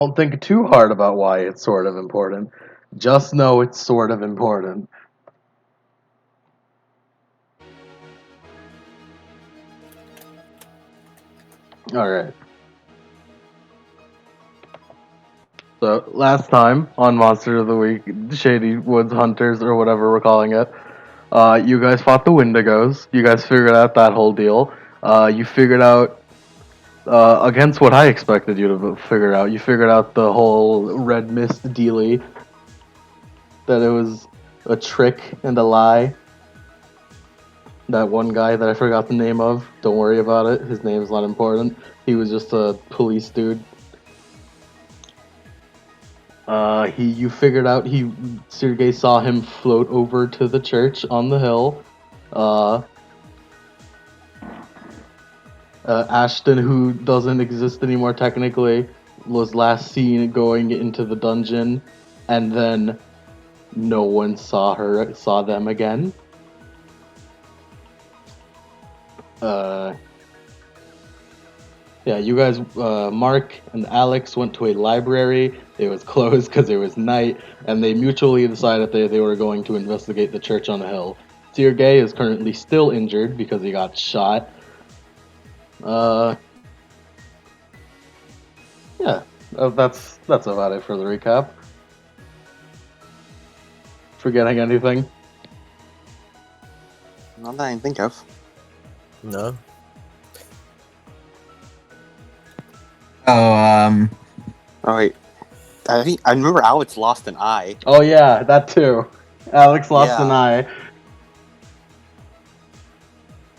Don't think too hard about why it's sort of important. Just know it's sort of important. Alright. So, last time on Monster of the Week, Shady Woods Hunters, or whatever we're calling it, you guys fought the Wendigos. You guys figured out that whole deal. You figured out, against what I expected you to figure out, you figured out the whole red mist dealy. That it was a trick and a lie. That one guy that I forgot the name of, don't worry about it. His name's not important. He was just a police dude. You figured out Sergei saw him float over to the church on the hill. Ashton, who doesn't exist anymore technically, was last seen going into the dungeon, and then no one saw them again. Yeah, you guys, Mark and Alex went to a library. It was closed because it was night, and they mutually decided they were going to investigate the church on the hill. Sergei is currently still injured because he got shot. Yeah, that's about it for the recap. Forgetting anything? Not that I can think of. No. Oh, wait. I remember Alex lost an eye. Oh yeah, that too. Alex lost an eye.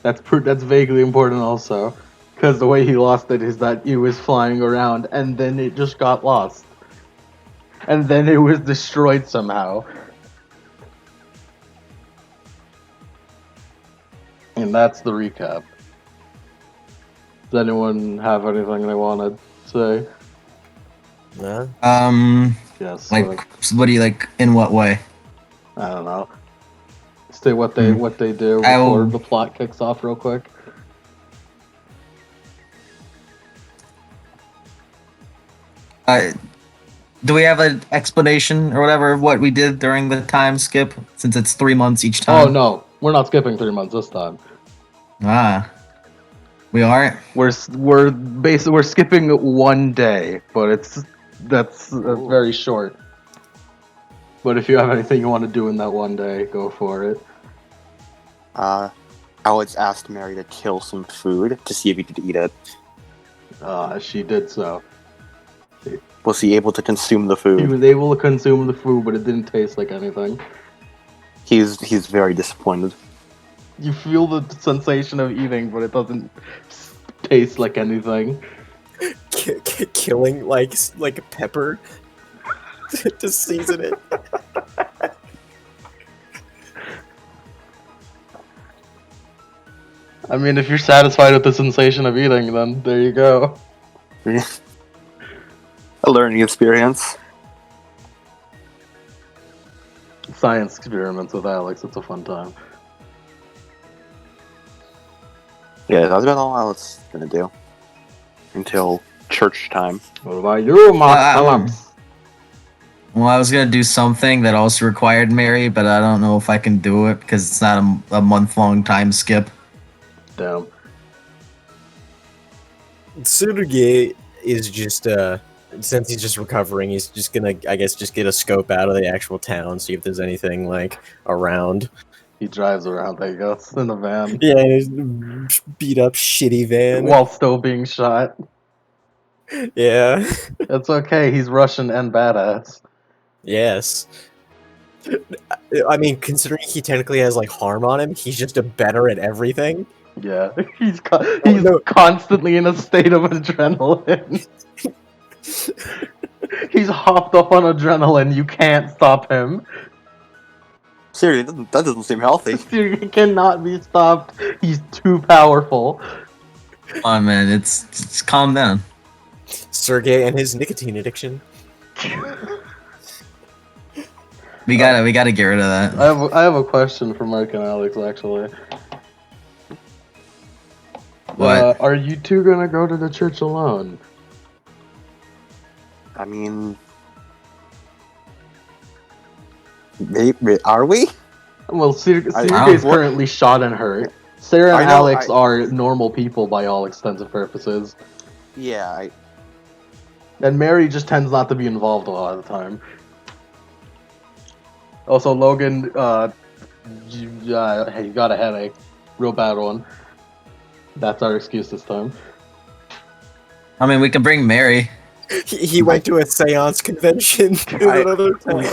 That's vaguely important also, because the way he lost it is that he was flying around and then it just got lost, and then it was destroyed somehow. And that's the recap. Does anyone have anything they want to say? No. Yes. Like, what do you like? In what way? I don't know. Say what they do before the plot kicks off real quick. Do we have an explanation or whatever of what we did during the time skip? Since it's 3 months each time. Oh no, we're not skipping 3 months this time. We aren't. We're skipping 1 day, but that's very short. But if you have anything you want to do in that 1 day, go for it. Alex asked Mary to kill some food to see if he could eat it. She did so. Was he able to consume the food? He was able to consume the food, but it didn't taste like anything. He's very disappointed. You feel the sensation of eating, but it doesn't taste like anything. Killing like a pepper to season it. I mean, if you're satisfied with the sensation of eating, then there you go. A learning experience. Science experiments with Alex, it's a fun time. Yeah, that's about all I was gonna do. Until church time. What about you, Mark Phillips? Well, I was gonna do something that also required Mary, but I don't know if I can do it because it's not a month-long time skip. Damn. Tsurugi is just since he's just recovering, he's just gonna, I guess, just get a scope out of the actual town, see if there's anything like around. He drives around, I guess, in a van. Yeah, his beat up shitty van while still being shot. Yeah. It's okay, he's Russian and badass. Yes. I mean, considering he technically has like harm on him, he's just a better at everything. Yeah, he's constantly in a state of adrenaline. He's hopped up on adrenaline. You can't stop him. Seriously, that doesn't seem healthy. He cannot be stopped. He's too powerful. Come on, man. It's calm down. Sergey and his nicotine addiction. We gotta get rid of that. I have a question for Mark and Alex, actually. What? Are you two gonna go to the church alone? I mean, maybe, are we? Well, I- Sergey's what- currently shot and hurt. Sarah and I know, Alex are normal people by all extensive purposes. Yeah, And Mary just tends not to be involved a lot of the time. Also, Logan, hey, you got a headache. Real bad one. That's our excuse this time. I mean, we can bring Mary. He went to a seance convention in I- another town.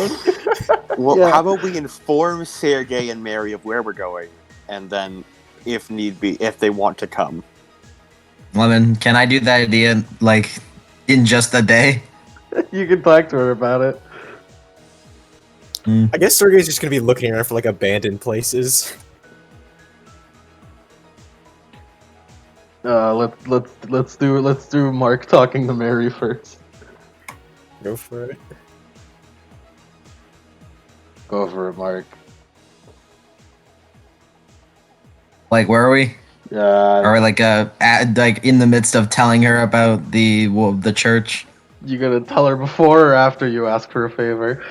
Well, Yeah. how about we inform Sergey and Mary of where we're going, and then, if need be, if they want to come. Lemon, can I do that idea like in just a day? You can talk to her about it. I guess Sergey's just gonna be looking around for like abandoned places. Let's do Mark talking to Mary first. Go for it. Go for it, Mark. Like, where are we? Yeah, Are we like like in the midst of telling her about the church? you gonna tell her before or after you ask for a favor?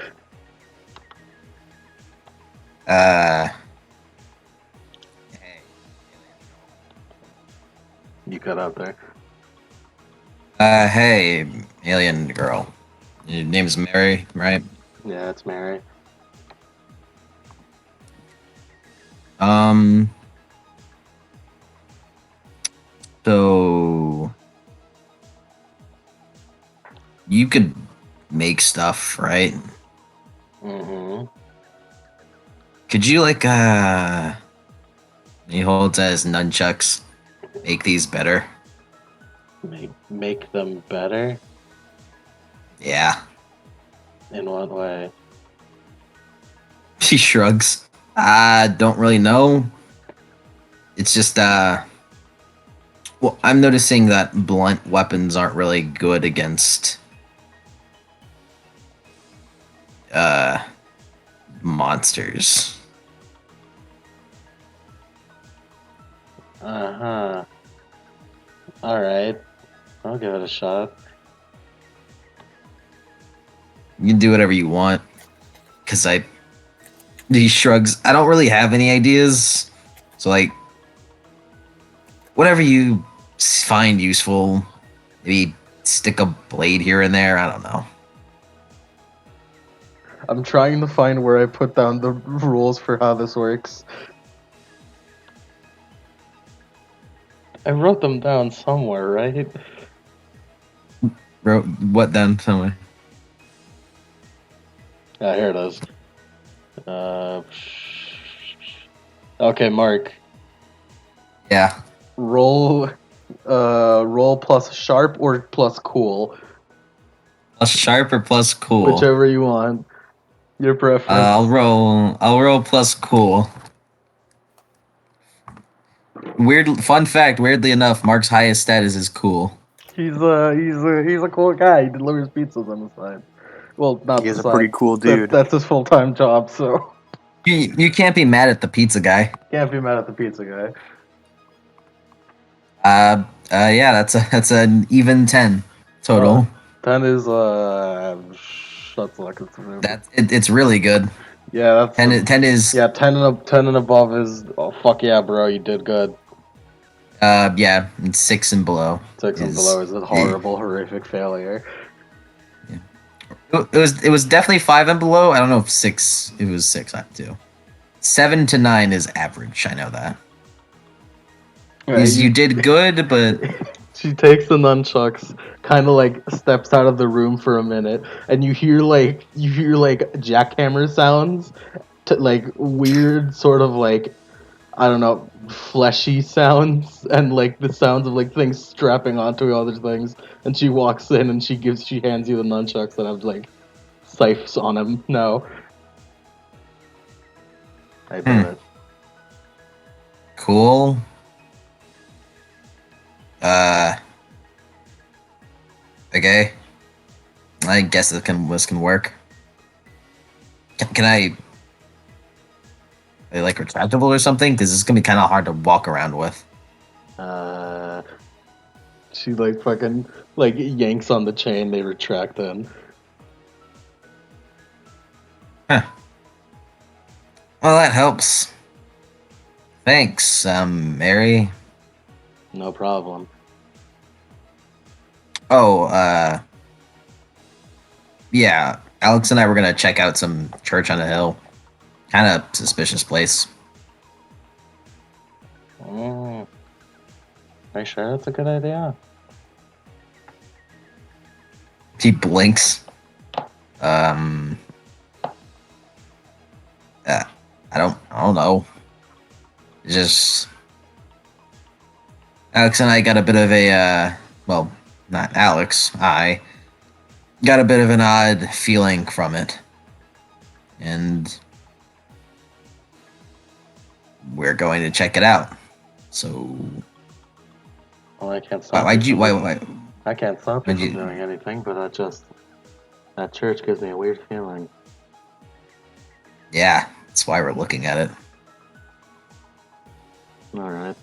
Hey. You cut out there. Hey, alien girl. Your name's Mary, right? Yeah, it's Mary. So you could make stuff, right? Mm-hmm. Could you like he holds as nunchucks, make these better? Make them better? Yeah. In what way? She shrugs. I don't really know. It's just well, I'm noticing that blunt weapons aren't really good against monsters. Uh-huh. Alright. I'll give it a shot. You can do whatever you want. Cause he shrugs. I don't really have any ideas. So like whatever you find useful, maybe stick a blade here and there, I don't know. I'm trying to find where I put down the rules for how this works. I wrote them down somewhere, right? Wrote what then? Somewhere. Ah, here it is. Okay, Mark. Yeah. Roll plus sharp or plus cool. Plus sharp or plus cool? Whichever you want. Your preference. I'll roll plus cool. Fun fact, weirdly enough, Mark's highest status is cool. He's a cool guy. He delivers pizzas on the side. Well, not He is the a side. pretty cool dude. That's his full-time job, so You can't be mad at the pizza guy. can't be mad at the pizza guy. Yeah, that's an even 10 total. 10 is that's like It's really good. yeah, that's 10 is yeah, 10 and above is oh fuck yeah, bro, you did good. yeah, and 6 and below. 6 and below is a horrible, horrific failure. It was definitely 5 and below. I don't know if 6. It was 6 too. 7 to 9 is average. I know that. You did good, but she takes the nunchucks, kind of like steps out of the room for a minute, and you hear like jackhammer sounds, like weird sort of like I don't know, fleshy sounds, and like the sounds of like things strapping onto other things. And she walks in and she hands you the nunchucks that have like scythes on them. No, I did it. cool. Okay. I guess this can work. Can I? Are they like retractable or something? Because it's gonna be kind of hard to walk around with. She like fucking like yanks on the chain. They retract in. Huh. Well, that helps. Thanks, Mary. No problem. Oh, yeah. Alex and I were gonna check out some church on the hill. Kind of suspicious place. Are you sure that's a good idea? He blinks. Um. I don't know. It's just Alex and I got a bit of a well, not Alex. I got a bit of an odd feeling from it, and we're going to check it out. So, Well, I can't stop. why'd you? from Why? doing- Why? I can't stop you Why'd from you? doing anything, but that church gives me a weird feeling. Yeah, that's why we're looking at it. All right.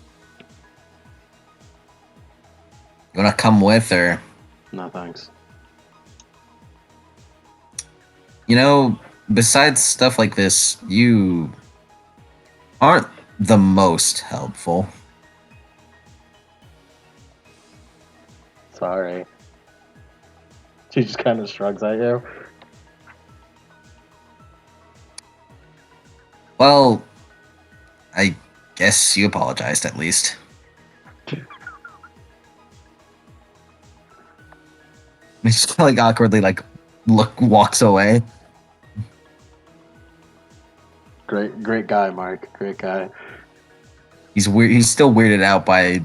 You wanna come with, or No thanks. you know, besides stuff like this, you aren't the most helpful. Sorry. She just kind of shrugs at you. Well, I guess you apologized at least. He's like awkwardly walks away. Great guy, Mark. Great guy. He's weird. He's still weirded out by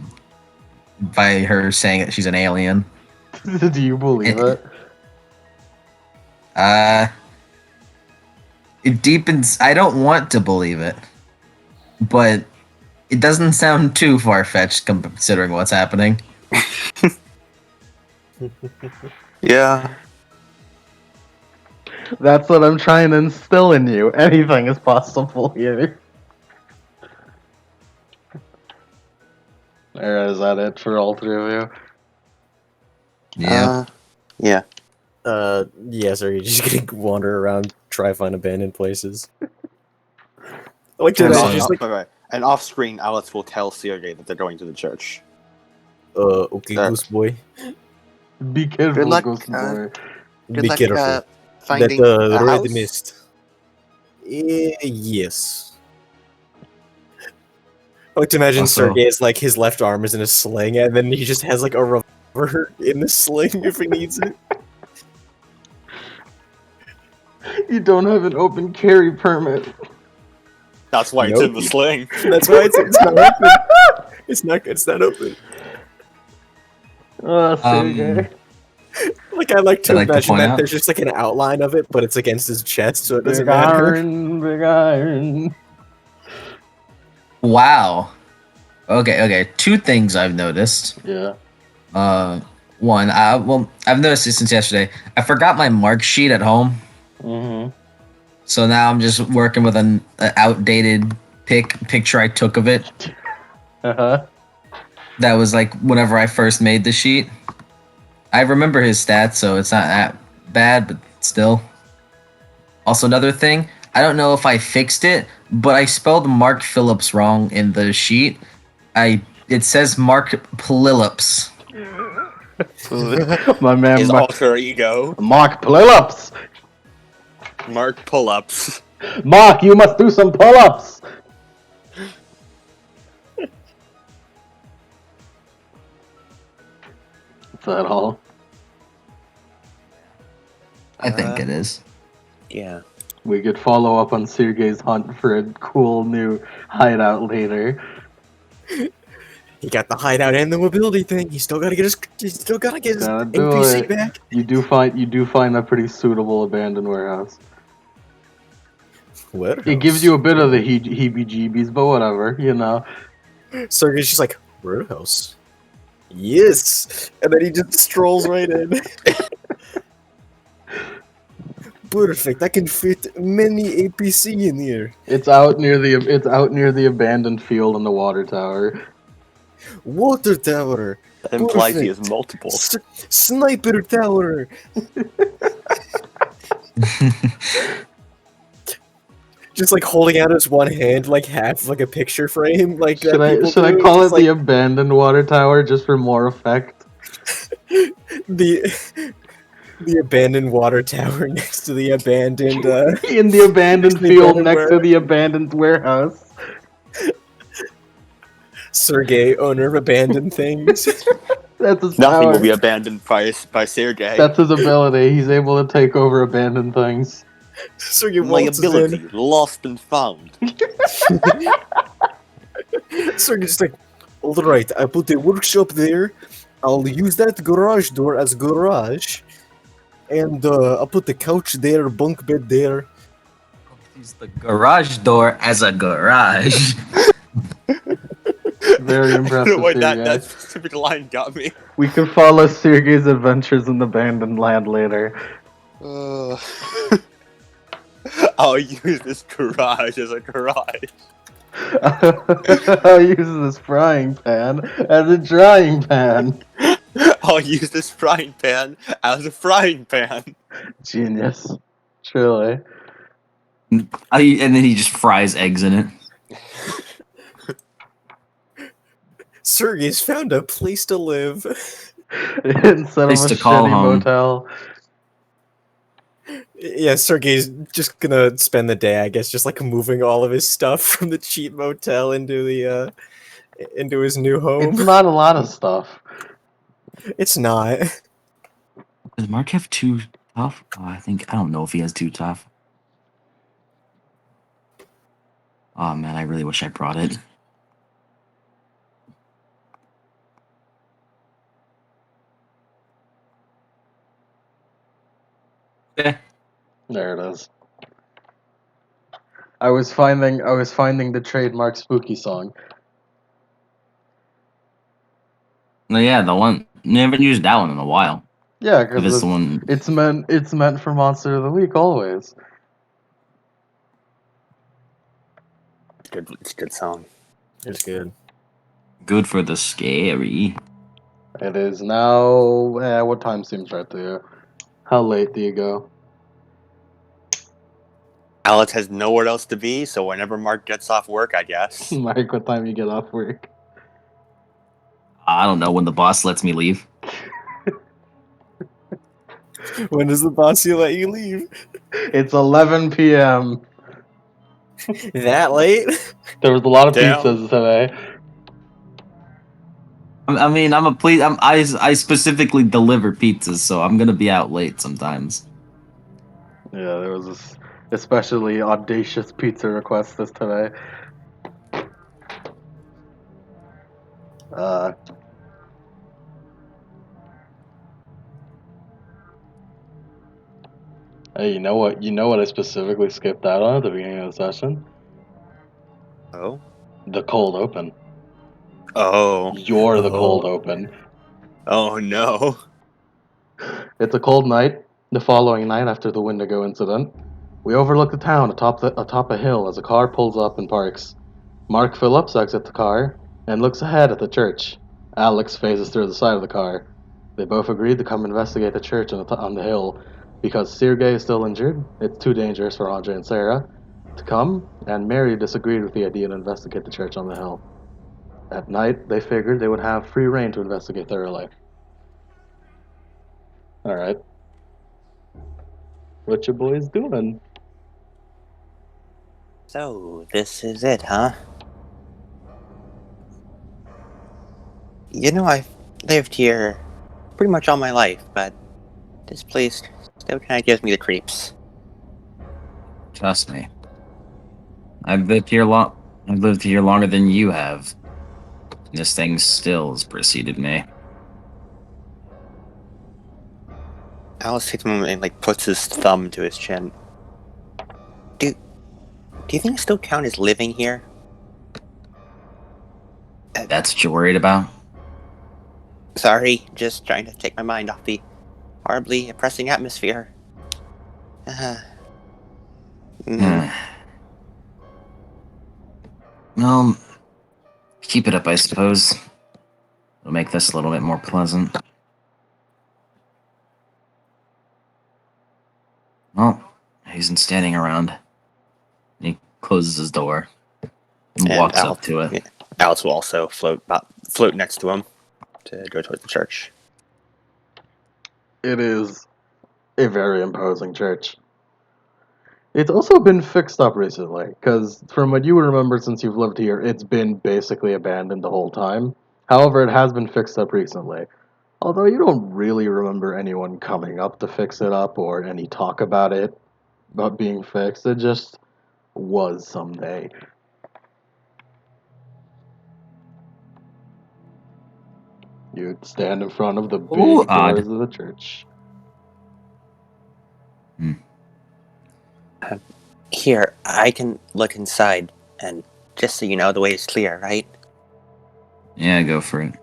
her saying that she's an alien. Do you believe it? It deepens. I don't want to believe it, but it doesn't sound too far fetched considering what's happening. Yeah. That's what I'm trying to instill in you. Anything is possible here. Alright, is that it for all three of you? Yeah. Yeah. Yeah, so you're just gonna wander around, try to find abandoned places. I like to And, imagine just like, and off screen, Alex will tell Sergey that they're going to the church. okay, Goose Boy, Be careful, Good luck, Ghost Boy. Good be luck, careful. finding That a red house. mist. Yes. I like to imagine Also- Sergey's like his left arm is in a sling, and then he just has like a revolver in the sling if he needs it. You don't have an open carry permit. That's why it's in the sling. That's why it's not open. It's not open. Oh, Sergey. Like I like to I'd like to imagine point that out- there's just like an outline of it, but it's against his chest, so it doesn't Big matter. iron, big iron. Wow. Okay. Two things I've noticed. Yeah. One, I've noticed this since yesterday. I forgot my mark sheet at home, Mm-hmm. so now I'm just working with an outdated picture I took of it. Uh-huh. That was like whenever I first made the sheet. I remember his stats, so it's not that bad, but still. Also, another thing, I don't know if I fixed it, but I spelled Mark Phillips wrong in the sheet. It says Mark Plillips. My man, His Mark, alter ego, Mark pull-ups. Mark Pull-Ups. Mark, you must do some pull-ups. Is that all? I think it is. Yeah. We could follow up on Sergey's hunt for a cool new hideout later. He got the hideout and the mobility thing. He's still gotta get his Gotta do NPC it. back. You do find a pretty suitable abandoned warehouse. What? It gives you a bit of the heebie-jeebies, but whatever, you know. Sergey's just like, Roadhouse. Yes! And then he just strolls right in. Perfect, I can fit many APC in here. It's out near the abandoned field in the water tower. Water tower. That implies he has Perfect. multiple. Sniper tower. Just like holding out his one hand, like half like a picture frame, like that people Should I do. call Just it the abandoned water tower just for more effect? the the abandoned water tower next to the abandoned In the abandoned the field abandoned next to the abandoned warehouse. Sergey, owner of abandoned things. That's his Nothing will power. be abandoned by Sergey. That's his ability. He's able to take over abandoned things. Sergey My waltzes ability, lost and found. in. Sergey's just like, all right, I put a workshop there. I'll use that garage door as garage, and I'll put the couch there, bunk bed there. Use the garage door as a garage. Very I don't impressive, know why Sergey. that specific line got me. We can follow Sergey's adventures in the abandoned land later. I'll use this garage as a garage. I'll use this frying pan as a drying pan. I'll use this frying pan as a frying pan. Genius. Truly. And then he just fries eggs in it. Sergey's found a place to live. Instead Place of a to call shitty home. motel. Yeah, Sergey's just gonna spend the day, I guess, just like moving all of his stuff from the cheap motel into the into his new home. It's not a lot of stuff. It's not. Does Mark have too tough? Oh, I don't know if he has too tough. Oh man, I really wish I brought it. Okay. There it is. I was finding the trademark spooky song. No, yeah, the one. I haven't used that one in a while. Yeah, If it's the because one. it's meant for Monster of the Week always. It's a good song. It's good. Good for the scary. It is now. What time seems right to you? How late do you go? Alex has nowhere else to be, so whenever Mark gets off work, I guess. Mike, what time you get off work? I don't know when the boss lets me leave. When does the bossy let you leave? It's 11 p.m. That late? There was a lot of Damn. pizzas today. I mean, I specifically deliver pizzas, so I'm gonna be out late sometimes. Yeah, there was this especially audacious pizza request this today. Uh, hey, you know what? You know what I specifically skipped out on at the beginning of the session? Oh? The cold open. Oh. You're the cold open. Oh no. It's a cold night. The following night after the Wendigo incident, we overlook the town atop a hill as a car pulls up and parks. Mark Phillips exits the car and looks ahead at the church. Alex phases through the side of the car. They both agreed to come investigate the church on the hill because Sergey is still injured. It's too dangerous for Andre and Sarah to come, and Mary disagreed with the idea to investigate the church on the hill. At night, they figured they would have free reign to investigate thoroughly. Alright. What you boys doing? So, this is it, huh? You know, I've lived here pretty much all my life, but this place still kind of gives me the creeps. Trust me. I've lived here longer than you have. This thing still has preceded me. Alice takes a moment and puts his thumb to his chin. Do you think I still count as living here? That's what you're worried about? Sorry, just trying to take my mind off the horribly oppressing atmosphere. Well, keep it up, I suppose. It'll make this a little bit more pleasant. Well, he isn't standing around. He closes his door and walks up to it. Alex will also float next to him to go towards the church. It is a very imposing church. It's also been fixed up recently, because from what you remember since you've lived here, it's been basically abandoned the whole time. However, it has been fixed up recently. Although you don't really remember anyone coming up to fix it up or any talk about it about being fixed. It just was someday. You'd stand in front of the big Ooh, odd. doors of the church. Here, I can look inside, and just so you know, the way is clear, right? Yeah, go for it.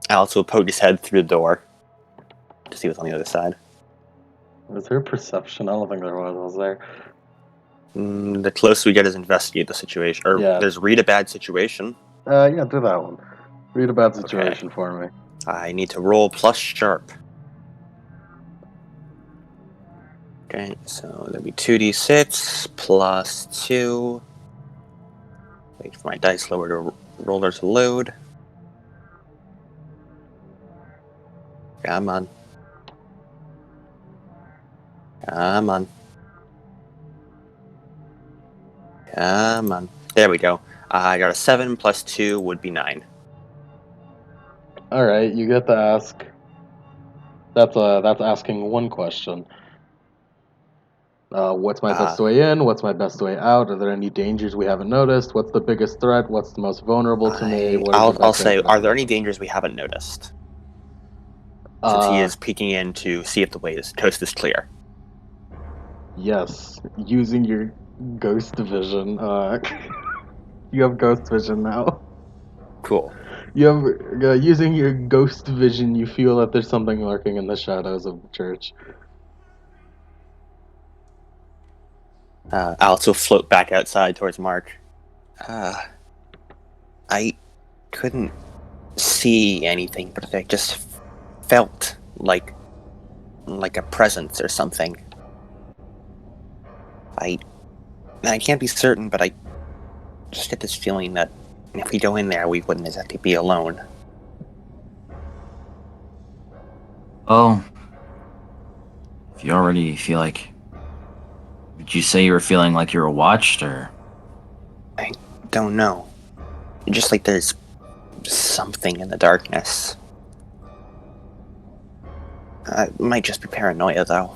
Alex will poke his head through the door to see what's on the other side. Was there perception? I don't think there was there? The closer we get is investigate the situation. Or Yeah. there's read a bad situation. Yeah, do that one. Read a bad situation for me. I need to roll plus sharp. Okay, so there'll be 2d6 plus 2. Wait for my dice roller to load. Come on. Come on. Come on. There we go. I got a 7 plus 2 would be 9. Alright, you get to ask. That's asking one question. What's my best way in? What's my best way out? Are there any dangers we haven't noticed? What's the biggest threat? What's the most vulnerable to me? What is the best I'll thing say, to know? are there any dangers we haven't noticed? Since he is peeking in to see if the coast is clear. Yes, using your ghost vision. You have ghost vision now. Cool. You have using your ghost vision. You feel that there's something lurking in the shadows of the church. Alex will float back outside towards Mark. I couldn't see anything, but I just felt like a presence or something. I can't be certain, but I just get this feeling that if we go in there, we wouldn't exactly be alone. Oh, if you already feel like... Did you say you were feeling like you were watched, or...? I don't know. Just like there's something in the darkness. It might just be paranoia, though.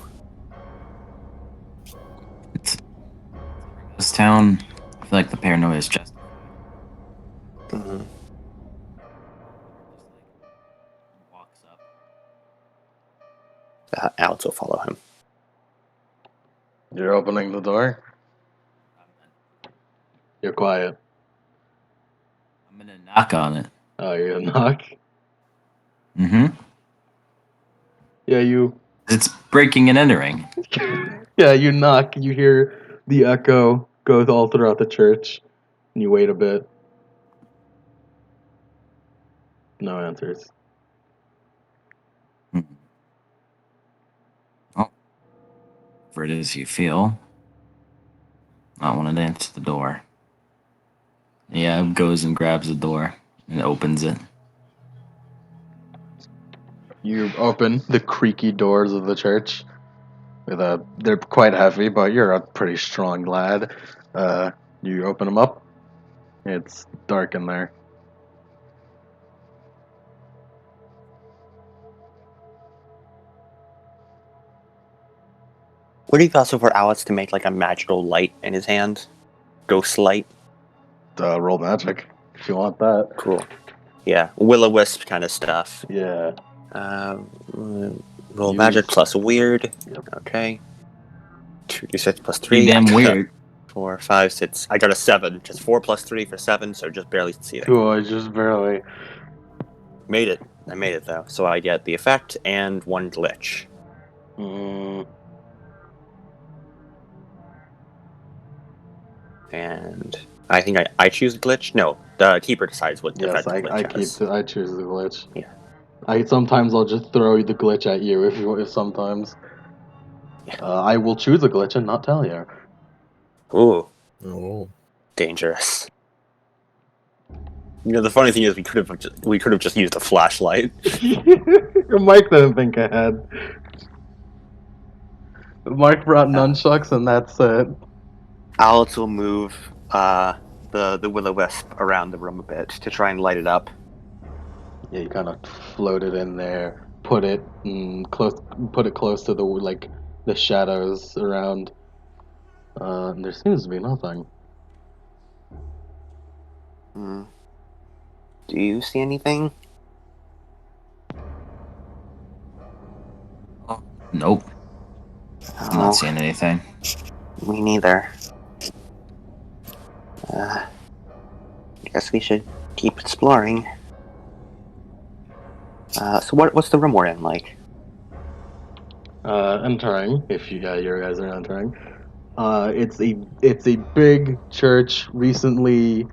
This town, I feel like the paranoia is just... Mm-hmm. Walks up. Alex will follow him. You're opening the door. You're quiet. I'm gonna knock on it. Oh, you're gonna knock. Mm-hmm. Yeah, you. It's breaking and entering. Yeah, you knock. You hear the echo go all throughout the church, and you wait a bit. No answers. Oh, whatever it is you feel, I want to answer the door. Yeah, goes and grabs the door and opens it. You open the creaky doors of the church. They're quite heavy, but you're a pretty strong lad. You open them up. It's dark in there. Would it be possible for Alex to make like a magical light in his hand? Ghost light? Roll magic if you want that. Cool. Yeah, will-o-wisp kind of stuff. Yeah. Roll magic plus weird. Yep. Okay. 2d6 plus 3. Be damn weird. 4, 5, 6. I got a 7. Just 4 plus 3 for 7, so just barely succeeding. Cool, I just barely. Made it. I made it, though. So I get the effect and 1 glitch. And I think I choose the glitch? No. The keeper decides what Yes, effect the glitch has. I choose the glitch. Yeah. I'll just throw the glitch at you if sometimes. Yeah. I will choose a glitch and not tell you. Ooh, Oh. dangerous. The funny thing is, we could have just used a flashlight. Mike didn't think ahead. Mike brought nunchucks and that's it. Alex will move the will-o-wisp around the room a bit to try and light it up. Yeah, you kind of float it in there, put it close to the shadows around. And there seems to be nothing. Hmm. Do you see anything? Nope. I'm not Oh, seeing anything. me neither. I guess we should keep exploring. So what's the room we're in like? Entering, if you guys are entering. It's a big church recently.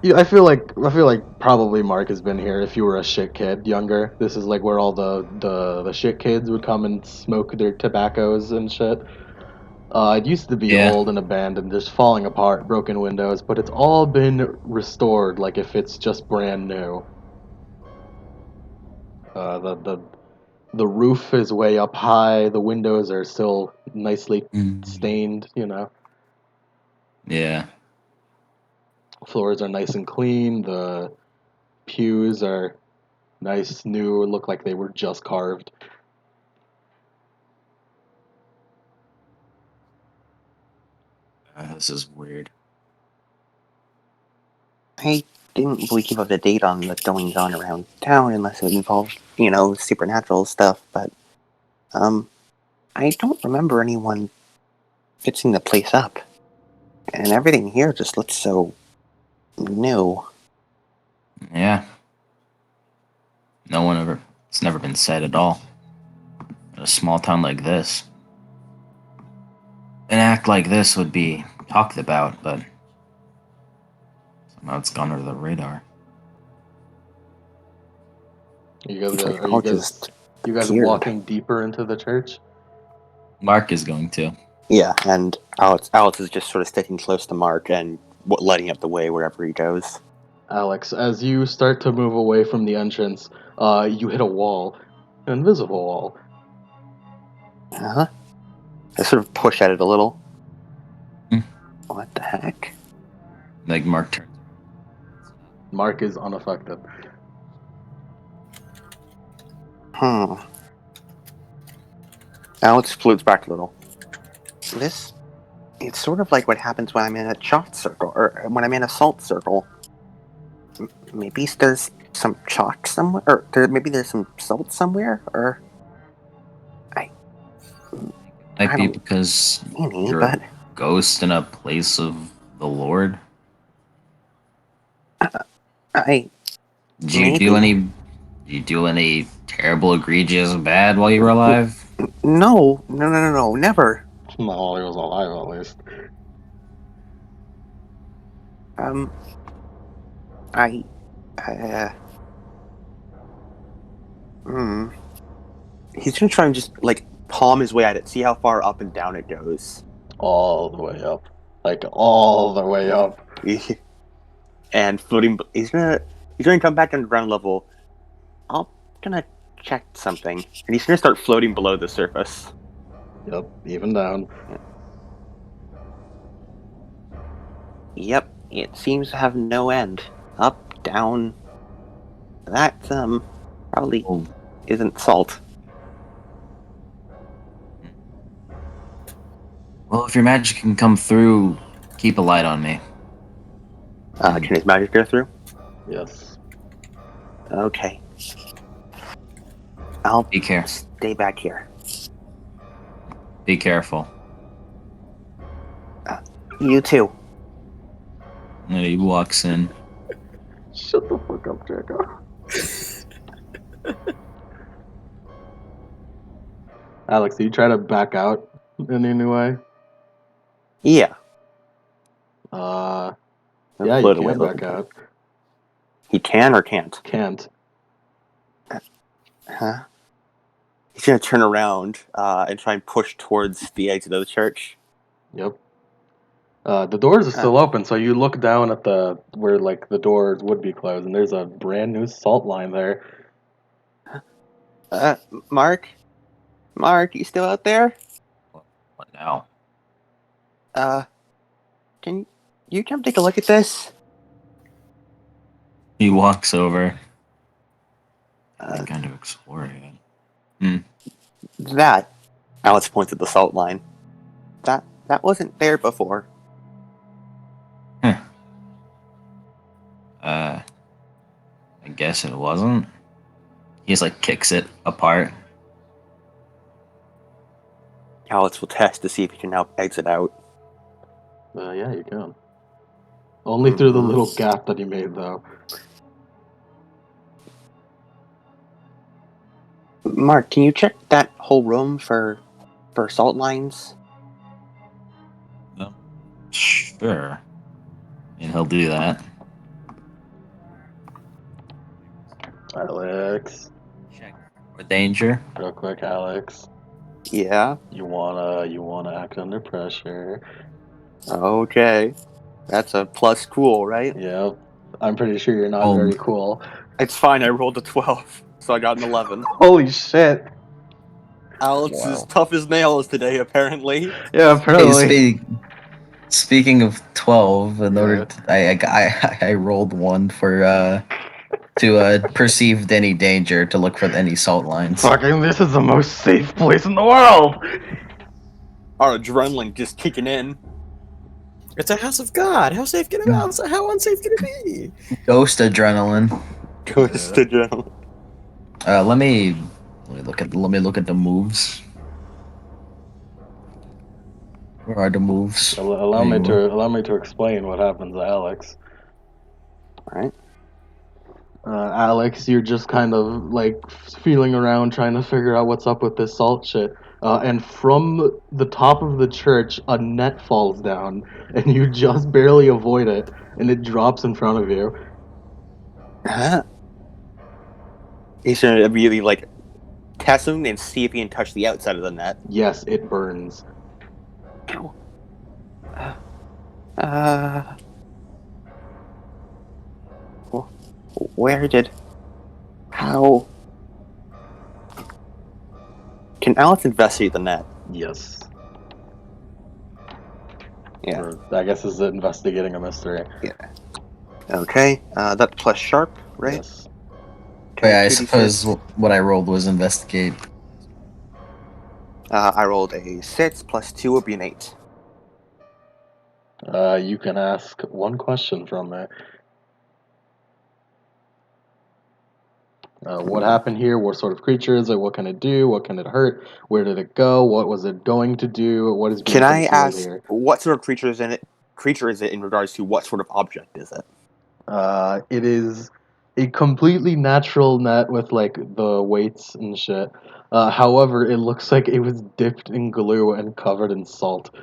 Yeah, I feel like probably Mark has been here if you were a shit kid younger. This is like where all the shit kids would come and smoke their tobaccos and shit. It used to be Yeah. old and abandoned, just falling apart, broken windows, but it's all been restored like if it's just brand new. The roof is way up high, the windows are still nicely stained, you know. Yeah. Floors are nice and clean, the pews are nice, new, look like they were just carved. This is weird. I didn't really keep up to date on what's going on around town unless it involved, supernatural stuff, but I don't remember anyone fixing the place up. And everything here just looks so new. Yeah. No one ever. It's never been said at all. In a small town like this, an act like this would be talked about, but somehow it's gone under the radar. It's like Are it all just you guys appeared. walking deeper into the church? Mark is going to. Yeah, and Alex is just sort of sticking close to Mark and lighting up the way wherever he goes. Alex, as you start to move away from the entrance, you hit a wall, an invisible wall. Uh-huh. I sort of push at it a little. Hmm. What the heck? Like Mark turns. Mark is unaffected. Hmm. Alex floats back a little. It's sort of like what happens when I'm in a chalk circle, or when I'm in a salt circle. Maybe there's some chalk somewhere, or maybe there's some salt somewhere, or Might I be don't because see any, you're a but ghost in a place of the Lord. I Did you do maybe any? Did you do any terrible, egregious, bad while you were alive? no, never. Not while he was alive, at least. Um, I uh, hmm. He's gonna try and just like palm his way at it, see how far up and down it goes. All the way up. Like, all the way up. And floating, he's gonna come back on ground level. I'm gonna check something, and he's gonna start floating below the surface. Yep, even down. Yep, it seems to have no end. Up, down. That probably Oh, isn't salt. well, if your magic can come through, keep a light on me. Can his magic go through? Yes. Okay, I'll Be care. stay back here. Be careful. You too. And he walks in. Shut the fuck up, Jacko. Alex, do you try to back out in any way? Yeah. Uh, Yeah, you Float away can a little back out. He can or can't? Can't. Huh? He's gonna turn around and try and push towards the exit of the church. Yep. The doors are still open, so you look down at where like the doors would be closed, and there's a brand new salt line there. Mark, you still out there? What now? Can you come take a look at this? He walks over. Uh, Kind of exploring it. that. Alex points at the salt line. That wasn't there before. I guess it wasn't. He just like kicks it apart. Alex will test to see if he can now exit out. Yeah, you can. Only through the Mhm. little gap that he made, though. Mark, can you check that whole room for salt lines? Sure. And he'll do that. Alex, Check for danger. real quick, Alex. Yeah. You wanna act under pressure? Okay. That's a plus cool, right? Yep. I'm pretty sure you're not Oh, very cool. It's fine. I rolled a 12, so I got an 11. Holy shit! Alex is tough as nails today, apparently. Yeah, hey, apparently. speaking of 12, in order Yeah. to, I rolled one for to perceived any danger to look for any salt lines. Fucking, this is the most safe place in the world. Our adrenaline just kicking in. It's a house of God. How safe can it be? How unsafe can it be? Ghost adrenaline. Ghost adrenaline. Let me look at the moves. Where are the moves? Allow me to explain what happens to Alex. Alright. Alex, you're just kind of like feeling around trying to figure out what's up with this salt shit. And from the top of the church, a net falls down, and you just barely avoid it, and it drops in front of you. Huh? He's gonna really, like, test him and see if he can touch the outside of the net. Yes, it burns. Ow. Uh. Where did. How. Can Alex investigate the net? Yes. Yeah. Or, I guess is investigating a mystery. Okay. That's plus sharp, right? Yes. Oh, yeah, I 2d6. suppose what I rolled was investigate. I rolled a 6 plus 2 would be an 8. You can ask one question from there. What happened here? What sort of creature is it? What can it do? What can it hurt? Where did it go? What was it going to do? What is being Can I concealed ask here? what sort of creature is it in regards to what sort of object is it? It is a completely natural net with like the weights and shit. However, it looks like it was dipped in glue and covered in salt.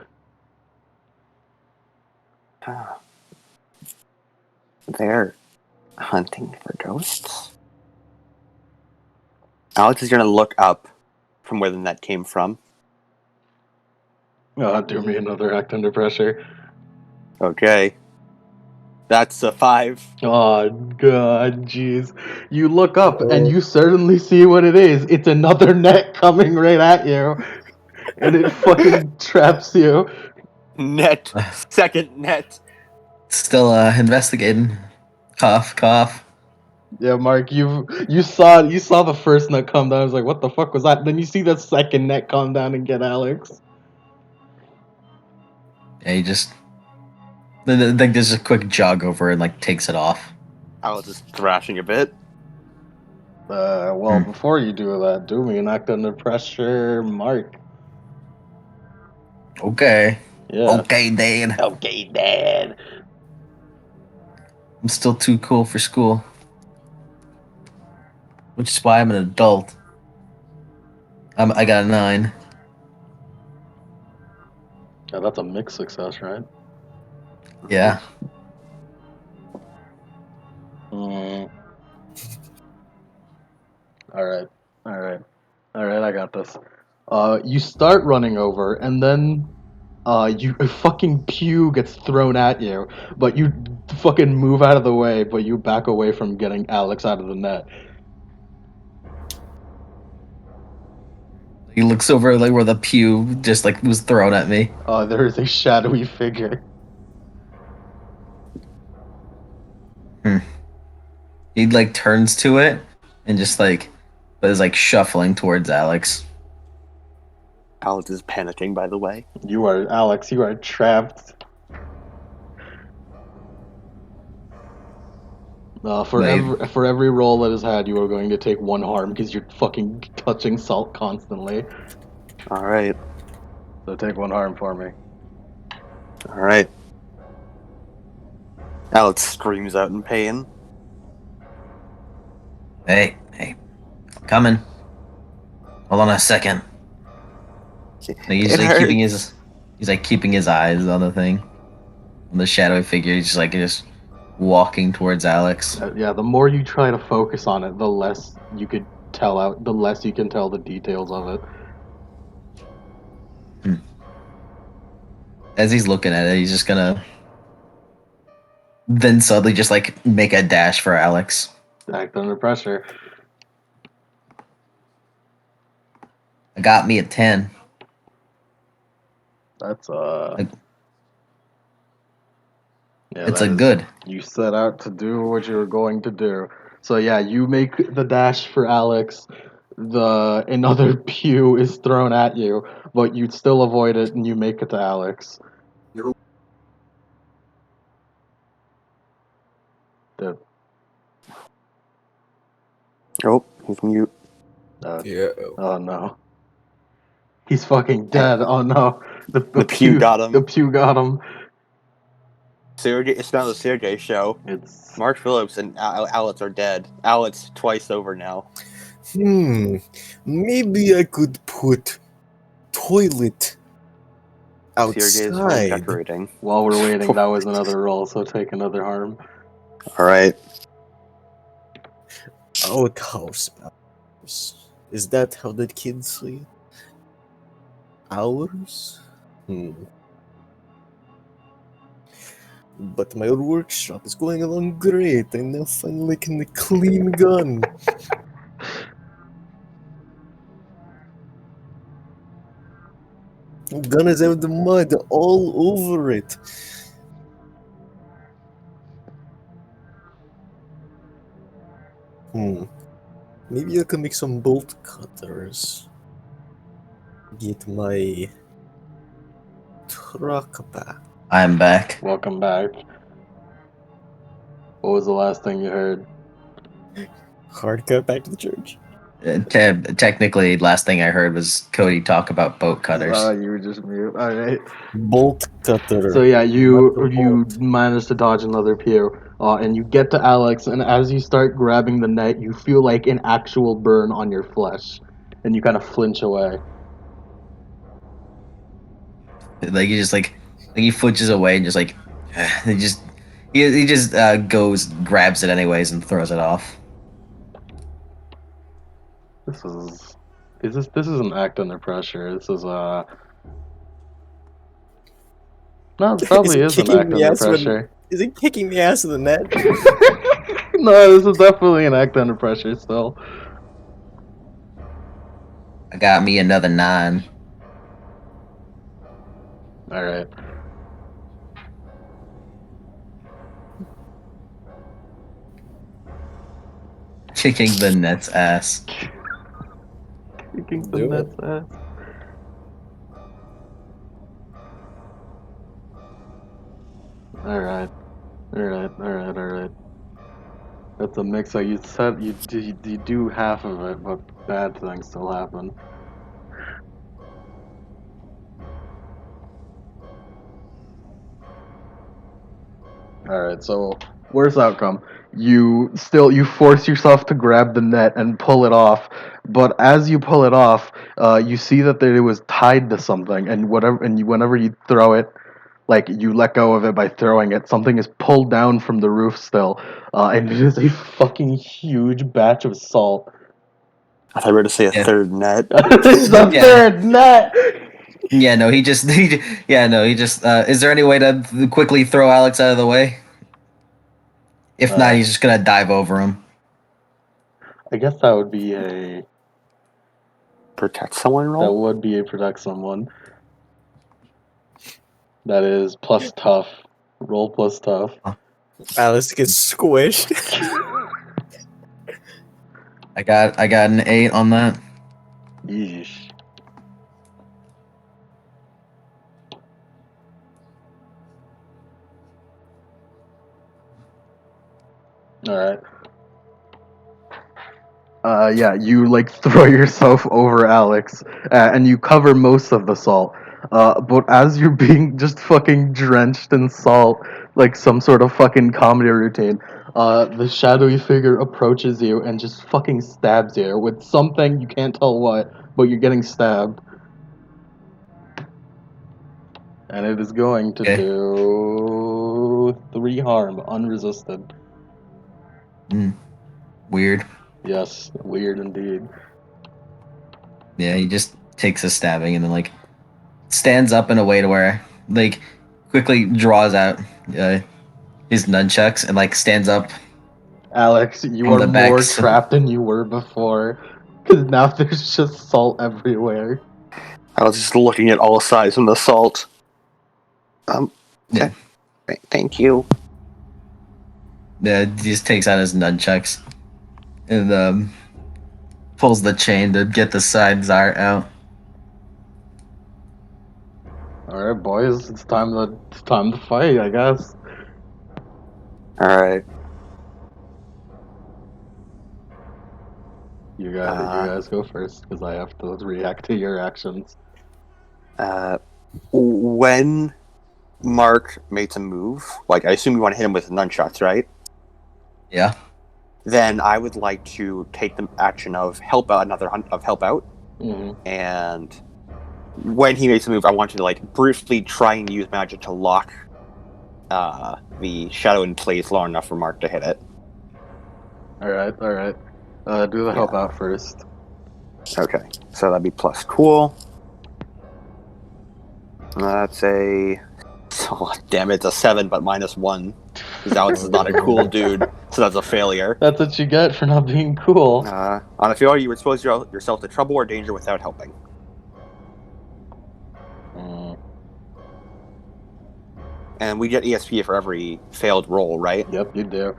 They're hunting for ghosts? Alex is gonna look up from where the net came from. Do me another act under pressure. Okay. That's a 5. Oh god, jeez. You look up and you certainly see what it is. It's another net coming right at you. And it fucking traps you. Net. Second net. Still investigating. Cough, cough. Yeah, Mark, you saw the first net come down. I was like, what the fuck was that? Then you see the second net come down and get Alex. Yeah, he just. I think there's a quick jog over and like takes it off. Alex is thrashing a bit. Well, before you do that, do me an act under pressure, Mark. Okay. Yeah. Okay, Dad. Okay, Dad. I'm still too cool for school. Which is why I'm an adult. I got a 9. Yeah, that's a mixed success, right? Yeah. Alright. Alright. Alright, I got this. You start running over, and then a fucking pew gets thrown at you, but you fucking move out of the way, but you back away from getting Alex out of the net. He looks over like where the pew just like was thrown at me. There is a shadowy figure. He like turns to it and just like, but is like shuffling towards Alex. Alex is panicking, by the way. Alex, you are trapped. For every roll that is had, you are going to take 1 harm because you're fucking touching salt constantly. Alright. So take 1 harm for me. Alright. Alex screams out in pain. Hey, coming. Hold on a second. He's It like hurts. keeping his eyes on the thing, on the shadowy figure. He's just walking towards Alex. Yeah, the more you try to focus on it, the less you could the less you can tell the details of it. As he's looking at it, he's just gonna then suddenly just like make a dash for Alex. Act under pressure. I got me a 10. That's yeah, It's that a is- good. You set out to do what you were going to do. So yeah, you make the dash for Alex. Another pew is thrown at you, but you still avoid it and you make it to Alex. Dude, Oh, he's mute. Yeah. oh no. He's fucking dead. Oh no. The pew got him. The pew got him. Sergey, it's now the Sergey show. It's Mark Phillips and Alex are dead. Alex twice over now. Maybe I could put toilet Sergey is home outside. decorating. while we're waiting, that was another roll, so take another harm. Alright. Outhouse hours. Is that how the kids say it? Hours? But my workshop is going along great. I now finally can clean gun. Gun is out the mud all over it. Maybe I can make some bolt cutters. Get my truck back. I'm back. Welcome back. What was the last thing you heard? Hard cut back to the church. Technically, last thing I heard was Cody talk about boat cutters. You were just mute. All right. Bolt cutter. So yeah, you Not the bolt. manage to dodge another pew, and you get to Alex, and as you start grabbing the net, you feel like an actual burn on your flesh, and you kind of flinch away. Like he flinches away and just like he just goes, grabs it anyways, and throws it off. This is an act under pressure. This is no, it probably is an act under pressure. Is it kicking the ass of the net? No, this is definitely an act under pressure still. I got me another 9. All right. Kicking the net's ass. Kicking the Do net's ass. Alright. Alright. That's a mix. So you said you do half of it, but bad things still happen. Alright, so worst outcome. You force yourself to grab the net and pull it off, but as you pull it off, you see that it was tied to something, and whenever you throw it, like you let go of it by throwing it, something is pulled down from the roof still, and it is a fucking huge batch of salt. I thought you were to say a Yeah. third net. It's the Yeah. third net. Yeah, no, he just. Is there any way to quickly throw Alex out of the way? If not, he's just gonna dive over him. I guess that would be a Protect someone roll? protect someone. That is plus tough. Roll plus tough. Alice gets squished. I got an 8 on that. Yeesh. Alright. Yeah, you like throw yourself over Alex, and you cover most of the salt. But as you're being just fucking drenched in salt, like some sort of fucking comedy routine, the shadowy figure approaches you and just fucking stabs you with something you can't tell what, but you're getting stabbed. And it is going to Okay. do 3 harm, unresisted. Weird. Yes, weird indeed. Yeah, he just takes a stabbing and then like stands up in a way to where like quickly draws out his nunchucks and like stands up Alex, you from are the back. more trapped than you were before. Because now there's just salt everywhere. I was just looking at all sides from the salt. Yeah. Thank you. Yeah, he just takes out his nunchucks and pulls the chain to get the sides out. Alright, boys, it's time to fight, I guess. Alright. You guys go first, because I have to react to your actions. When Mark makes a move, like I assume you want to hit him with nunchucks, right? Yeah. Then I would like to take the action of help out, Mm-hmm. and when he makes a move, I want you to like briefly try and use magic to lock the shadow in place long enough for Mark to hit it. Alright. Do the help out first. Okay, so that'd be plus cool. That's a... Oh, damn it, it's a 7, but -1. Because Alex is not a cool dude, so that's a failure. That's what you get for not being cool. On a failure, you expose yourself to trouble or danger without helping. And we get ESP for every failed roll, right? Yep, you do.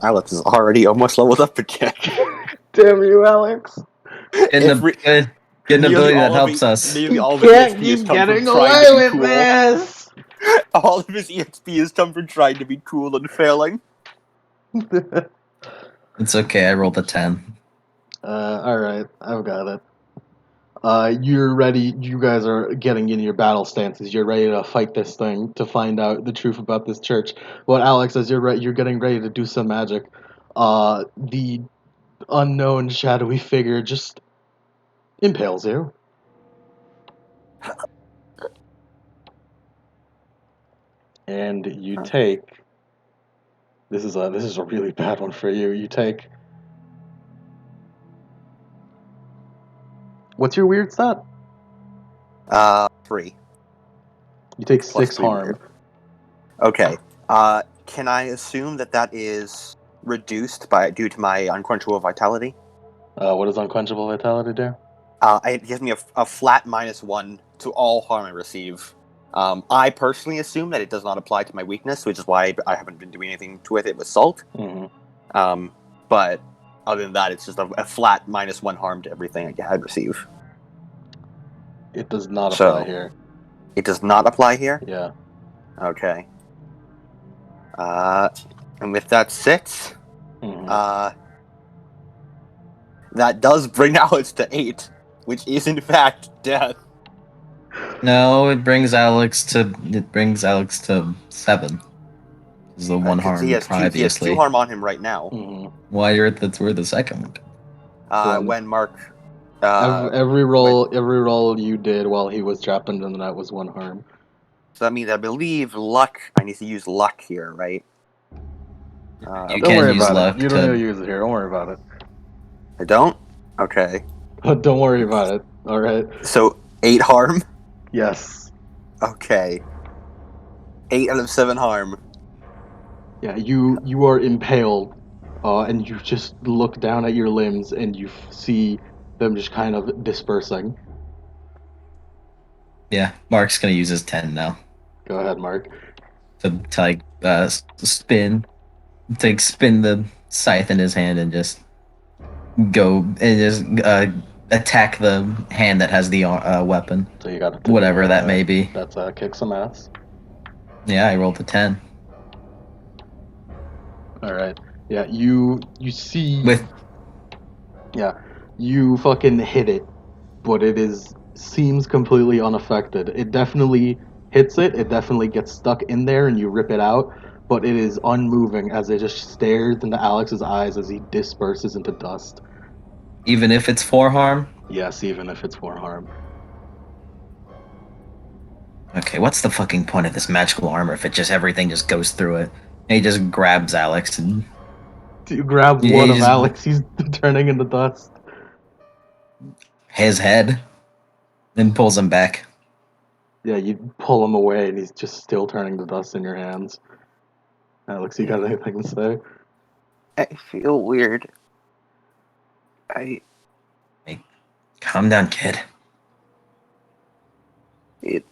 Alex is already almost leveled up again. Damn you, Alex. Get an ability that helps us. Nearly all of You his can't EXP has keep come from getting trying away to be with cool. this! All of his EXP has come from trying to be cool and failing. It's okay, I rolled a 10. Alright, I've got it. You're ready. You guys are getting in your battle stances. You're ready to fight this thing to find out the truth about this church. But Alex, as you're getting ready to do some magic, the unknown shadowy figure just impales you. And you take. This is a really bad one for you. You take. What's your weird stat? 3. You take Plus 6 3 harm. weird. Okay. Can I assume that is reduced due to my unquenchable vitality? What does unquenchable vitality do? It gives me a flat -1 to all harm I receive. I personally assume that it does not apply to my weakness, which is why I haven't been doing anything with it with salt. Mm-hmm. But other than that, it's just a flat -1 harm to everything I receive. It does not apply here. It does not apply here? Yeah. Okay. And with that 6, Mm-hmm. that does bring Alex to 8, which is in fact death. No, it brings Alex to 7. This is the 1 harm He has previously. 2 harm on him right now. Mm-hmm. Why you're at the second one? When Mark... every roll you did while he was trapped under the net was 1 harm. So that means I believe luck. I need to use luck here, right? You Don't can worry use about luck it. You don't to- need to use it here. Don't worry about it. I don't? Okay. Don't worry about it. All right. So 8 harm? Yes. Okay. 8 out of 7 harm. Yeah. You are impaled, and you just look down at your limbs and you see them just kind of dispersing. Yeah, Mark's gonna use his 10 now Go ahead, Mark. to like spin, to spin the scythe in his hand and just go and just attack the hand that has the weapon, So you got to whatever that may be. That's kick some ass. Yeah, I rolled a 10 All right. Yeah. You see. with. Yeah. You fucking hit it, but it is seems completely unaffected. It definitely hits it. It definitely gets stuck in there, and you rip it out. But it is unmoving as it just stares into Alex's eyes as he disperses into dust. Even if it's 4 harm. Yes, even if it's for harm. Okay, what's the fucking point of this magical armor if it just everything just goes through it? And he just grabs Alex and You grab yeah, one he of just Alex. He's turning into dust. his head, then pulls him back. Yeah, you pull him away, and he's just still turning to dust in your hands. Alex, you got anything to say? I feel weird. I Calm down, kid. it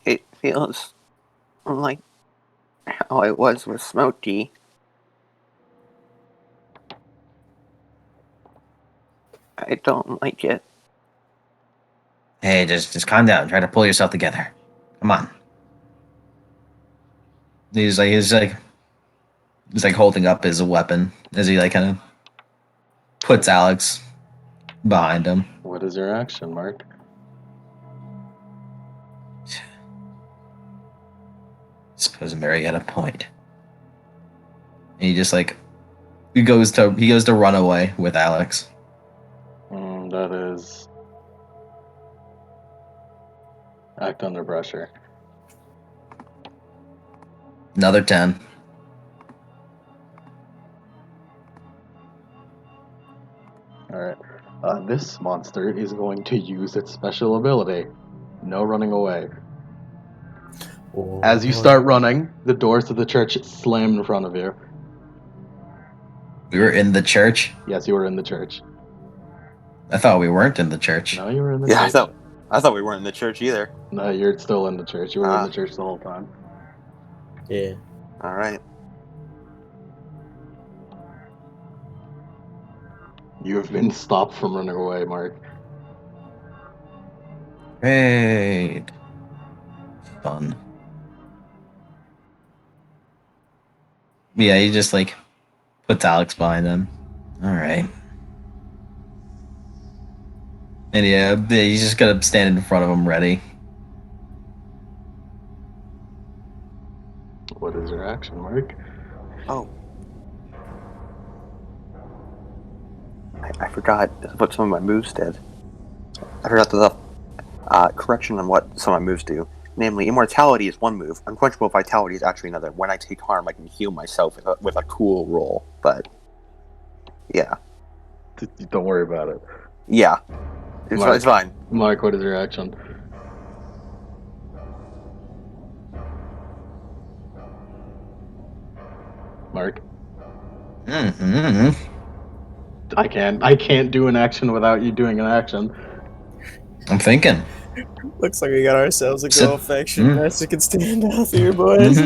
it feels like how I was with Smokey. I don't like it. Hey, just calm down. Try to pull yourself together. Come on. He's like holding up his weapon as he like kind of puts Alex behind him. What is your action, Mark? Suppose Mary had a point. And he just like he goes to run away with Alex. That is act under pressure. Another 10. All right. This monster is going to use its special ability. No running away. As you start running, the doors to the church slam in front of you. We were in the church. Yes, you were in the church. I thought we weren't in the church. No, you were in the Yeah, church. I thought we weren't in the church either. No, you're still in the church. You were in the church the whole time. Yeah. All right. You have been stopped from running away, Mark. Great. Fun. Yeah, he just like puts Alex behind him. All right. And yeah, he's just gonna stand in front of him, ready. What is your action, Mark? Oh. I forgot what some of my moves did. I forgot the correction on what some of my moves do. Namely, Immortality is one move. Unquenchable Vitality is actually another. When I take harm, I can heal myself with a cool roll. But, yeah. Don't worry about it. Yeah. It's fine. Mark, what is your action? Mark? Mm-hmm. I can't do an action without you doing an action. I'm thinking. Looks like we got ourselves a Sit- girl faction Mexican standoff here, boys.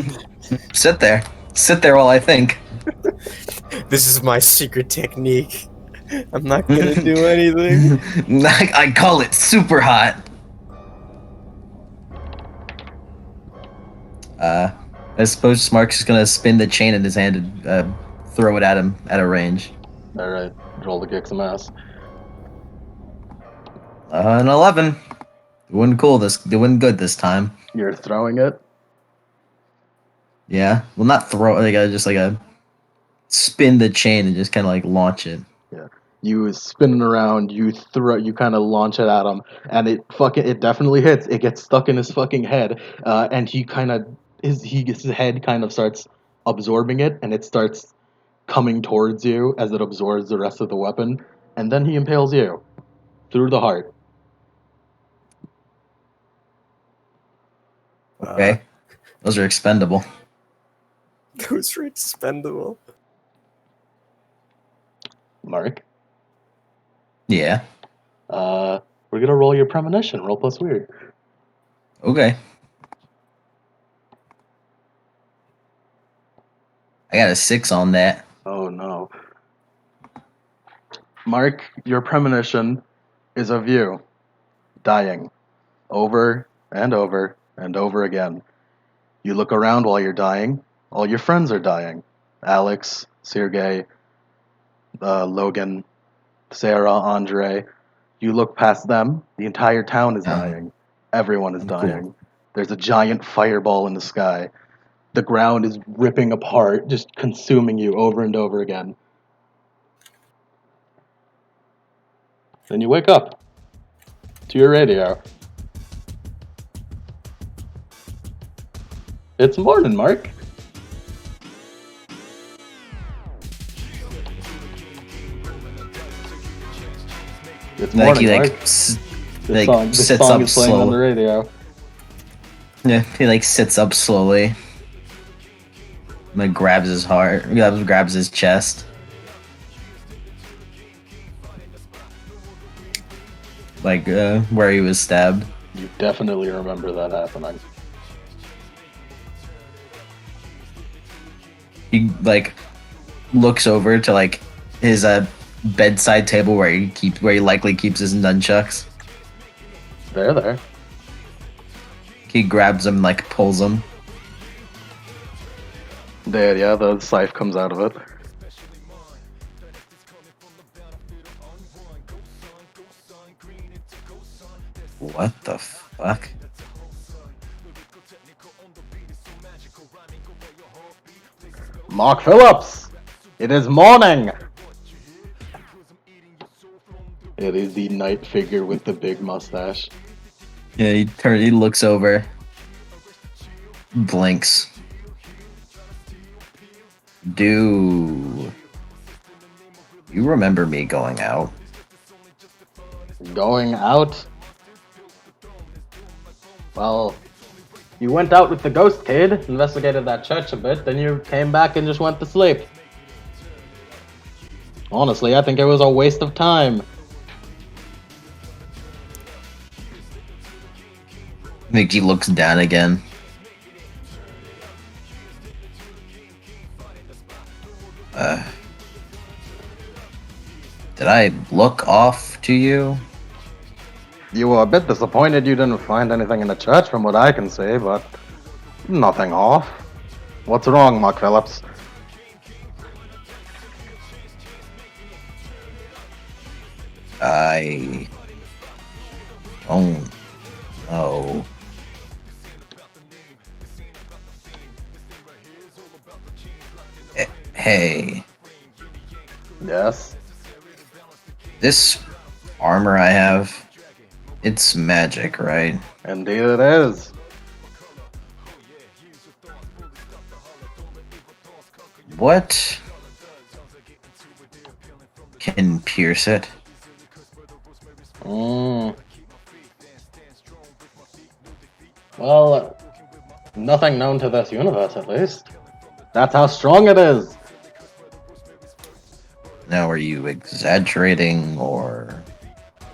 Sit there. Sit there while I think. This is my secret technique. I'm not gonna do anything. I call it super hot. I suppose Mark's just gonna spin the chain in his hand and throw it at him at a range. Alright, roll to kick some ass. An 11. Doing cool. Doing good this time. You're throwing it? Yeah. Well, not throw. Just like a spin the chain and just kind of like launch it. Yeah. You spin it around, you kind of launch it at him, and it definitely hits. It gets stuck in his fucking head, and his head kind of starts absorbing it, and it starts coming towards you as it absorbs the rest of the weapon. and then he impales you through the heart. Okay. Those are expendable. Those are expendable. Mark, Yeah. we're gonna roll your premonition. Roll plus weird. Okay. I got a 6 on that. Oh no. Mark, your premonition is of you dying over and over and over again. You look around while you're dying. All your friends are dying. Alex, Sergey, Logan, Sarah, Andre. You look past them. The entire town is dying. Everyone is I'm cool. dying. There's a giant fireball in the sky. The ground is ripping apart, just consuming you over and over again. Then you wake up to your radio. It's morning, Mark. It's Like morning, he Mark. this This sits song up is playing on the slowly. radio. Yeah, he sits up slowly. Grabs his heart, grabs his chest. Where he was stabbed. You definitely remember that happening. He looks over to his bedside table where he likely keeps his nunchucks. There. He grabs them, pulls them. There, yeah, the scythe comes out of it. What the fuck? Mark Phillips! It is morning! It is the night figure with the big mustache. Yeah, he looks over. Blinks. Do you remember me going out? Going out? Well, you went out with the ghost kid, investigated that church a bit, then you came back and just went to sleep. Honestly, I think it was a waste of time. He looks down again. Did I look off to you? You were a bit disappointed you didn't find anything in the church from what I can see, but nothing off. What's wrong, Mark Phillips? I don't know. Hey, Yes? this armor I have, it's magic, right? Indeed it is. What can pierce it? Well, nothing known to this universe, at least. That's how strong it is. Now, are you exaggerating or...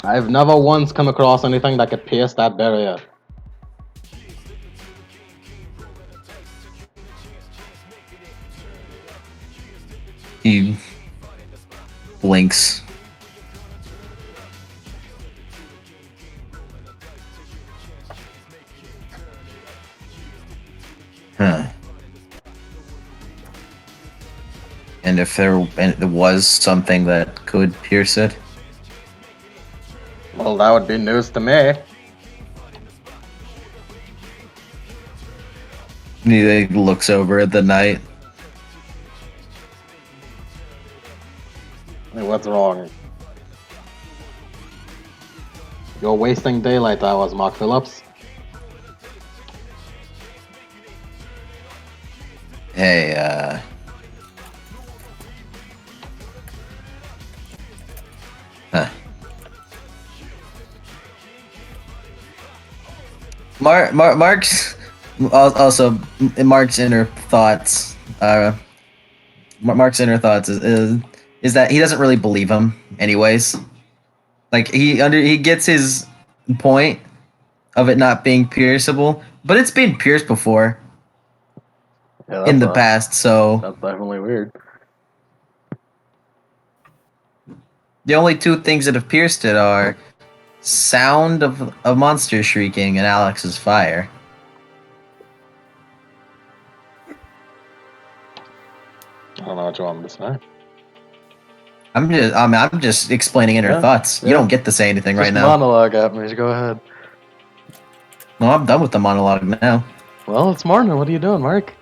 I've never once come across anything that could pierce that barrier. He blinks. Huh. And if there was something that could pierce it? Well, that would be news to me. He looks over at the night. Hey, what's wrong? You're wasting daylight hours, Mark Phillips. Hey, Mark's also Mark's inner thoughts. Mark's inner thoughts is that he doesn't really believe him, anyways. Like he gets his point of it not being pierceable, but it's been pierced before Yeah, in the past. So that's definitely weird. the only two things that have pierced it are sound of a monster shrieking and Alex's fire. I don't know what you want me to say. I'm just explaining inner Yeah, thoughts. You yeah. don't get to say anything right Just now. monologue at me. Go ahead. No, I'm done with the monologue now. Well, it's morning. What are you doing, Mark?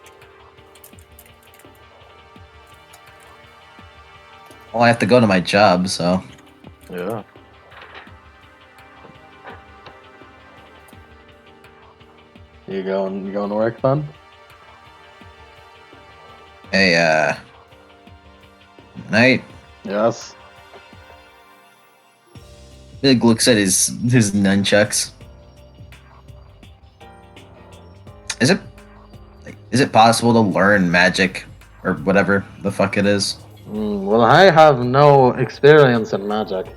Well, I have to go to my job, so Yeah. You going to work then? hey, night. Yes. Big looks at his nunchucks. Is it possible to learn magic or whatever the fuck it is? Well, I have no experience in magic.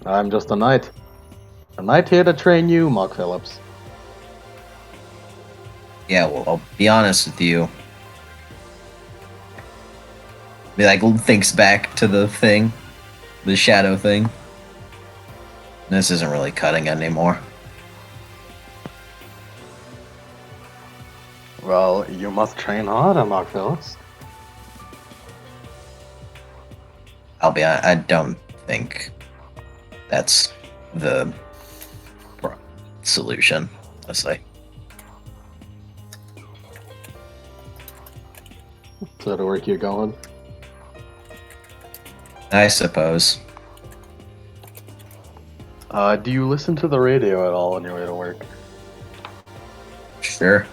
I'm just a knight. A knight here to train you, Mark Phillips. Yeah, well, I'll be honest with you. He like thinks back to the thing, the shadow thing. This isn't really cutting it anymore. Well, you must train harder, Mark Phillips. I don't think that's the solution, honestly. So to work you going? I suppose. Do you listen to the radio at all on your way to work? Sure.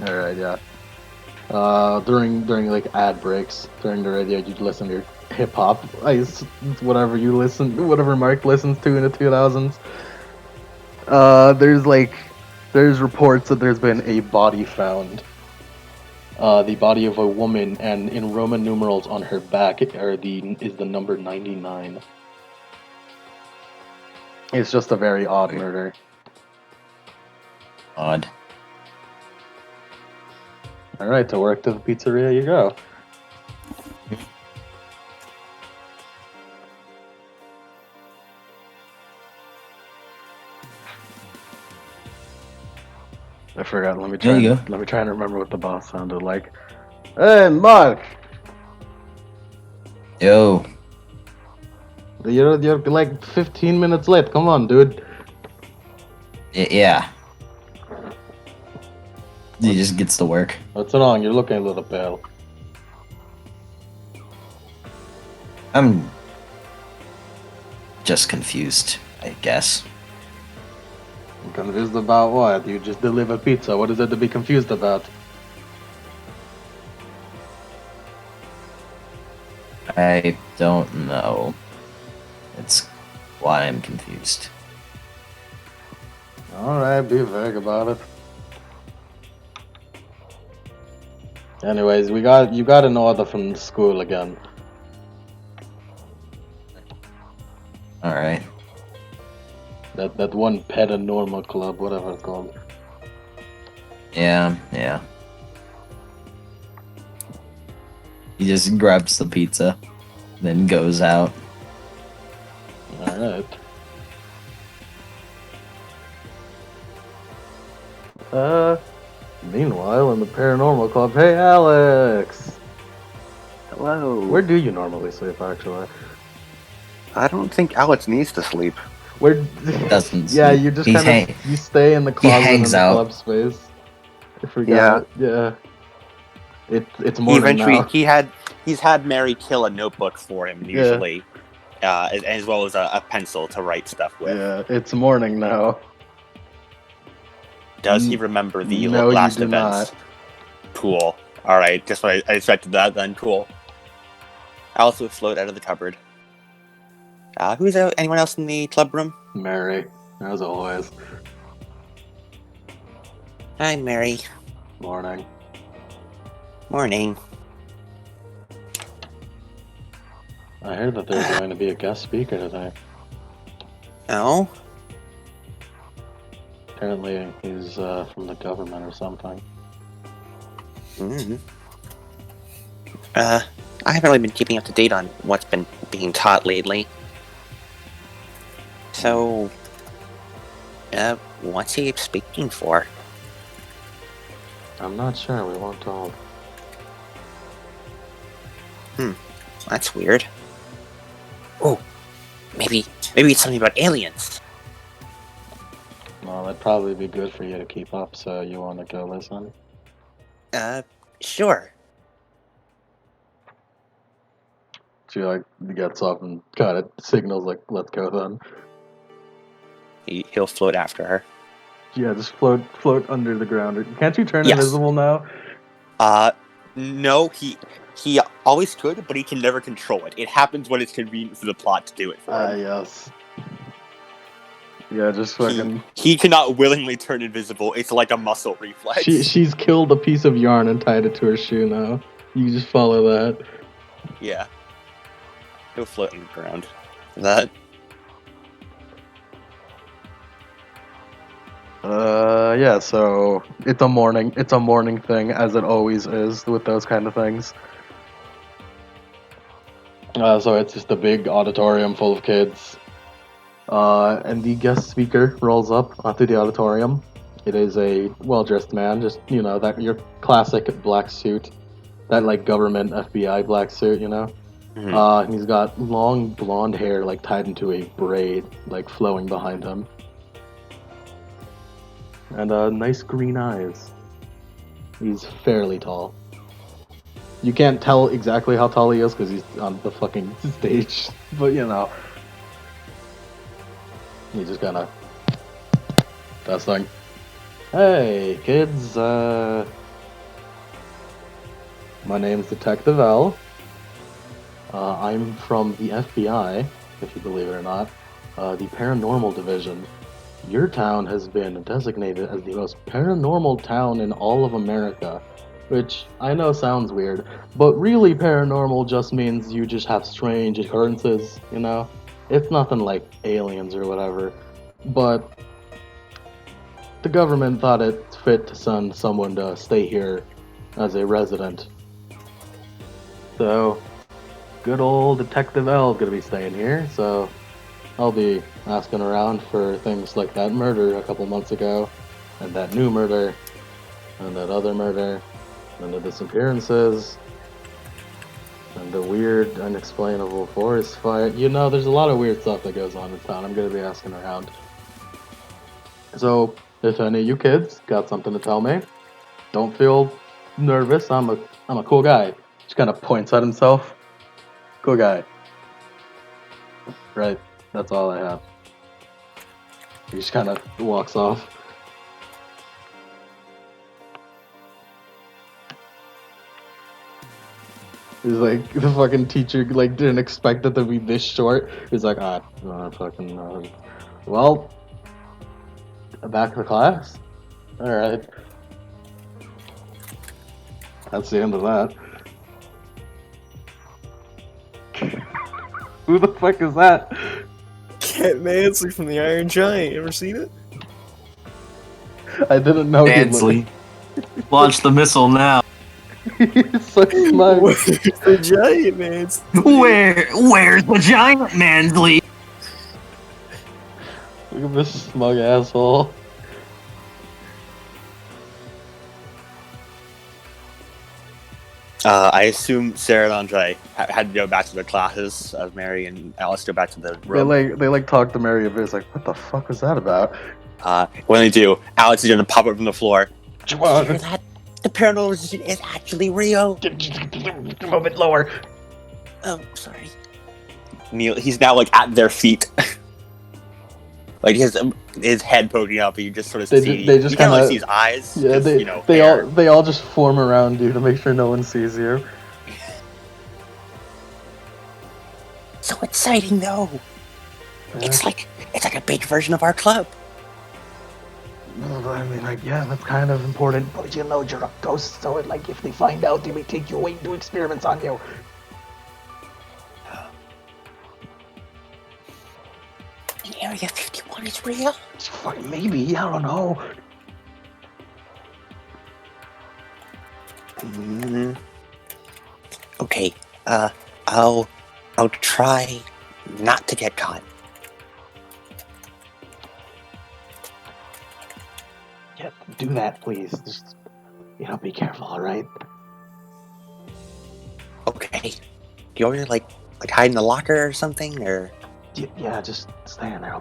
Alright, yeah. During like ad breaks during the radio, you'd listen to your hip hop, whatever you listen, whatever Mark listens to in the 2000s. There's reports that there's been a body found. The body of a woman, and in Roman numerals on her back is the number 99. It's just a very odd murder. Odd. Alright, to work to the pizzeria you go. I forgot, let me There you go. let me try and remember what the boss sounded like. Hey, Mark! Yo. You're like 15 minutes late, come on, dude. Yeah. He just gets to work. What's wrong? You're looking a little pale. I'm just confused, I guess. I'm confused about what? You just deliver pizza. What is there to be confused about? I don't know. It's why I'm confused. Alright, be vague about it. Anyways, you got an order from school again. Alright. That one paranormal club, whatever it's called. Yeah. He just grabs the pizza, then goes out. Alright. Meanwhile, in the paranormal club, hey Alex! Hello. Where do you normally sleep, actually? I don't think Alex needs to sleep. Where? Doesn't Yeah, sleep. you just He's kind of you stay in the closet in hangs the out. club space. I forgot. Yeah. It's He morning eventually now. he's had Mary kill a notebook for him usually, as well as a pencil to write stuff with. Yeah, it's morning now. Does he remember the No, you last do events? not. Cool. All right, guess what? I expected that then. Cool. Alice would float out of the cupboard. Who's anyone else in the club room? Mary, as always. Hi, Mary. Morning. Morning. I heard that there's going to be a guest speaker today. Oh? Apparently, he's from the government or something. Mm. I haven't really been keeping up to date on what's been being taught lately. So, what's he speaking for? I'm not sure. We weren't told. That's weird. Oh, maybe it's something about aliens. Well, that'd probably be good for you to keep up. So you want to go listen? Sure. She gets up and kind of signals let's go then. He'll float after her. Yeah, just float under the ground. Can't you turn Yes. invisible now? No, he always could, but he can never control it. It happens when it's convenient for the plot to do it for him. Yes. Yeah, just fucking. He cannot willingly turn invisible. It's like a muscle reflex. She's killed a piece of yarn and tied it to her shoe now. You just follow that. Yeah. He'll float on the ground. That. Yeah, so it's a morning thing, as it always is with those kind of things. So it's just a big auditorium full of kids. And the guest speaker rolls up onto the auditorium. It is a well-dressed man, just, that your classic black suit. That, government FBI black suit, Mm-hmm. He's got long blonde hair, tied into a braid, flowing behind him. And nice green eyes. He's fairly tall. You can't tell exactly how tall he is because he's on the fucking stage, but he just kind of testing. Hey, kids. My name's Detective L. I'm from the FBI, if you believe it or not, the Paranormal Division. Your town has been designated as the most paranormal town in all of America, which I know sounds weird, but really paranormal just means you just have strange occurrences, It's nothing like aliens or whatever, but the government thought it fit to send someone to stay here as a resident. So, good old Detective L is gonna be staying here, so I'll be asking around for things like that murder a couple months ago, and that new murder, and that other murder, and the disappearances, and the weird, unexplainable forest fire. There's a lot of weird stuff that goes on in town. I'm gonna be asking around. So, if any of you kids got something to tell me, don't feel nervous. I'm a cool guy. Just kind of points at himself. Cool guy. Right. That's all I have. He just kind of walks off. He's like, the fucking teacher, didn't expect it to be this short. He's like, well, back to class? Alright. That's the end of that. Who the fuck is that? Cat Mansley from the Iron Giant. Ever seen it? I didn't know Mansley. Launch the missile now. He's so smug. Where's the Giant Mansley? Where's the giant Mansley? Look at this smug asshole. I assume Sarah and Andre had to go back to their classes as Mary and Alice go back to the room. They talk to Mary a bit. It's like, what the fuck was that about? When they do, Alex is going to pop up from the floor. Come on. Hear that? The paranormal is actually real. Come a bit lower. Oh, sorry. Neil, he's now at their feet. His head poking up, and you just sort of see. They just you can't kinda, see his eyes. Yeah, they all just form around you to make sure no one sees you. So exciting, though. It's like a big version of our club. No, I mean, like, yeah, that's kind of important. But you know, you're a ghost, so like, if they find out, they may take you away and do experiments on you. And Area 51 is real? Maybe, I don't know. Okay, I'll try not to get caught. Yeah, do that, please. Just, be careful, all right? Okay. Do you want me to, like hide in the locker or something, or? Yeah, just stay in there.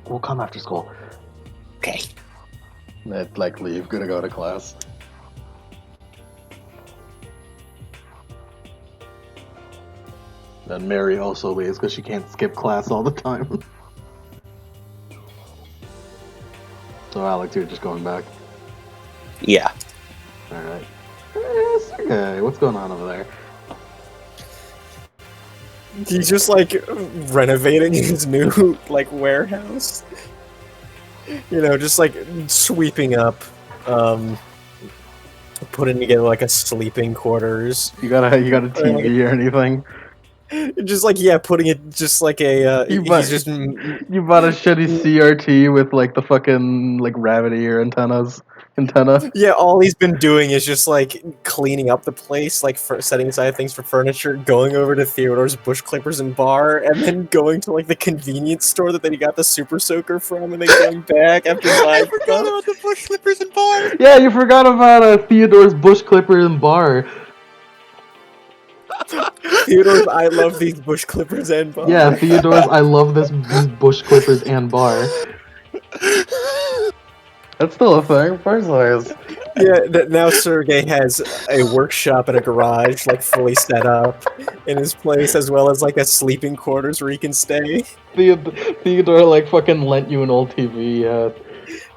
We'll come after school. Okay. Like, leave. Gonna go to class. Then Mary also leaves because she can't skip class all the time. So Alex, you're just going back. Yeah. Alright. Okay, what's going on over there? He's just like renovating his new like warehouse. Just like sweeping up, putting together like a sleeping quarters. You got a TV or anything? Just like putting it just like a. You He's just bought a shitty CRT with like the fucking like rabbit ear antenna. all he's been doing is just like cleaning up the place, like for setting aside things for furniture, going over to Theodore's Bush Clippers and Bar, and then going to like the convenience store that he got the Super Soaker from, and then going back after buying. I forgot about the Bush Clippers and Bar. Yeah, you forgot about Theodore's Bush Clippers and Bar. Theodore's I love these Bush Clippers and Bar. Yeah, Theodore's I love these Bush Clippers and Bar. That's still a thing. First place. Yeah, now Sergey has a workshop and a garage, like fully set up in his place, as well as like a sleeping quarters where he can stay. Theodore like fucking lent you an old TV.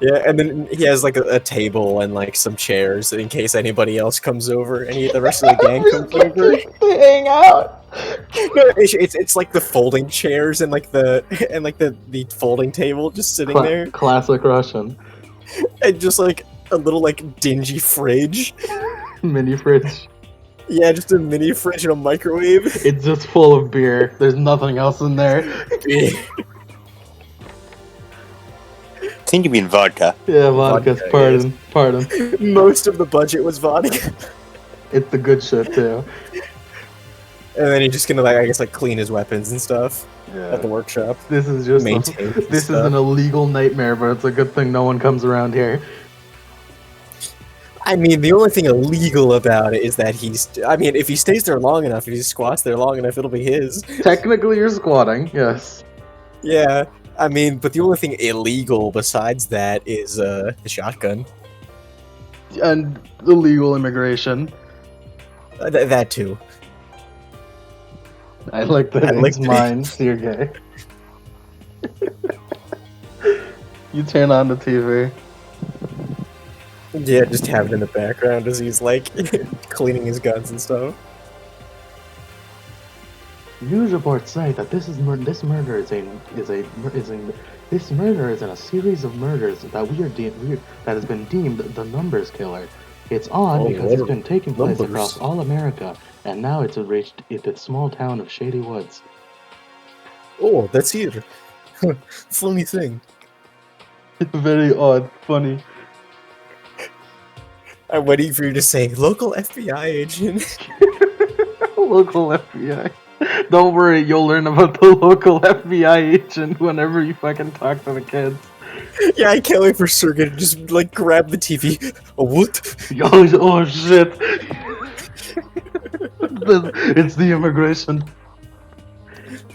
Yeah, and then he has like a table and like some chairs in case anybody else comes over, and the rest of the gang comes over to hang out. No, it's like the folding chairs and like the folding table just sitting there, Classic Russian. and just like a little like dingy fridge. Mini fridge. Yeah, just a mini fridge and a microwave. It's just full of beer. There's nothing else in there. I think you mean vodka. Yeah, vodka's pardon. Most of the budget was vodka. It's the good shit too. And then he's just gonna like, I guess, like clean his weapons and stuff Yeah. at the workshop. This is just This is an illegal nightmare, but it's a good thing no one comes around here. I mean, the only thing illegal about it is that if he stays there long enough, if he squats there long enough, it'll be his. Technically, you're squatting, yes. Yeah, I mean, but the only thing illegal besides that is the shotgun. And illegal immigration. That too. I like that it's mine, you're gay. You turn on the TV. Yeah, just have it in the background as he's like cleaning his guns and stuff. News reports say that this murder is in a series of murders that that has been deemed the numbers killer. It's odd because it's been taking place across all America, and now it's reached the small town of Shady Woods. Oh, that's here. Funny thing. Very odd, funny. I'm waiting for you to say local FBI agent. Local FBI. Don't worry, you'll learn about the local FBI agent whenever you fucking talk to the kids. Yeah, I can't wait for Sergey to just like grab the TV. Oh, what? Oh shit! It's the immigration.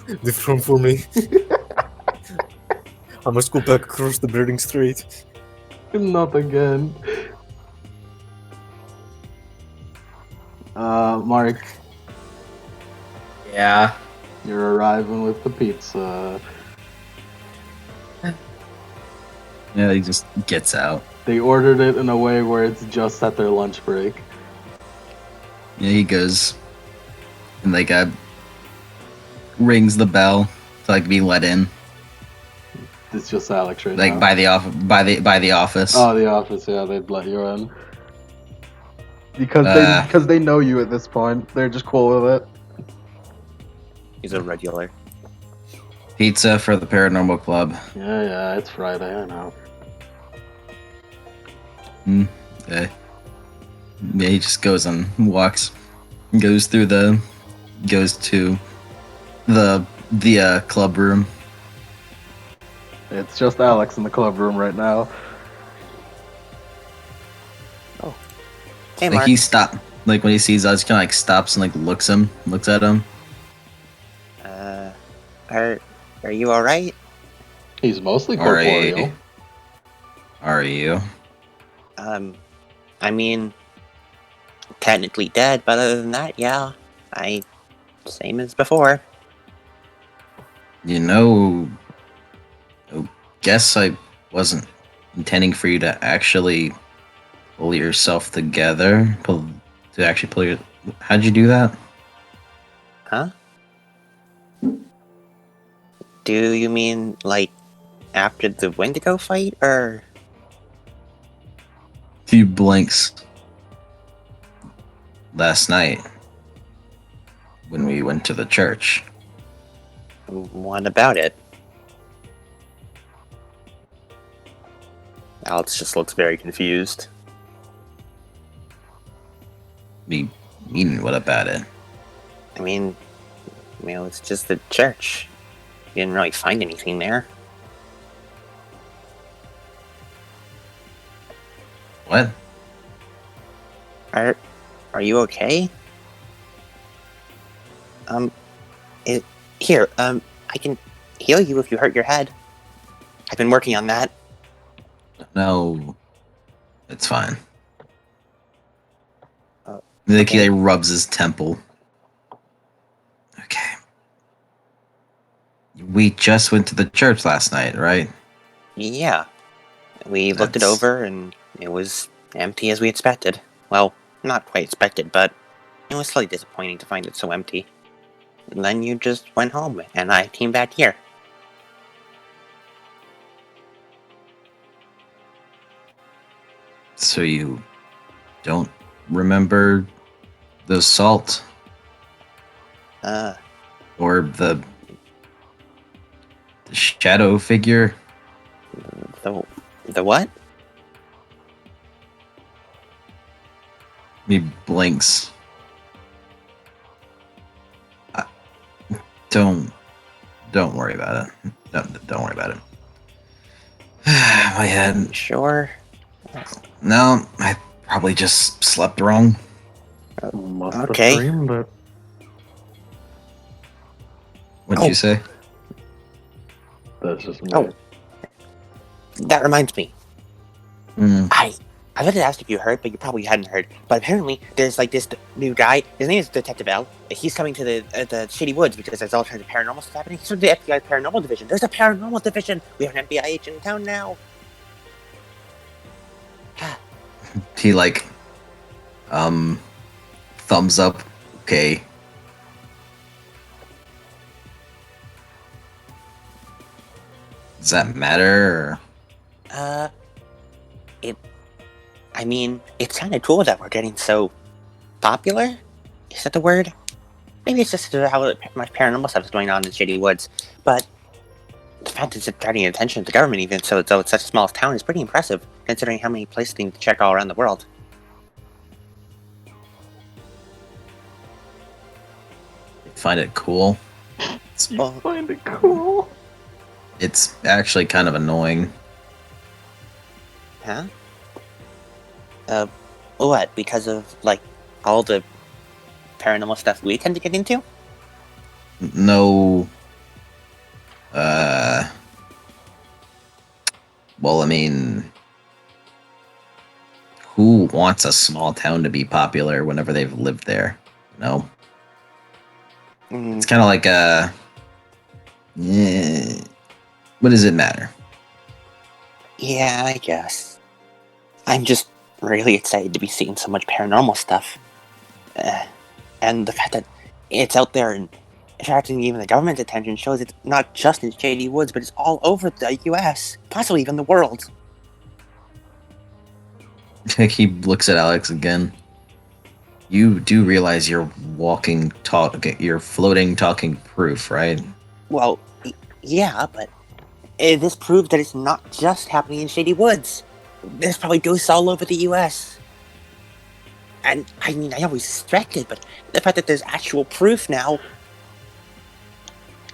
They've come for me. I must go back across the Bering Strait. Not again. Mark. Yeah. You're arriving with the pizza. Yeah, he just gets out. They ordered it in a way where it's just at their lunch break. Yeah, he goes and rings the bell to be let in. It's just Alex right Like now. by the office. Oh, the office. Yeah, they'd let you in because they know you at this point. They're just cool with it. He's a regular. Pizza for the Paranormal Club. Yeah, it's Friday. I know. Okay. Yeah, he just goes and walks, goes to the club room. It's just Alex in the club room right now. Hey, Like Mark. he stopped, like when he sees us, kind of like stops and like looks at him. Are you all right? He's mostly Are corporeal. Are you? I mean, technically dead, but other than that, yeah, same as before. You know, I guess I wasn't intending for you to actually pull yourself together. Pull your. How'd you do that? Huh? Do you mean like after the Wendigo fight, or? He blinks. Last night, when we went to the church. What about it? Alex just looks very confused. Mean what about it? I mean, it's just the church. You didn't really find anything there. What? Are you okay? Here, I can heal you if you hurt your head. I've been working on that. No, it's fine. Okay. He like, rubs his temple. Okay. We just went to the church last night, right? Yeah. We looked it That's- over, and it was empty as we expected. Well, not quite expected, but it was slightly disappointing to find it so empty. And then you just went home, and I came back here. So you don't remember the salt or the shadow figure? The what? He blinks. Don't worry about it. Don't worry about it. My head. Sure. No, I probably just slept wrong. Must Okay. have dreamed it. What'd you say? That's just me. Oh. That reminds me. Mm. I would have asked if you heard, but you probably hadn't heard. But apparently, there's like this new guy. His name is Detective L. He's coming to the Shady Woods because there's all kinds of paranormal stuff happening. He's from the FBI's paranormal division. There's a paranormal division. We have an FBI agent in town now. He like, thumbs up. Okay. Does that matter? Or? I mean, it's kind of cool that we're getting so popular. Is that the word? Maybe it's just how much paranormal stuff is going on in Shady Woods. But the fact that it's attracting attention to the government, even though it's such a small town, is pretty impressive, considering how many places they need to check all around the world. Find it cool. You find it cool? It's actually kind of annoying. Huh? What? Because of, like, all the paranormal stuff we tend to get into? No. Well, I mean, who wants a small town to be popular whenever they've lived there? You know? It's kind of like what does it matter? Yeah, I guess. I'm just really excited to be seeing so much paranormal stuff. And the fact that it's out there in attracting even the government's attention shows it's not just in Shady Woods, but it's all over the U.S., possibly even the world. He looks at Alex again. You do realize you're you're floating talking proof, right? Well, yeah, but this proves that it's not just happening in Shady Woods. There's probably ghosts all over the U.S. And, I mean, I always suspected, but the fact that there's actual proof now,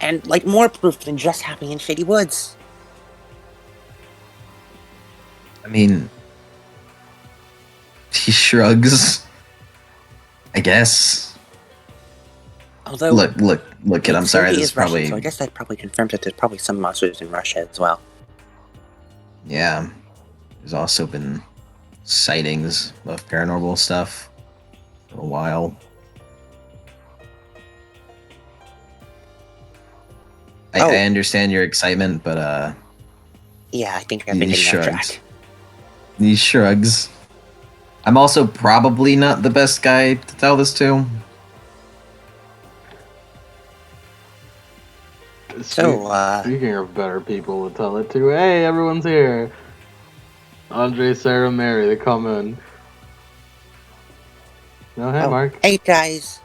and, like, more proof than just happening in Shady Woods. I mean, he shrugs. I guess. Although, Look, kid. I'm sorry. Sergei This is is Russian, probably so I guess that probably confirms that there's probably some monsters in Russia as well. yeah. There's also been sightings of paranormal stuff for a while. I understand your excitement, but Yeah, I think I've been he getting off shrugs. track. He shrugs. I'm also probably not the best guy to tell this to. So, Speaking of better people to tell it to, hey, everyone's here. Andre, Sarah, Mary, they come in. Oh, hey, Mark. Hey guys!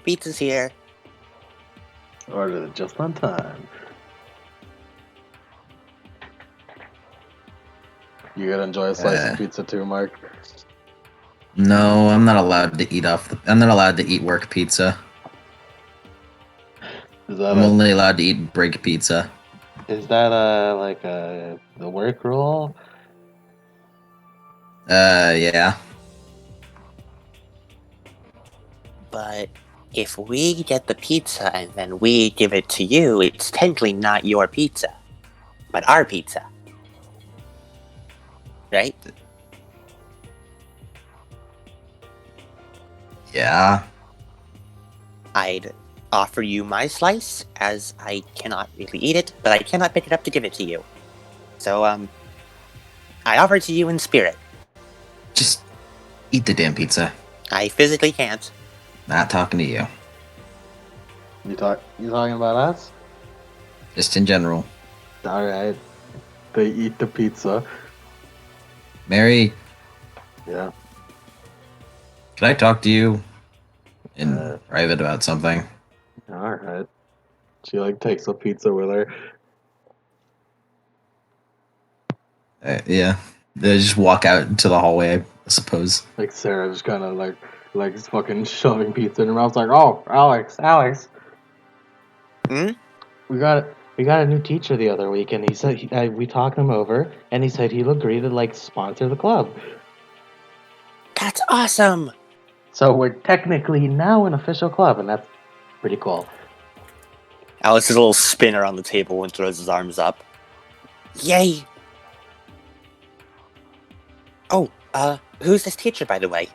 Pizza's here. Ordered it just on time. You gonna enjoy a slice of pizza too, Mark? No, I'm not allowed to eat I'm not allowed to eat work pizza. I'm only allowed to eat break pizza. Is that the work rule? Yeah. But if we get the pizza and then we give it to you, it's technically not your pizza, but our pizza. Right? Yeah. I'd offer you my slice, as I cannot really eat it, but I cannot pick it up to give it to you. So, I offer it to you in spirit. Just eat the damn pizza. I physically can't. Not talking to you. You talking about us? Just in general. Alright. They eat the pizza. Mary, Yeah. can I talk to you in private about something? Alright. She takes a pizza with her. Yeah. They just walk out into the hallway, I suppose. Sarah just kind of like fucking shoving pizza in her mouth. Like, oh, Alex. Hmm? We got a new teacher the other week, and he said we talked him over, and he said he'll agree to sponsor the club. That's awesome! So we're technically now an official club, and that's pretty cool. Alex does a little spin around the table and throws his arms up. Yay! Oh, who's this teacher, by the way?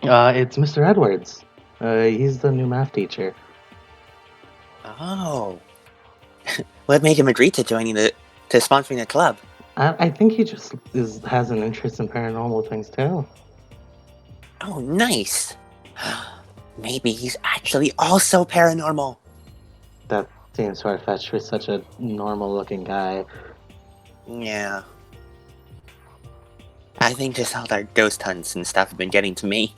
It's Mr. Edwards. He's the new math teacher. Oh. What made him agree to sponsoring the club? I think he just has an interest in paranormal things too. Oh, nice. Maybe he's actually also paranormal. That seems far-fetched for such a normal-looking guy. Yeah. I think just all their ghost hunts and stuff have been getting to me.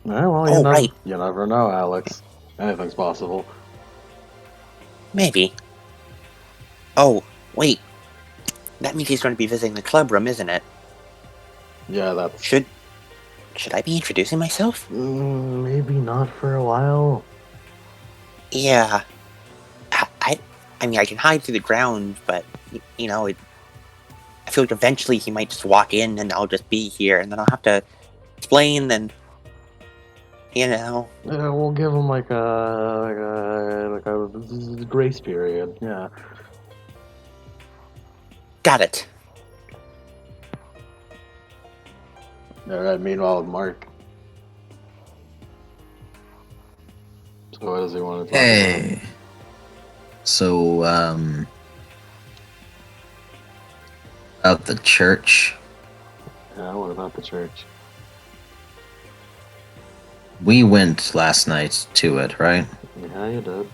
Well, right. You never know, Alex. Anything's possible. Maybe. Oh, wait. That means he's going to be visiting the club room, isn't it? Yeah, that's... Should I be introducing myself? Maybe not for a while. Yeah. I mean, I can hide through the ground, but, I feel like eventually he might just walk in and I'll just be here, and then I'll have to explain, and, Yeah, we'll give him like a grace period. Yeah. Got it. Alright, meanwhile, Mark. So what does he want to talk Hey. about? So, about the church. Yeah, what about the church? we went last night to it, right? Yeah, you did.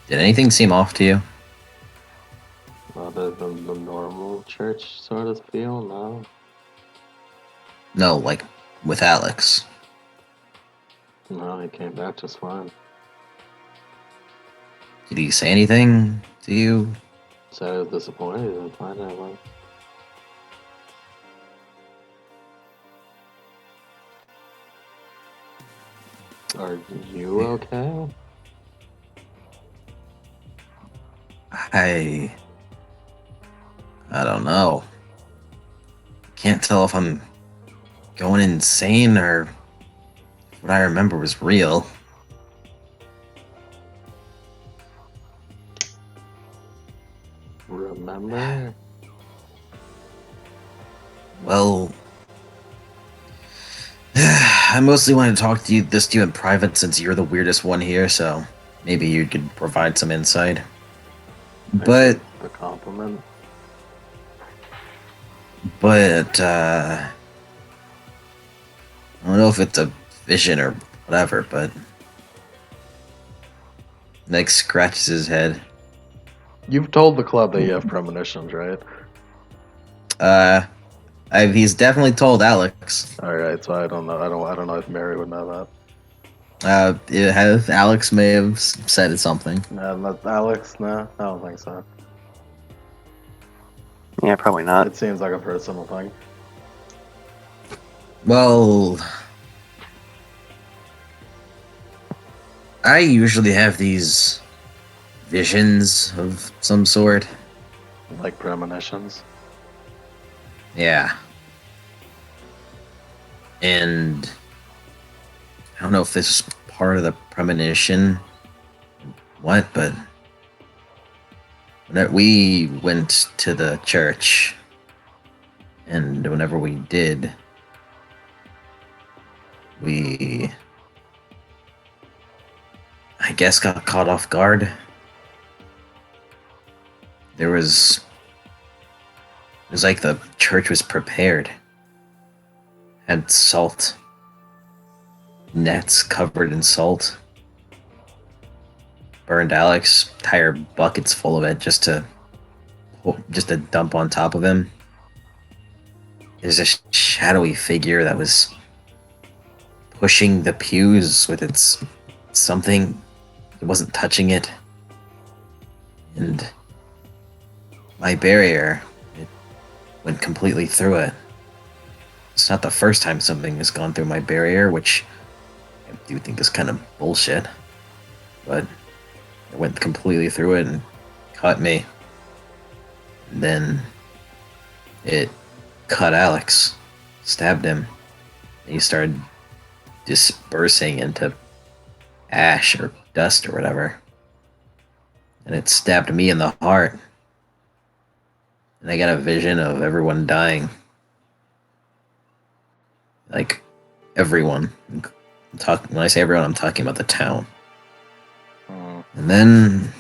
Did anything seem off to you? Other than the normal church sort of feel, no. No, like with Alex. No, he came back just fine. Did he say anything to you? Said I was disappointed he didn't find anyone. Are you okay? I don't know. Can't tell if I'm going insane or what I remember was real. Remember? Well, I mostly wanted to talk to you in private since you're the weirdest one here, so maybe you could provide some insight. But The compliment. I don't know if it's a vision or whatever, but Nick scratches his head. You've told the club that you have premonitions, right? He's definitely told Alex. Alright, so I don't know. I don't know if Mary would know Alex may have said something. that. Nah, not Alex, nah, I don't think so. Yeah, probably not. It seems like a personal thing. Well, I usually have these visions of some sort. Like premonitions. Yeah. And I don't know if this is part of the premonition, but whenever we went to the church, and whenever we did, we, I guess, got caught off guard. It was like the church was prepared. Had salt. Nets covered in salt. Burned Alex, entire buckets full of it just to dump on top of him. There's a shadowy figure that was pushing the pews with its something. It wasn't touching it. And my barrier, it went completely through it. It's not the first time something has gone through my barrier, which I do think is kind of bullshit. But it went completely through it and cut me. And then it cut Alex, stabbed him. And he started dispersing into ash or dust or whatever. And it stabbed me in the heart. And I got a vision of everyone dying. Like, everyone. When I say everyone, I'm talking about the town. And then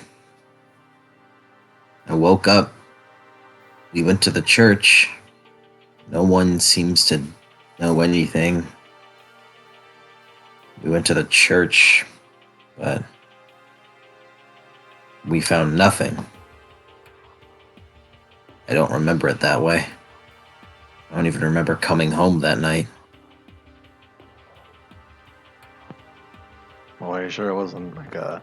I woke up. We went to the church. No one seems to know anything. We went to the church, but we found nothing. I don't remember it that way. I don't even remember coming home that night. Well, are you sure it wasn't like a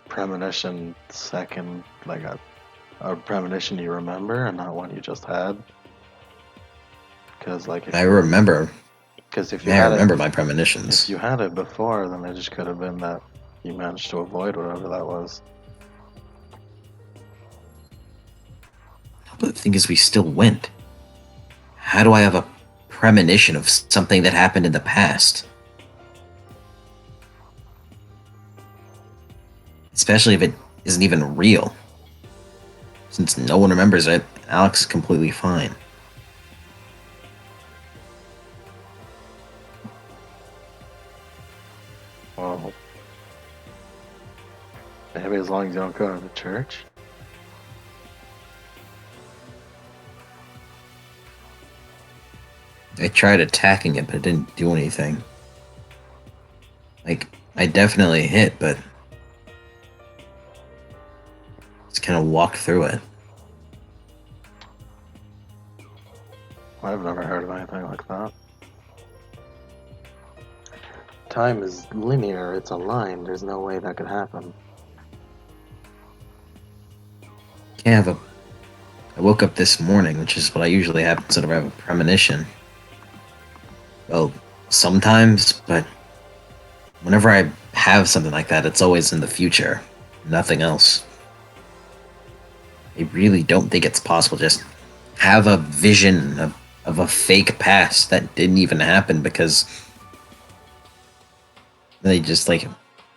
premonition second, like a premonition you remember and not one you just had? Because like if I remember. Because if you I had remember it, my if premonitions. you had it before, then it just could have been that you managed to avoid whatever that was. But the thing is, we still went. How do I have a premonition of something that happened in the past? Especially if it isn't even real. Since no one remembers it, Alex is completely fine. Well, maybe as long as you don't go to the church. I tried attacking it, but it didn't do anything. Like, I definitely hit, but just kind of walked through it. I've never heard of anything like that. Time is linear, it's a line, there's no way that could happen. Can't have a. I woke up this morning, which is what I usually have instead of have a premonition. Well, sometimes, but whenever I have something like that, it's always in the future. Nothing else. I really don't think it's possible to just have a vision of a fake past that didn't even happen because they just like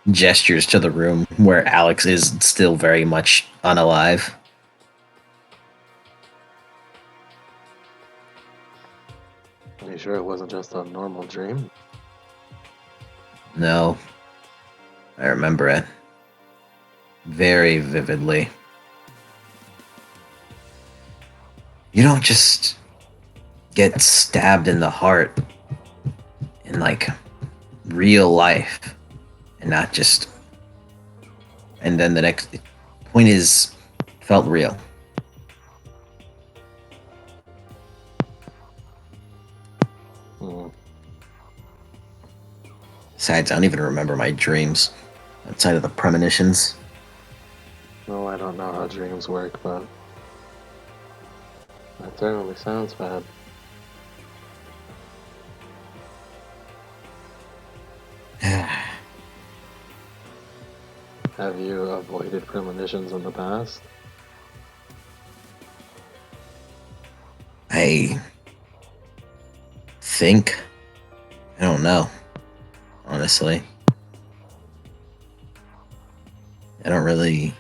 gestures to the room where Alex is still very much unalive. Are you sure it wasn't just a normal dream? No, I remember it very vividly. You don't just get stabbed in the heart in like real life and not just. And then the next point is felt real. Hmm. Besides, I don't even remember my dreams outside of the premonitions. Well, I don't know how dreams work, but that certainly sounds bad. Have you avoided premonitions in the past? I think. I don't know. Honestly. I don't really.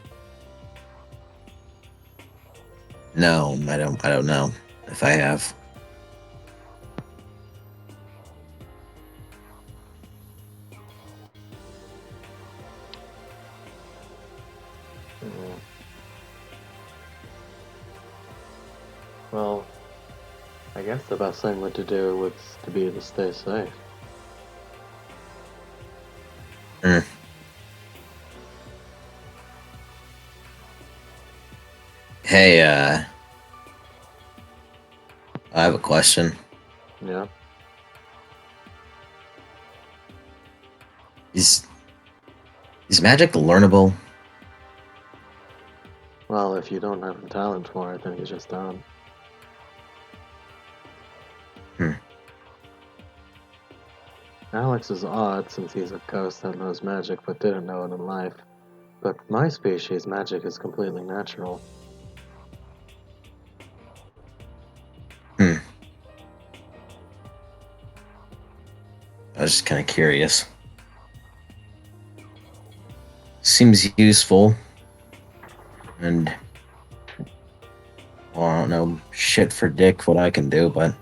No, I don't know if I have. Hmm. Well, I guess the best thing would to do would to be to stay safe. Mm. Hey, I have a question. Yeah? Is is magic learnable? Well, if you don't have the talent for it, then you just don't. Hmm. Alex is odd since he's a ghost that knows magic but didn't know it in life. But my species, magic is completely natural. Hmm. I was just kind of curious. Seems useful. And well, I don't know shit for dick what I can do, but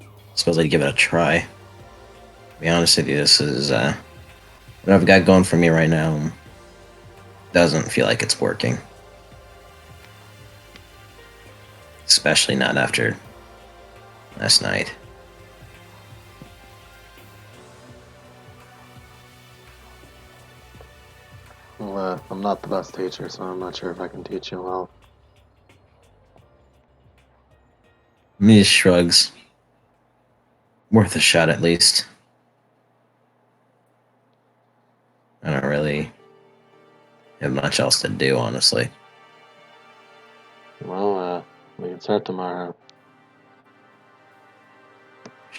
I suppose I'd give it a try. To be honest with you, this is what I've got going for me right now doesn't feel like it's working. Especially not after last night. Well, I'm not the best teacher, so I'm not sure if I can teach you well. Me just shrugs. Worth a shot at least. I don't really have much else to do, honestly. Well, we can start tomorrow.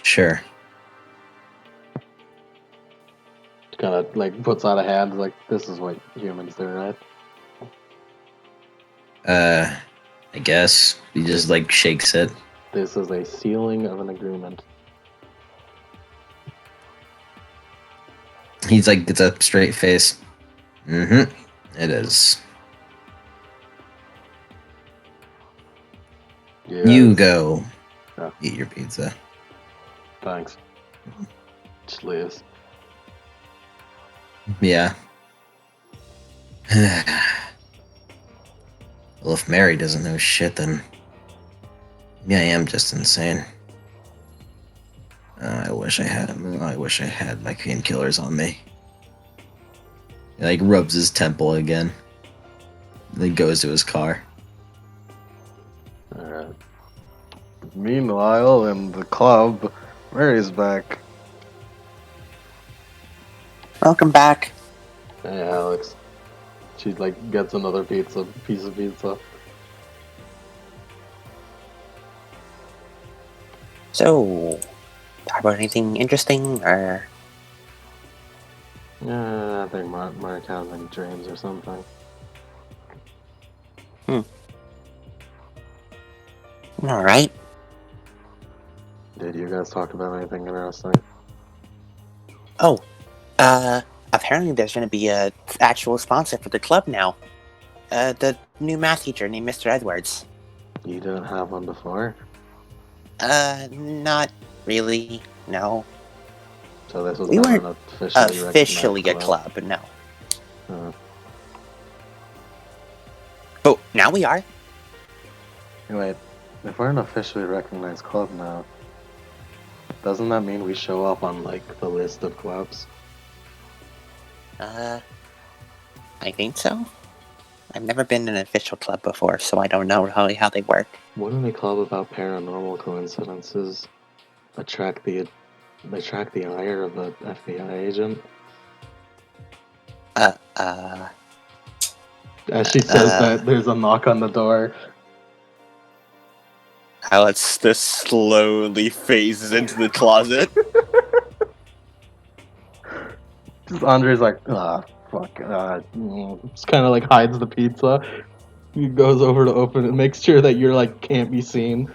Sure. Kind of like puts out a hand, like this is what humans do, right? I guess he just like shakes it. This is a sealing of an agreement. He's like, gets a straight face. Mm-hmm. It is. You Yes. go Yeah. eat your pizza. Thanks. Cheers. Yeah. Well, if Mary doesn't know shit, then Yeah, I am just insane. I wish I had him. I wish I had my painkillers on me. He, like, rubs his temple again. Then goes to his car. Alright. Meanwhile, in the club, Mary's back. Welcome back. Hey, Alex. She, like, gets another piece of pizza. So, talk about anything interesting, or Yeah, I think Mark has any dreams or something. all right? Did you guys talk about anything interesting? Oh, apparently there's going to be a actual sponsor for the club now. The new math teacher named Mr. Edwards. You didn't have one before? Not really. No, So this was we never weren't an officially officially a recognized club. club. No, Uh, but now we are. Wait, if we're an officially recognized club now, doesn't that mean we show up on, like, the list of clubs? I think so. I've never been in an official club before, so I don't know how they work. Wouldn't a club about paranormal coincidences attract the ire of the FBI agent? As she says that, there's a knock on the door. Alex just slowly phases into the closet. Just Andre's like, fuck. Just kind of like hides the pizza. He goes over to open it, makes sure that you're like can't be seen.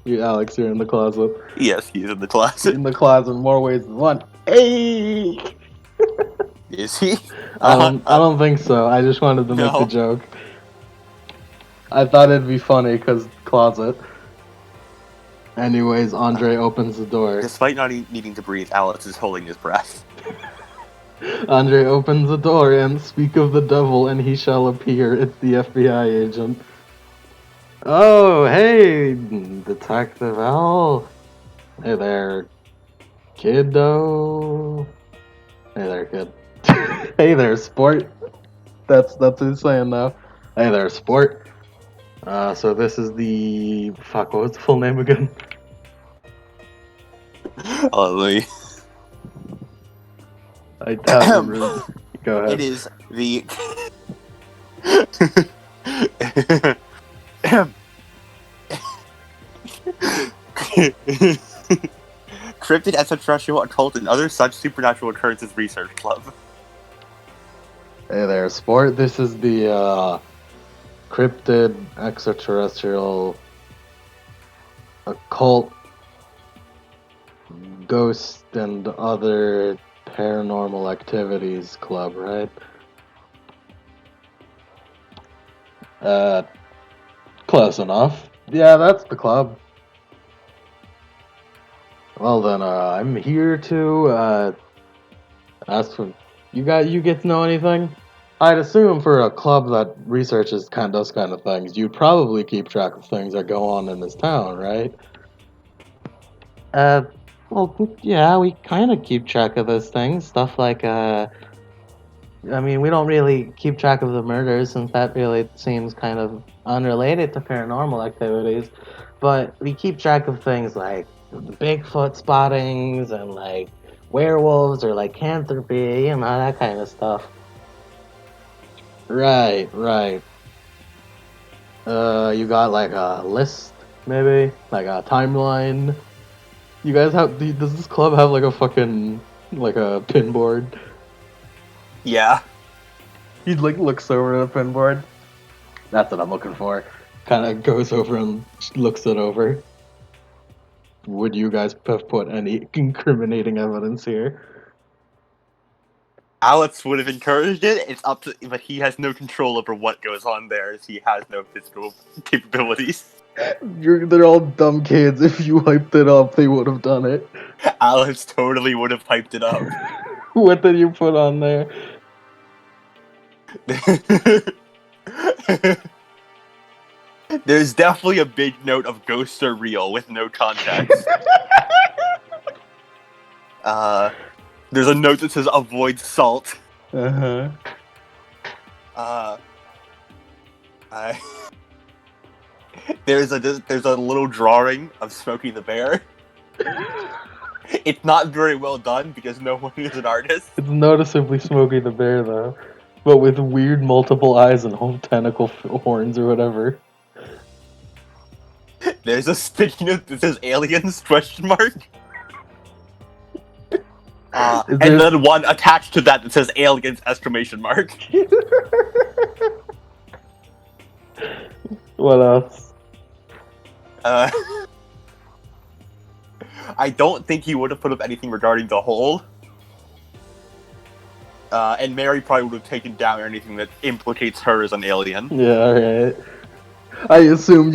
You, Alex, you're in the closet. Yes, he's in the closet. In the closet in more ways than one. Hey! Is he? I don't think so. I just wanted to make the No. joke. I thought it'd be funny because closet. Anyways, Andre opens the door. Despite not needing to breathe, Alex is holding his breath. Andre opens the door and speak of the devil and he shall appear. It's the FBI agent. Oh, hey, Detective Al. Hey there, kiddo. Hey there, kid. Hey there, sport. That's what he's saying now. Hey there, sport. So this is the fuck. What was the full name again? Hallelujah. I have it. Go ahead. It is the Cryptid Extraterrestrial Occult and Other Such Supernatural Occurrences Research Club. Hey there, sport. This is the cryptid extraterrestrial occult ghost and other paranormal activities club, right? Close enough. Yeah, that's the club. Well then, I'm here to ask for you get to know anything? I'd assume for a club that researches those kind of things, you'd probably keep track of things that go on in this town, right? Well, yeah, we kind of keep track of those things. Stuff like, I mean, we don't really keep track of the murders since that really seems kind of unrelated to paranormal activities. But we keep track of things like Bigfoot spottings and like werewolves or like lycanthropy, that kind of stuff. Right. You got like a list, maybe? Like a timeline? You guys does this club have like a fucking, like a pin board? Yeah. He like looks over at the pin board. That's what I'm looking for. Kind of goes over and looks it over. Would you guys have put any incriminating evidence here? Alex would have encouraged it. It's up to, but he has no control over what goes on there, as he has no physical capabilities. They're all dumb kids. If you hyped it up, they would have done it. Alex totally would have hyped it up. What did you put on there? There's definitely a big note of ghosts are real with no context. There's a note that says avoid salt. Uh-huh. There's a little drawing of Smokey the Bear. It's not very well done because no one is an artist. It's noticeably Smokey the Bear, though. But with weird multiple eyes and whole tentacle horns or whatever. There's a sticky note that says aliens, question mark. And then one attached to that says aliens, exclamation mark. What else? I don't think he would have put up anything regarding the hole. And Mary probably would have taken down anything that implicates her as an alien. Yeah, alright. I assume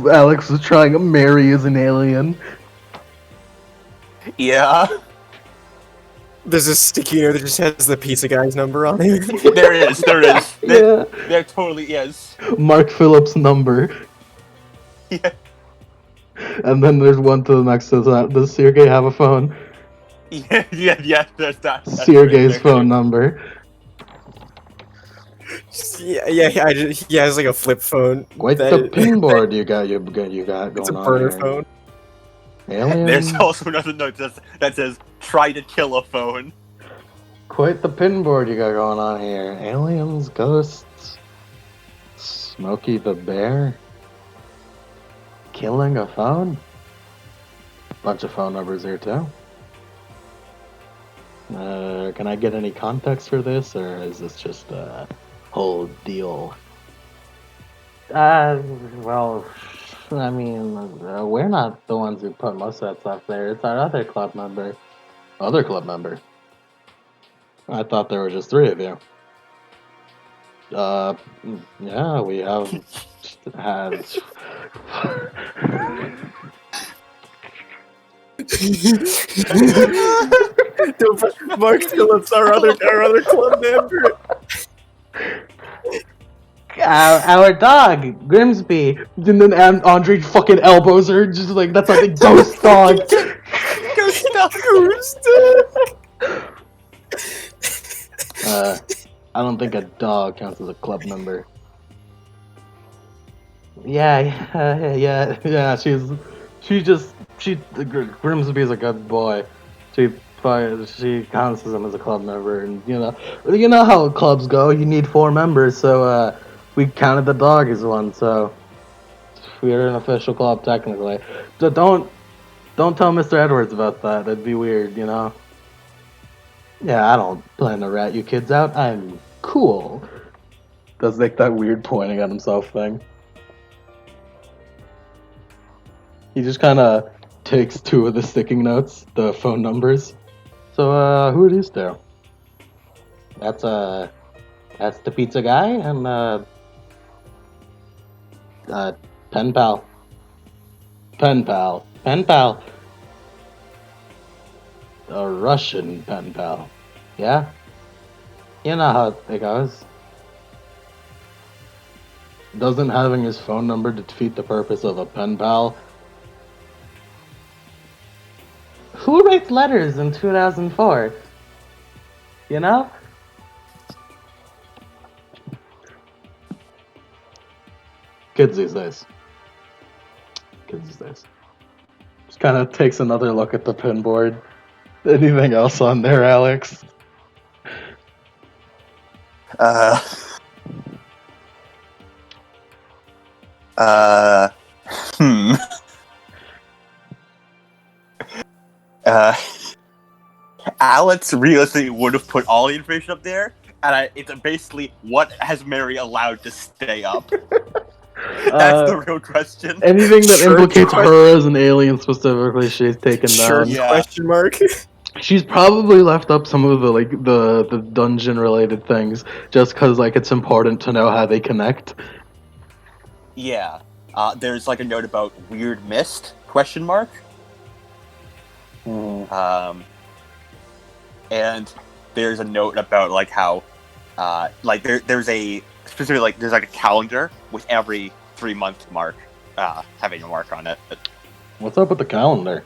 Alex was trying to marry as an alien. Yeah. There's a sticky note that just has the pizza guy's number on it. There is. Yeah. There totally is. Mark Phillips' number. Yeah. And then there's one to the next to that. Does Sergey have a phone? Yeah, there's that. Sergey's phone number. Yeah, he has like a flip phone. Quite the pinboard you got going It's a on burner here. phone. Aliens? There's also another note that says try to kill a phone. Quite the pinboard you got going on here. Aliens, ghosts, Smokey the Bear, killing a phone. Bunch of phone numbers here too. Can I get any context for this, or is this just a whole deal? Well, I mean, we're not the ones who put most of that stuff there. It's our other club member. Other club member? I thought there were just 3 of you. Yeah, we have had... Mark Phillips, our other club member. Our dog, Grimsby. And then Andre fucking elbows her, just like, that's like a ghost dog. Ghost dog. I don't think a dog counts as a club member. Yeah, Grimsby is a good boy. She counts him as a club member, and you know how clubs go. You need 4 members, so we counted the dog as one. So we're an official club technically. So don't tell Mr. Edwards about that. That'd be weird, you know. Yeah, I don't plan to rat you kids out. I'm cool. Does like that weird pointing at himself thing. He just kind of takes 2 of the sticking notes, the phone numbers. So, who are these 2? That's the pizza guy and, pen pal. A Russian pen pal. Yeah? You know how it goes. Doesn't having his phone number defeat the purpose of a pen pal? Who writes letters in 2004? You know? Kids these days. Just kind of takes another look at the pinboard. Anything else on there, Alex? Alex realistically would have put all the information up there, and it's basically what has Mary allowed to stay up? That's the real question. Anything that implicates her as an alien specifically, she's taken down. Yeah. Question mark. She's probably left up some of the dungeon related things just because it's important to know how they connect. Yeah. There's a note about weird mist? Question mark. And there's a note about how there's a specific there's a calendar with every 3-month mark, having to work on it. What's up with the calendar?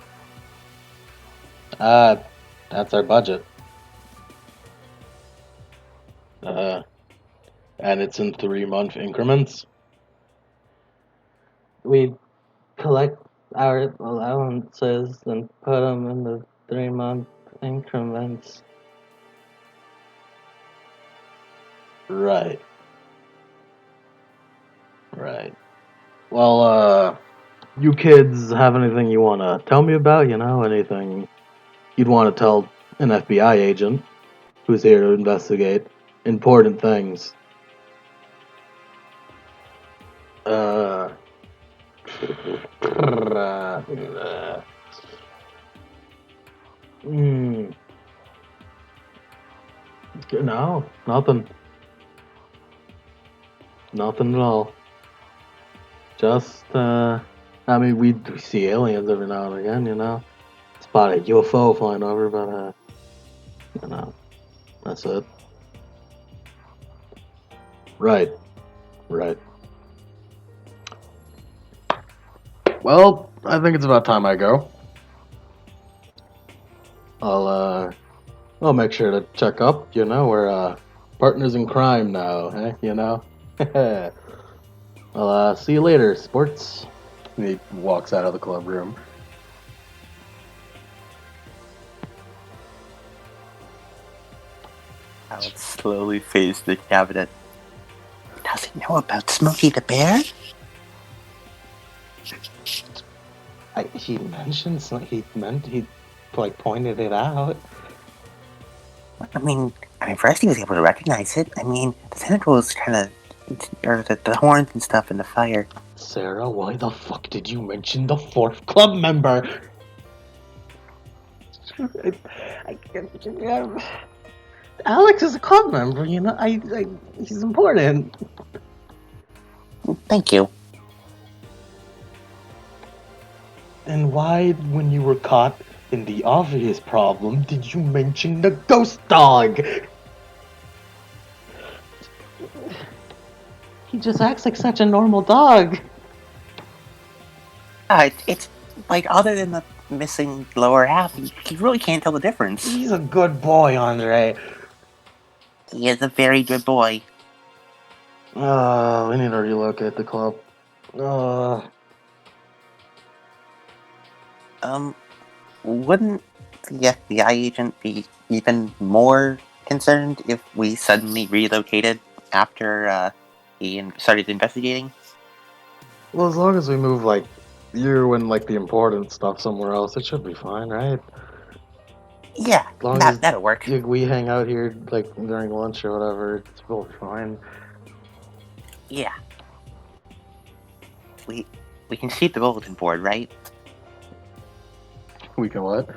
That's our budget. And it's in 3-month increments. We collect our allowances and put them in the 3-month increments. Right. Well, you kids have anything you want to tell me about? Anything you'd want to tell an FBI agent who's here to investigate important things? No, nothing. Nothing at all. Just, we see aliens every now and again, Spot a UFO flying over, but, that's it. Right. Well, I think it's about time I go. I'll make sure to check up, we're, partners in crime now, I'll, see you later, sports. And he walks out of the club room. I'll slowly face the cabinet. Does he know about Smokey the Bear? He mentioned he pointed it out. I mean, first he was able to recognize it. The tentacles kind of, or the horns and stuff in the fire. Sarah, why the fuck did you mention the 4th club member? Alex is a club member, he's important. Thank you. And why, when you were caught in the obvious problem, did you mention the ghost dog? He just acts like such a normal dog. It's like, other than the missing lower half, you really can't tell the difference. He's a good boy, Andre. He is a very good boy. We need to relocate the club. Wouldn't the FBI agent be even more concerned if we suddenly relocated after he started investigating? Well, as long as we move, you and, the important stuff somewhere else, it should be fine, right? Yeah, As long as that'll work. we hang out here, during lunch or whatever, it's all fine. Yeah. We can keep the bulletin board, right? We can what?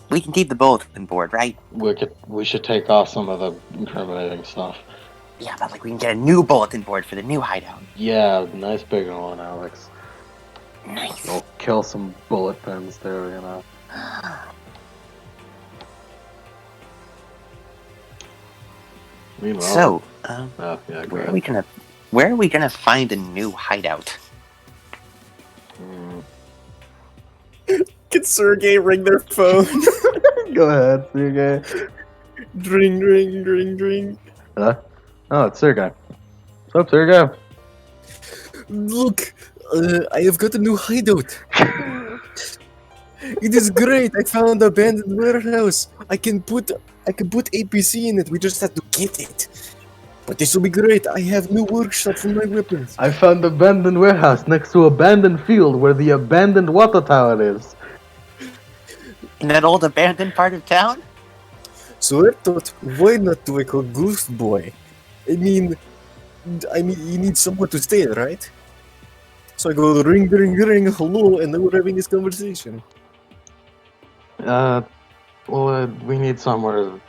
We can keep the bulletin board, right? We should take off some of the incriminating stuff. Yeah, but we can get a new bulletin board for the new hideout. Yeah, nice big one, Alex. Nice. We'll kill some bullet pins too, Meanwhile, So, where are we gonna find a new hideout? Can Sergey ring their phone? Go ahead, Sergey. Ring. Huh? Oh, it's Sergey. What's up, Sergey? Look, I have got a new hideout. It is great. I found an abandoned warehouse. I can put APC in it. We just have to get it. But this will be great. I have new workshop for my weapons. I found an abandoned warehouse next to an abandoned field where the abandoned water tower is. In that old abandoned part of town? So I thought, why not do it called Ghost Boy? I mean, you need somewhere to stay, right? So I go ring, hello, and then we're having this conversation. We need somewhere.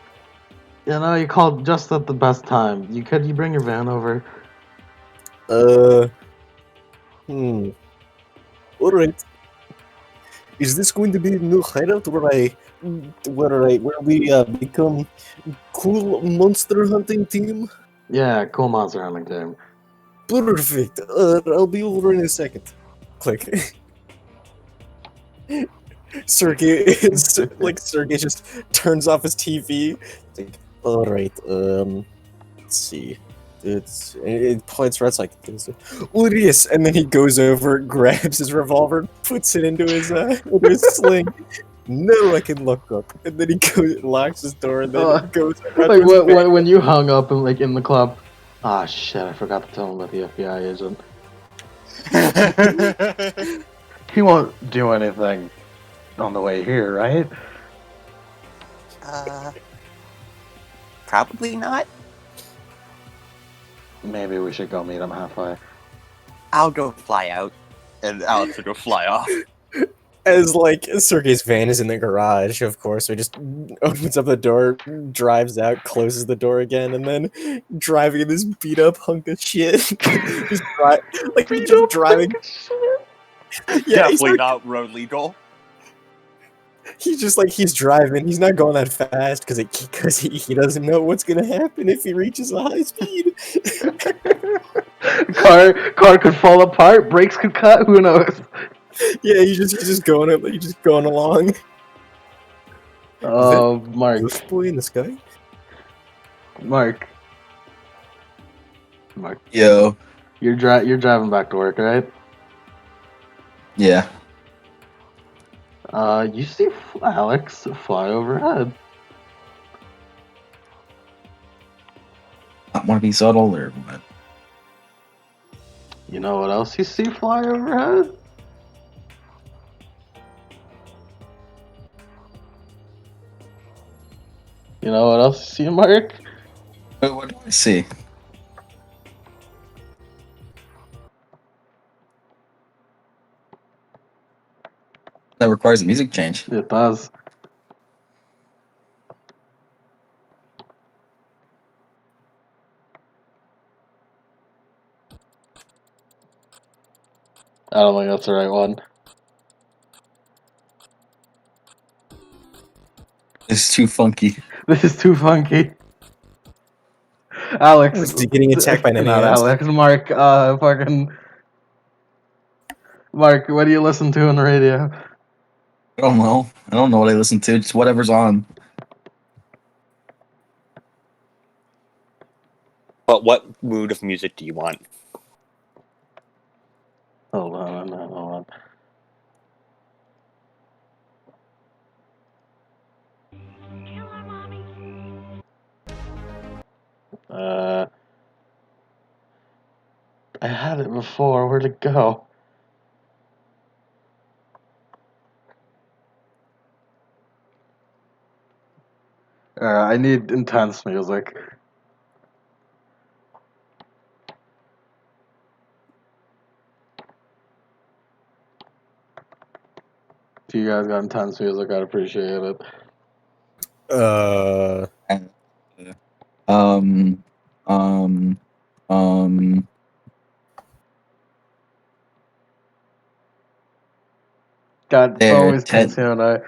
You called just at the best time. Could you bring your van over? Alright. Is this going to be a new hideout where we become cool monster hunting team? Yeah, cool monster hunting team. Perfect. I'll be over in a second. Click. Sergey Sergey just turns off his TV. It's like, all right, let's see. It points right. It's like, yes, and then he goes over, grabs his revolver, puts it into his sling. No, I can look up, and then he goes, locks his door, and then goes around Like to his when you hung up and like in the club. Ah shit! I forgot to tell him about the FBI agent. He won't do anything on the way here, right? Probably not. Maybe we should go meet him halfway. I'll go fly out. And Alex will go fly off. As Sergey's van is in the garage, of course, so he just opens up the door, drives out, closes the door again, and then driving in this beat up hunk of shit. just driving. Yeah, Definitely not road legal. He's just he's driving. He's not going that fast because he doesn't know what's gonna happen if he reaches a high speed. Car could fall apart, brakes could cut. Who knows? Yeah, he's just going up. He's just going along. Oh, Mark. Ghost boy in the sky. Mark. Yo. You're driving back to work, right? Yeah. You see Alex fly overhead. I want to be subtle or what? You know what else you see fly overhead? You know what else you see, Mark? What do I see? That requires a music change. It does. I don't think that's the right one. It's too funky. This is too funky. Alex. Was he getting attacked by an Not NES? Alex. Mark, fucking... Mark, what do you listen to on the radio? I don't know. I don't know what I listen to. Just whatever's on. But what mood of music do you want? Hold on. I had it before. Where'd it go? I need intense music. If you guys got intense music, I'd appreciate it. God, There, always Ted. Tiziano.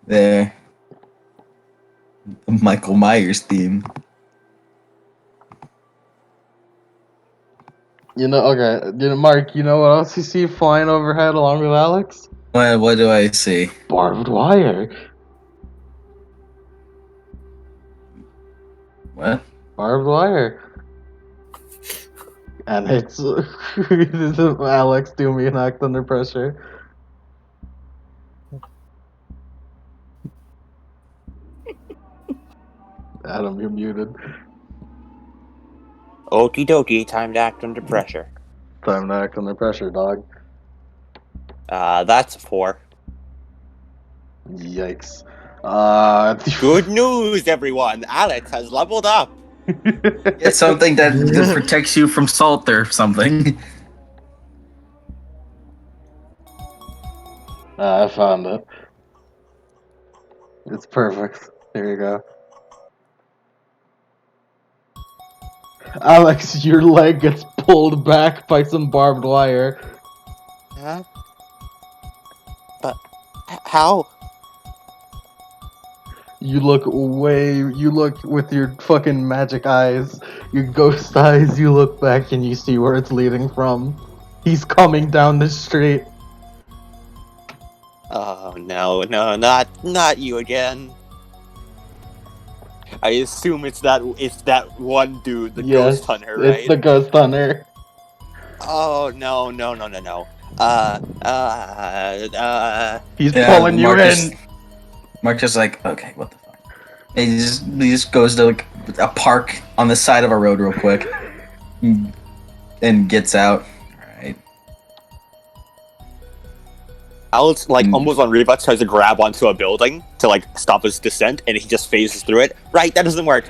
There. The Michael Myers theme. Mark, you know what else you see flying overhead along with Alex? What do I see? Barbed wire. What? Barbed wire. And it's Alex do me an act under pressure. Adam, you're muted. Okie dokie, time to act under pressure. Time to act under pressure, dog. That's a 4. Yikes. Good news, everyone! Alex has leveled up! It's something that protects you from salt or something. I found it. It's perfect. Here you go. Alex, your leg gets pulled back by some barbed wire. Huh? But how? You look with your fucking magic eyes. Your ghost eyes, you look back and you see where it's leading from. He's coming down the street. Oh no, not you again. I assume it's that one dude, the Yes, ghost hunter, it's right? the ghost hunter. Oh no. He's Yeah, pulling you in. Mark just like, okay, what the fuck? And he just goes to like a park on the side of a road real quick, and gets out. All right. Alex, like, almost on Reba, tries to grab onto a building to, like, stop his descent, and he just phases through it. Right, that doesn't work.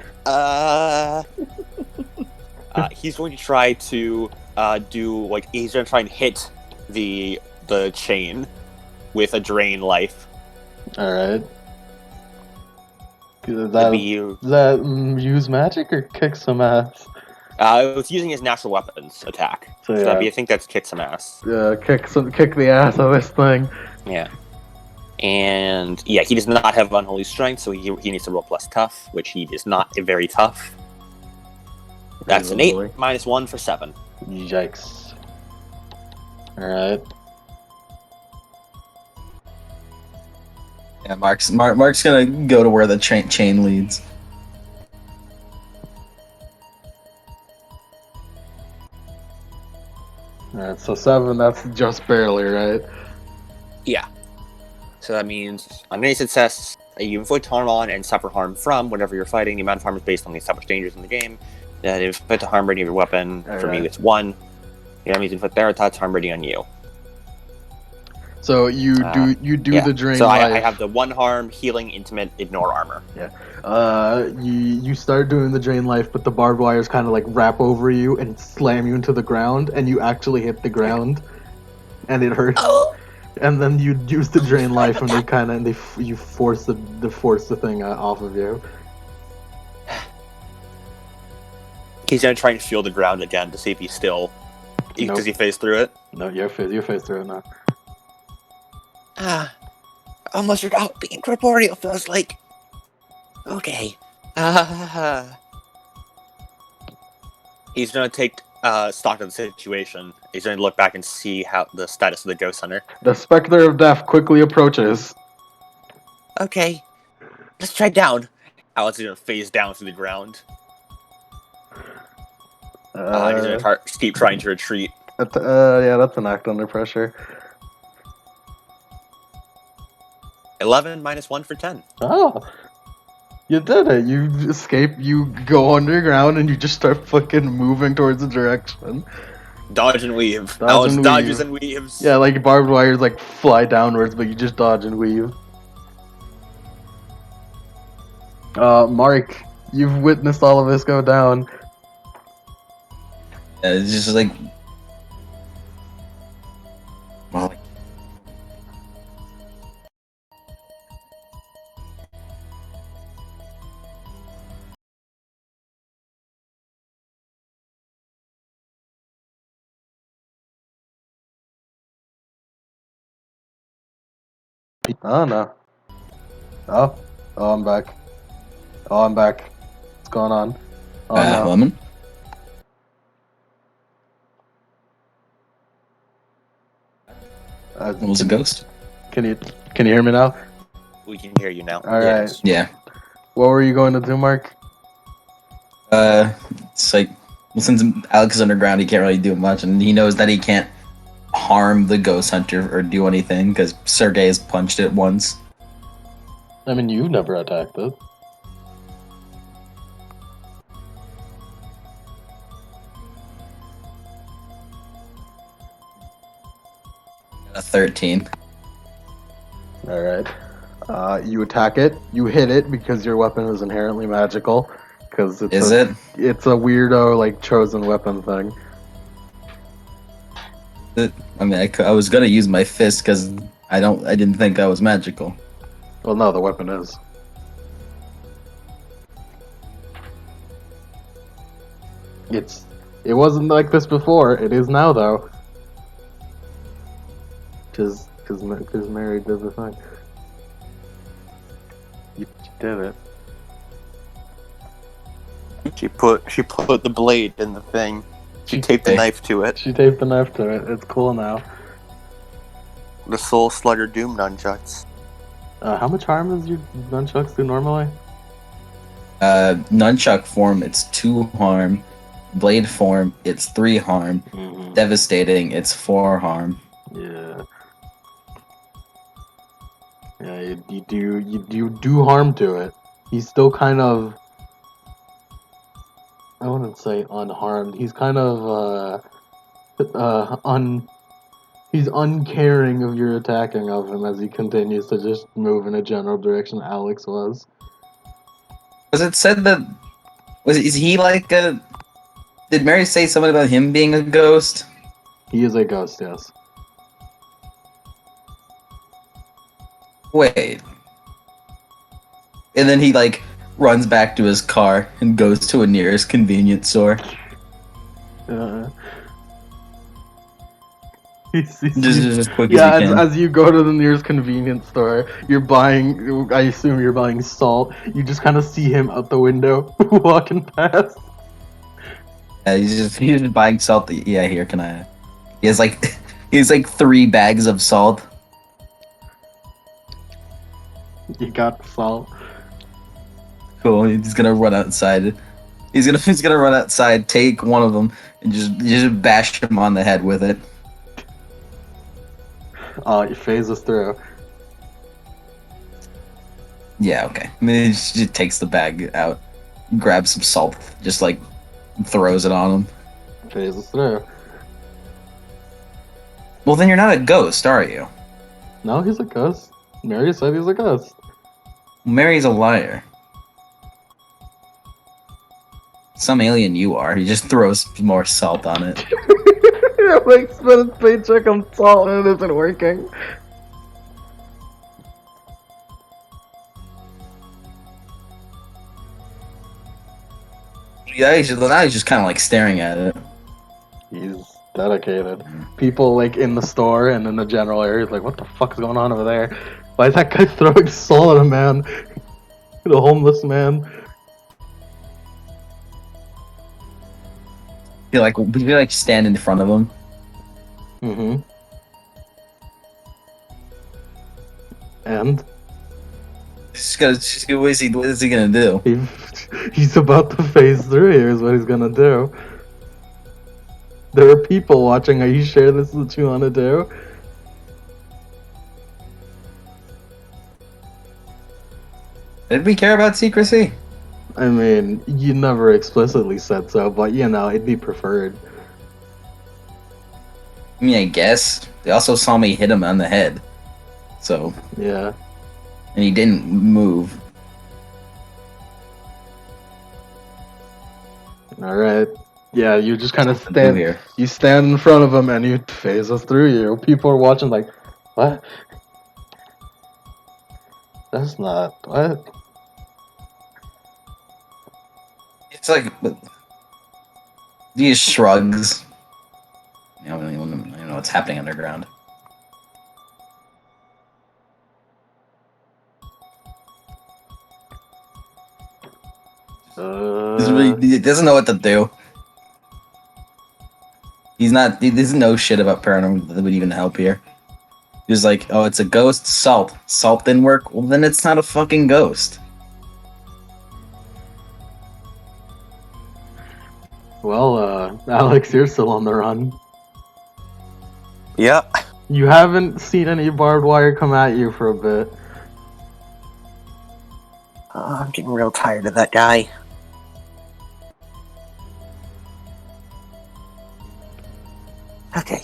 He's going to try to, he's going to try and hit the chain with a drain life. Alright. It'd Does be, that use magic or kick some ass? it's using his natural weapons attack. So, So yeah. I think that's kick some ass. Kick the ass of this thing. Yeah. And, yeah, he does not have unholy strength, so he needs to roll plus tough, which he is not very tough. That's an 8, -1 for 7. Yikes. Alright. Yeah, Mark's gonna go to where the chain leads. Alright, so 7, that's just barely, right? Yeah. So that means, on any success, you inflict harm on and suffer harm from whatever you're fighting. The amount of harm is based on the established dangers in the game. That if inflict a harm rating of your weapon, for me it's 1. The enemies inflict their attacks harm rating on you. So you do the drain So life. I have the 1 harm, healing, intimate, ignore armor. You start doing the drain life, but the barbed wires kind of like wrap over you and slam you into the ground, and you actually hit the ground, and it hurts. Oh. And then you use the drain life, and you force the thing off of you. He's gonna try and feel the ground again to see if he's still. Nope. Does he phase through it? No, you're face through it now. Almost forgot being corporeal feels like. Okay. He's gonna take stock of the situation. He's gonna look back and see how the status of the ghost hunter. The specter of death quickly approaches. Okay. Let's try down. Alex is gonna phase down through the ground. He's gonna keep trying to retreat. That's an act under pressure. 11 -1 for 10. Oh, you did it! You escape. You go underground, and you just start fucking moving towards the direction. Dodge and weave. Dodge Alex and dodges weave. and weaves. Yeah, like barbed wires like fly downwards, but you just dodge and weave. Mark, you've witnessed all of this go down. It's just like, well, Oh no. Oh, I'm back. What's going on? Oh no. Lemon. It was a ghost. Can you hear me now? We can hear you now. All right. Yeah. What were you going to do, Mark? It's like, well, since Alex is underground, he can't really do much, and he knows that he can't harm the ghost hunter or do anything because Sergei has punched it once. I mean, you never attacked it. A 13. All right. You attack it. You hit it because your weapon is inherently magical. Because it's It's a weirdo like chosen weapon thing. I mean, I was gonna use my fist because I didn't think that was magical. Well, no, the weapon is. It wasn't like this before. It is now, though. Because Mary did the thing. You did it. She put the blade in the thing. She taped the knife to it. She taped the knife to it. It's cool now. The Soul Slugger Doom nunchucks. How much harm does your nunchucks do normally? Nunchuck form, it's 2 harm. Blade form, it's 3 harm. Mm-hmm. Devastating, it's 4 harm. Yeah. Yeah, you do harm to it. He's still kind of, I wouldn't say unharmed. He's kind of he's uncaring of your attacking of him as he continues to just move in a general direction Alex was. Was it said that is he like a did Mary say something about him being a ghost? He is a ghost, yes. Wait. And then he like runs back to his car and goes to a nearest convenience store. Just as quick yeah, as you can. as you go to the nearest convenience store, you're buying. I assume you're buying salt. You just kind of see him out the window walking past. He's just buying salt. Yeah, here can I? He has like 3 bags of salt. You got salt. Cool. He's gonna run outside. He's gonna run outside, take one of them, and just bash him on the head with it. It phases through. Yeah, okay. I mean, he just takes the bag out, grabs some salt, just like throws it on him. Phases through. Well, then you're not a ghost, are you? No, he's a ghost. Mary said he's a ghost. Mary's a liar. Some alien you are. He just throws more salt on it. Like spent his paycheck on salt and it isn't working. Yeah, now he's just kind of like staring at it. He's dedicated. People like in the store and in the general area is like, what the fuck is going on over there? Why is that guy throwing salt at a man? The homeless man. You like stand in front of him. Mm-hmm. And what is he gonna do? he's about to phase through. Here's what he's gonna do. There are people watching. Are you sure this is what you want to do? Did we care about secrecy? I mean, you never explicitly said so, but you know, it'd be preferred. I mean, I guess. They also saw me hit him on the head. So. Yeah. And he didn't move. Alright. Yeah, you just kind of Something to do stand here. You stand in front of him and he phases through you. People are watching like, what? That's not what? It's like he just shrugs. I don't know what's happening underground. He doesn't know what to do. He doesn't know shit about paranormal that would even help here. He's like, oh, it's a ghost. Salt. Salt didn't work. Well, then it's not a fucking ghost. Well, Alex, you're still on the run. Yep. You haven't seen any barbed wire come at you for a bit. I'm getting real tired of that guy. Okay.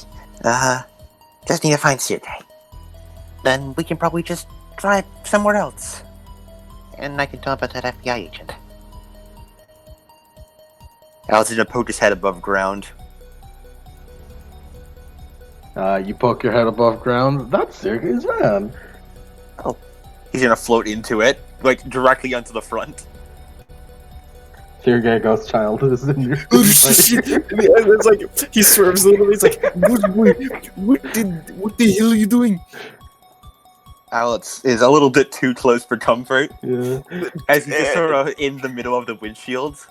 Just need to find Shady. Then we can probably just drive somewhere else. And I can tell about that FBI agent. Al's gonna poke his head above ground. You poke your head above ground. That's serious, man. He's gonna float into it, like directly onto the front. Your ghost child is in your. It's like he swerves a little. He's like, what the hell are you doing? Alex is a little bit too close for comfort. Yeah. As he's just sort of in the middle of the windshield.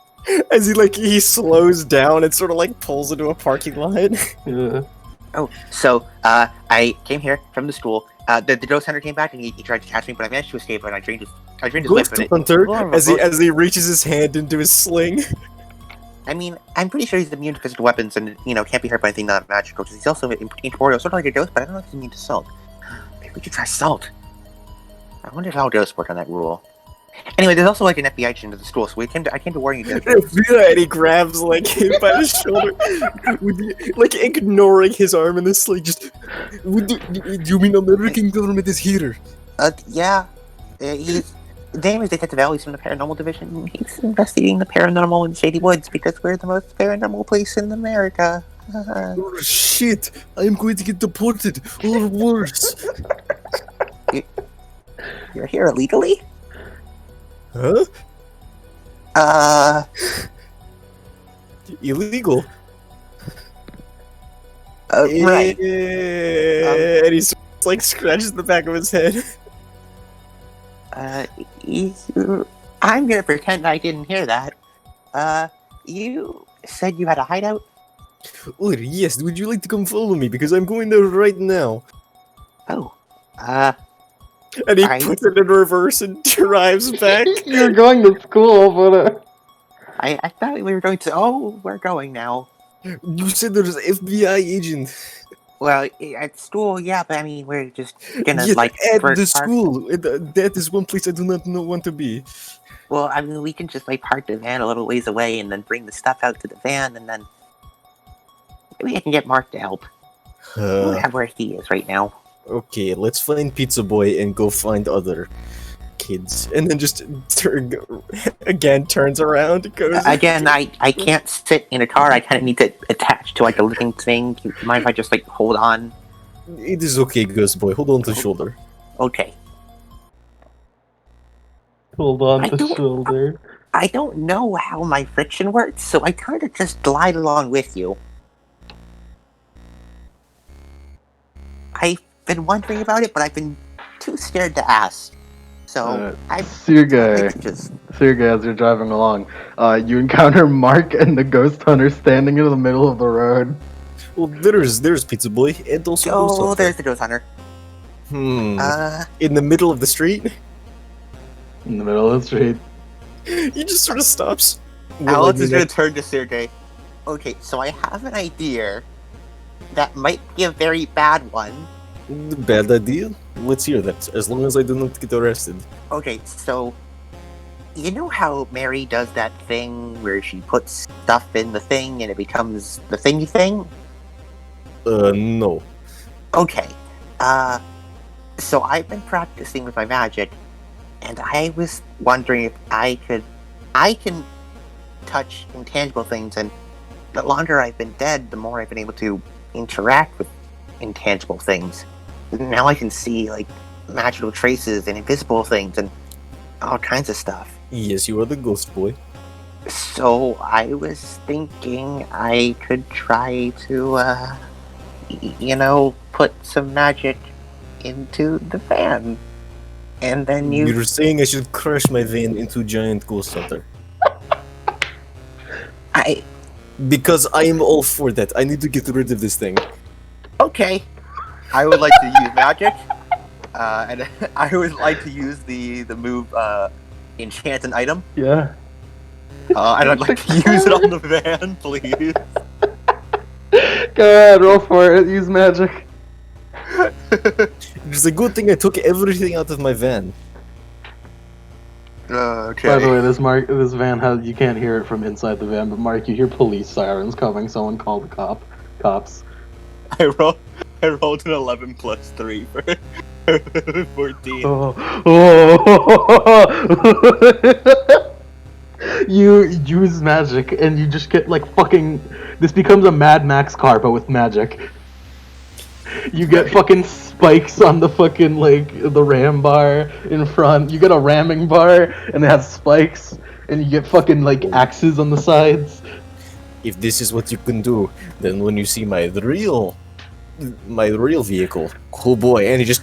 As he slows down and sort of like pulls into a parking lot. Yeah. Oh, so I came here from the school. The ghost hunter came back and he tried to catch me, but I managed to escape and I drained his whip. Ghost And Hunter, as he reaches his hand into his sling. I mean, I'm pretty sure he's immune to physical weapons and can't be hurt by anything not magical. Because he's also incorporeal, sort of like a ghost, but I don't know if he's immune to salt. Maybe we could try salt. I wonder how ghosts work on that rule. Anyway, there's also like an FBI agent at the school, so I came to warn you guys. And he grabs like him by the shoulder, like ignoring his arm in the sling. Just, you mean American government is here? Yeah. His name is Detective Al. He's from the Paranormal Division. He's investigating the paranormal in Shady Woods because we're the most paranormal place in America. Oh, shit! I'm going to get deported, or worse. You're here illegally? Huh? Illegal. Right. And he like scratches the back of his head. I'm gonna pretend I didn't hear that. You said you had a hideout? Oh, yes, would you like to come follow me? Because I'm going there right now. Oh. And he puts it in reverse and drives back. You're going to school, but I thought we were going to. Oh, we're going now. You said there's an FBI agent. Well, at school, yeah, but I mean, we're just gonna Yes, like at park- the school. That is one place I do not want to be. Well, I mean, we can just like park the van a little ways away and then bring the stuff out to the van, and then maybe I can get Mark to help. I don't have where he is right now. Okay, let's find Pizza Boy and go find other kids. And then just turns around and goes... Again, I can't sit in a car. I kind of need to attach to like a living thing. Do you mind if I just like hold on? It is okay, Ghost Boy. Hold on to the shoulder. Okay. hold on to shoulder. I don't know how my friction works, so I kind of just glide along with you. I've been wondering about it, but I've been too scared to ask. So Sergey, as you're driving along, you encounter Mark and the ghost hunter standing in the middle of the road. Well, there's Pizza Boy and also Ghost Hunter. There's the ghost hunter. In the middle of the street? In the middle of the street. He just sort of stops. Alex is going to turn to Sergey. Okay, so I have an idea that might be a very bad one. Bad idea? Let's hear that, as long as I do not get arrested. Okay, so you know how Mary does that thing where she puts stuff in the thing and it becomes the thingy thing? No. Okay. So I've been practicing with my magic, and I was wondering if I can touch intangible things, and the longer I've been dead, the more I've been able to interact with intangible things. Now I can see, like, magical traces and invisible things and all kinds of stuff. Yes, you are the Ghost Boy. So I was thinking I could try to, put some magic into the van. And then You're saying I should crush my van into giant Ghost Hunter. Because I am all for that. I need to get rid of this thing. Okay. I would like to use magic. And I would like to use the move, enchant an item. Yeah. And I'd like to use it on the van, please. Go ahead, roll for it. Use magic. It's a good thing I took everything out of my van. Okay. By the way, this van has, you can't hear it from inside the van, but Mark, you hear police sirens coming. Someone called the cops. I rolled an 11 plus 3 for 14. You use magic and you just get like fucking. This becomes a Mad Max car, but with magic. You get fucking spikes on the fucking like the ram bar in front. You get a ramming bar and it has spikes, and you get fucking like axes on the sides. If this is what you can do, then when you see my real vehicle, oh boy! And he just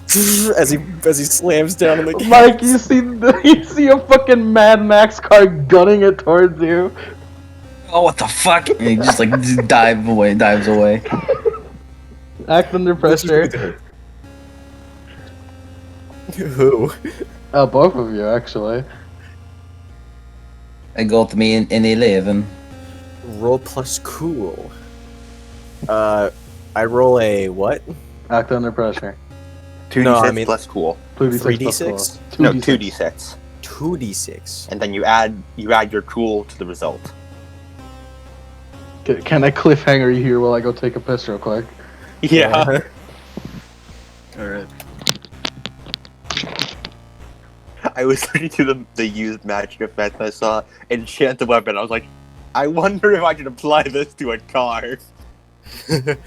as he slams down on the gas. Like you see a fucking Mad Max car gunning it towards you. Oh, what the fuck? And he just like dives away. Act under pressure. Who? Both of you, actually. I got me in 11. Roll plus cool. I roll a what? Act under pressure. 2d6 No, I mean- plus cool. 2d6 plus 3d6? cool. No, 2d6. 2d6. And then you add your cool to the result. Can I cliffhanger you here while I go take a piss real quick? Yeah. Alright. I was looking to the used magic effect I saw, enchant the weapon. I was like, I wonder if I can apply this to a car. I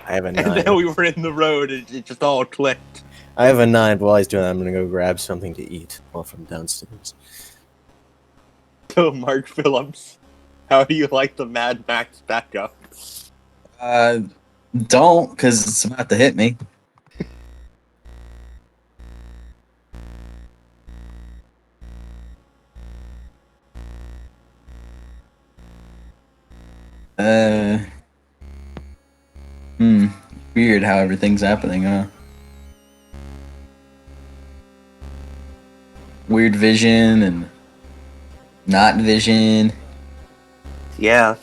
have a 9. And then we were in the road, and it just all clicked. I have a 9, but while he's doing that, I'm gonna go grab something to eat while from downstairs. So, Mark Phillips, how do you like the Mad Max backup? Don't, because it's about to hit me. Weird how everything's happening, huh? Weird vision and not vision. Yeah.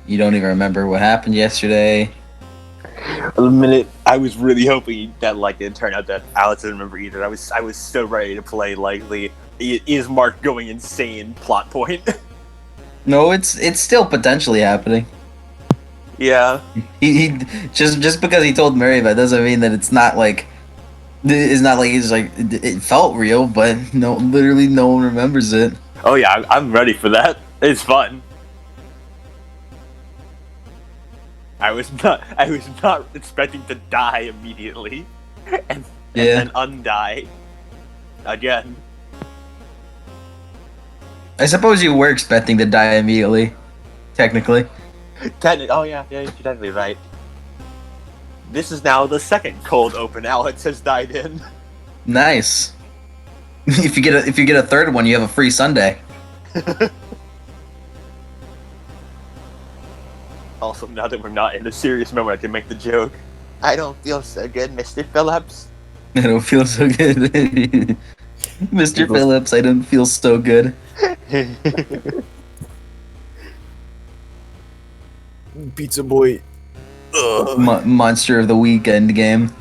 You don't even remember what happened yesterday. The minute I was really hoping that like it turned out that Alex didn't remember either. I was so ready to play like the is Mark going insane plot point. No, it's still potentially happening. Yeah. He just because he told Mary that doesn't mean that it's not like he's like it felt real, but literally no one remembers it. Oh yeah, I'm ready for that. It's fun. I was not expecting to die immediately, and then undie again. I suppose you were expecting to die immediately, technically. Oh yeah, you're technically right. This is now the second cold open Alex has died in. Nice. If you get a third one, you have a free Sunday. Also, now that we're not in a serious moment, I can make the joke. I don't feel so good, Mr. Phillips. I don't feel so good. Mr. Phillips, I don't feel so good. Pizza boy. Monster of the Weekend game.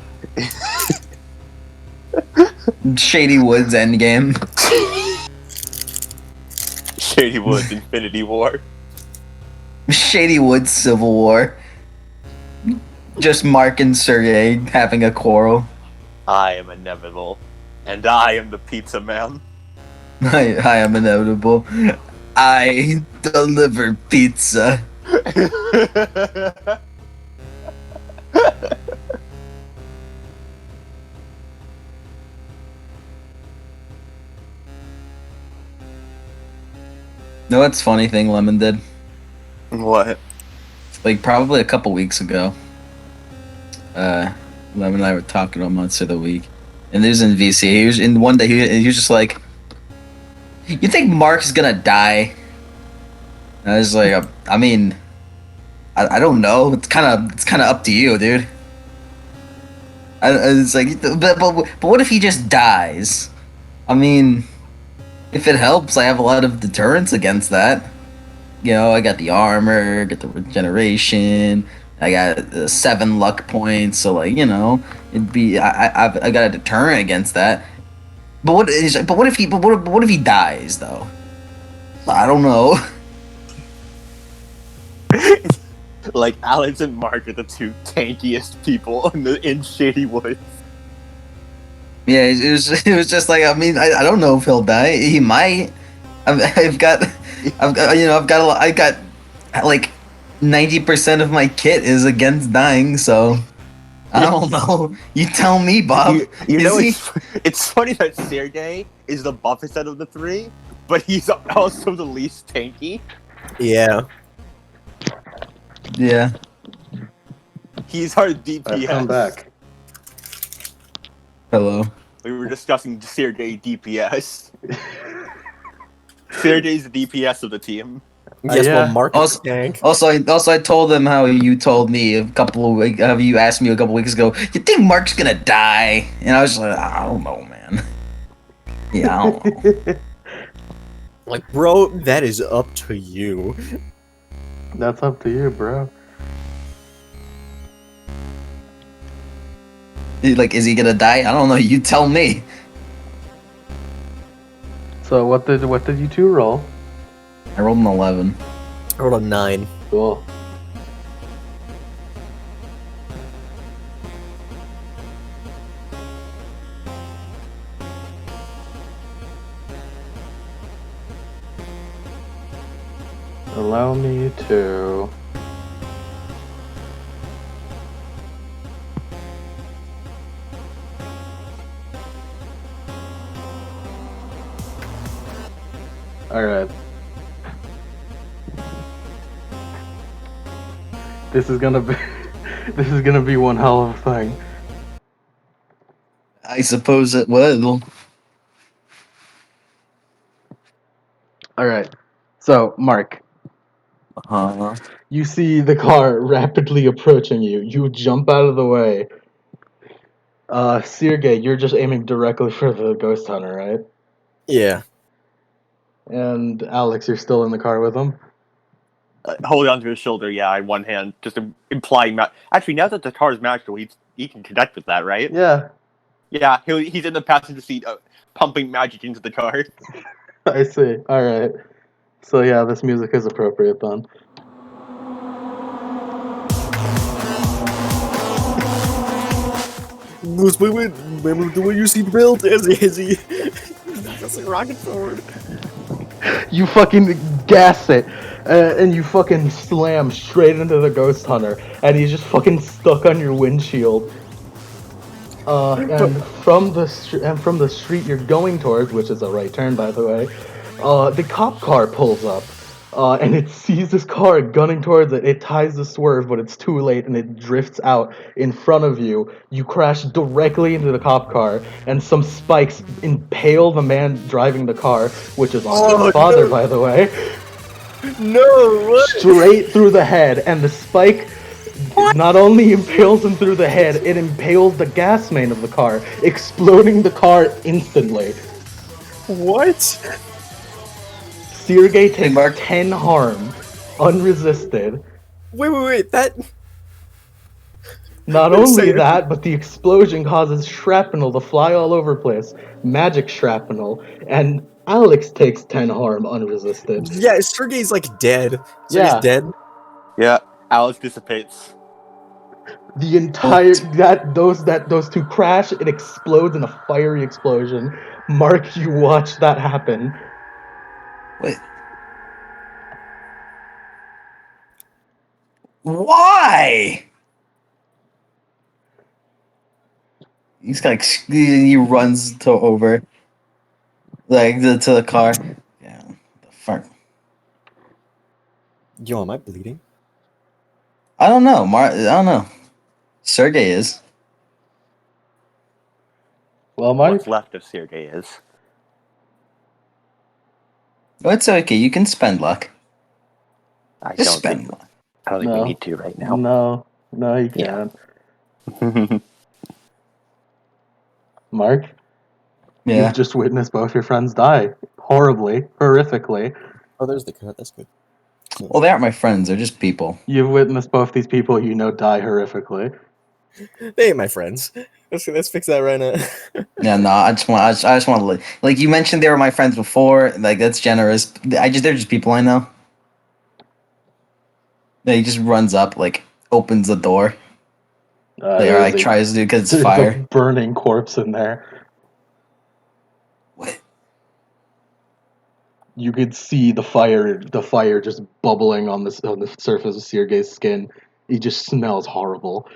Shady Woods end game. Shady Woods Infinity War. Shady Woods Civil War. Just Mark and Sergey having a quarrel. I am inevitable, and I am the pizza man. I am inevitable. I deliver pizza. No, that's funny thing Lemon did. What? Like probably a couple weeks ago. Lemon and I were talking on Monster of the Week, and there's in VC. He was in one day. He was just like, "You think Mark's gonna die?" And I was like, "I mean, I don't know. It's kind of up to you, dude." It's like, but what if he just dies? I mean, if it helps, I have a lot of deterrence against that. You know, I got the armor, get the regeneration. I got 7 luck points, so like it'd be I got a deterrent against that. But what if he dies though? I don't know. Like Alex and Mark are the two tankiest people in Shady Woods. Yeah, it was just like I don't know if he'll die. He might. I've got like 90% of my kit is against dying, so I don't know. You tell me, Bob. You know, it's funny that Sergey is the buffest out of the three, but he's also the least tanky. Yeah. Yeah. He's our DPS. I'm back. Hello. We were discussing Sergey DPS. Sergey's the DPS of the team. Yes, Yeah. well, Mark is the tank. Also, I told them how you told me how you asked me a couple weeks ago. You think Mark's gonna die? And I was like, I don't know, man. Yeah, I don't know. Like, bro, that is up to you. That's up to you, bro. Like, is he gonna die? I don't know. You tell me. So what did you two roll? I rolled an 11. I rolled a 9. Cool. Allow me to. Alright. This is gonna be this is gonna be one hell of a thing. I suppose it will. Alright. So, Mark, you see the car rapidly approaching you. You jump out of the way. Sergey, you're just aiming directly for the ghost hunter, right? Yeah. And Alex, you're still in the car with him? Holding onto his shoulder, yeah, in one hand, just implying. Actually, now that the car is magical, he can connect with that, right? Yeah, Yeah, he's in the passenger seat, pumping magic into the car. I see. Alright. So yeah, this music is appropriate then. Goose, wait, the way you seatbelt as he that's like rocket forward. You fucking gas it, and you fucking slam straight into the ghost hunter, and he's just fucking stuck on your windshield. And from the street you're going towards, which is a right turn, by the way, the cop car pulls up, and it sees this car gunning towards it. It tries to swerve, but it's too late, and it drifts out in front of you. You crash directly into the cop car, and some spikes impale the man driving the car, which is on his father, no. by the way, No, what? straight through the head, and the spike not only impales him through the head, it impales the gas main of the car, exploding the car instantly. What? Sergey takes 10 harm, unresisted. Wait, that... Not Wait a only second. that, but the explosion causes shrapnel to fly all over the place, magic shrapnel, and Alex takes 10 harm, unresisted. Yeah, Sergey's like dead. Yeah. Sergey's dead. Yeah, Alex dissipates. The entire those two crash. It explodes in a fiery explosion. Mark, you watch that happen. Wait. Why? He's like he runs over like to the car. Yeah, the fuck. Yo, am I bleeding? I don't know. I don't know. Sergey is. Well, Mike, What's left of Sergey is. Oh, it's okay. You can spend luck. I Just don't spend think luck. we No. need to right now. no, you Yeah. can't. Mark, Yeah. you've just witnessed both your friends die horribly, horrifically. Oh, there's the cut. That's good. Well, they aren't my friends. They're just people. You've witnessed both these people you know die horrifically. They ain't my friends. Let's fix that right now. Yeah, no. I just want to like you mentioned they were my friends before. Like that's generous. They're just people I know. Yeah, he just runs up, like opens the door. Or like tries to because it's There's fire. a burning corpse in there. What? You could see the fire just bubbling on the surface of Sergey's skin. He just smells horrible.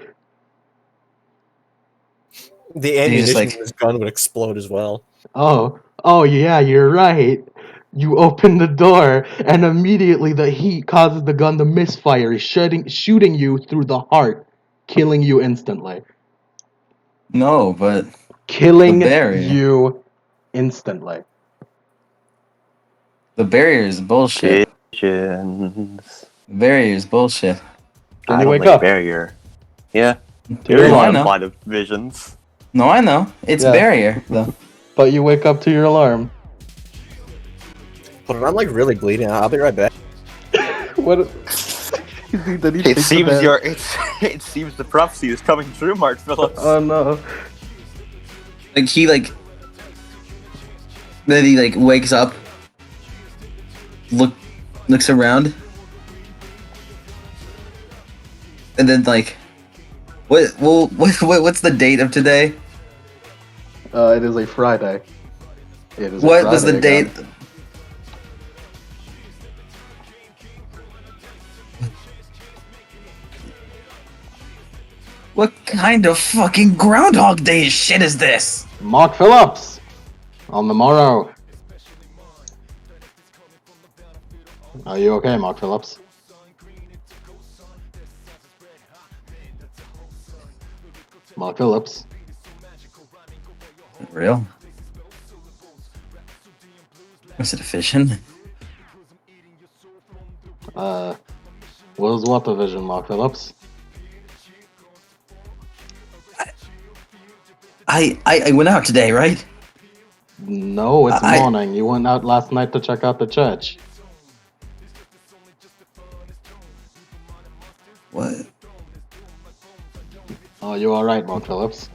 The ammunition in this gun would explode as well. Oh yeah, you're right. You open the door, and immediately the heat causes the gun to misfire, shooting you through the heart, killing you instantly. No, but Killing the barrier. you instantly. The barrier is bullshit. Visions. Barrier's bullshit. Can I you don't wake think up? barrier. Yeah, To there your is No, I an alarm. know. implied of visions. No, I know. It's Yeah. barrier though. But you wake up to your alarm. Hold on, I'm like really bleeding. I'll be right back. What? Did he It take the seems bed? it seems the prophecy is coming true, Mark Phillips. Oh no. Like he like. Then he like wakes up. Looks around. And then like. What's the date of today? It is a Friday. It is. What a was the Friday date? again. What kind of fucking Groundhog Day shit is this? Mark Phillips. On the morrow. Are you okay, Mark Phillips? Mark Phillips. Real? Was it a vision? What the vision, Mark Phillips? I went out today, right? No, it's I- morning. You went out last night to check out the church. What? Oh, you alright, Mark Phillips?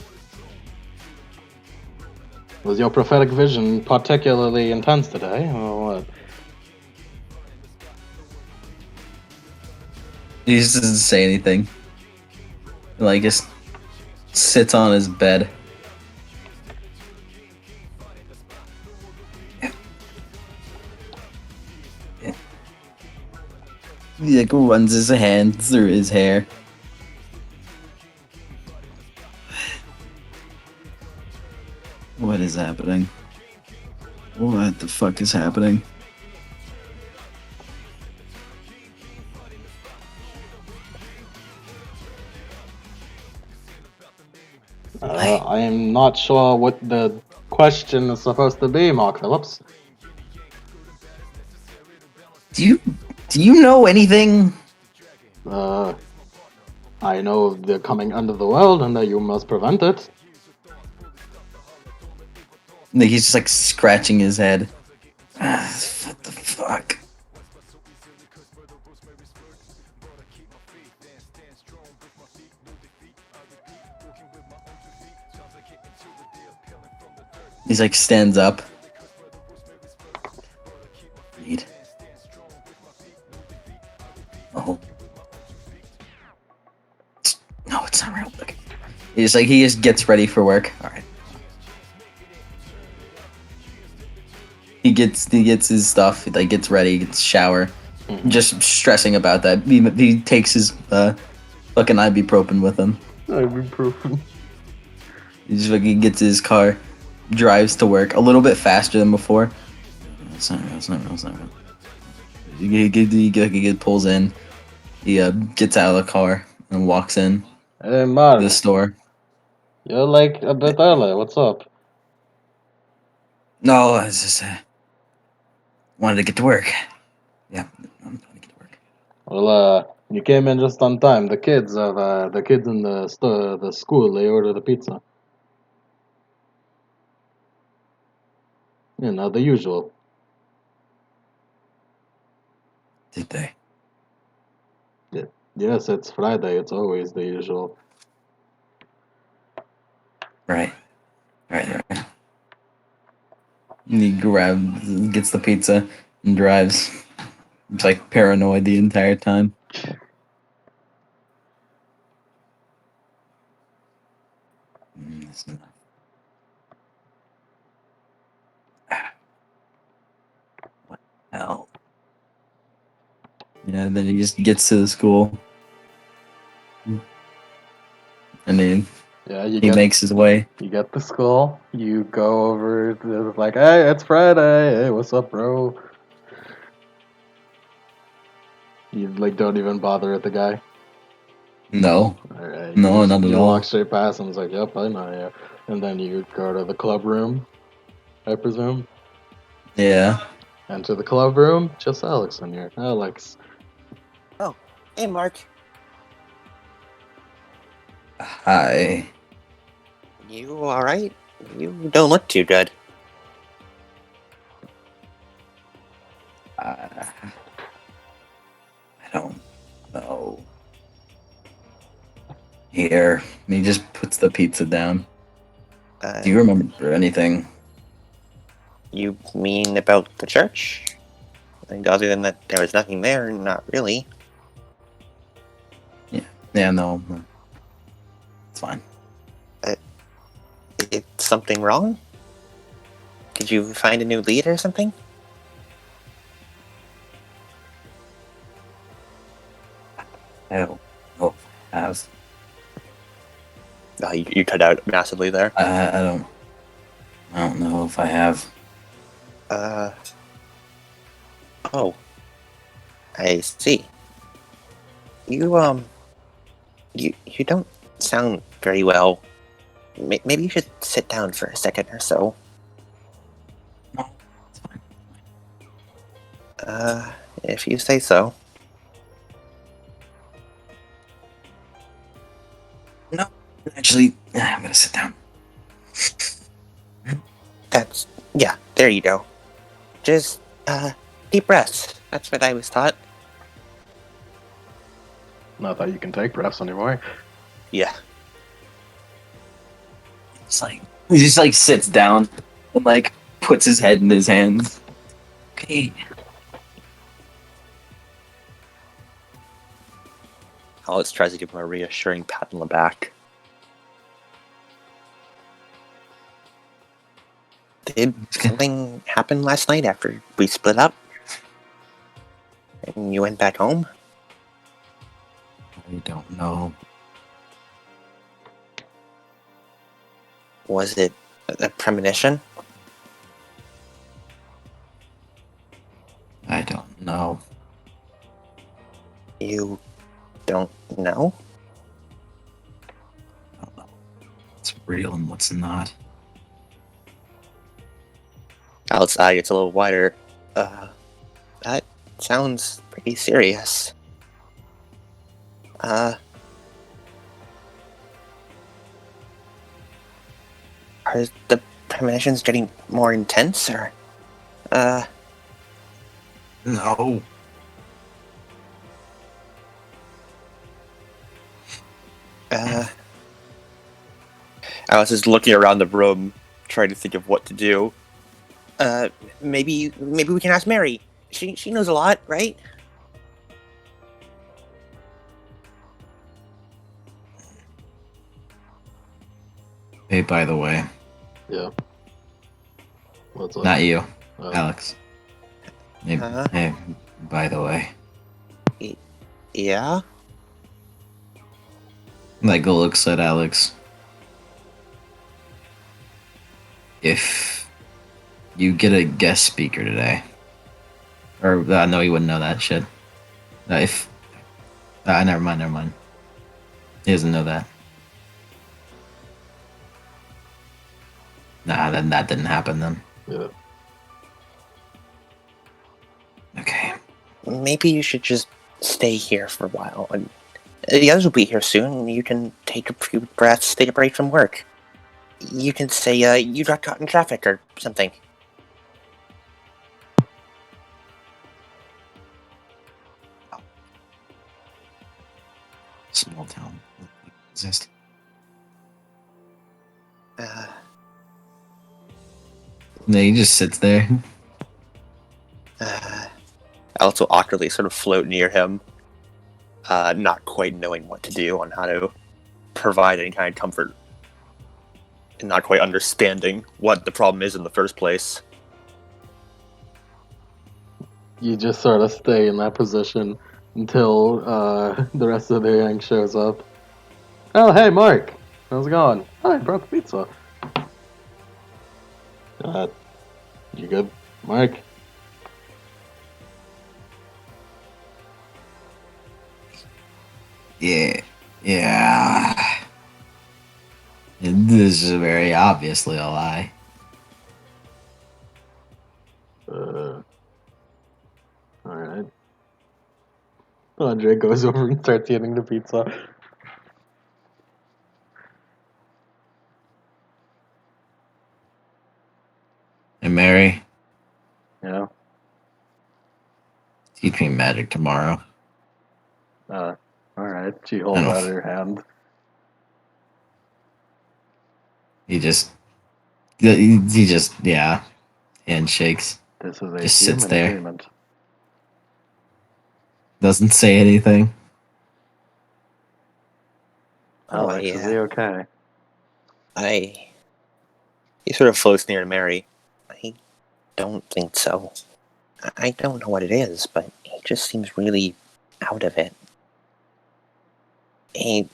Was your prophetic vision particularly intense today, or what? He just doesn't say anything. Like, just sits on his bed. He like runs his hands through his hair. What is happening? What the fuck is happening? I am not sure what the question is supposed to be, Mark Phillips. Do you know anything? I know they're coming under the world and that you must prevent it. Like he's just like scratching his head. What the fuck? He's like stands up. Read. Oh. No, it's not real. Okay. He just gets ready for work. All right. He gets his stuff. Like gets ready, gets shower. Just stressing about that. He takes his fucking ibuprofen with him. Ibuprofen. He just fucking gets his car, drives to work a little bit faster than before. It's not real. It's not real. It's not real. He pulls in. He gets out of the car and walks in Hey, to Mark. the store. You're like a bit early. What's up? No, I just wanted to get to work. Yeah, I'm trying to get to work. Well, you came in just on time. The kids in the school, they order the pizza. You know, the usual. Did they? Yes, it's Friday. It's always the usual. Right. Right. And he gets the pizza, and drives. He's like paranoid the entire time. That's enough. What the hell? Yeah, then he just gets to the school. And then Yeah, he makes his way. You get to school. You go over. It's like, hey, it's Friday. Hey, what's up, bro? You like don't even bother with the guy. No. Alright, No, you, not at you all. walk straight past him. It's like, yep, I know you. And then you go to the club room, I presume. Yeah. Enter the club room. Just Alex in here. Alex. Hey, Mark. Hi. You alright? You don't look too good. I don't know. Here. He just puts the pizza down. Do you remember anything? You mean about the church? And other than that, there was nothing there, not really. Yeah, no. It's fine. Is something wrong? Did you find a new lead or something? I don't know if I have. You cut out massively there. I don't know if I have. Oh. I see. You you don't sound very well. Maybe you should sit down for a second or so. No, it's fine. If you say so. No, actually, I'm gonna sit down. Yeah, there you go. Just, deep breaths. That's what I was taught. Not that you can take breaths anymore. Yeah. It's like he just like sits down and like puts his head in his hands. Okay. Alex tries to give him a reassuring pat on the back. Did something happen last night after we split up? And you went back home? I don't know. Was it a premonition? I don't know. You don't know? I don't know what's real and what's not. Alex's eye gets a little wider. That sounds pretty serious. Are the premonitions getting more intense, or? No. Alex is looking around the room, trying to think of what to do. Maybe we can ask Mary. She knows a lot, right? Hey, by the way, Yeah. What's up? not you, Oh. Alex. Hey, Huh? hey, by the way. Yeah? Like looks at Alex. If you get a guest speaker today, or no, he wouldn't know that shit. If never mind. He doesn't know that. Nah, then that didn't happen then. Yeah. Okay. Maybe you should just stay here for a while, and the others will be here soon, and you can take a few breaths, take a break from work. You can say, you got caught in traffic or something. Small town exist. No, he just sits there. Alex will awkwardly sort of float near him, not quite knowing what to do on how to provide any kind of comfort, and not quite understanding what the problem is in the first place. You just sort of stay in that position until the rest of the gang shows up. Oh, hey, Mark. How's it going? Oh, I brought the pizza. You good, Mark? Yeah. This is very obviously a lie. Andre goes over and starts eating the pizza. And Mary, Yeah. teach me magic tomorrow. All right. She holds Oh. out her hand. He just, yeah, handshakes. This is a Just sits human there. agreement. Doesn't say anything. Oh, Alex, is he yeah. okay? He sort of floats near to Mary. I don't think so. I don't know what it is, but he just seems really out of it. He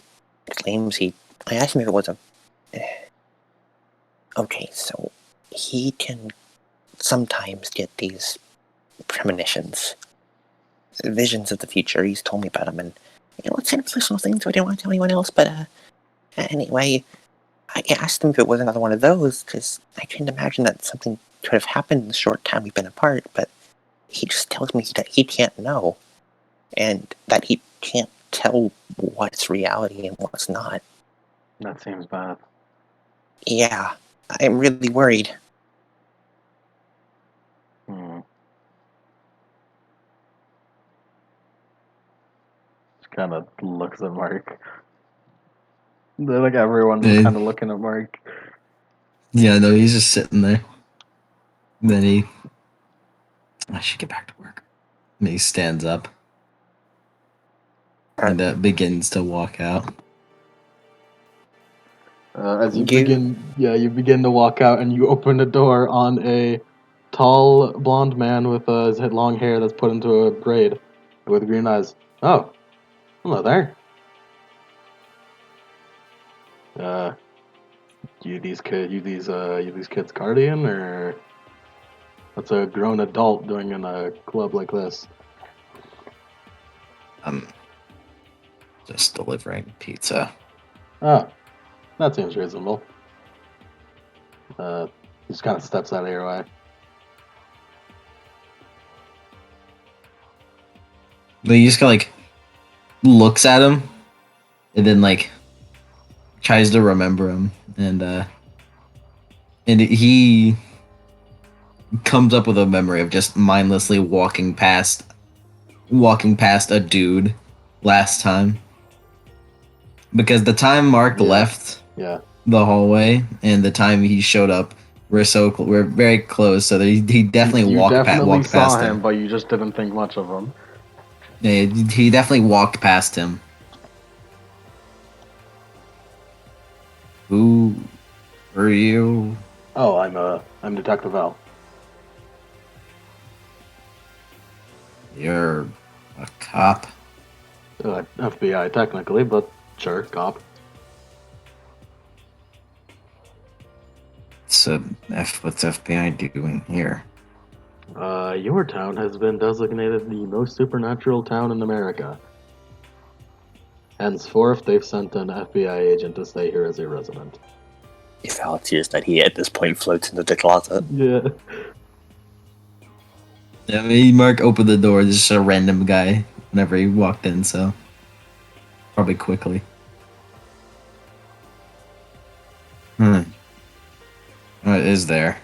claims he... I asked him if it was a... Okay, so he can sometimes get these premonitions, visions of the future. He's told me about them, and it's kind of personal things, so I didn't want to tell anyone else, but anyway, I asked him if it was another one of those, because I couldn't imagine that something could have happened in the short time we've been apart, but he just tells me that he can't know, and that he can't tell what's reality and what's not. That seems bad. Yeah, I'm really worried. Just kind of looks at Mark. Like everyone's Hey. kind of looking at Mark. Yeah, no, he's just sitting there. And then I should get back to work. And he stands up and begins to walk out. As you begin to walk out, and you open the door on a tall blonde man with his long hair that's put into a braid, with green eyes. Oh, hello there. You these kids guardian, or what's a grown adult doing in a club like this? Just delivering pizza. Oh, that seems reasonable. He just kind of steps out of your way. But he just looks at him and then tries to remember him, and he comes up with a memory of just mindlessly walking past a dude last time, because the time Mark left the hallway and the time he showed up, we're very close, so that he definitely you walked definitely saw past him, but you just didn't think much of him. Yeah, he definitely walked past him. Who are you? Oh, I'm Detective Al. You're a cop? FBI technically, but sure, cop. So, what's FBI doing here? Your town has been designated the most supernatural town in America. Henceforth, they've sent an FBI agent to stay here as a resident. If Alex hears that, he at this point floats into the closet. Yeah. I mean, Mark opened the door, just a random guy whenever he walked in, so probably quickly. What is there?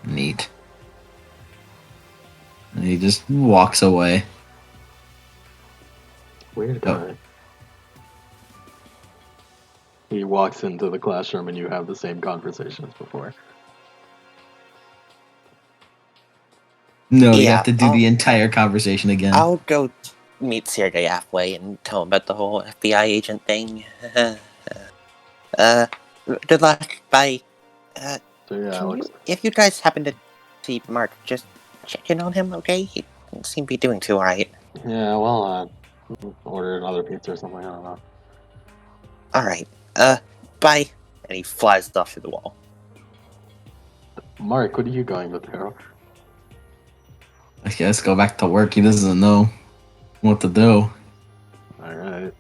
Neat. And he just walks away. Weird guy. He walks into the classroom and you have the same conversation as before. No, you have to do the entire conversation again. I'll go meet Sergey halfway and tell him about the whole FBI agent thing. Good luck. Bye. So yeah, Alex. If you guys happen to see Mark, just check in on him, okay? He doesn't seem to be doing too alright. Yeah, well, order another pizza or something, I don't know. Alright. Bye. And he flies off through the wall. Mark, what are you going with, Harold? I guess go back to work. He doesn't know what to do. Alright.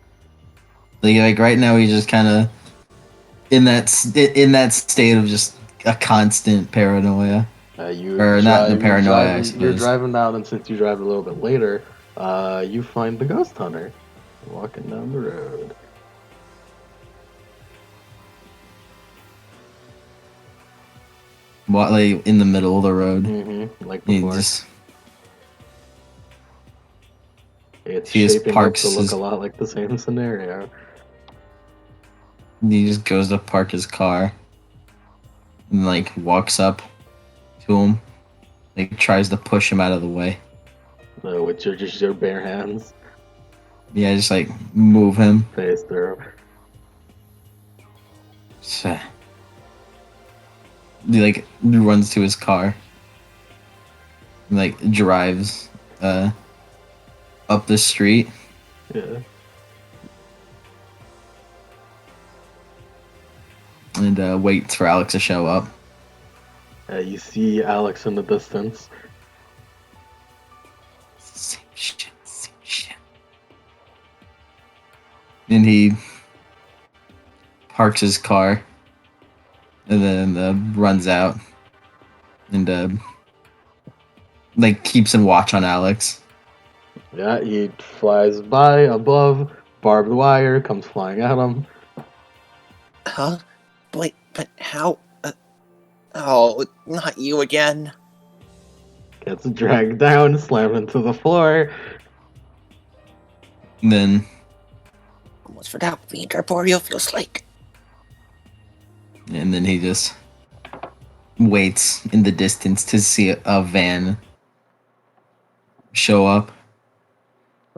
Like right now, he's just kind of in that state of just a constant paranoia. Or not the paranoia, I suppose. You're driving down, and since you drive a little bit later, You find the ghost hunter walking down the road. What, like in the middle of the road? Mm-hmm. Like He before. just It's he just shaping up parks to look his- a lot like the same scenario. he just goes to park his car and like walks up to him, like tries to push him out of the way. With just your bare hands, Yeah, just like move him. face through. So, he like runs to his car and like drives up the street. Yeah. And waits for Alex to show up. You see Alex in the distance. Same shit, same shit. And he parks his car and then runs out and like keeps in watch on Alex. Yeah, he flies by above. Barbed wire comes flying at him. Huh? Wait, but how? Oh, not you again. Gets dragged down, slammed into the floor. And then Almost forgot what the incorporeal feels like. he just waits in the distance to see a van show up.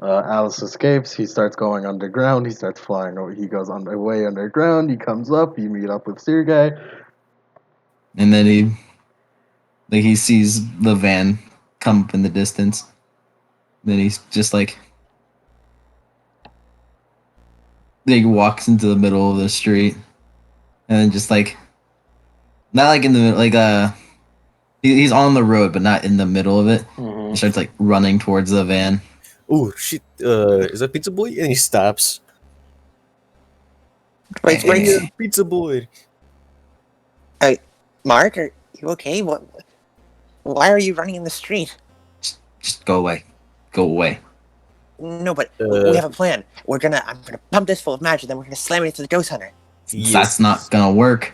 Alice escapes. He starts going underground. He starts flying over. He goes way underground. He comes up. You meet up with Sergei. And then he sees the van come up in the distance. Then he's just like walks into the middle of the street and then just like not like in the middle, like he's on the road but not in the middle of it. Mm-hmm. He starts like running towards the van. Oh shit! Is that Pizza Boy? And he stops. Wait, Hey, wait, Yeah, Pizza Boy. Mark, are you okay? What? Why are you running in the street? just go away. Go away. No, but Uh, we have a plan. I'm gonna pump this full of magic, then we're gonna slam it into the ghost hunter. Yes. That's not gonna work.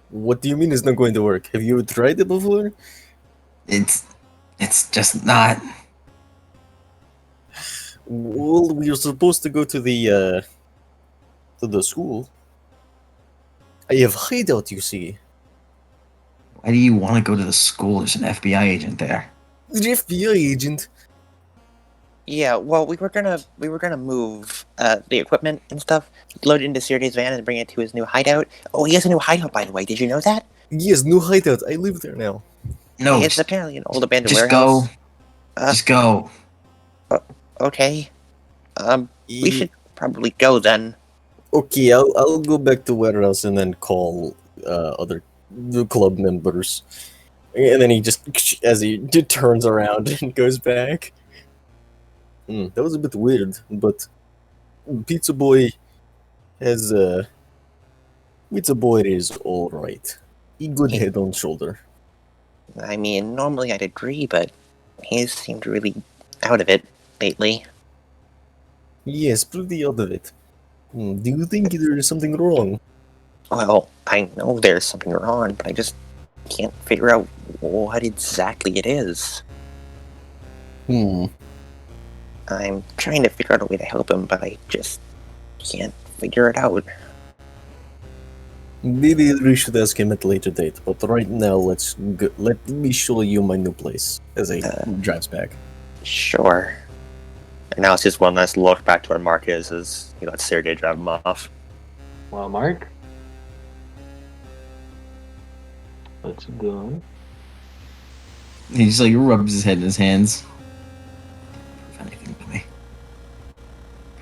What do you mean it's not going to work? Have you tried it before? It's just not. Well, we are supposed to go to the school. I have hideout, you see. Why do you want to go to the school? There's an FBI agent there. The FBI agent. Yeah, well, we were gonna move the equipment and stuff, load it into Sergei's van, and bring it to his new hideout. Oh, he has a new hideout, by the way. Did you know that? Yes, new hideout. I live there now. No, It's apparently an old abandoned just warehouse. go. Just go. Okay. We Ye- should probably go then. Okay, I'll go back to warehouse and then call other the club members. And then he just as he turns around and goes back. That was a bit weird, but Pizza Boy has Pizza Boy is all right. He good head on shoulder. I mean, normally I'd agree, but he seemed really out of it lately. Yes, pretty out of it. Do you think there is something wrong? Well, I know there's something wrong, but I just can't figure out what exactly it is. I'm trying to figure out a way to help him, but I just can't figure it out. Maybe we should ask him at a later date, but right now let me show you my new place as he drives back. Sure. And now it's just one last look back to where Mark is as he lets Sergei drive him off. Well, Mark, what you doing? He just like rubs his head in his hands. Prove anything to me.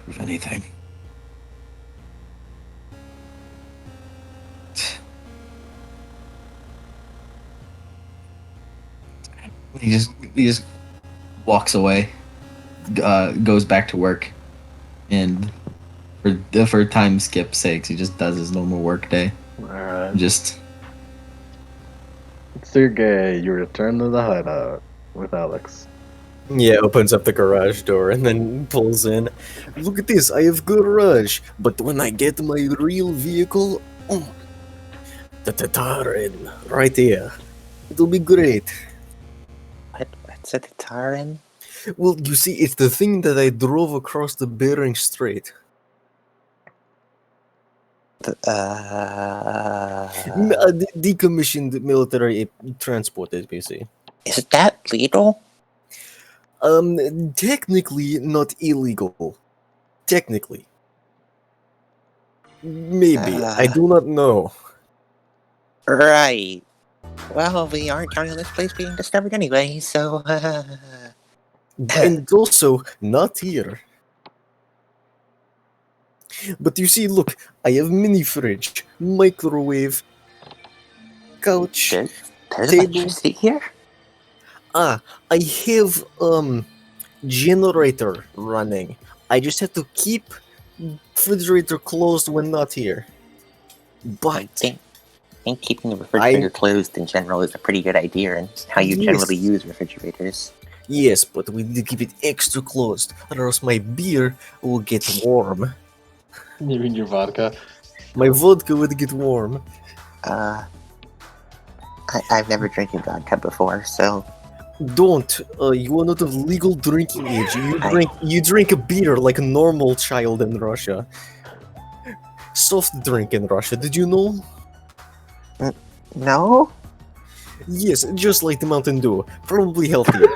Prove anything. He just walks away, goes back to work, and for time skip sakes, he just does his normal work day. Alright. Just Sergei, you return to the hideout with Alex. Yeah, opens up the garage door and then pulls in. Look at this, I have garage, but when I get my real vehicle, oh, the Tatarin, right here. It'll be great. What's a Tatarin? Well, you see, it's the thing that I drove across the Bering Strait. Decommissioned military transport, as we say. Is that legal? Technically not illegal. Technically. Maybe. I do not know. Right. Well, we aren't counting on this place being discovered anyway, so, And it's also not here. But you see, look, I have mini fridge, microwave, couch, there's table. electricity here? I have generator running. I just have to keep refrigerator closed when not here. I But think keeping the refrigerator closed in general is a pretty good idea and how you generally use refrigerators. yes, but we need to keep it extra closed, or else my beer will get warm. You mean your vodka? My vodka would get warm. I've never drinking vodka before, so Don't. You are not of legal drinking age. You drink a beer like a normal child in Russia. Soft drink in Russia. Did you know? no. Yes, just like the Mountain Dew. Probably healthier.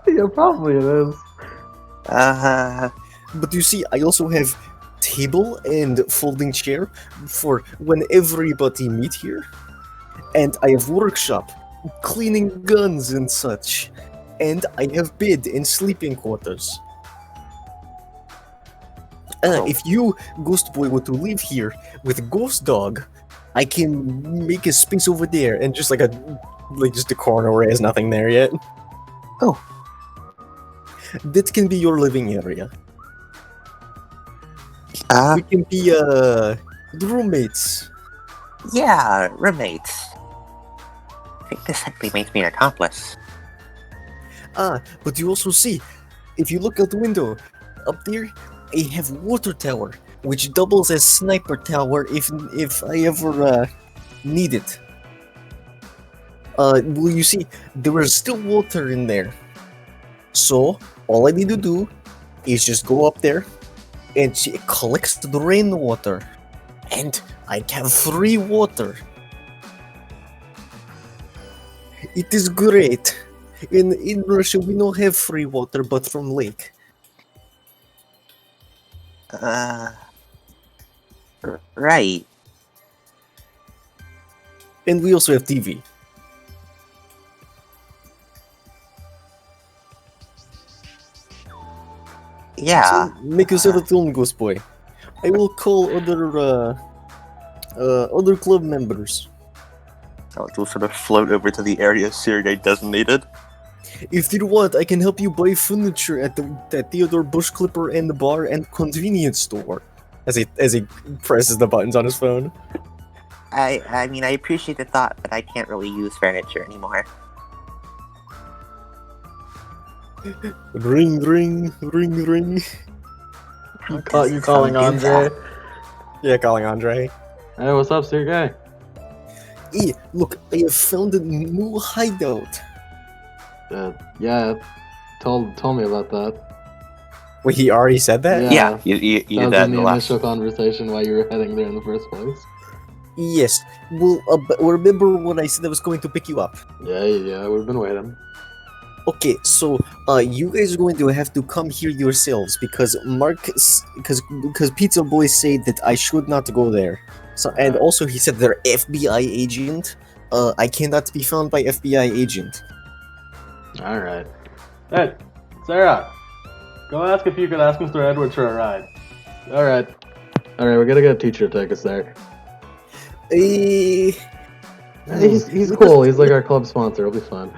Yeah, probably it is. But you see, I also have table and folding chair for when everybody meet here. And I have workshop, cleaning guns and such. And I have bed and sleeping quarters. If you, Ghost Boy, were to live here with Ghost Dog, I can make a space over there and just just a corner where there's nothing there yet. Oh. That can be your living area. We can be roommates. Yeah, roommates. I think this simply makes me an accomplice. But you also see, if you look out the window, up there, I have water tower, which doubles as sniper tower if I ever need it. Well, you see, there is still water in there. So, all I need to do is just go up there and it collects the rainwater. And I have free water. It is great. In Russia, we don't have free water, but from lake. Right. And we also have TV. Yeah. So make yourself at home, Ghost Boy. I will call other club members. Alex will sort of float over to the area Sergei designated. If you want, I can help you buy furniture at the Theodore Bush Clipper and the bar and convenience store. As he presses the buttons on his phone. I mean, I appreciate the thought, but I can't really use furniture anymore. Ring, ring, ring, ring. You calling Andre? Yeah, calling Andre. Hey, what's up, Sergey? Hey, look, I have found a new hideout. Yeah, told me about that. Wait, he already said that? Yeah, you That did was that in in the the last. initial conversation while you were heading there in the first place. Yes. Well, remember when I said I was going to pick you up? Yeah, we've been waiting. Okay, so you guys are going to have to come here yourselves because because Pizza Boy said that I should not go there. So and also he said they're FBI agent. I cannot be found by FBI agent. All right. Hey, Sarah, go ask if you could ask Mr. Edwards for a ride. All right, we gotta get a teacher to take us there. Eh, He's cool. He's like our club sponsor. It'll be fun.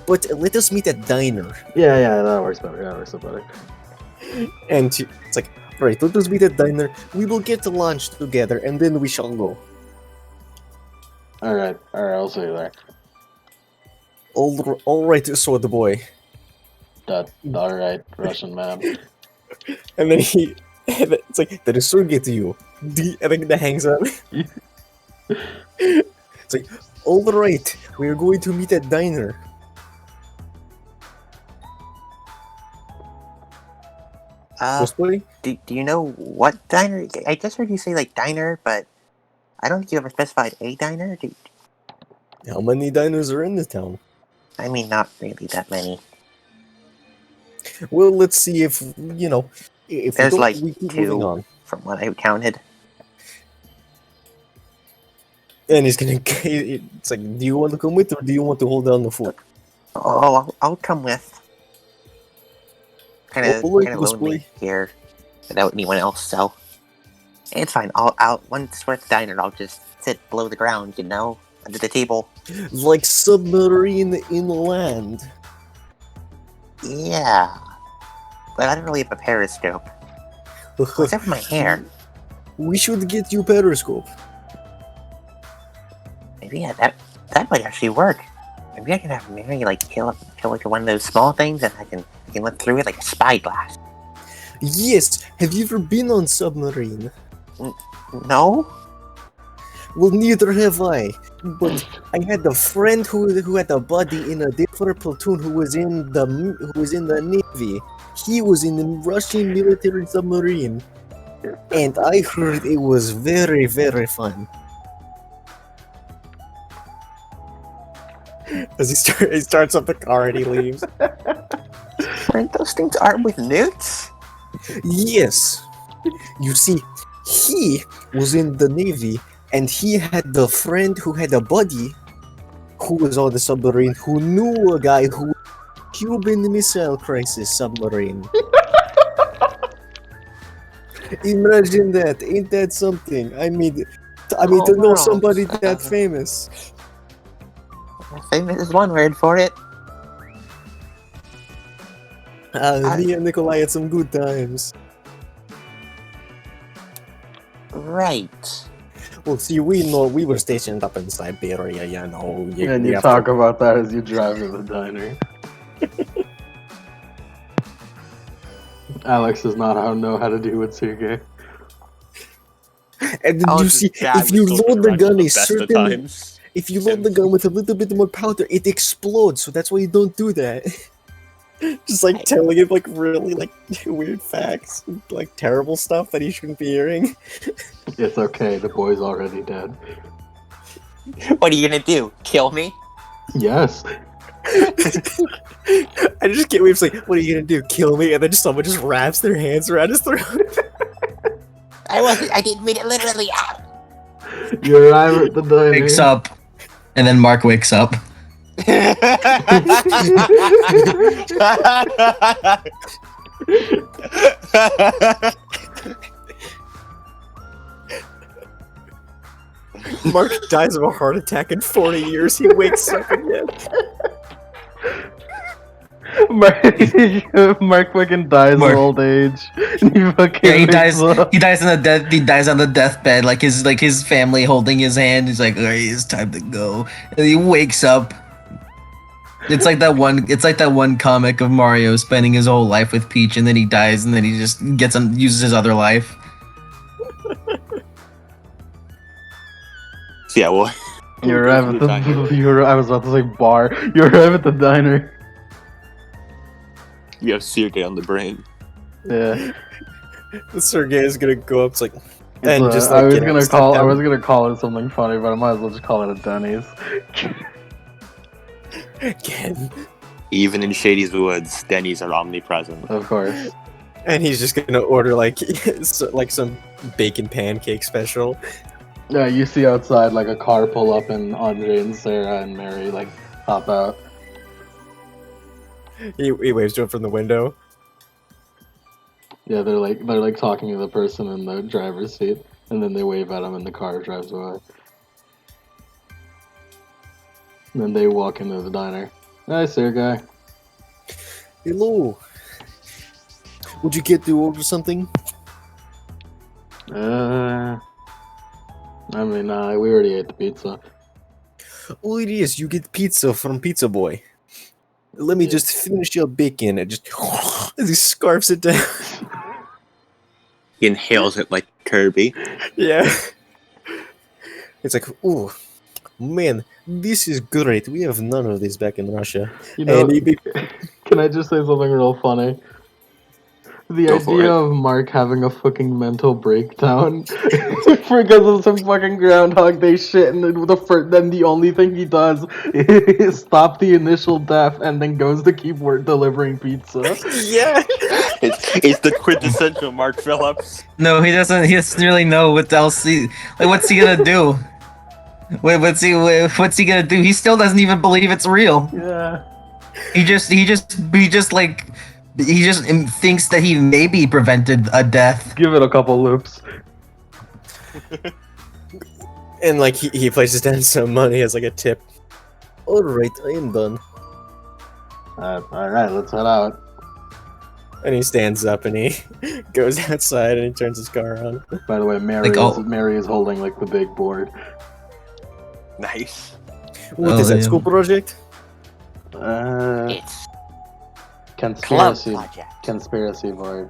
but let us meet at diner. Yeah, that works better. And it's like, right, let us meet at diner. We will get to lunch together, and then we shall go. All right, I'll see you there. All right, sword boy. That's alright, Russian man. And then it's like, that is so get to you. And then that hangs up. It's like, all right, we are going to meet at diner. Boy? Do you know what diner? I just heard you say like diner, but I don't think you ever specified a diner. How many diners are in this town? I mean, not really that many. Well, let's see if, you know, if There's we don't, like we keep moving 2 on. from what I counted. And he's gonna, it's like, do you want to come with or do you want to hold down the fort? Oh, I'll come with. Kind of Boy, lonely here without anyone else, so it's fine. I'll once we're at the diner, I'll just sit below the ground, you know, under the table. Like submarine in land. Yeah, but I don't really have a periscope. Except for my hair. We should get you periscope. Maybe that might actually work. Maybe I can have Mary like kill like one of those small things, and I can look through it like a spyglass. Yes. Have you ever been on submarine? No. Well, neither have I. But I had a friend who had a buddy in a different platoon who was in the Navy. He was in the Russian military submarine, and I heard it was very, very fun. As he starts up the car and he leaves. Aren't those things armed with nukes? Yes. You see, he was in the Navy, and he had the friend who had a buddy who was on the submarine who knew a guy who Cuban Missile Crisis submarine. Imagine that. Ain't that something? I mean to know wow. somebody that famous. Famous is one word for it. Me and Nikolai had some good times. Right. Well, see, we were stationed up in Siberia, you know. And you talk about that as you drive to the diner. Alex does not know how to deal with Sergey. And then you see, if you load the gun a certain, if you load the gun with a little bit more powder, it explodes. So that's why you don't do that. Just like telling him like really like weird facts, like terrible stuff that he shouldn't be hearing. It's okay, the boy's already dead. What are you gonna do? Kill me? Yes. I just can't wait. It's like, what are you gonna do? Kill me? And then someone just wraps their hands around his throat. I didn't mean it literally. You arrive at the diner. Wakes up, and then Mark wakes up. Mark dies of a heart attack in 40 years. He wakes up again. Mark fucking dies of old age. He fucking Yeah, he wakes dies. up. He dies He dies on the deathbed, like his family holding his hand. He's like, "Alright, it's time to go." And he wakes up. It's like that one. It's like that one comic of Mario spending his whole life with Peach, and then he dies, and then he just uses his other life. Yeah, well, You arrive at the. I was about to say bar. You arrive at the diner. you have Sergey on the brain. Yeah. Sergey is gonna go up, it's like, I was get gonna up, call. step I down. was gonna call it something funny, but I might as well just call it a Denny's. Again. Even in Shady's woods, Denny's are omnipresent. Of course. And he's just gonna order like some bacon pancake special. Yeah, you see outside like a car pull up, and Andre and Sarah and Mary like hop out. He waves to him from the window. Yeah, they're like talking to the person in the driver's seat, and then they wave at him, and the car drives away. And then they walk into the diner. Hi, Sergey. Hello. Would you get to order something? I mean, we already ate the pizza. Oh, it is. You get pizza from Pizza Boy. Let me just finish your bacon. And just as he scarfs it down. He inhales it like Kirby. Yeah. It's like, ooh, man, this is great. We have none of this back in Russia. You know, And he can I just say something real funny? The Go for idea it. of Mark having a fucking mental breakdown because of some fucking Groundhog Day shit, and then the only thing he does is stop the initial death, and then goes to keep delivering pizza. yeah. It's the quintessential Mark Phillips. No, he doesn't. He doesn't really know what else what's he gonna do? What's he gonna do? He still doesn't even believe it's real. Yeah. He just thinks that he maybe prevented a death. Give it a couple loops. And like he places down some money as like a tip. Alright, I am done. Alright, let's head out. And he stands up and he goes outside and he turns his car on. By the way, Mary is holding like the big board. Nice. What Oh, is that, yeah. school project? It's club Conspiracy. project. Conspiracy board.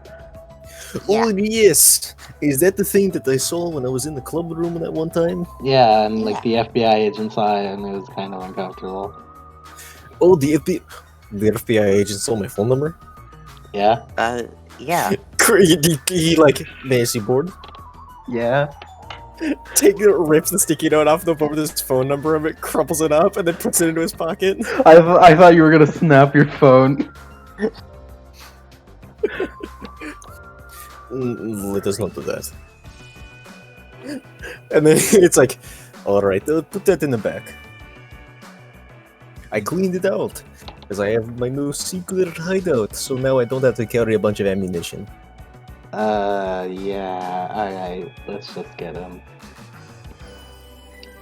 Yeah. Oh yes! Is that the thing that I saw when I was in the club room that one time? Yeah, and like the FBI agent saw it, and it was kind of uncomfortable. Oh, the FBI agent stole my phone number? Yeah. Yeah. He like, may I see board? Yeah. Rips the sticky note off the board with his phone number and it crumples it up and then puts it into his pocket. I thought you were gonna snap your phone. Let us not do that. And then it's like, alright, put that in the back. I cleaned it out. Because I have my new secret hideout, so now I don't have to carry a bunch of ammunition. Yeah. Alright, let's just get him.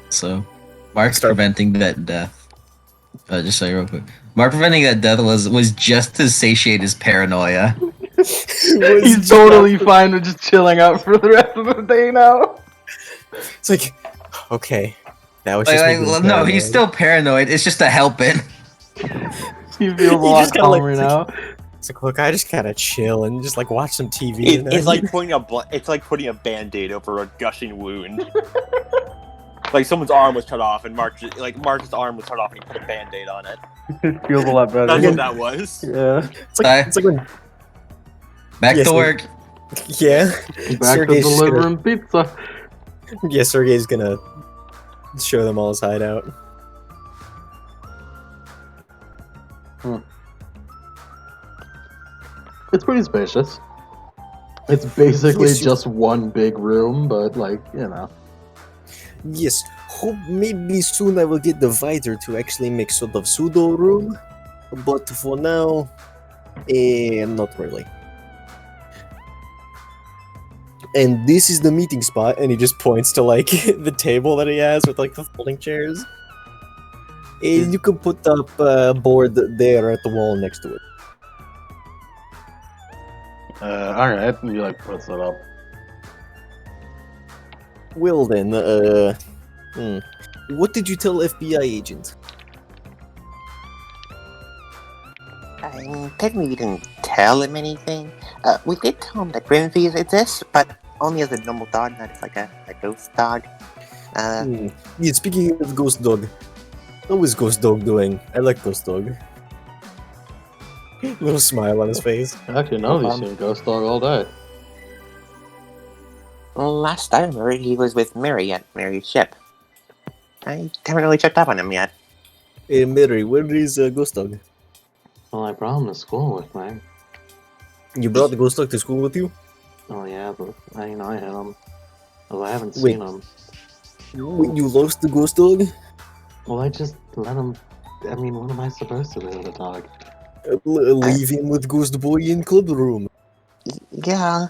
So, Mark's preventing that death. Just say real quick. Mark preventing that death was just to satiate his paranoia. He's totally fine with just chilling out for the rest of the day now. It's like, okay, that was just me being No, paranoid. he's still paranoid. It's just to help it. He feels a lot just kinda, like, calmer now. It's like, look, I just gotta chill and just like watch some TV. It's like putting a band-aid over a gushing wound. Like someone's arm was cut off, and Mark's arm was cut off, and he put a band-aid on it. It feels a lot better. That's what that was. Yeah. it's like when Back Yes, to work. yeah, Back Sergey's to just delivering pizza. yeah, Sergey's gonna show them all his hideout. It's pretty spacious. It's basically Yes, you- just one big room, but like, you know. Yes, hope maybe soon I will get the Vider to actually make sort of pseudo room, but for now, not really. And this is the meeting spot, and he just points to like the table that he has with like the folding chairs. And you can put up a board there at the wall next to it. Alright, he like puts it up. Well then, what did you tell FBI agent? Technically, we didn't tell him anything. We did tell him that Grimsby's exists, but only as a normal dog, not as like a ghost dog. Yeah, speaking of Ghost Dog, how is Ghost Dog doing? I like Ghost Dog. Little smile on his face. Actually, no, he's seen Ghost Dog all day. Well, last I remember, he was with Mary at Mary's ship. I haven't really checked up on him yet. Hey Mary, where is Ghost Dog? Well, I brought him to school with me. You brought the Ghost Dog to school with you? Oh yeah, but I had him. Well, I haven't Wait. seen him. Wait, you lost the Ghost Dog? Well, I just let him. I mean, what am I supposed to do with a dog? Leave him with Ghost Boy in club room. Yeah.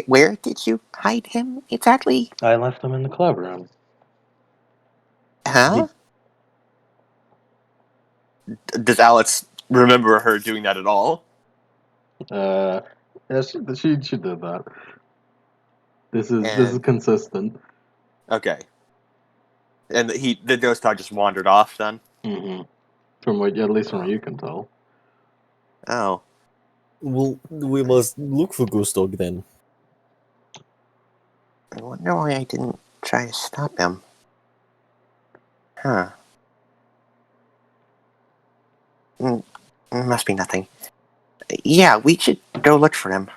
Where did you hide him exactly? I left him in the club room. Huh? Does Alex remember her doing that at all? Yeah, she did that. This is consistent. Okay. And the ghost dog just wandered off then? Mm-hmm. From what, at least from what you can tell. Oh. Well, we must look for Ghost Dog then. I wonder why I didn't try to stop him. Huh. Must be nothing. Yeah, we should go look for him.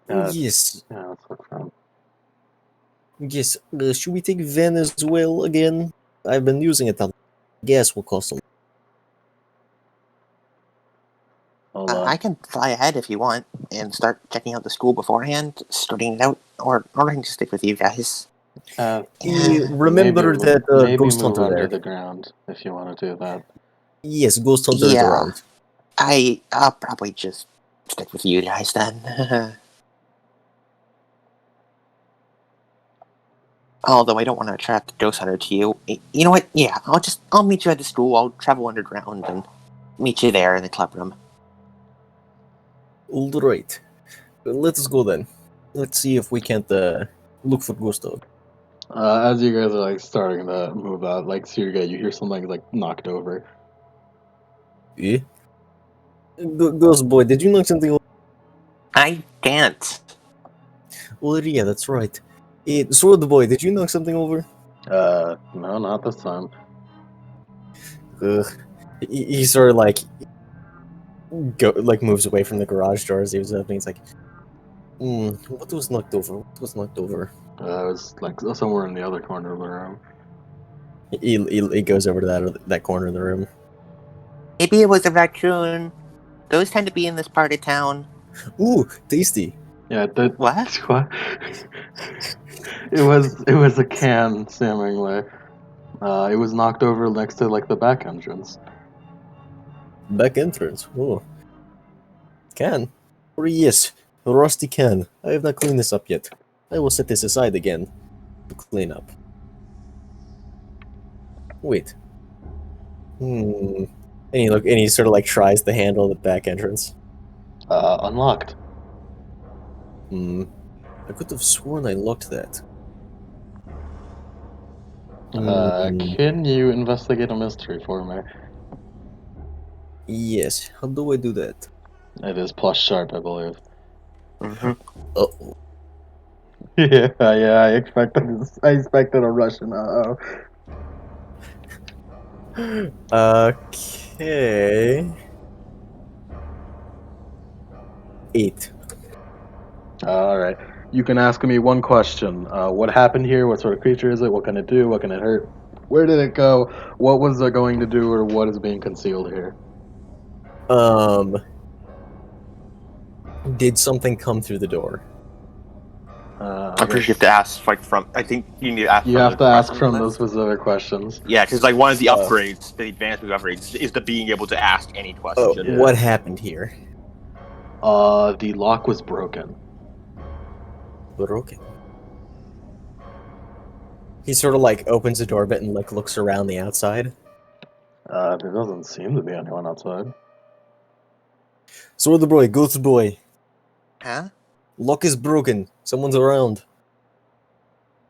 Yes. Yeah, let's look for him. Yes. Should we take Van as well again? I've been using it. Gas will cost a lot. Hold on. I can fly ahead if you want and start checking out the school beforehand, sorting it out, or I can just stick with you guys. Remember that maybe Ghost move Hunter under there. the ground if you want to do that. Yes, Ghost Hunter is Yeah. around. I'll probably just stick with you guys then. Although I don't want to attract the Ghost Hunter to you. You know what? Yeah, I'll meet you at the school. I'll travel underground and meet you there in the club room. Alright. Let us go then. Let's see if we can't look for Ghost Dog. As you guys are like starting to move out, like Sirga, you hear something like knocked over. Eh? Ghost Boy, did you knock something over? I can't. Well, yeah, that's right. Sword Boy, did you knock something over? No, not this time. Ugh. He sort of like moves away from the garage door as he was opening. He's like, what was knocked over? What was knocked over? It was like somewhere in the other corner of the room. He goes over to that corner of the room. Maybe it was a raccoon. Those tend to be in this part of town. Ooh, tasty. Yeah, What? What? It was a can, seemingly. It was knocked over next to like the back entrance. Back entrance. Oh, can. Or yes, a rusty can. I have not cleaned this up yet. I will set this aside again to clean up. Wait. And he sort of like tries the handle of the back entrance. Unlocked. I could have sworn I locked that. Hmm. Can you investigate a mystery for me? Yes. How do I do that? It is plus sharp, I believe. Mm-hmm. Oh. Yeah, I expected a Russian. Okay. 8. All right. You can ask me one question. What happened here? What sort of creature is it? What can it do? What can it hurt? Where did it go? What was it going to do, or what is being concealed here? Did something come through the door? I'm pretty sure you have to ask from. I think you need to ask. You from have the to ask question from those list. specific questions. Yeah, because like one of the upgrades, the advanced move upgrades, is the being able to ask any question. Yeah. What happened here? The lock was broken. Broken. He sort of like opens the door a bit and like looks around the outside. There doesn't seem to be anyone outside. Sword the boy, ghost boy. Huh? Lock is broken. Someone's around.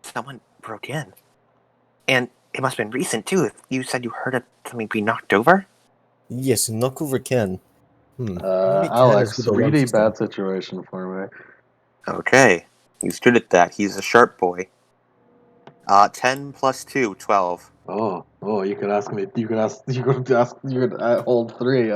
Someone broke in. And it must have been recent, too. You said you heard something be knocked over? Yes, knock over can. Maybe can is Alex, with the read alarm a system. bad situation for me. Okay, he's good at that. He's a sharp boy. 10 plus 2, 12. Oh, you could ask me. You could hold 3.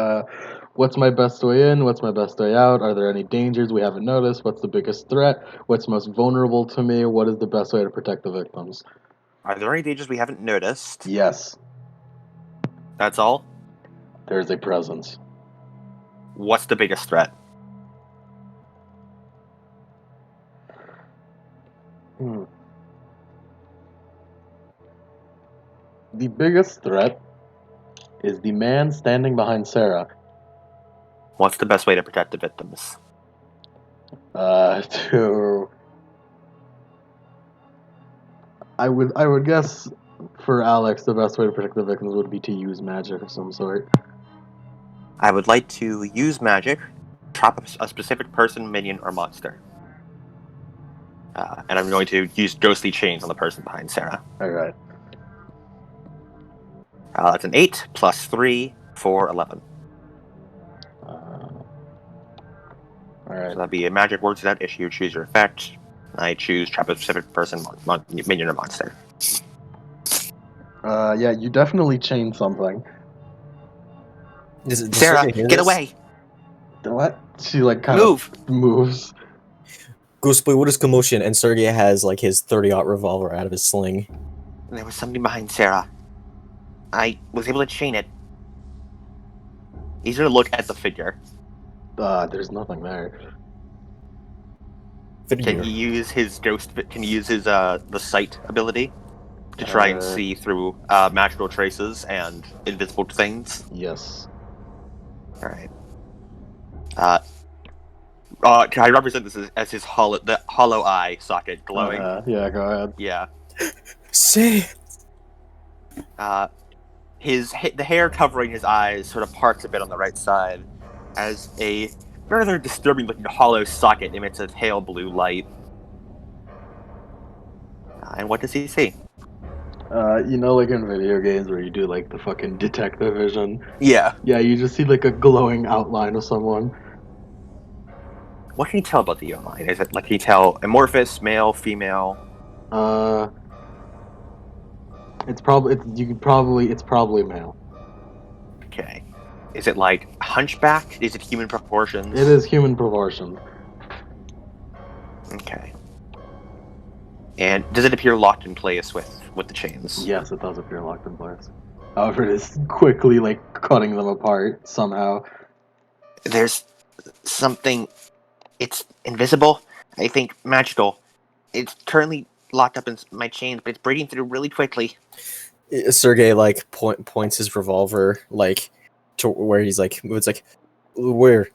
What's my best way in? What's my best way out? Are there any dangers we haven't noticed? What's the biggest threat? What's most vulnerable to me? What is the best way to protect the victims? Are there any dangers we haven't noticed? Yes, That's all? there is a presence. What's the biggest threat? The biggest threat is the man standing behind Sarah. What's the best way to protect the victims? I would guess for Alex the best way to protect the victims would be to use magic of some sort. I would like to use magic, trap a specific person, minion, or monster. And I'm going to use ghostly chains on the person behind Sarah. All right. That's an 8 plus 3 for 11. All So right. that'd be a magic word to that issue. Choose your effect. I choose trap a specific person, minion, or monster. Yeah, you definitely changed something. Does Sarah, Sergey hear get this? away! What? She like kind Move! of moves. Ghostboy, what is commotion? And Sergey has like his 30-aught revolver out of his sling. There was something behind Sarah. I was able to chain it. He's gonna look at the figure. There's nothing there. Can he use his Can he use his the sight ability to try and see through magical traces and invisible things? Yes. All right. Can I represent this as his hollow eye socket glowing? Yeah, go ahead. Yeah. Say. The hair covering his eyes sort of parts a bit on the right side, as a rather disturbing-looking hollow socket emits a pale blue light. And what does he see? You know, like in video games where you do like the fucking detective vision. Yeah. Yeah, you just see like a glowing outline of someone. What can you tell about the outline? Is it like can you tell amorphous, male, female? It's probably male. Okay. Is it like hunchback? Is it human proportions? It is human proportion. Okay. And does it appear locked in place with the chains? Yes, it does appear locked in place. However, it is quickly like cutting them apart somehow. There's something. It's invisible. I think magical. It's currently locked up in my chains, but it's breaking through really quickly. Sergey like points his revolver like to where he's like it's like where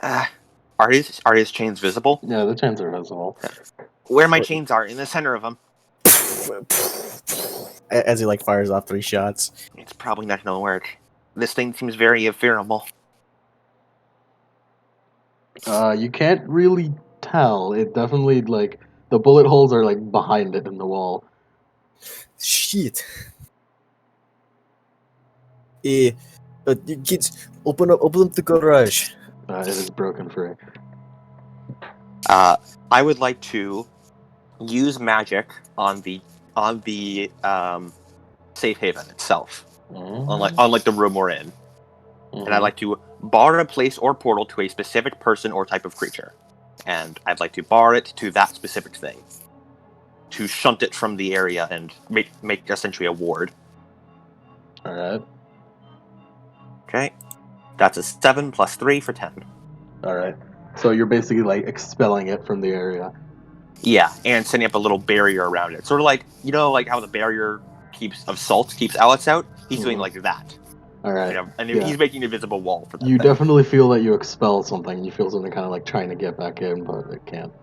Are his chains visible? Yeah, the chains are visible. Where my chains are, in the center of them. as he like fires off 3 shots. It's probably not gonna work. This thing seems very ephemeral. You can't really tell. It definitely like the bullet holes are like behind it in the wall. Shit. Kids, open up the garage. It is broken free. I would like to use magic on the safe haven itself, on the room we're in, and I'd like to bar a place or portal to a specific person or type of creature, and I'd like to bar it to that specific thing, to shunt it from the area and make essentially a ward. All right. Okay, that's a 7 plus 3 for 10. All right. So you're basically like expelling it from the area. Yeah, and setting up a little barrier around it. Sort of like, you know, like how the barrier of salt keeps Alex out? He's doing like that. All right. You know, and he's making an invisible wall for that You thing. definitely feel that you expel something. You feel something kind of like trying to get back in, but it can't.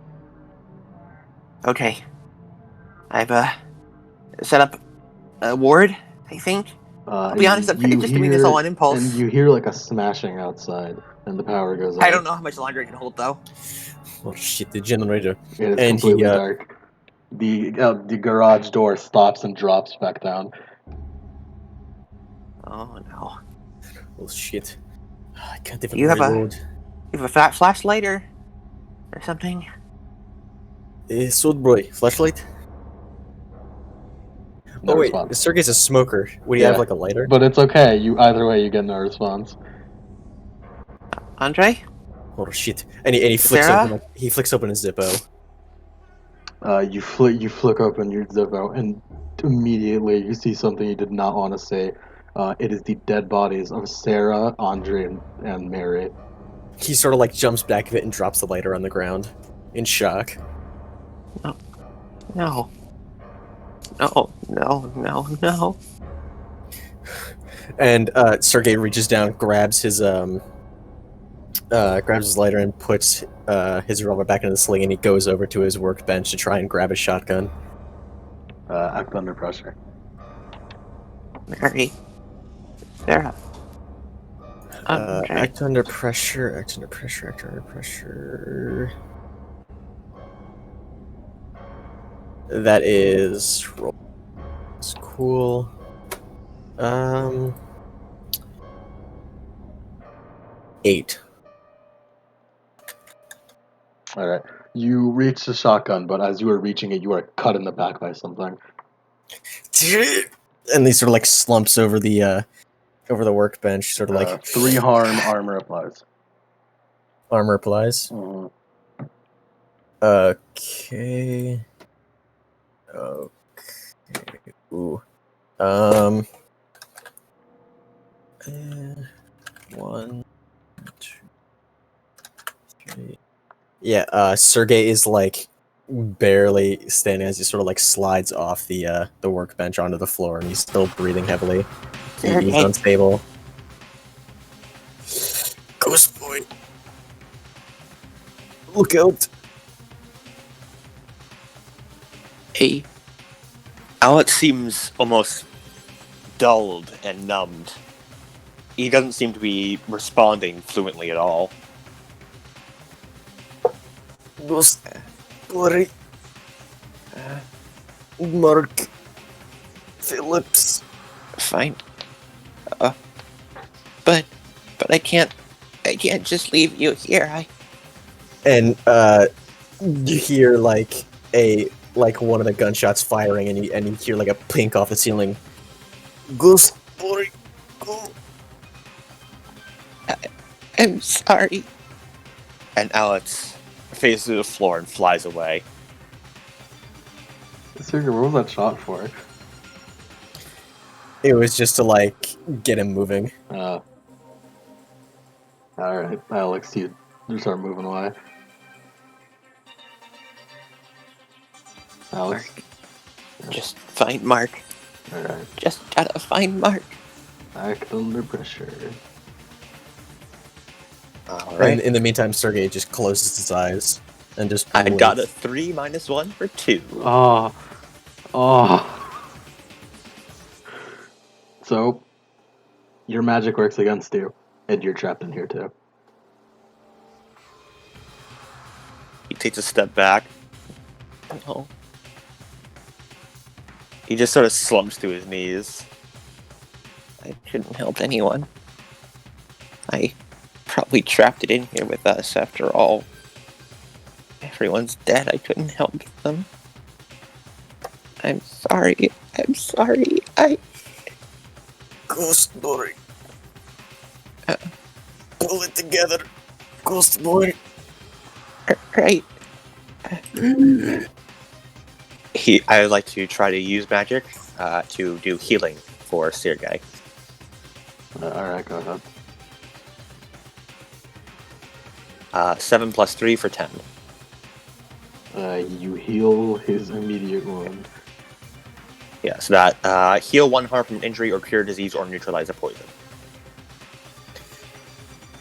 Okay. I've set up a ward, I think. I'll be honest, I'm just doing this all on impulse. And you hear like a smashing outside, and the power goes out. I don't know how much longer I can hold, though. Oh shit, the generator. It is completely dark. The garage door stops and drops back down. Oh no. Oh shit. I can't even You have reload. You have a flashlight or something? Sword boy, flashlight? No wait, response. Sergey's a smoker. Would he have like a lighter? But it's okay. Either way, you get no response. Andre? Oh shit! And he flicks Sarah? open his Zippo. You flick open your Zippo, and immediately you see something you did not want to see. It is the dead bodies of Sarah, Andre, and Mary. He sort of like jumps back of it and drops the lighter on the ground in shock. No. No. And Sergey reaches down, grabs his lighter and puts his revolver back into the sling, and he goes over to his workbench to try and grab his shotgun. Act under pressure. Mary. Sarah. Act under pressure. That is... It's cool. 8. All right. You reach the shotgun, but as you are reaching it, you are cut in the back by something. And he sort of like slumps over the workbench, sort of like 3 harm, armor applies. armor applies. Mhm. Okay. Ooh. 1, 2, 3. Yeah. Sergey is like barely standing as he sort of like slides off the workbench onto the floor, and he's still breathing heavily. He's unstable. Ghost boy, look out! Hey, Alex seems almost dulled and numbed. He doesn't seem to be responding fluently at all. Ghost boy, Mark Phillips. Fine. But I can't just leave you here. And you hear like one of the gunshots firing, and you hear like a pink off the ceiling. Ghost boy, go. I'm sorry. And Alex faces the floor and flies away. Sergey, what was that shot for? It was just to like get him moving. Alright, Alex, you start moving away. Alex? Just find Mark. Alright. Just gotta find Mark. Act under pressure. And in the meantime, Sergey just closes his eyes and just. I waits. got a 3 minus 1 for 2. Oh. So, your magic works against you, and you're trapped in here too. He takes a step back. Oh. He just sort of slumps to his knees. I shouldn't help anyone. I probably trapped it in here with us after all. Everyone's dead. I couldn't help them. I'm sorry. Ghost boy. Pull it together, Ghost boy. Right. I would like to try to use magic to do healing for Sergei. Alright, go ahead. 7 plus 3 for 10. You heal his immediate wound. Yeah, so that heal 1 harm from injury or cure disease or neutralize a poison.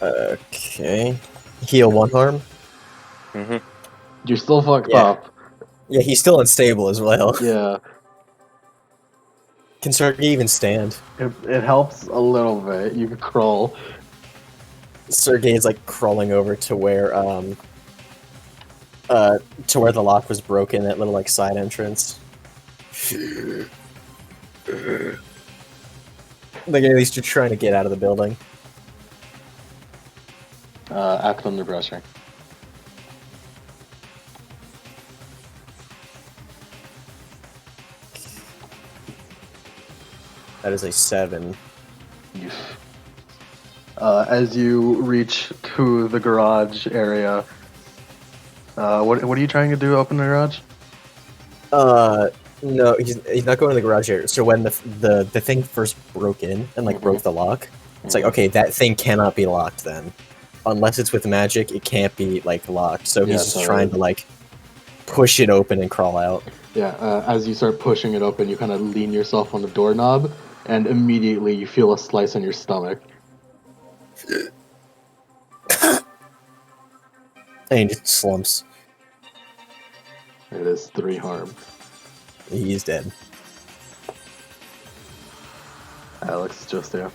Okay. Heal 1 harm. Mm-hmm. You're still fucked Yeah. up. Yeah, he's still unstable as well. Yeah, Can Sergey even stand? it helps a little bit. You can crawl. Sergey is like crawling over to where the lock was broken, that little like side entrance. Like at least you're trying to get out of the building. Act under pressure. That is a 7. As you reach to the garage area, what are you trying to do? Open the garage? No, he's not going to the garage area. So when the thing first broke in and like broke the lock, it's like, okay, that thing cannot be locked then. Unless it's with magic, it can't be like locked. So he's just trying to like push it open and crawl out. Yeah, as you start pushing it open, you kind of lean yourself on the doorknob, and immediately you feel a slice in your stomach. And he just slumps. It is 3 harm. He's dead. Alex, just there.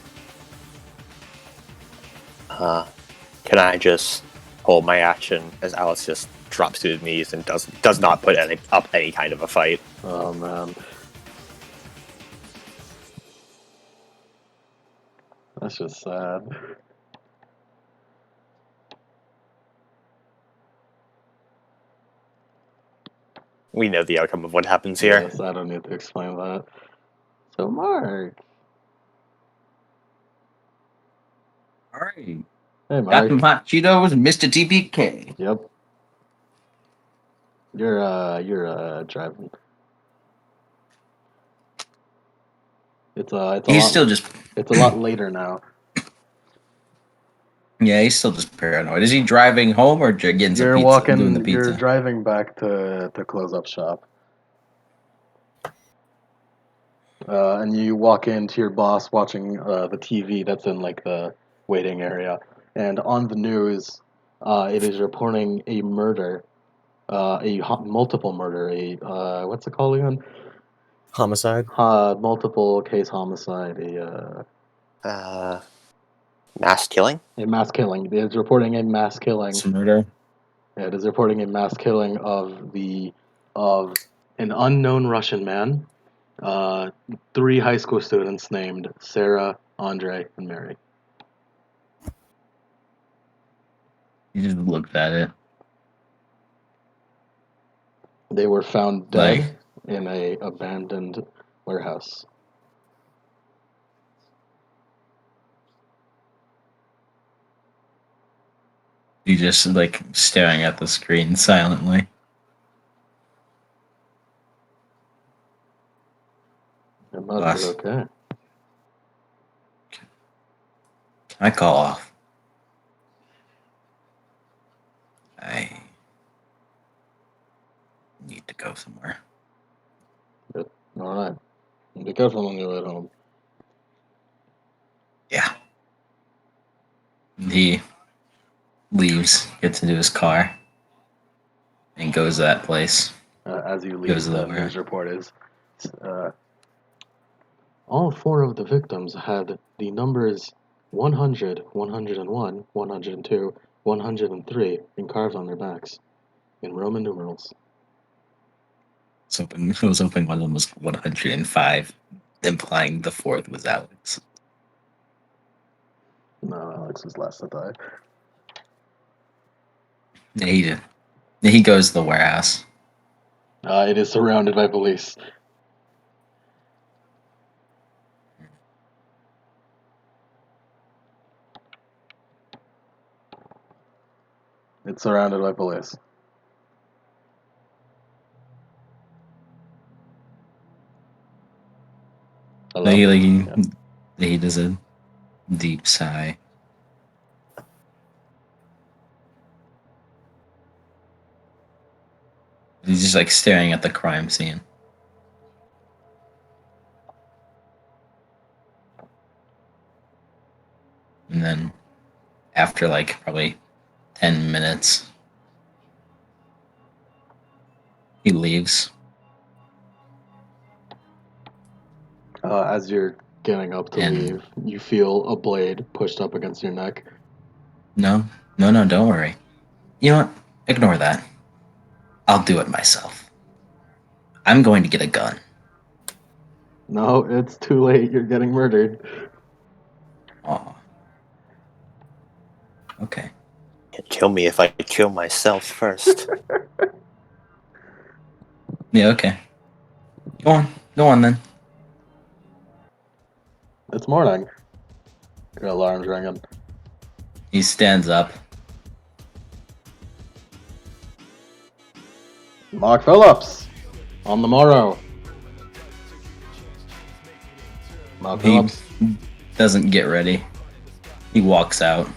Can I just hold my action as Alex just drops to his knees and does not put up any kind of a fight? Oh man. That's just sad. We know the outcome of what happens here. Yes, I don't need to explain that. So, Mark. All right. Hey, Got some Mark. hot Cheetos, Mr. TPK. Yep. You're driving. It's a He's lot. still just, It's a lot later now. yeah, he's still just paranoid. Is he driving home or getting some You're pizza, doing the walking. You're pizza? driving back to close up shop. And you walk into your boss watching the TV that's in like the waiting area, and on the news, it is reporting a murder, multiple murder, what's it called again? Homicide. Multiple case homicide, Mass killing? a mass killing. It is reporting a mass killing. Some murder. It is reporting a mass killing of an unknown Russian man. Uh, 3 high school students named Sarah, Andre, and Mary. He just looked at it. They were found dead Like, in a abandoned warehouse. he just like staring at the screen silently. It must Boss. be okay. I call off. I need to go somewhere. All right. Be careful on your way home. Yeah. He leaves, gets into his car, and goes to that place. As you Goes leave, to the the news warehouse. report is all 4 of the victims had the numbers 100, 101, 102, 103 carved on their backs in Roman numerals. I was hoping one of them was 105, implying the fourth was Alex. No, Alex was last to die. He goes to the warehouse. It is surrounded by police. It's surrounded by police. Hello? He does a deep sigh. He's just like staring at the crime scene. And then after like probably 10 minutes, he leaves. As you're getting up to And leave, you feel a blade pushed up against your neck. no, don't worry. You know what? Ignore that. I'll do it myself. I'm going to get a gun. No, it's too late. You're getting murdered. Aw. Okay. Kill me if I kill myself first. Yeah, okay. Go on then. It's morning. Your alarm's ringing. He stands up. Mark Phillips! On the morrow. Mark He Phillips. doesn't get ready. He walks out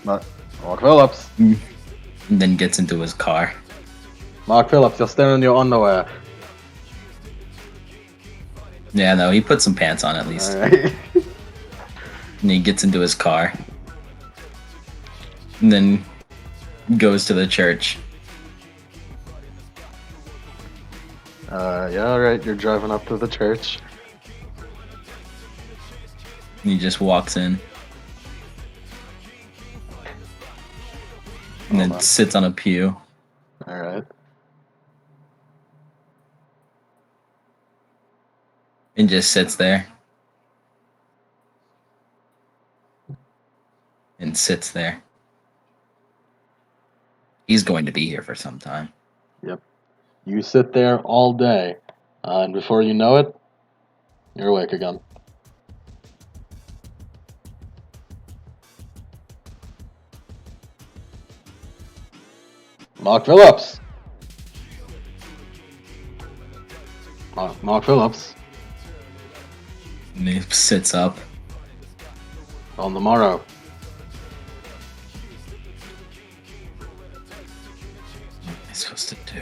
Mark Phillips. and then gets into his car. Mark Phillips, you're still in your underwear. Yeah, no, he put some pants on at least. Alright. And he gets into his car. And then goes to the church. Yeah, alright. You're driving up to the church. And he just walks in. And then Hold on. sits on a pew. Alright. And just sits there. and sits there. He's going to be here for some time. You sit there all day, and before you know it, you're awake again. Mark Phillips. Mark Phillips. And he sits up. On the morrow. What am I supposed to do?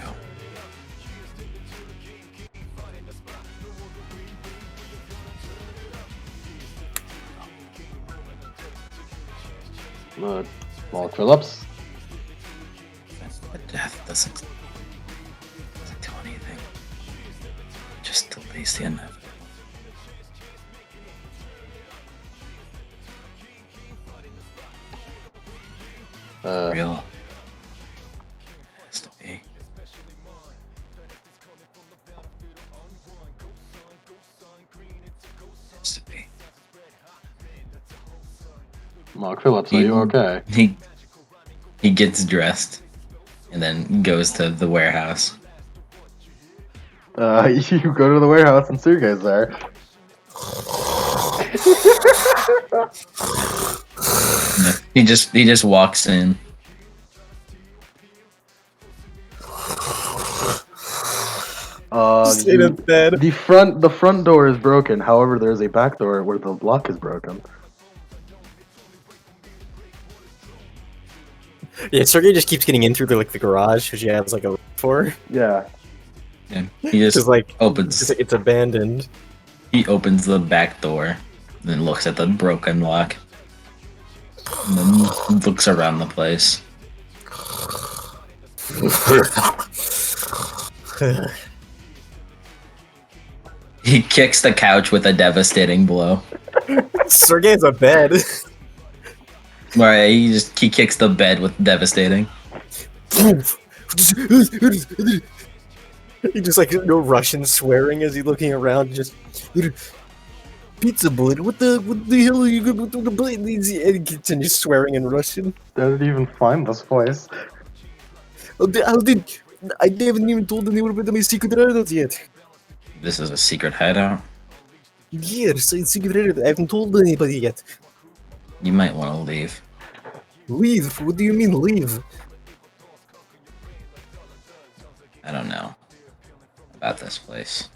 Mark Phillips. The death doesn't do anything. Just delays the inevitable. Real. It has to be. Has to be. Mark Phillips, are you okay? He gets dressed and then goes to the warehouse. You go to the warehouse and Sergey's there. He just walks in. Just in a bed. The front door is broken. However, there's a back door where the lock is broken. Yeah, Sergey just keeps getting in through the garage because she has like a for. Yeah. And he just Just like opens. it's abandoned. He opens the back door, then looks at the broken lock, and then looks around the place. He kicks the couch with a devastating blow. Sergey's a bed. Right, he kicks the bed with devastating. He just like no Russian swearing as he's looking around. Just pizza bullet. What the hell are you going to the plate? And he continues swearing in Russian. Didn't even find this place. How did I haven't even told anyone about my secret hideout yet? This is a secret hideout. Yes, it's secret hideout. I haven't told anybody yet. You might want to leave. Leave? What do you mean leave? I don't know about this place.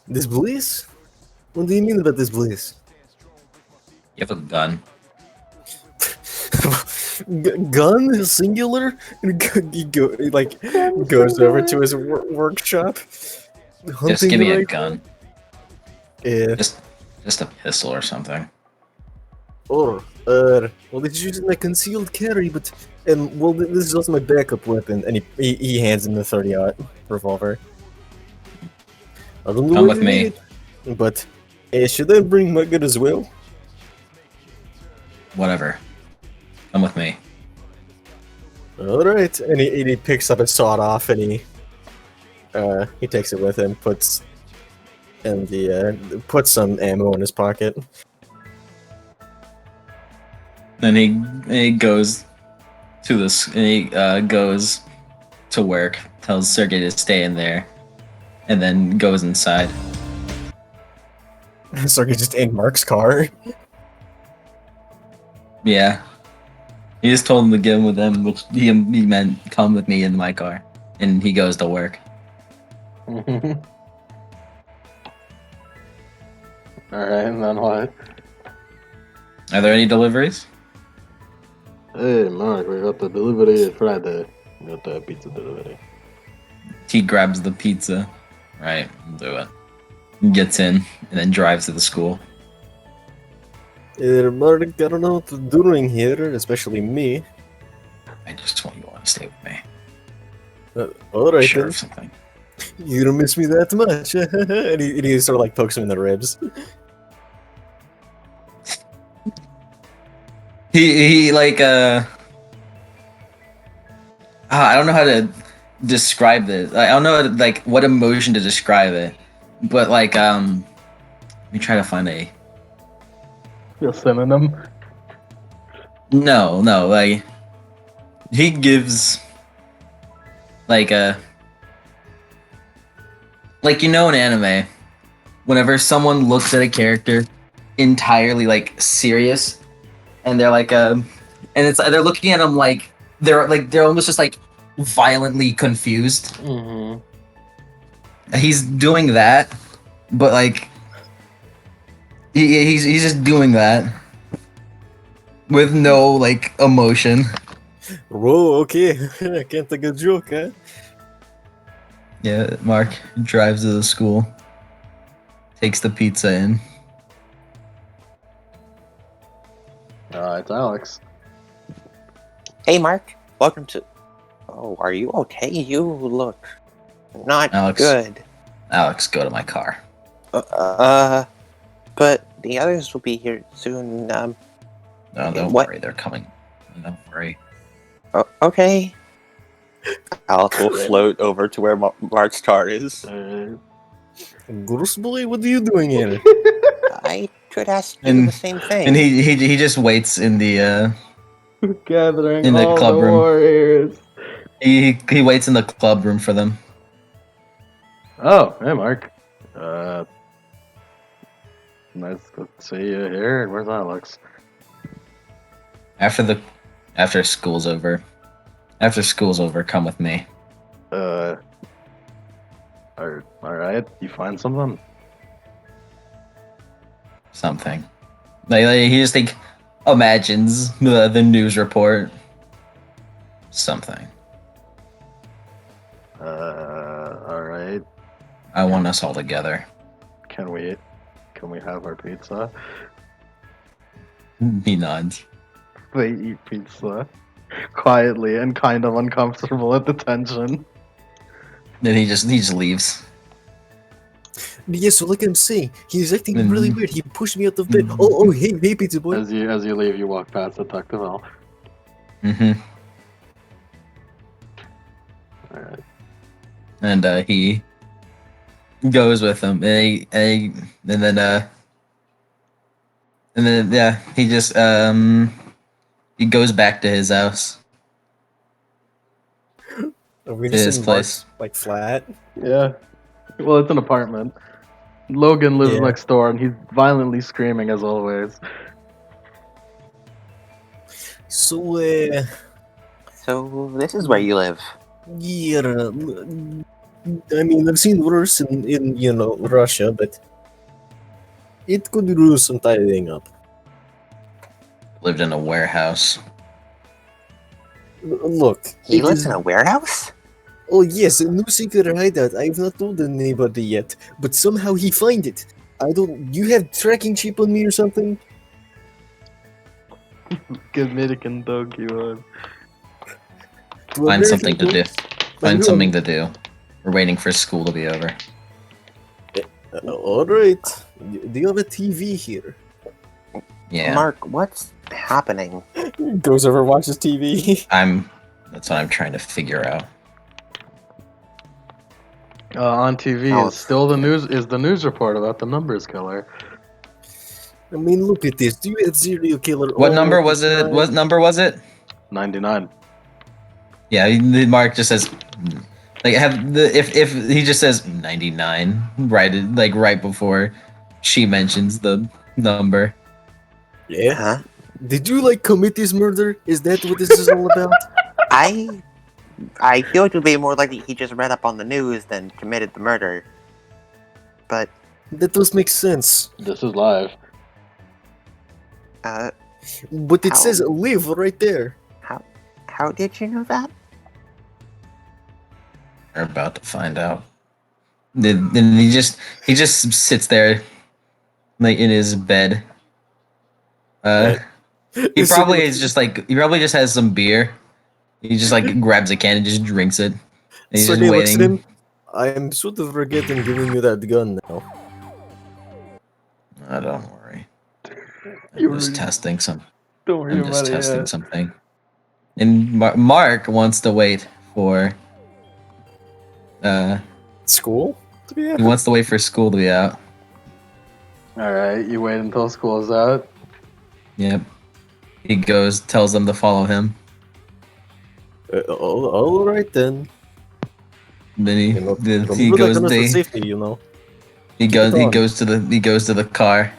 This place? What do you mean about this place? You have a gun. Gun singular, and he goes over to his workshop. Just give me a gun. Yeah. Just a pistol or something. Or well, it's using my concealed carry, but well, this is also my backup weapon, and he hands him the 30-aught revolver. I don't know Come what with you me. need, but should I bring my gun as well? Whatever. Come with me. All right, and he picks up a sawed off, and he takes it with him, puts some ammo in his pocket. Then he goes to this. He goes to work. Tells Sergey to stay in there, and then goes inside. Sergey just in Mark's car. Yeah. He just told him to get with them, which he meant come with me in my car, and he goes to work. Alright, and then what? Are there any deliveries? Hey, Mark, we got the delivery Friday. We got the pizza delivery. He grabs the pizza. Right, we'll do it. Gets in and then drives to the school. Mark, I don't know what you're doing here, especially me. I just want you to stay with me. Alright Sure then. of something. You don't miss me that much. and he sort of like pokes him in the ribs. He like I don't know how to describe this. I don't know like what emotion to describe it, but like let me try to find a A synonym? No, like he gives like a like in anime, whenever someone looks at a character entirely like serious, and they're like and it's they're looking at him like they're almost just like violently confused. Mm-hmm. He's doing that, but like he's just doing that with no like emotion. Whoa, okay. I can't take a joke, huh? Yeah, Mark drives to the school, takes the pizza in. It's Alex. Hey, Mark. Welcome to. Oh, are you okay? You look not Alex. good. Alex, go to my car. But the others will be here soon. No, don't What? worry, they're coming. Don't worry. Okay. Alex will float over to where Mark's car is. Gross boy, what are you doing here? I could ask you And- the same thing. And he just waits in the Gathering In the all club the room. warriors. he waits in the club room for them. Oh, hey, Mark. Nice to see you here. Where's Alex? After school's over. After school's over, come with me. All right. You find something? Something. Like he just like imagines the news report. Something. All right. I want us all together. Can we have our pizza? He nods. They eat pizza quietly and kind of uncomfortable at the tension. Then he just leaves. Yeah, so like I'm saying, he's acting Mhm. really weird. He pushed me out of bed. Oh, hey, pizza boy. As you leave, you walk past Detective L. Mm-hmm. All right. And he goes with him. And then yeah, he just he goes back to his house. Are we To just his in place. Mark's, like, flat? Yeah. Well, it's an apartment. Logan lives Yeah. next door, and he's violently screaming as always. So, So this is where you live. yeah, I mean, I've seen worse in Russia, but it could use some tidying up. Lived in a warehouse. Look, He it lives is- in a warehouse? Oh yes, a new secret hideout. I've not told anybody yet, but somehow he find it. I don't. You have tracking chip on me or something? American dog you are. Find something to do. Find who? something to do. We're waiting for school to be over. All right. Do you have a TV here? Yeah. Mark, what's happening? Goes over, watches TV. That's what I'm trying to figure out. On TV Oh, is still the news report about the numbers killer. I mean, look at this. Do you have serial killer? What all number the was it? time? What number was it? 99. Yeah, Mark just says like if he just says 99 right before she mentions the number. Yeah. Huh? Did you like commit this murder? Is that what this is all about? I feel it would be more likely he just read up on the news than committed the murder. But, That does make sense. This is live. But it How? says live right there. how did you know that? We're about to find out. Then he just sits there like in his bed. He So- probably just has some beer. He just like grabs a can and just drinks it. And he's just Sergey looks at waiting. him. I'm sort of regretting giving you that gun now. Oh, don't worry. You I'm just really- testing some. Don't worry I'm just about it testing yet. something. And Mark wants to wait for. School? To be He honest. wants to wait for school to be out. All right, you wait until school's out. Yep. He goes, tells them to follow him. All right then. Then he Remember he that goes connects with they safety, you know. he Keep it goes he on. goes to the car,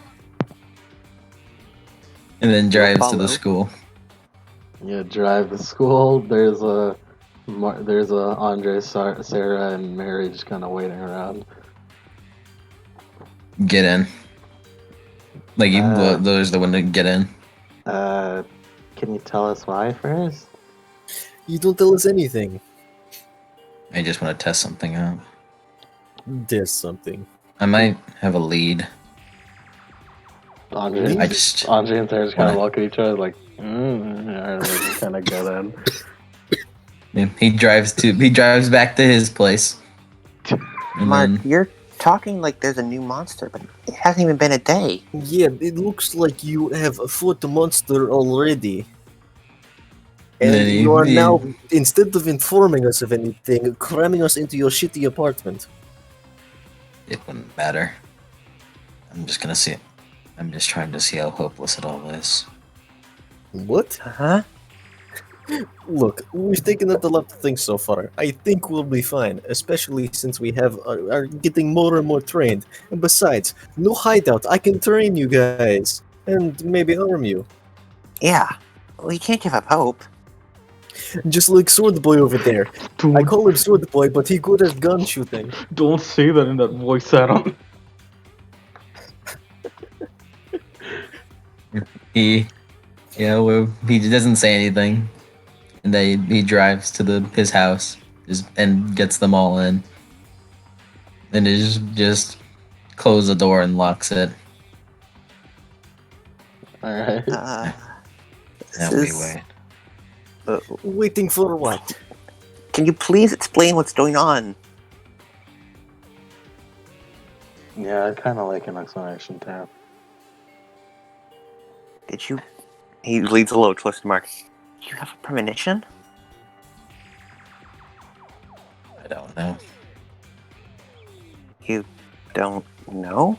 and then drives to the follow. school. You drive to school. There's a Andre, Sarah, and Mary just kind of waiting around. Get in. Like you there's the window. Get in. Can you tell us why first? You don't tell us anything. I just want to test something out. There's something. I might have a lead. Andre, I just Andre and Sarah just kind of wanna- look at each other like, and they just kind of get in. Yeah, he drives back to his place. And Mark, then you're talking like there's a new monster, but it hasn't even been a day. Yeah, it looks like you have fought the monster already. And then you are now, instead of informing us of anything, cramming us into your shitty apartment. it wouldn't matter. I'm just gonna see it. I'm just trying to see how hopeless it all is. What? Huh? Look, we've taken up a lot of things so far. I think we'll be fine, especially since we are getting more and more trained. And besides, no hideout. I can train you guys and maybe arm you, Yeah. We can't give up hope. just like Sword Boy over there. I call him Sword Boy, but he good at gun shooting. Don't say that in that voice, Adam. He doesn't say anything, and then he drives to his house and gets them all in, and just close the door and locks it. All right. Now we wait. Waiting for what? Can you please explain what's going on? Yeah, I kind of like an explanation too. Did you... He leaves a little close to Mark. You have a premonition? I don't know. You don't know?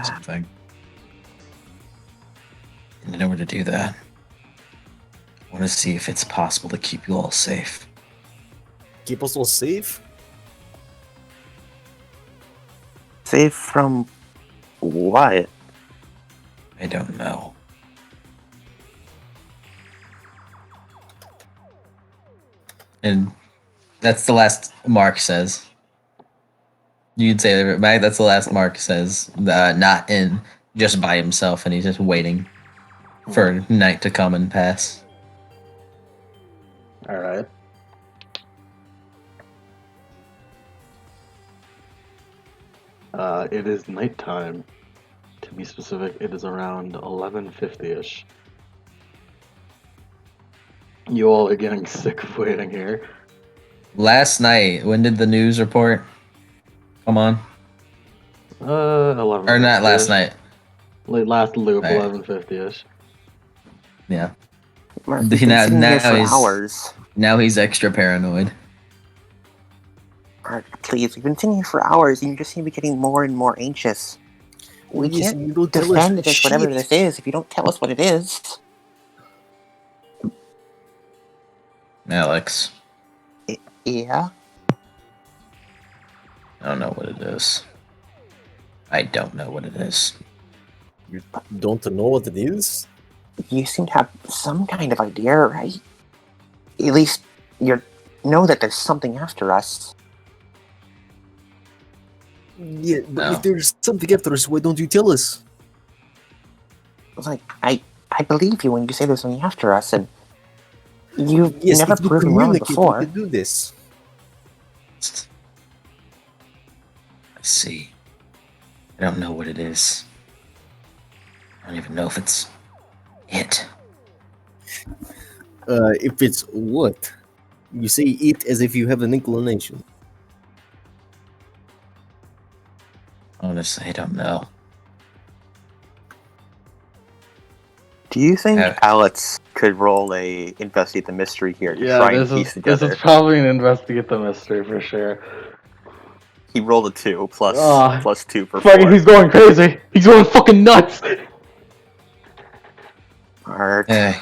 Something. And in order to do that, I want to see if it's possible to keep you all safe. Keep us all safe? Safe from... what? I don't know. And that's the last Mark says. You'd say that, Mag. That's the last Mark says. Not in, just by himself, and he's just waiting for night to come and pass. All right. It is nighttime. To be specific, it is around 11:50ish. You all are getting sick of waiting here. Last night, when did the news report come on? 11. Or not last night? Last loop, Right. 11:50ish. Yeah. Mark, we've been sitting here for hours. Now he's extra paranoid. Mark, please, we've been sitting here for hours and you just seem to be getting more and more anxious. We Yes, can't you don't tell us defend against whatever shit. this is if you don't tell us what it is. Alex, Yeah? I don't know what it is. I don't know what it is. You don't know what it is? You seem to have some kind of idea, right? At least you know that there's something after us. Yeah, but No. if there's something after us, why don't you tell us? Like, I believe you when you say there's something after us, and you've Yes, never if you proven wrong communicate, before. we can do this. I see. I don't know what it is. I don't even know if it's it. If it's what? You say it as if you have an inclination. Honestly, I don't know. Do you think Yeah. Alex could roll a investigate the mystery here to Yeah, try and this piece is together? probably an investigate the mystery for sure. He rolled a 2 plus Ah, plus 2 for Fucking, 4. he's going crazy. He's going fucking nuts. Art. Hey,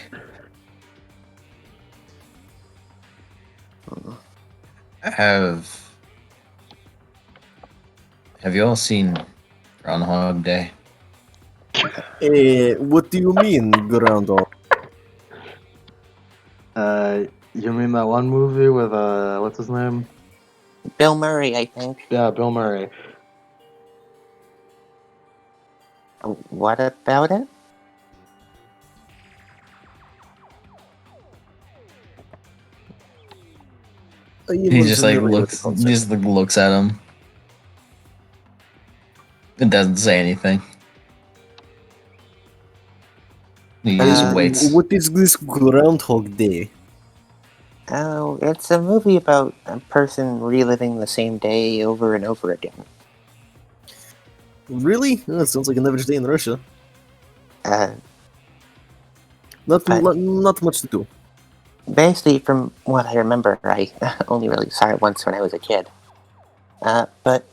have you all seen Groundhog Day? What do you mean, groundhog? You mean that one movie with what's his name? Bill Murray, I think. Yeah, Bill Murray. What about it? He just like looks at him. It doesn't say anything. He just waits. What is this Groundhog Day? Oh, it's a movie about a person reliving the same day over and over again. Really? Oh, that sounds like an average day in Russia. Uh, Not, But- not much to do. Basically, from what I remember, I only really saw it once when I was a kid. But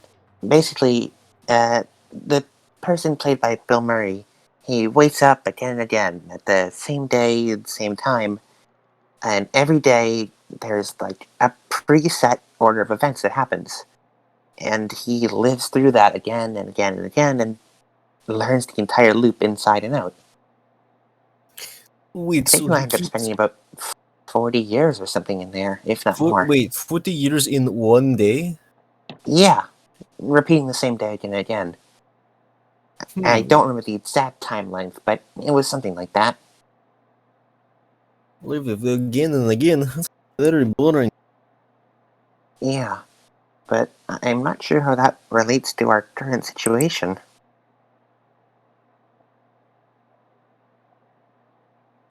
basically, the person played by Bill Murray, he wakes up again and again at the same day, at the same time, and every day there's like a preset order of events that happens. And he lives through that again and again and again and learns the entire loop inside and out. Wait, I think so you he end up keeps spending about 40 years or something in there, if not more. wait 40 years in one day? Yeah, repeating the same day again and again. I Hmm. don't remember the exact time length, but it was something like that. Live it again and again. That's very boring. Yeah, but I'm not sure how that relates to our current situation.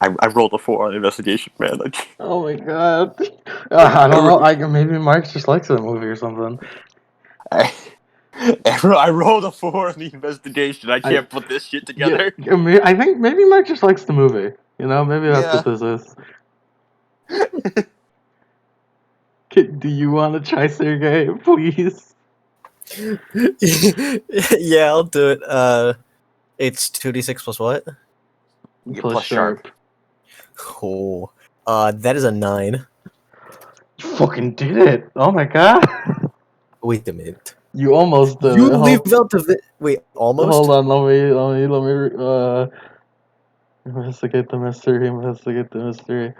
I rolled a 4 on investigation, man. Oh my god. I don't know. Maybe Mark just likes that movie or something. I rolled a 4 on the investigation. I can't put this shit together. Yeah, I think maybe Mark just likes the movie. You know, maybe that's Yeah. what this is. Do you want to try Sergey, please? Yeah, I'll do it. It's 2d6 plus what? Yeah, Plus plus sharp. Oh, that is a 9. You fucking did it! Oh my god! Wait a minute. You almost did You it. leave out of it. Wait, almost? Hold on, let me investigate the mystery, investigate the mystery.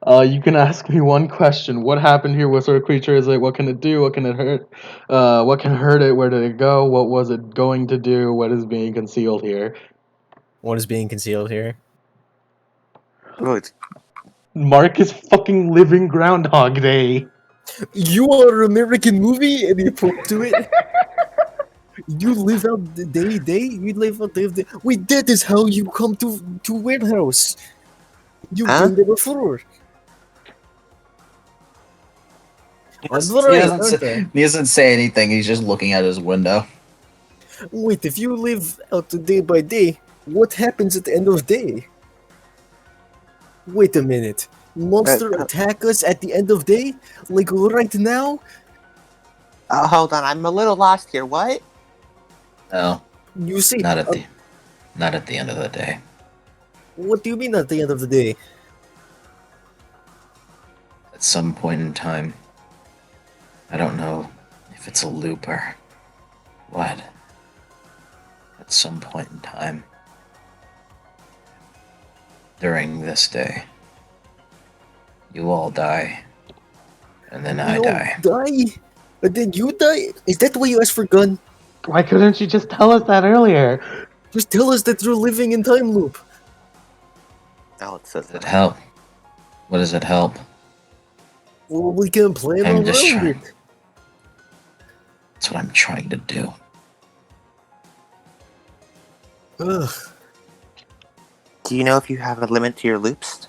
You can ask me one question. What happened here? What sort of creature is it? What can it do? What can it hurt? What can hurt it? Where did it go? What was it going to do? What is being concealed here? What is being concealed here? Good. Mark is fucking living Groundhog Day. You are an American movie and you put to it? You live out the day? You live out day? Wait, that is how you come to warehouse. You've Huh? been there before. I'm He right, doesn't, aren't I? say, he doesn't say anything. He's just looking at his window. Wait, if you live out day by day, what happens at the end of day? Wait a minute. Monster attack us at the end of day? Like right now? Hold on, I'm a little lost here. What? No, You see, not at the end of the day. what do you mean at the end of the day? At some point in time, I don't know if it's a loop or what. At some point in time, during this day, you all die, and then I You die. die? And then you die? Is that why you asked for gun? Why couldn't you just tell us that earlier? Just tell us that you're living in time loop. Oh, it says Does it that. help? What does it help? Well, we can plan I'm just around trying. it. That's what I'm trying to do. Ugh. Do you know if you have a limit to your loops?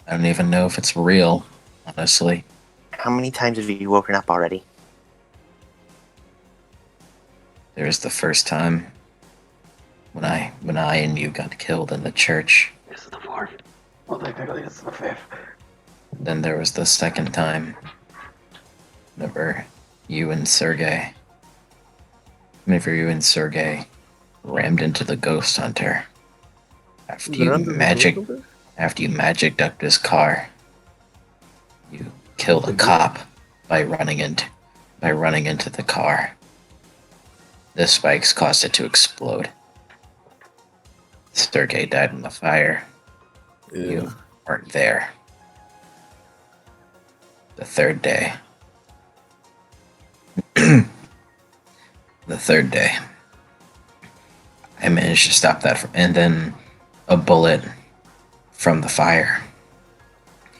I don't even know if it's real, honestly. How many times have you woken up already? There's the first time when I and you got killed in the church. This is the fourth. Well, technically, this is the fifth. Then there was the second time whenever you and Sergey, whenever you and Sergey rammed into the ghost hunter after you magic ducked his car. You killed a cop by running into the car. The spikes caused it to explode. Sergey died in the fire. You weren't there. The third day. I managed to stop that, and then a bullet from the fire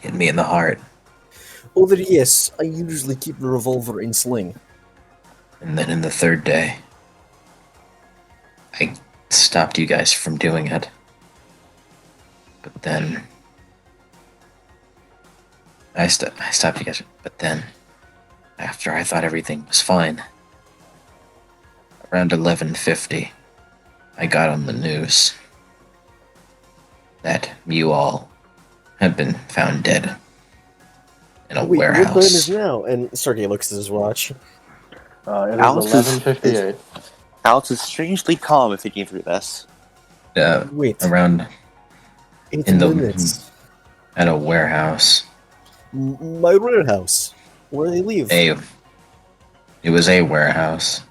hit me in the heart. Oh, then yes, I usually keep the revolver in sling. And then in the third day, I stopped you guys from doing it. But then I stopped you guys. But then, after I thought everything was fine, around 11:50, I got on the news that you all had been found dead in a warehouse. What time is now? And Sergey looks at his watch. It Alex is 11:58. Alex is strangely calm if thinking through this. Wait. Around 8 in the- minutes. at a warehouse. My warehouse. Where they live. It was a warehouse.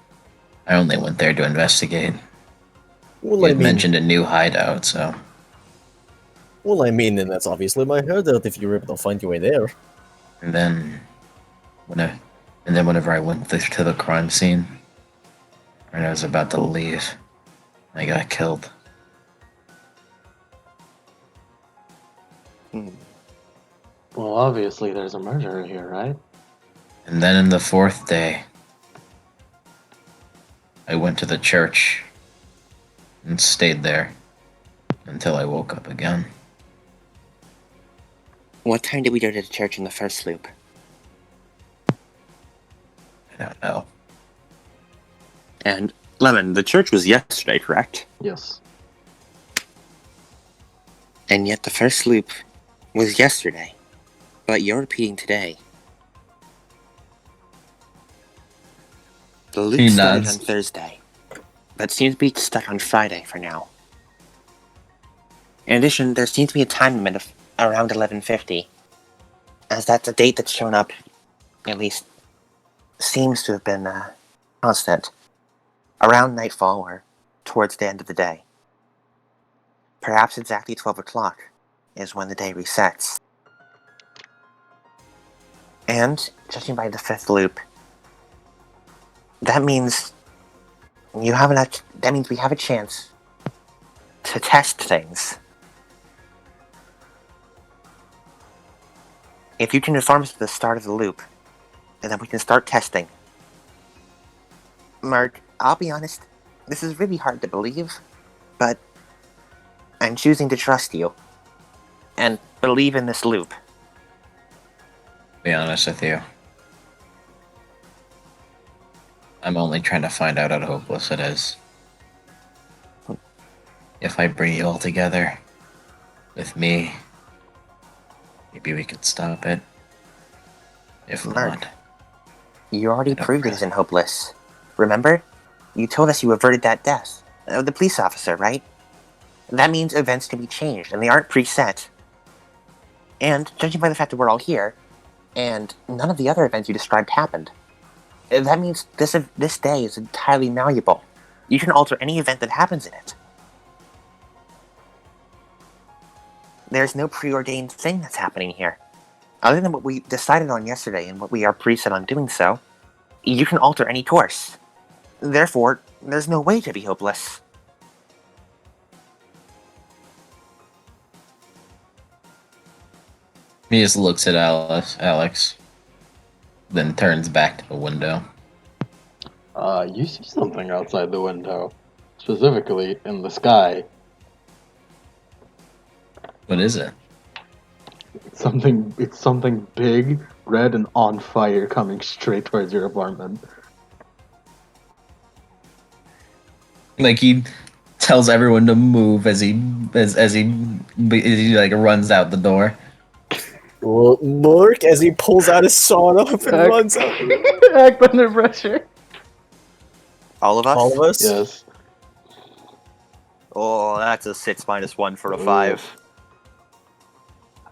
I only went there to investigate. Well, You I had mean, mentioned a new hideout, so. then that's obviously my hideout if you're able to find your way there. And then, whenever I went to the crime scene, and I was about to leave, I got killed. Well, obviously there's a murderer here, right? And then in the fourth day, I went to the church and stayed there until I woke up again. What time did we go to the church in the first loop? I don't know. And, Lemon, the church was yesterday, correct? Yes. And yet the first loop was yesterday. But you're repeating today. The loop He started nods. on Thursday, but seems to be stuck on Friday for now. In addition, there seems to be a time limit of around 11:50, as that's a date that's shown up, at least seems to have been constant, around nightfall or towards the end of the day. Perhaps exactly 12 o'clock is when the day resets. And, judging by the fifth loop, that means we have a chance to test things. If you can inform us at the start of the loop, and then we can start testing. Mark, I'll be honest, this is really hard to believe, but I'm choosing to trust you and believe in this loop. To be honest with you, I'm only trying to find out how hopeless it is. If I bring you all together with me, maybe we could stop it. If Mark, not, you already I don't proved it really- isn't hopeless. Remember? You told us you averted that death of the police officer, right? That means events can be changed, and they aren't preset. And, judging by the fact that we're all here, and none of the other events you described happened, that means this day is entirely malleable. You can alter any event that happens in it. There's no preordained thing that's happening here. Other than what we decided on yesterday and what we are preset on doing so, you can alter any course. Therefore, there's no way to be hopeless. He just looks at Alex, then turns back to the window. You see something outside the window, specifically in the sky. What is it? It's something big, red, and on fire coming straight towards your apartment. Like he tells everyone to move as he like runs out the door. Well, Mark, as he pulls out his sword up and runs up. Act under pressure. All of us? All of us? Yes. Oh, that's a 6 minus 1 for a 5.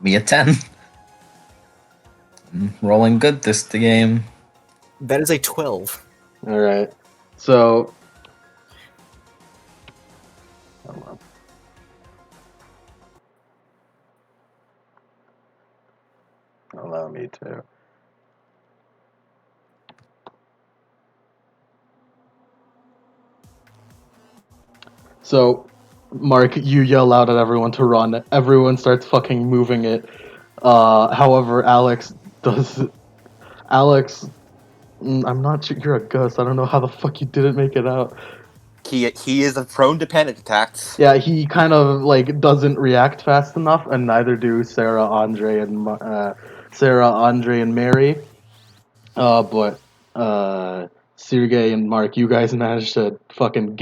Me a 10. Rolling good this game. That is a 12. All right. So. Hold on. Allow me to. So, Mark, you yell out at everyone to run. Everyone starts fucking moving it. However, Alex does. Alex, I'm not sure. You're a ghost. I don't know how the fuck you didn't make it out. He is prone to panic attacks. Yeah, he kind of like doesn't react fast enough, and neither do Sarah, Andre, and Mary. But Sergey and Mark, you guys managed to fucking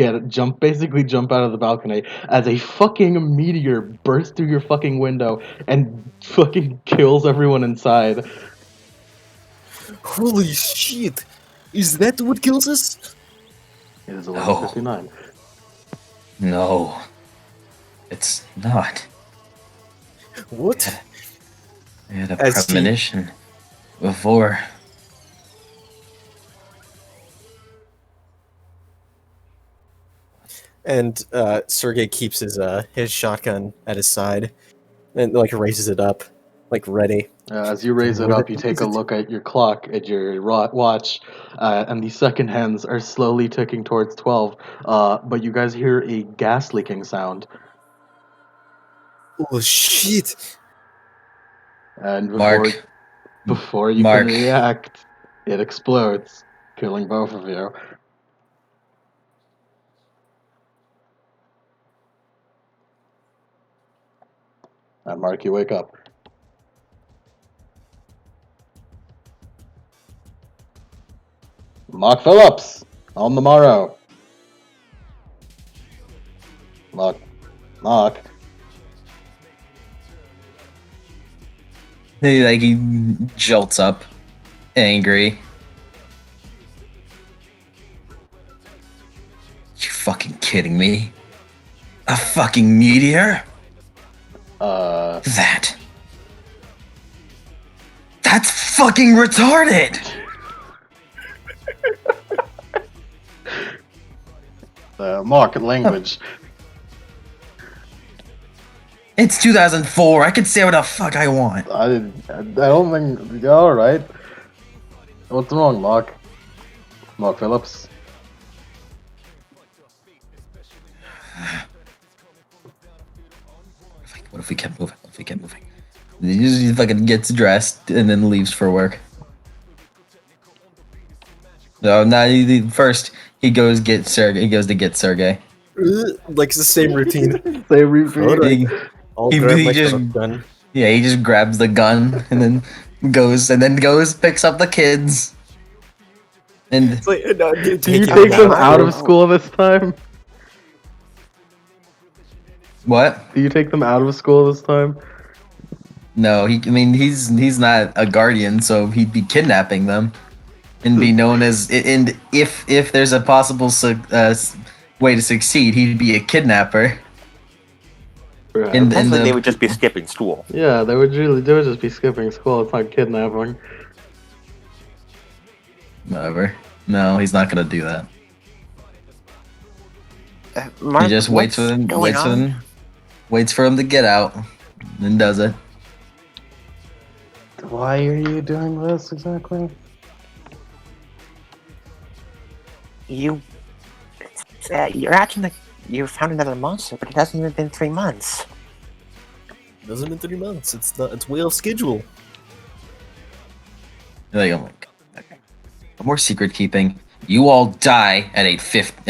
basically jump out of the balcony as a fucking meteor bursts through your fucking window and fucking kills everyone inside. Holy shit! Is that what kills us? It is 11:59. No. It's not. What? I had a As he- premonition before. And Sergey keeps his shotgun at his side and like raises it up, like ready. As you raise it up, you take a look at your clock, at your watch, and the second hands are slowly ticking towards 12. But you guys hear a gas leaking sound. Oh shit! And Mark. before you Mark. can react, it explodes, killing both of you. And Mark, you wake up. Mark Phillips, on the morrow. Mark. He jolts up, angry. You fucking kidding me? A fucking meteor? That's fucking retarded! Mark, language. It's 2004. I can say what the fuck I want. I don't think. Yeah, all right. What's wrong, Mark? Mark Phillips. What if we kept moving? He just fucking gets dressed and then leaves for work. No, first he goes get Sergey. He goes to get Sergey. Like it's the same routine. Same routine. He, I'll he grab my just- shotgun. yeah, he just grabs the gun and then picks up the kids. And It's like, no, Do you take them out of school this time? what? Do you take them out of school this time? No, he's not a guardian, so he'd be kidnapping them and be known as. And if there's a possible way to succeed, he'd be a kidnapper. And Potentially, they would just be skipping school. Yeah, they would just be skipping school. It's not kidnapping. Whatever. No, he's not gonna do that. Mark, He just waits what's for them. going on? Waits for him to get out, and does it. Why are you doing this exactly? You're acting like you found another monster, but it hasn't even been 3 months. It hasn't been 3 months. It's not. It's way off schedule. Like, oh my god. Okay. More secret keeping. You all die at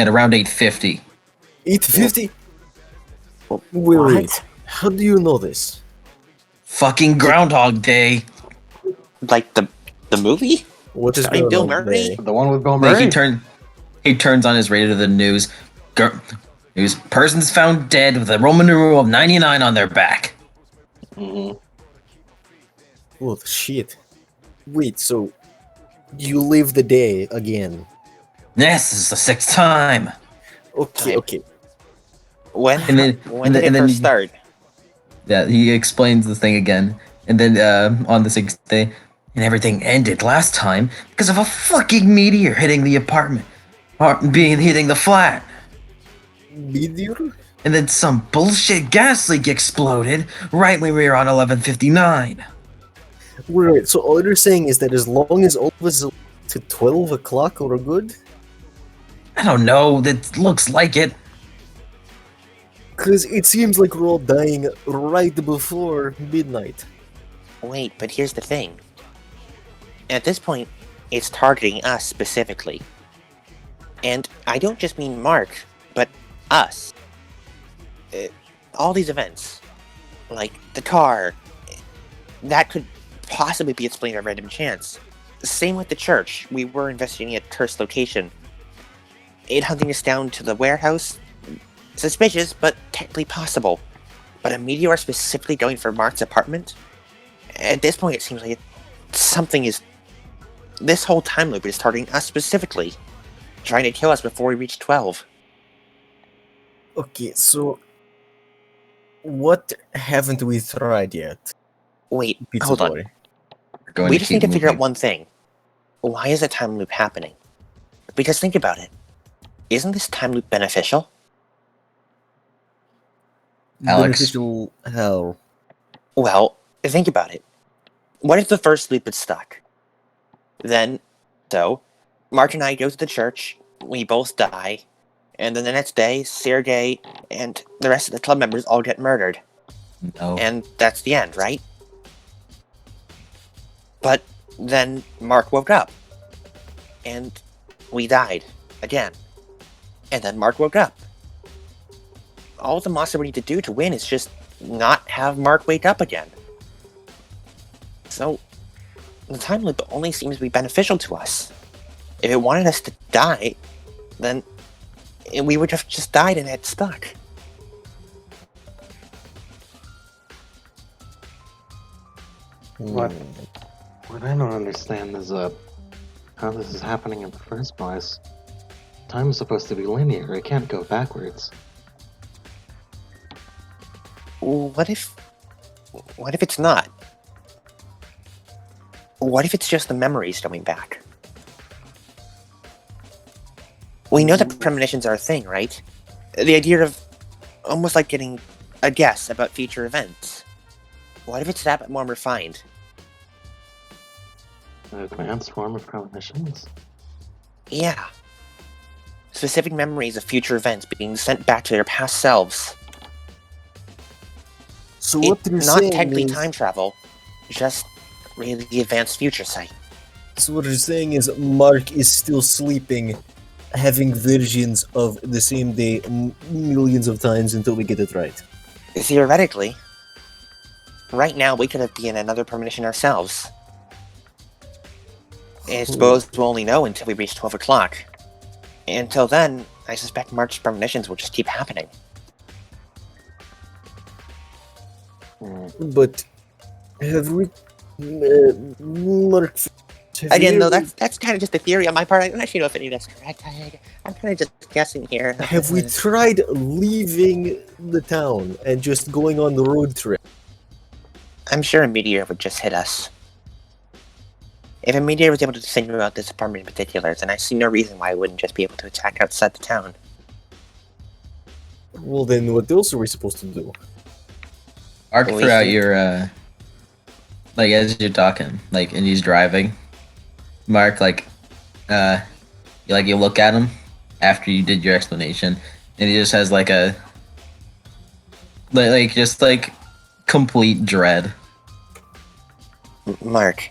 around 8:50. 8:50. Well, Wait. How do you know this? Fucking Groundhog Day. Like the movie? What is Starring going Bill on Murray? there? The one with Bill Like Murray? he turns on his radio to the news. News: persons found dead with a Roman numeral of 99 on their back. Mm-hmm. Oh shit! Wait, so you live the day again? Yes, this is the sixth time. Okay, Time. okay. When And then, when did it and then first start? yeah, he explains the thing again. And then on the sixth day, and everything ended last time because of a fucking meteor hitting the apartment, or being hitting the flat. Meteor? And then some bullshit gas leak exploded right when we were on 11:59. Wait, so all you're saying is that as long as all of us to 12 o'clock we're good? I don't know. That looks like it. Because it seems like we're all dying right before midnight. Wait, but here's the thing. At this point, it's targeting us specifically. And I don't just mean Mark, but us. All these events, like the car, that could possibly be explained by random chance. Same with the church. We were investigating a cursed location. It hunting us down to the warehouse? Suspicious, but technically possible. But a meteor specifically going for Mark's apartment? At this point, it seems like something is. This whole time loop is targeting us specifically, trying to kill us before we reach 12. Okay, so what haven't we tried yet? Wait, Pizza hold on. Boy. We're going We to just keep need to figure out moving. one thing. Why is a time loop happening? Because think about it. Isn't this time loop beneficial? Alex. Beneficial how? Well, think about it. What if the first loop is stuck? Then, Mark and I go to the church, we both die, and then the next day, Sergey and the rest of the club members all get murdered. No. And that's the end, right? But then Mark woke up. And we died. Again. And then Mark woke up. All the monster we need to do to win is just not have Mark wake up again. So, the time loop only seems to be beneficial to us. If it wanted us to die, then we would have just died and had stuck. What? What I don't understand is how this is happening in the first place. Time is supposed to be linear. It can't go backwards. What if it's not? What if it's just the memories coming back? We know that premonitions are a thing, right? The idea of almost like getting a guess about future events. What if it's that but more refined? An advanced form of premonitions? Yeah. Specific memories of future events being sent back to their past selves. So what It's you're not saying technically is, time travel, just really the advanced future sight. so what you're saying is Mark is still sleeping, having visions of the same day millions of times until we get it right. Theoretically, right now we could have been another premonition ourselves. And I suppose we'll only know until we reach 12 o'clock. Until then, I suspect Mark's premonitions will just keep happening. But have we, Mark? Have Again, you though, ever- that's kind of just a theory on my part. I don't actually know if any of that's correct. I'm kind of just guessing here. Have we tried leaving the town and just going on the road trip? I'm sure a meteor would just hit us. If a meteor was able to single out this apartment in particular, then I see no reason why it wouldn't just be able to attack outside the town. Well, then what else are we supposed to do? Mark We throughout think- your like as you're talking, like and he's driving. Mark you look at him after you did your explanation, and he just has like a just complete dread. Mark,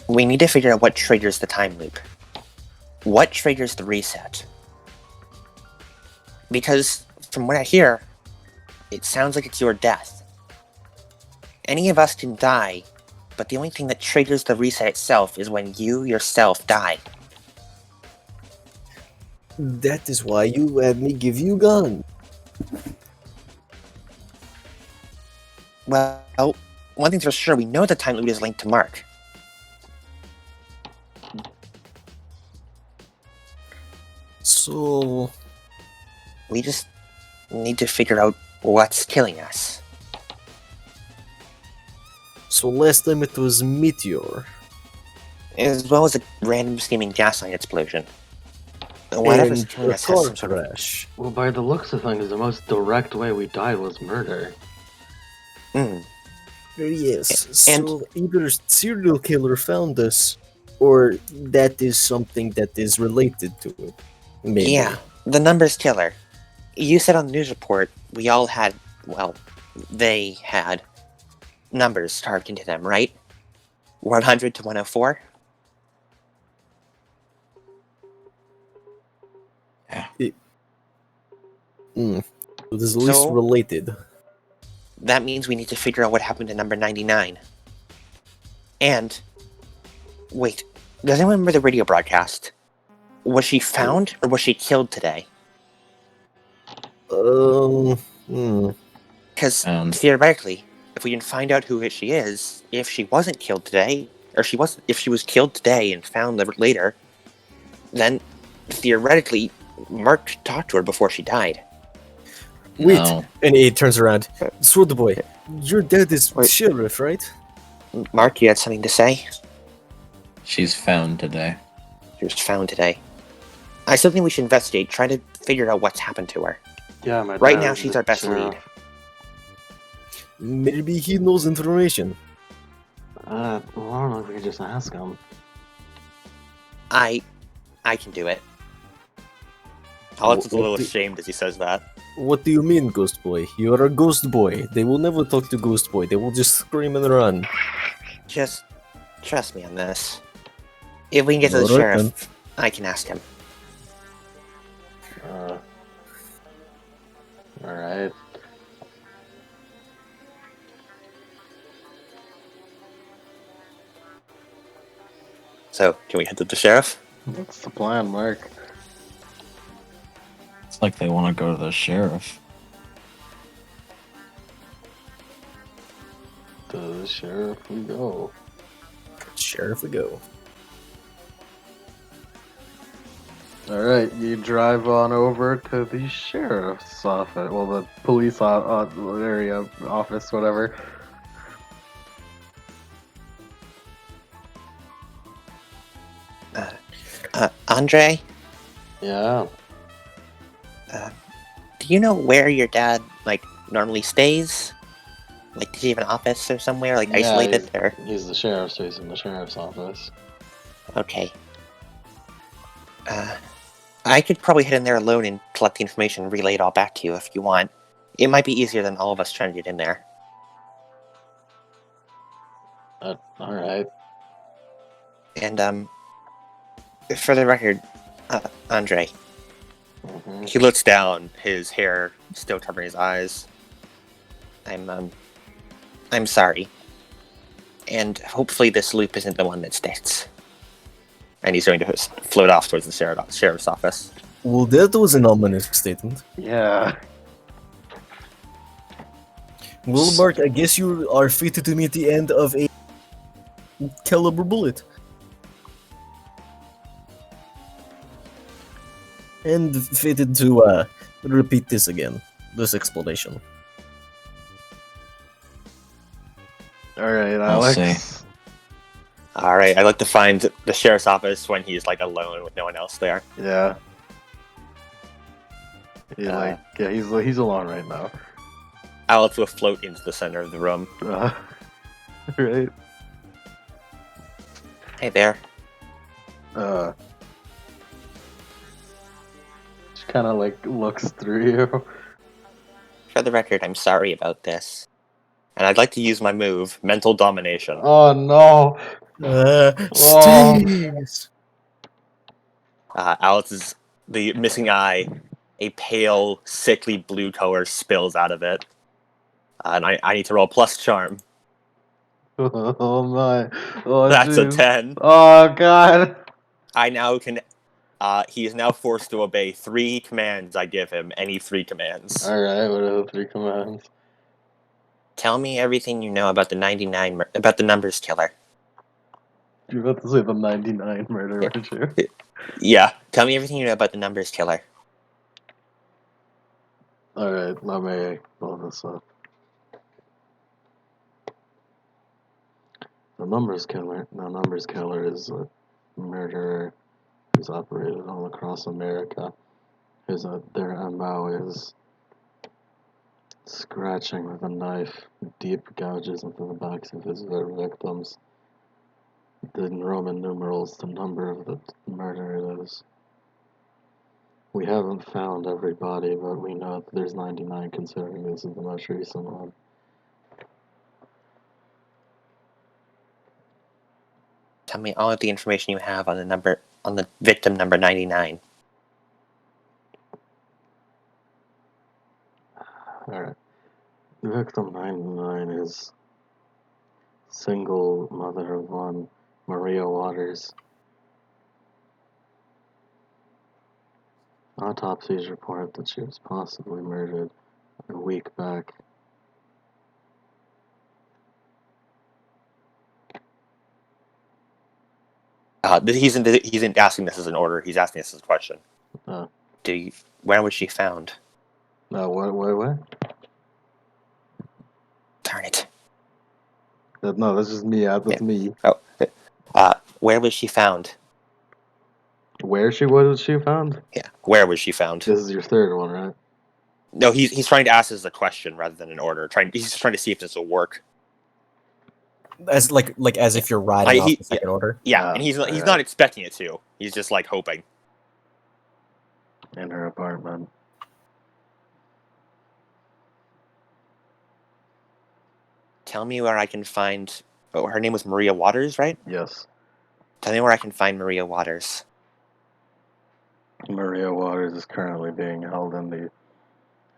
we need to figure out what triggers the time loop. What triggers the reset? Because, from what I hear, it sounds like it's your death. Any of us can die, but the only thing that triggers the reset itself is when you yourself die. That is why you had me give you gun. Well, one thing's for sure, we know the time loop is linked to Mark. So, We just need to figure out what's killing us. last time it was Meteor. As well as a random steaming gas line explosion. Whatever's And killing a us has car some sort of... crash. Well, by the looks of things, the most direct way we died was murder. Yes, And- so either serial killer found us, or that is something that is related to it. Maybe. Yeah, the numbers killer. You said on the news report we all had, well, they had numbers carved into them, right? 100 to 104? So this is at least So- related. That means we need to figure out what happened to number 99. And, wait, does anyone remember the radio broadcast? Was she found or was she killed today? Because Found. theoretically, if we can find out who she is, if she wasn't killed today, or if she was killed today and found later, then theoretically, Mark talked to her before she died. Wait, No. and he turns around. Sword boy, your dad is Wait. sheriff, right? Mark, you had something to say? She's found today. She was found today. I still think we should investigate, try to figure out what's happened to her. Yeah, my Right dad now, was she's the our best sheriff. lead. Maybe he knows information. Well, I don't know if we could just ask him. I can do it. Alex is a What little the- ashamed as he says that. What do you mean, Ghost Boy? You are a Ghost Boy. They will never talk to Ghost Boy. They will just scream and run. Just trust me on this. If we can get to the Alright, sheriff, I can ask him. Alright. So, can we head to the sheriff? What's the plan, Mark? It's like they want to go to the sheriff. To the sheriff we go. Sheriff we go. Alright, you drive on over to the sheriff's office. Well, the police area office, whatever. Andre, Yeah. do you know where your dad, normally stays? Does he have an office or somewhere, Yeah, isolated? Or He's the sheriff, so he's in the sheriff's office. okay. I could probably head in there alone and collect the information and relay it all back to you if you want. It might be easier than all of us trying to get in there. Alright. And, for the record, Andre, Mhm. he looks down, his hair still covering his eyes. I'm sorry. And hopefully this loop isn't the one that sticks. And he's going to float off towards the sheriff's office. Well, that was an ominous statement. Yeah. Well, Mark, I guess you are fated to meet the end of a caliber bullet. And fated to repeat this again. This explanation. Alright, I'll Alex. see. Alright, I'd like to find the sheriff's office when he's, alone with no one else there. Yeah. He's alone right now. Alex will float into the center of the room. Right. Hey there. She kind of looks through you. For the record, I'm sorry about this. And I'd like to use my move, Mental Domination. Oh no! Stings! Alex is the missing eye. A pale, sickly blue color spills out of it. And I need to roll plus charm. Oh my! Oh, That's a jeez. 10. Oh god! I now can. He is now forced to obey 3 commands I give him. Any 3 commands. All right, what are the 3 commands? Tell me everything you know about the 99 about the numbers killer. You're about to say the 99 murder, aren't you? Yeah, tell me everything you know about the numbers killer. Alright, let me pull this up. The numbers killer is a murderer who's operated all across America. Their MO is scratching with a knife deep gouges into the backs of his victims. In Roman numerals, the number of the murder is. We haven't found every body, but we know that there's 99 considering this is the most recent one. Tell me all of the information you have on the victim number 99. Alright. Victim 99 is single mother of one, Maria Waters. Autopsies report that she was possibly murdered a week back. He's in asking this as an order. He's asking this as a question. Oh. Where was she found? No, what? Darn it. No, that's just me. That's me. Oh. Where was she found? Where was she found? Yeah. Where was she found? This is your third one, right? No, he's trying to ask this as a question rather than an order. He's just trying to see if this will work. As as if you're riding off the second order. Yeah, and he's not expecting it to. He's just like hoping. In her apartment. Tell me where I can find. Oh, her name was Maria Waters, right? Yes. Tell me where I can find Maria Waters. Maria Waters is currently being held in the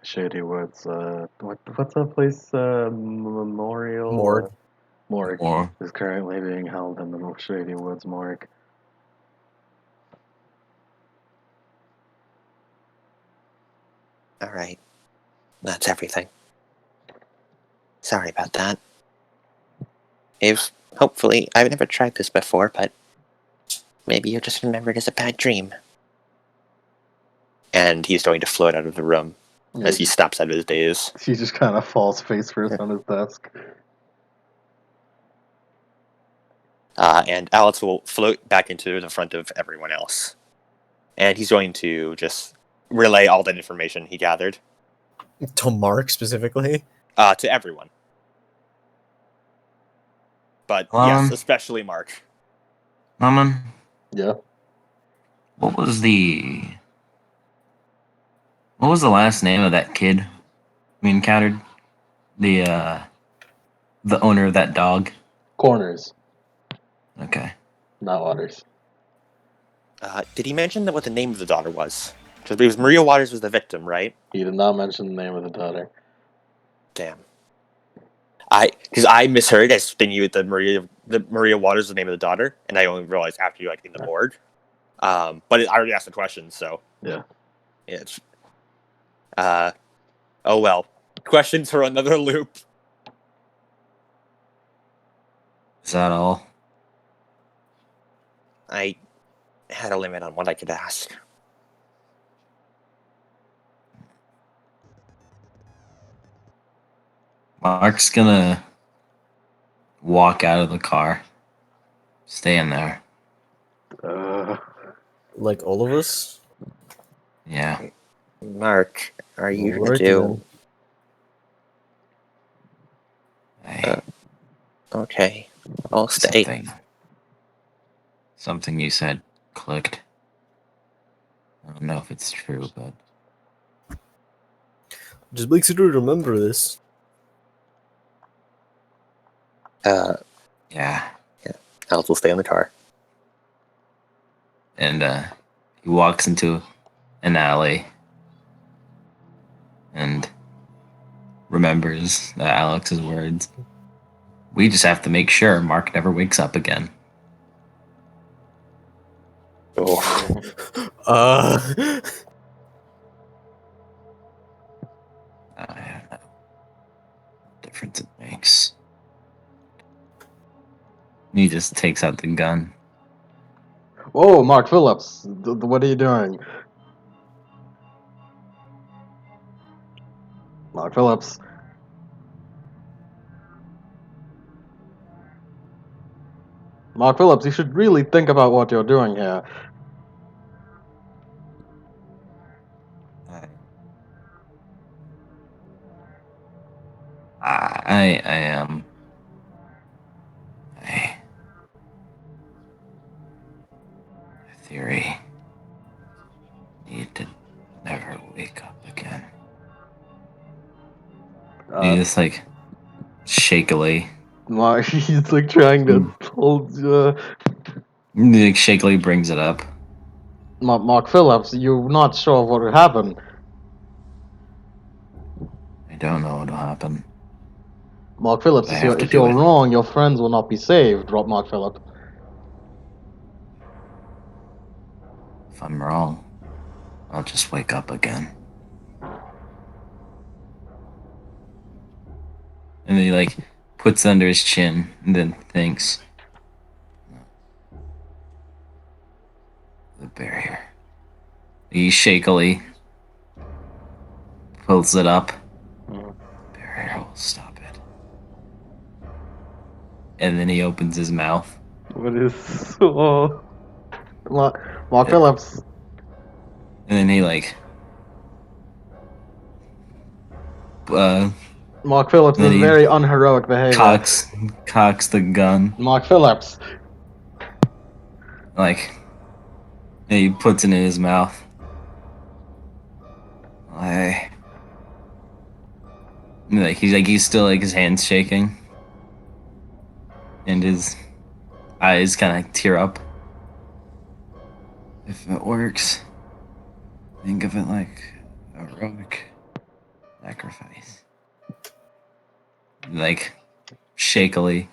Shady Woods. What's that place? Memorial. Morgue. Morgue is currently being held in the Shady Woods morgue. All right, that's everything. Sorry about that. Hopefully, I've never tried this before, but maybe you just remember it as a bad dream. And he's going to float out of the room as he stops out of his daze. He just kind of falls face first on his desk. And Alex will float back into the front of everyone else. And he's going to just relay all that information he gathered. To Mark, specifically? To everyone. But yes, especially Mark. Norman? Yeah? What was the last name of that kid we encountered? The owner of that dog? Corners. Okay. Not Waters. Did he mention what the name of the daughter was? Because Maria Waters was the victim, right? He did not mention the name of the daughter. Damn. Because I misheard as thinking the Maria Waters was the name of the daughter, and I only realized after you in the morgue. But I already asked the question, so yeah. It's. Oh well. Questions for another loop. Is that all? I had a limit on what I could ask. Mark's gonna walk out of the car. Stay in there. Like all of us? Yeah. Mark, are you gonna Alrighty do? Hey, Okay, I'll stay. Something you said clicked. I don't know if it's true, but Just makes you remember this. yeah. Alex will stay in the car. And he walks into an alley and remembers Alex's words. We just have to make sure Mark never wakes up again. Oh. I don't know. Difference. He just takes out the gun. Whoa, Mark Phillips, what are you doing? Mark Phillips. Mark Phillips, you should really think about what you're doing here. I am. Theory. Need to never wake up again. He just like shakily. Mark, he's like trying to hold. Like shakily brings it up. Mark Phillips, you're not sure what will happen. I don't know what'll happen. Mark Phillips, I have to if do you're it. wrong, your friends will not be saved. Mark Phillips. If I'm wrong, I'll just wake up again. And then he like puts it under his chin and then thinks. The barrier. He shakily pulls it up. The barrier will stop it. And then he opens his mouth. What is so? Mark Phillips. And then he like Mark Phillips then is he very unheroic behavior. cocks the gun. Mark Phillips. Like and he puts it in his mouth. He's still like his hands shaking. And his eyes kinda tear up. If it works, think of it like a heroic sacrifice. Like shakily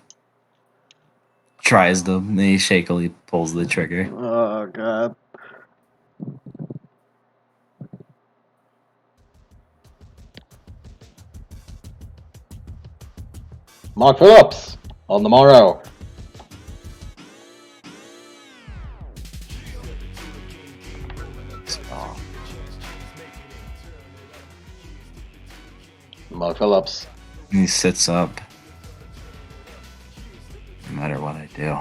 tries then he shakily pulls the trigger. Oh god. Mark Phillips on the morrow. Oh, Mark Phillips. he sits up. No matter what I do,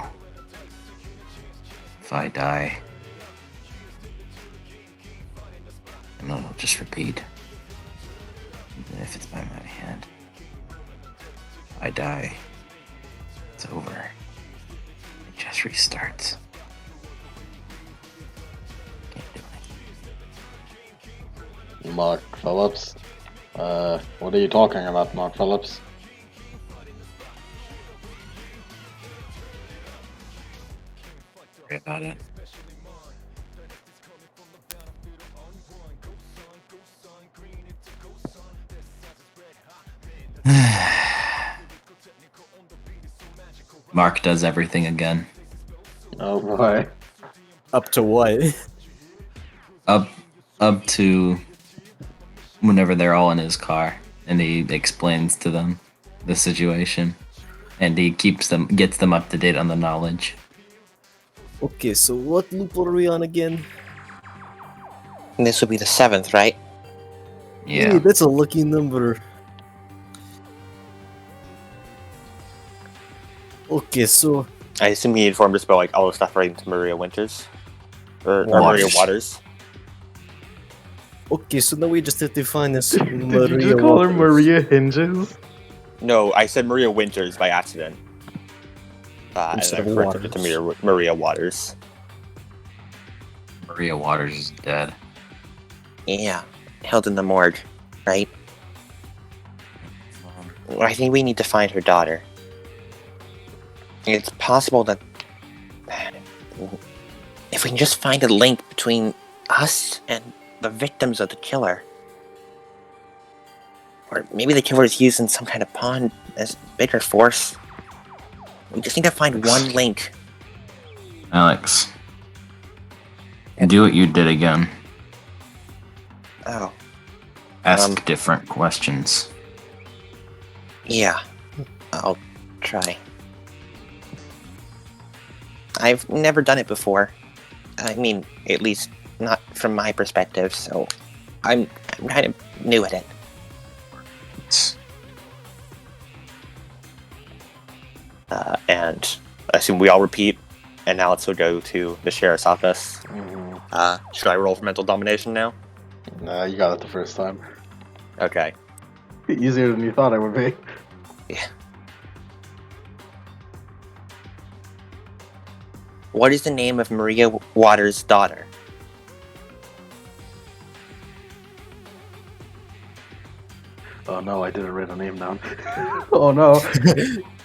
if I die, and it'll just repeat. Even if it's by my hand, if I die, it's over. It just restarts. Can't do anything. Mark Phillips. What are you talking about, Mark Phillips? Worry about it. Mark does everything again. Oh boy. Up to what? Up to whenever they're all in his car and he explains to them the situation and he gets them up to date on the knowledge. Okay, so what loophole are we on again? This would be the 7th, right? Yeah. Hey, that's a lucky number. Okay, so I assume he informed us about like all the stuff relating to Maria Winters. Or Maria Waters. okay, so now we just have to find this Did you just call her Maria Hinges? No, I said Maria Winters by accident. And Instead I of corrected it to Maria Waters. Maria Waters is dead. Yeah, held in the morgue, right? I think we need to find her daughter. It's possible that if we can just find a link between us and the victims of the killer, or maybe the killer is using some kind of pawn as bigger force. We just need to find one link. Alex, do what you did again. Oh, Ask different questions. yeah. I'll try. I've never done it before. I mean, at least not from my perspective, so I'm kind of new at it. And I assume we all repeat, and now let's go to the sheriff's office. Should I roll for mental domination now? Nah, you got it the first time. Okay. Easier than you thought it would be. Yeah. What is the name of Maria Waters' daughter? Oh no, I didn't write a name down. Oh no.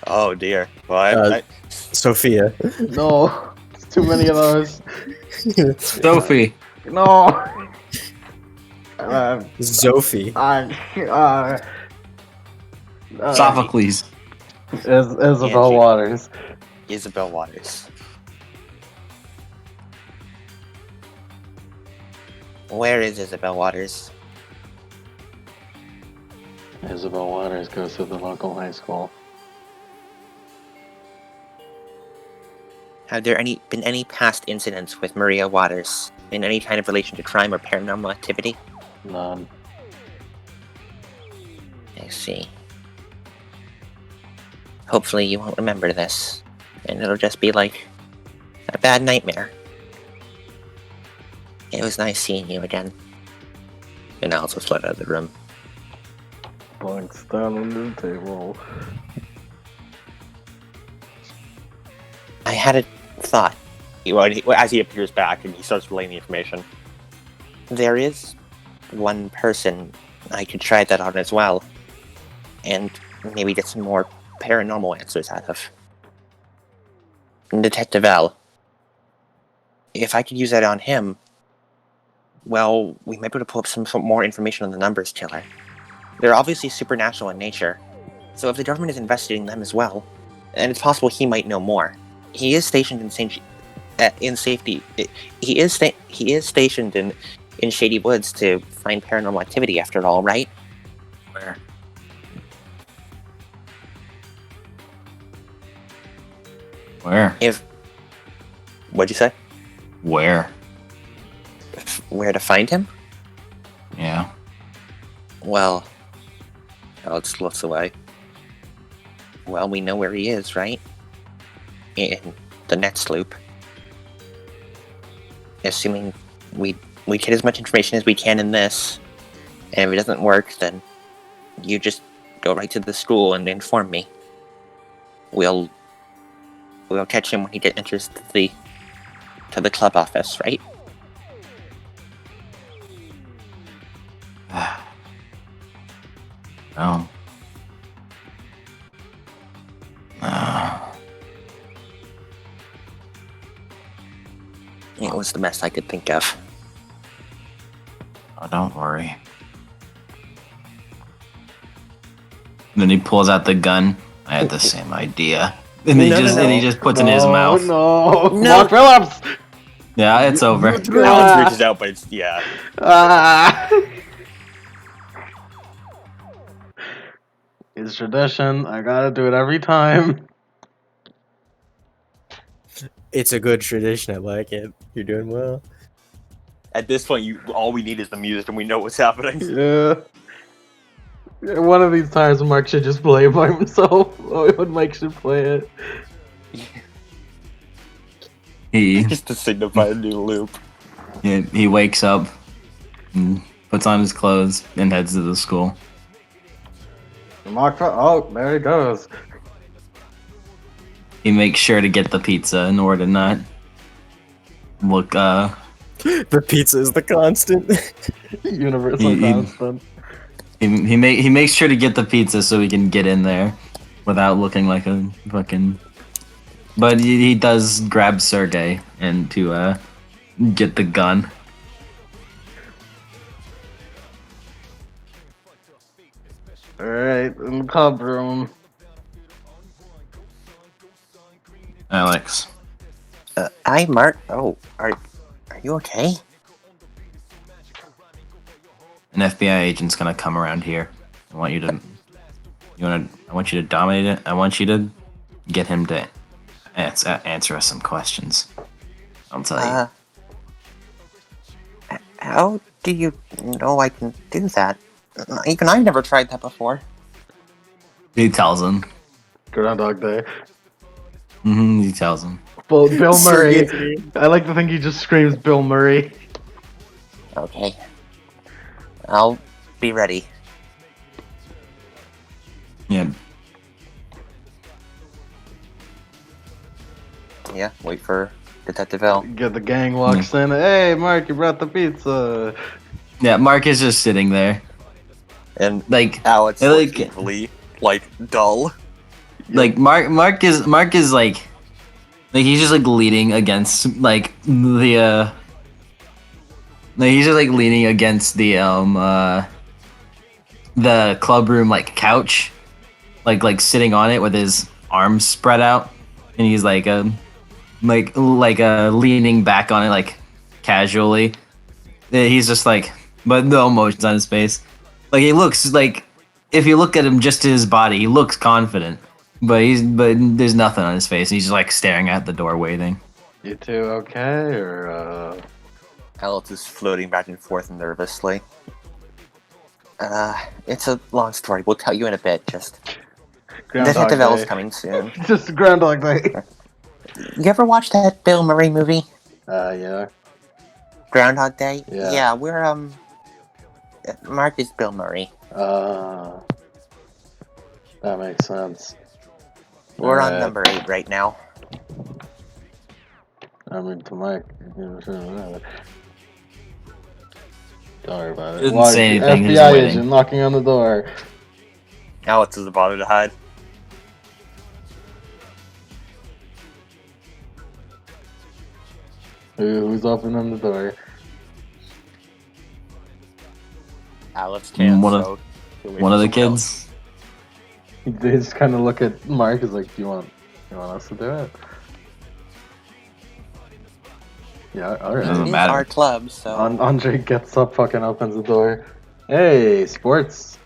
Oh dear. Well, Sophia. No. It's too many of those. Sophie. No. Sophie. Sophocles. Isabel Angie. Waters. Isabel Waters. Where is Isabel Waters? Isabel Waters goes to the local high school. Have there been any past incidents with Maria Waters in any kind of relation to crime or paranormal activity? None. I see. Hopefully you won't remember this, and it'll just be like a bad nightmare. It was nice seeing you again. And I'll just fled out of the room. Blanks down on the table. I had a thought. as he appears back and he starts relaying the information. There is one person I could try that on as well, and maybe get some more paranormal answers out of. Detective L. If I could use that on him, well, we might be able to pull up some more information on the numbers killer. They're obviously supernatural in nature, so if the government is investigating them as well, and it's possible he might know more. He is stationed in safety. He is stationed in Shady Woods to find paranormal activity. After all, right? Where? Where? What'd you say? Where? Where to find him? Yeah. Well, Alex looks away. Well, we know where he is, right? In the next loop. Assuming we get as much information as we can in this, and if it doesn't work, then you just go right to the school and inform me. We'll catch him when he enters to the club office, right? No. It was the best I could think of. Oh, don't worry. And then he pulls out the gun. I had the same idea. And he just puts it in his mouth. No, Mark Phillips. Yeah, it's over. Alex reaches out, but yeah. It's tradition. I gotta do it every time. It's a good tradition. I like it. You're doing well. At this point, all we need is the music, and we know what's happening. Yeah. One of these times, Mark should just play it by himself. When Mike should play it. He Just to signify a new loop. he wakes up and puts on his clothes and heads to the school. Mark, oh, there he goes. He makes sure to get the pizza in order to not look The pizza is the constant. Universal He- constant. he makes sure to get the pizza so he can get in there without looking like a fucking. But he does grab Sergey and to get the gun. Alright, in the club room. Alex, Hi, Mark. Oh, are you okay? an FBI agent's gonna come around here. I want you to dominate it. I want you to get him to answer us some questions. I'll tell you. How do you know I can do that? Even I've never tried that before. He tells him. Groundhog Day. He tells him. Well, Bill So Murray. easy. I like to think he just screams Bill Murray. Okay. I'll be ready. Yeah. Yeah, wait for Detective L. Get the gang walks in. Hey, Mark, you brought the pizza. Yeah, Mark is just sitting there. And Like, Alex like- looks equally dull. like Mark is like he's just like leaning against like the he's just like leaning against the club room like couch, like sitting on it with his arms spread out, and he's like leaning back on it like casually. He's just like, but no emotions on his face. Like he looks like, if you look at him just to his body, he looks confident, but there's nothing on his face. He's just like staring at the door, waiting. You two okay, or Alex is floating back and forth nervously. It's a long story. We'll tell you in a bit. Just Groundhog Detective L is Day? coming soon. Just Groundhog Day. You ever watch that Bill Murray movie, Yeah. Groundhog Day? Yeah. We're Mark is Bill Murray. That makes sense. We're on Alright. number 8 right now. I mean, to Mike. Don't worry about it. Didn't say anything, he's FBI waiting. agent knocking on the door. Alex doesn't bother to hide. Who's opening the door? Alex can't. One of- so he'll wait One for of the someone else. kids. They just kind of look at Mark. Is like, "Do you want us to do it?" Yeah, all right. Doesn't It's matter. our club, so Andre gets up, fucking opens the door. Hey, sports.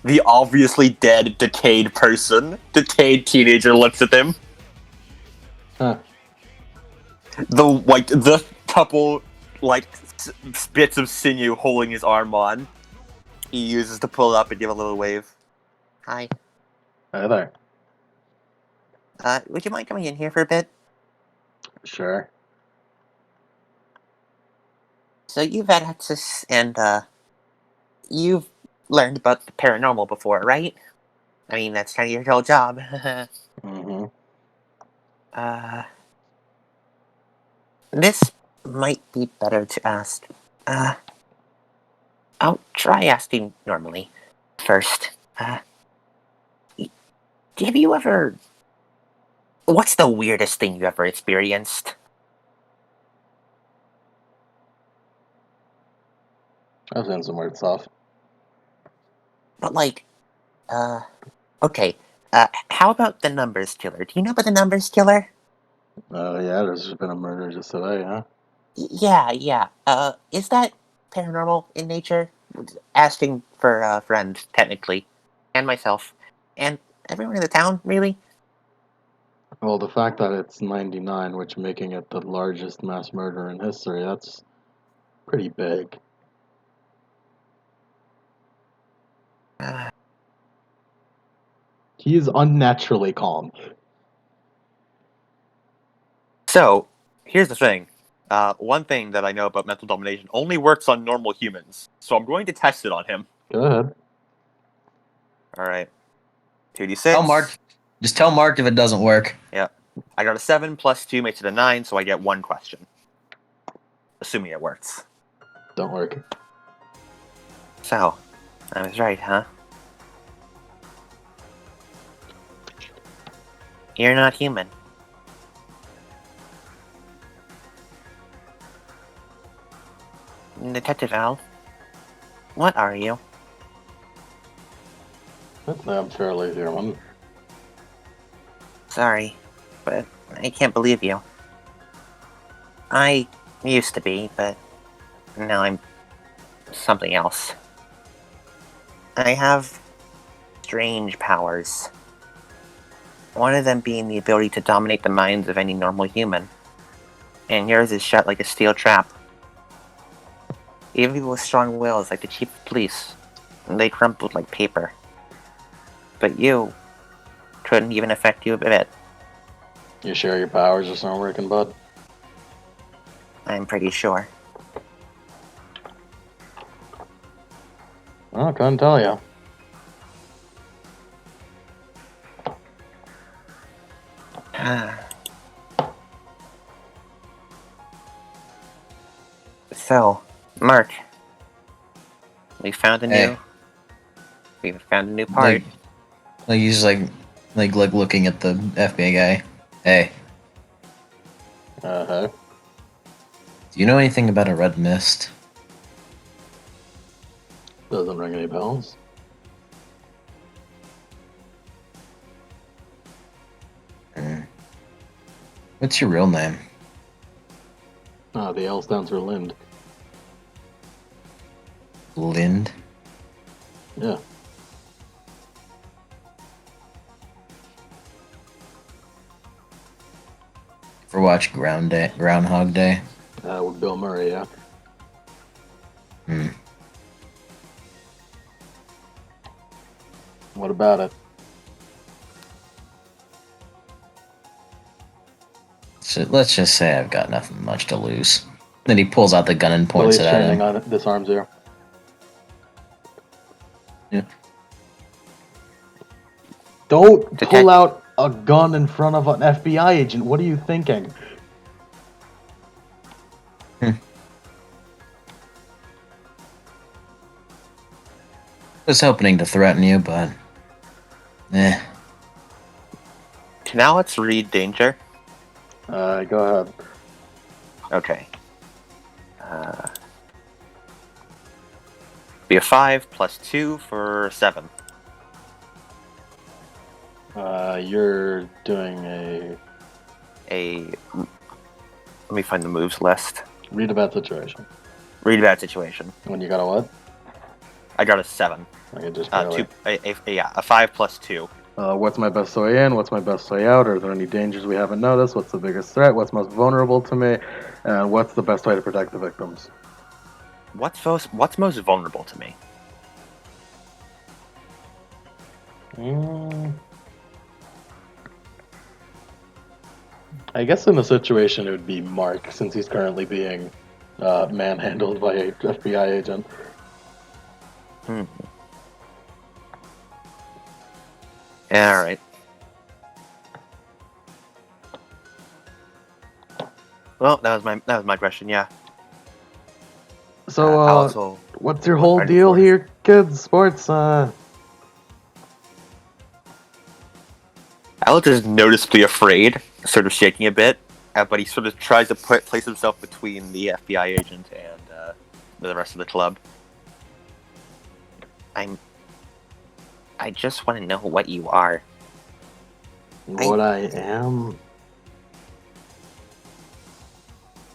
The obviously dead, decayed teenager looks at him. Huh. The couple bits of sinew holding his arm on. He uses to pull up and give a little wave. hi. Hi there. Would you mind coming in here for a bit? Sure. So you've had access and you've learned about the paranormal before, right? I mean, that's kind of your whole job. Mm-hmm. This might be better to ask. I'll try asking normally first. Have you ever... What's the weirdest thing you ever experienced? I've seen some weird stuff. But like, okay. How about the numbers killer? Do you know about the numbers killer? Yeah, there's just been a murder just today, huh? Yeah. Is that paranormal in nature? Asking for a friend, technically. And myself. And everyone in the town, really? Well, the fact that it's 99, which making it the largest mass murder in history, that's pretty big. He is unnaturally calm. So, here's the thing. One thing that I know about mental domination only works on normal humans. So I'm going to test it on him. Go ahead. Alright. 2d6. Tell Mark. Just tell Mark if it doesn't work. I got a 7 plus 2 makes it a 9, so I get 1 question. Assuming it works. Don't work. So, I was right, huh? You're not human. Detective Al, what are you? I'm fairly human. Sorry, but I can't believe you. I used to be, but now I'm something else. I have strange powers. One of them being the ability to dominate the minds of any normal human. And yours is shut like a steel trap. Even people with strong wills, like the chief of police, they crumpled like paper. But you couldn't even affect you a bit. You sure your powers just aren't working, bud? I'm pretty sure. Well, I couldn't tell you. So, Mark, we found a Hey. new part. Like he's like looking at the FBI guy. Hey, Uh-huh. do you know anything about a red mist? Doesn't ring any bells. What's your real name? Ah, the L stands for Lind. Lind? Yeah. For watch Groundhog Day? With Bill Murray, yeah. Hmm. What about it? So let's just say I've got nothing much to lose. Then he pulls out the gun and points Police it at training him. on it disarms you. Yeah. Don't pull out a gun in front of an FBI agent. What are you thinking? Was hoping to threaten you, but Now let's read danger. Go ahead. Okay. Be a 5 plus 2 for 7. You're doing a Let me find the moves list. read about situation. Read about situation. When you got a what? I got a 7. I can just barely. A 5 plus 2. What's my best way in? What's my best way out? Are there any dangers we haven't noticed? What's the biggest threat? What's most vulnerable to me? And what's the best way to protect the victims? What's most vulnerable to me? I guess in the situation it would be Mark, since he's currently being manhandled by a FBI agent. Yeah, all right. Well, that was my question. Yeah. So, what's your whole Are you deal sports? here, kids? Sports? Alex is noticeably afraid, sort of shaking a bit, but he sort of tries to place himself between the FBI agent and the rest of the club. I just want to know what you are. What I am?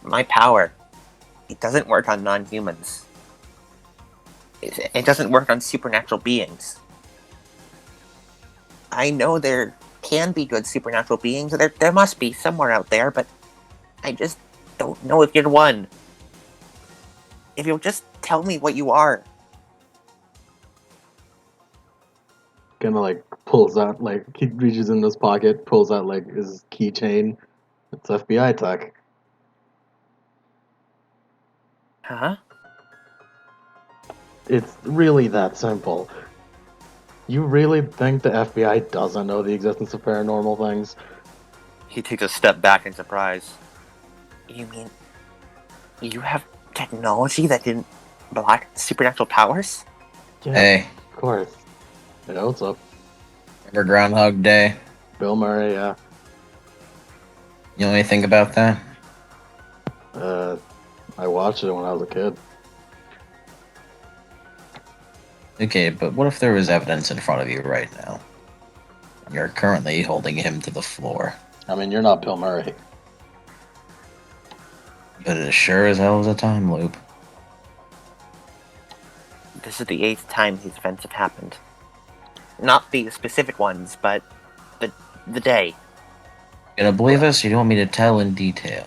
My power. It doesn't work on non-humans. It doesn't work on supernatural beings. I know there can be good supernatural beings. There must be somewhere out there, but I just don't know if you're one. If you'll just tell me what you are. Kinda like pulls out, like, he reaches in his pocket, pulls out like his keychain. It's FBI tech. Huh? It's really that simple. You really think the FBI doesn't know the existence of paranormal things? He takes a step back in surprise. You mean you have technology that can block supernatural powers? Yeah, Hey, of course. Yeah, what's up? remember Groundhog Day? Bill Murray, yeah. You know anything about that? I watched it when I was a kid. Okay, but what if there was evidence in front of you right now? You're currently holding him to the floor. I mean, you're not Bill Murray. But it sure as hell is a time loop. This is the 8th time these events have happened. Not the specific ones, but the day. Gonna believe us? You don't want me to tell in detail.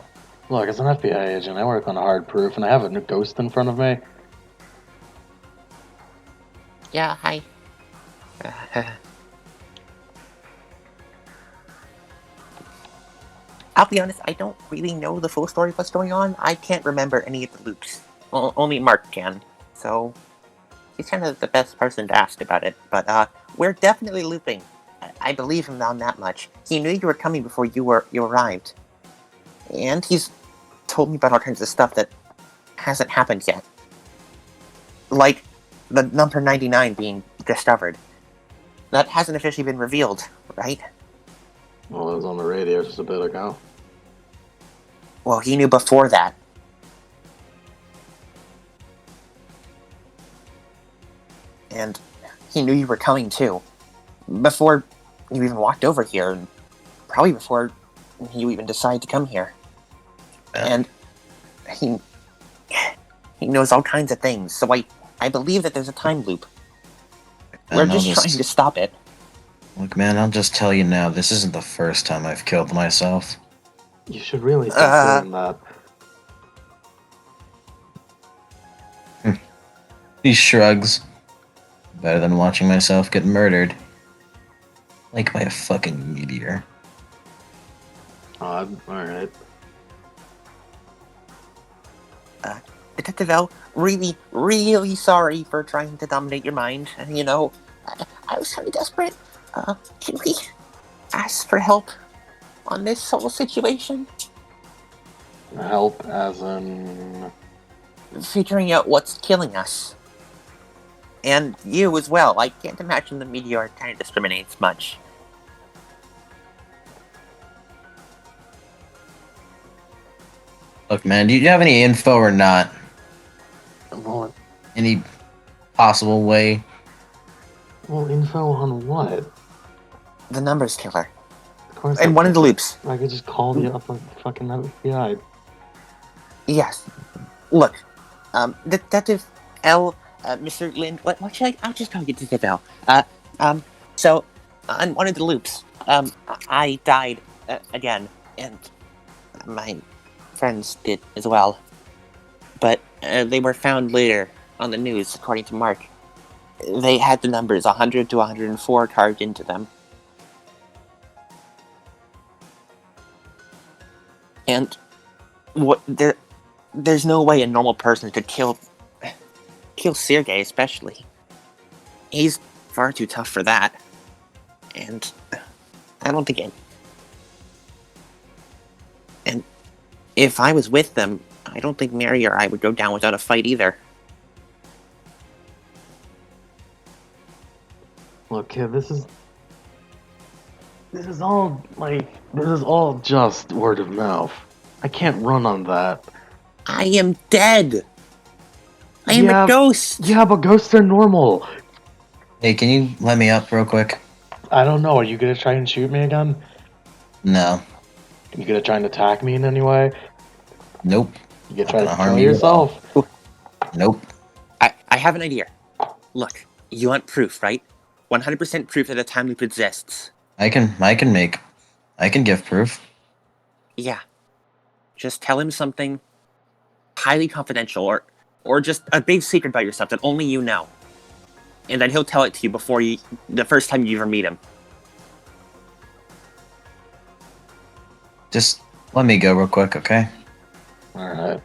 Look, as an FBI agent, I work on hard proof, and I have a ghost in front of me. Yeah, hi. I'll be honest, I don't really know the full story of what's going on. I can't remember any of the loops. Only Mark can. So, he's kind of the best person to ask about it. But, we're definitely looping. I believe him on that much. He knew you were coming before you arrived. And he's told me about all kinds of stuff that hasn't happened yet. Like the number 99 being discovered. That hasn't officially been revealed, right? Well, it was on the radio just a bit ago. Well, he knew before that. And he knew you were coming too. Before you even walked over here, and probably before you even decided to come here. And he knows all kinds of things, so I believe that there's a time loop. We're just trying to stop it. Look, man, I'll just tell you now, this isn't the first time I've killed myself. You should really stop doing that. He shrugs. Better than watching myself get murdered. Like by a fucking meteor. Odd. Alright. Detective L, really, really sorry for trying to dominate your mind. You know, I was kind of desperate. Can we ask for help on this whole situation? Help as in... Figuring out what's killing us. And you as well. I can't imagine the meteor kind of discriminates much. Look, man, do you have any info or not? Well, Any possible way? well, info on what? The numbers killer. Of course, And one of the loops. I could just call the fucking FBI. Yes. Look, Detective L, Mr. Lind, what should I'll just call you Detective L. So, on one of the loops, I died, again, and my friends did as well. But, they were found later on the news, according to Mark. They had the numbers 100 to 104 carved into them. And there's no way a normal person could kill Sergei, especially. He's far too tough for that. And I don't think it. And if I was with them, I don't think Mary or I would go down without a fight either. Look, kid, this is all just word of mouth. I can't run on that. I am dead! I am a ghost! Yeah, but ghosts are normal. Hey, can you let me up real quick? I don't know. Are you gonna try and shoot me again? No. You gonna try and attack me in any way? Nope. You gonna try to Not kill harm you at all. yourself? Nope. I have an idea. Look, you want proof, right? 100% proof that a time loop exists. I can give proof. Yeah. Just tell him something highly confidential or just a big secret about yourself that only you know. And then he'll tell it to you the first time you ever meet him. Just let me go real quick, okay? Alright.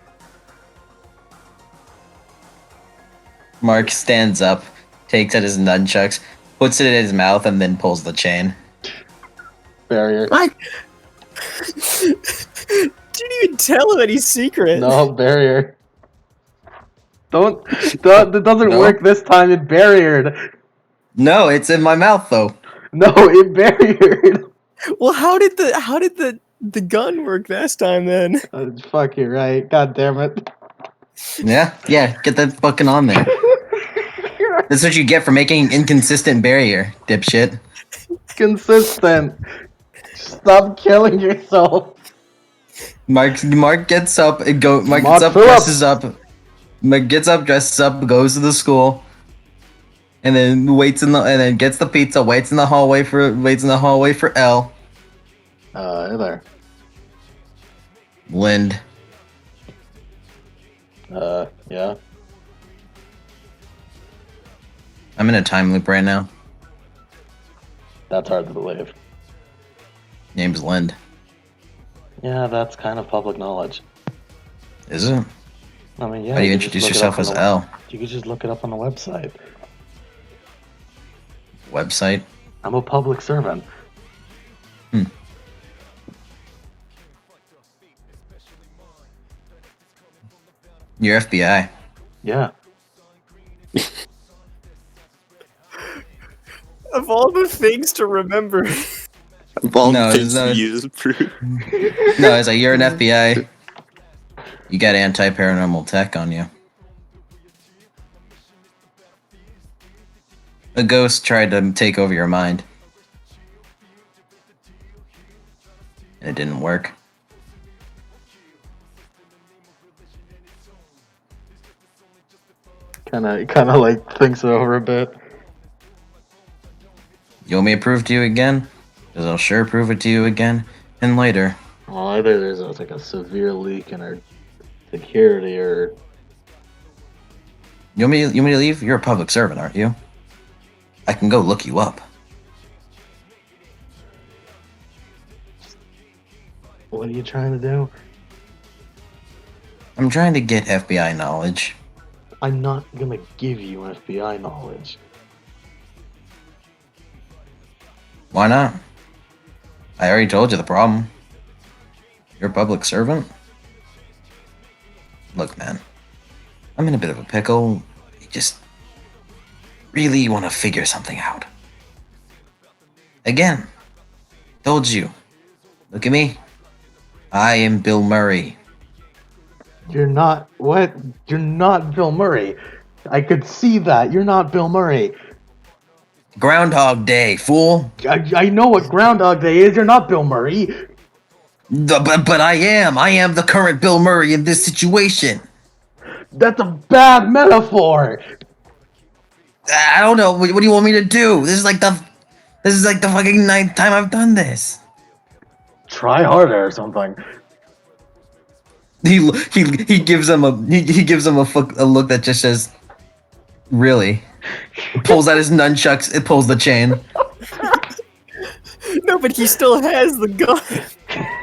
Mark stands up, takes out his nunchucks, puts it in his mouth, and then pulls the chain. Barrier. What? Didn't even tell him any secret. No, barrier. It doesn't No? work this time. It barriered. No, it's in my mouth though. No, it barriered. Well, how did the gun work last time then? Fuck, you're right. God damn it. Yeah, get that fucking on there. That's what you get for making inconsistent barrier, dipshit. Consistent. Stop killing yourself. Mark gets up and Mark Mark gets up, Phillips. dresses up. Mark gets up, dresses up, goes to the school, and then gets the pizza, waits in the hallway for L. Hey there. Lind. Yeah. I'm in a time loop right now. That's hard to believe. Name's Lind. Yeah, that's kind of public knowledge. Is it? I mean, yeah. Why do you could just introduce look it yourself up on as the- L? You could just look it up on the website. Website? I'm a public servant. You're FBI. Yeah. Of all the things to remember. All No, things no. to use as proof. No, it's like you're an FBI. You got anti-paranormal tech on you. A ghost tried to take over your mind. And it didn't work. Kind of like thinks it over a bit. You want me to prove to you again? Because I'll sure prove it to you again. And later. Well, either there's like a severe leak in our security, or You want me to leave? You're a public servant, aren't you? I can go look you up. what are you trying to do? I'm trying to get FBI knowledge. I'm not gonna give you FBI knowledge. Why not? I already told you the problem. You're a public servant? Look, man. I'm in a bit of a pickle. I just really want to figure something out. Again, told you. Look at me. I am Bill Murray. You're not what? You're not Bill Murray. I could see that. You're not Bill Murray. Groundhog Day, fool. I know what Groundhog Day is. You're not Bill Murray. But I am. I am the current Bill Murray in this situation. That's a bad metaphor. I don't know. What do you want me to do? This is like the fucking ninth time I've done this. Try harder or something. He gives him a look that just says, "Really?" Pulls out his nunchucks. It pulls the chain. No, but he still has the gun.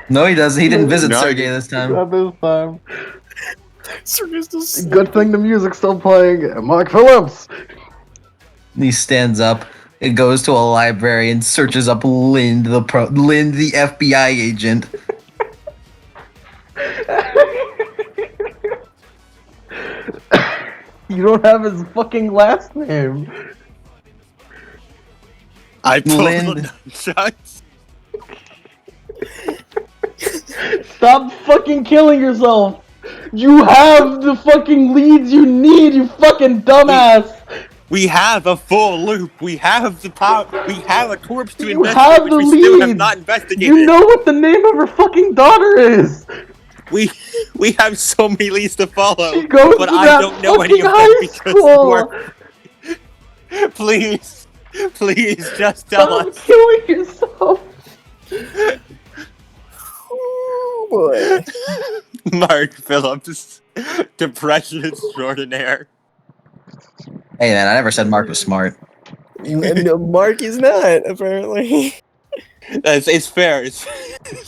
No, he doesn't. He didn't visit No, Sergey this time. Not this time. Sergey's still Good thing the music's still playing. Mark Phillips. He stands up. It goes to a library and searches up Lind, the FBI agent. You don't have his fucking last name. I pulled Lind. the nunchucks. Stop fucking killing yourself. You have the fucking leads you need, you fucking dumbass. We have a full loop. We have the power. We have a corpse to You investigate, have which the we still have leads. not investigated. You know what the name of her fucking daughter is. We have so many leads to follow, She goes but to I that don't know any fucking of them high because school. please, just tell Stop us. killing yourself. Oh boy. Mark Phillips, depression extraordinaire. Hey man, I never said Mark was smart. No, Mark is not, apparently. It's fair. It's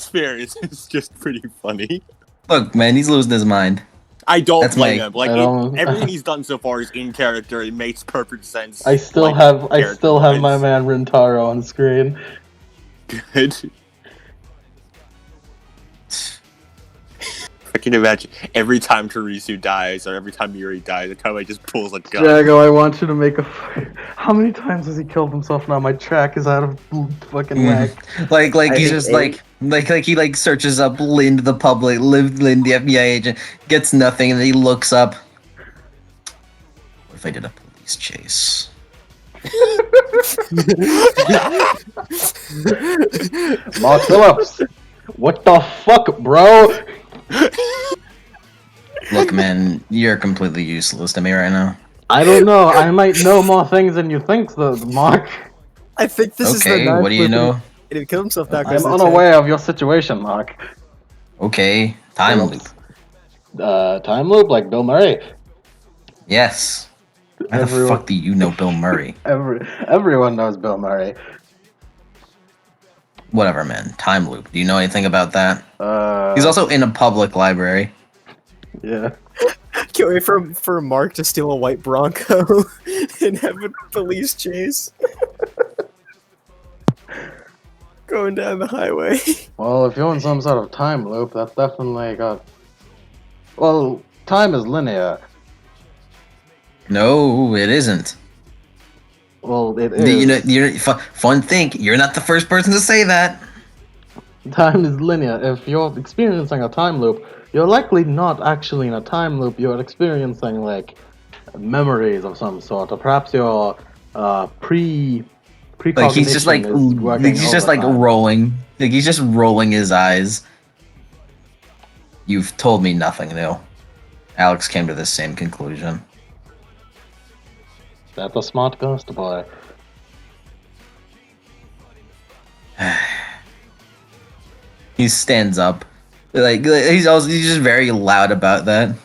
fair. It's just pretty funny. Look, man, he's losing his mind. I don't That's blame my- him. Like I don't- everything he's done so far is in character. It makes perfect sense. I still like, have my character-wise. man Rintaro on screen. Good. I can imagine every time Kurisu dies or every time Yuri dies, it kind of like just pulls a gun. Jago, I want you to make a. How many times has he killed himself now? My track is out of fucking whack. Like I he's think just like he searches up Lind the Lind the FBI agent, gets nothing, and then he looks up. What if I did a police chase? Mark Phillips. What the fuck, bro? Look, man, you're completely useless to me right now. I don't know. I might know more things than you think, though, Mark. I think this is the Okay, ninth what do you loop in- know? He didn't kill himself now I'm because unaware of your situation, Mark. Okay, time loop. Time loop like Bill Murray. Yes. Why the fuck do you know Bill Murray? Everyone knows Bill Murray. Whatever, man. Time loop. Do you know anything about that? He's Uh, also in a public library. yeah. Can't wait for Mark to steal a white Bronco and have a police chase. Going down the highway. Well, if you're in some sort of time loop, that's definitely got. Well, time is linear. No, it isn't. Well, it You know, is. fun thing. You're not the first person to say that. Time is linear. If you're experiencing a time loop, you're likely not actually in a time loop. You're experiencing like memories of some sort, or perhaps your Like he's just precognition is working he's just like overtime. rolling. Like he's just rolling his eyes. You've told me nothing new. Alex came to the same conclusion. That's a smart ghost boy. He stands up. Like he's just very loud about that.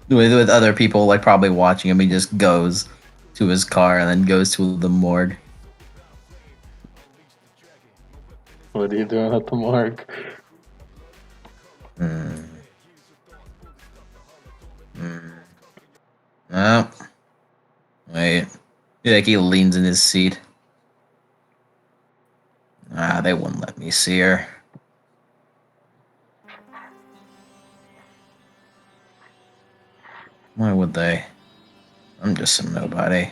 With other people like probably watching him, he just goes to his car and then goes to the morgue. What are you doing at the morgue? Oh, wait. Like he leans in his seat. They wouldn't let me see her. Why would they? I'm just a nobody.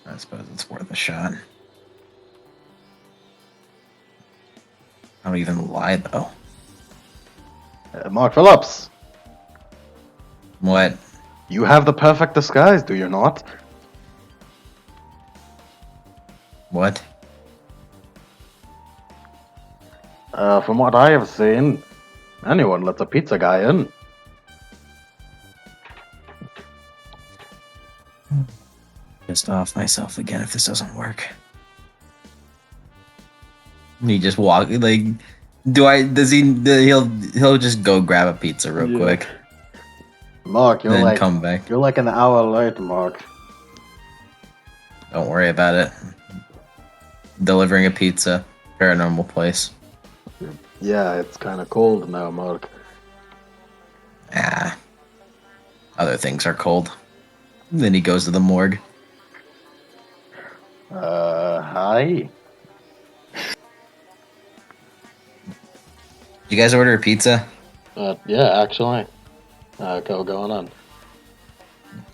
I suppose it's worth a shot. I don't even lie though. Mark Phillips, What? you have the perfect disguise, do you not? What? From what I have seen, anyone lets a pizza guy in. Pissed off myself again if this doesn't work. He just walk like. He'll just go grab a pizza real Yeah. quick, Mark, then come back. you're like an hour late, Mark. Don't worry about it. Delivering a pizza, paranormal place. Yeah, it's kind of cold now, Mark. Other things are cold. Then he goes to the morgue. Hi. You guys order a pizza? Yeah, actually. Going on.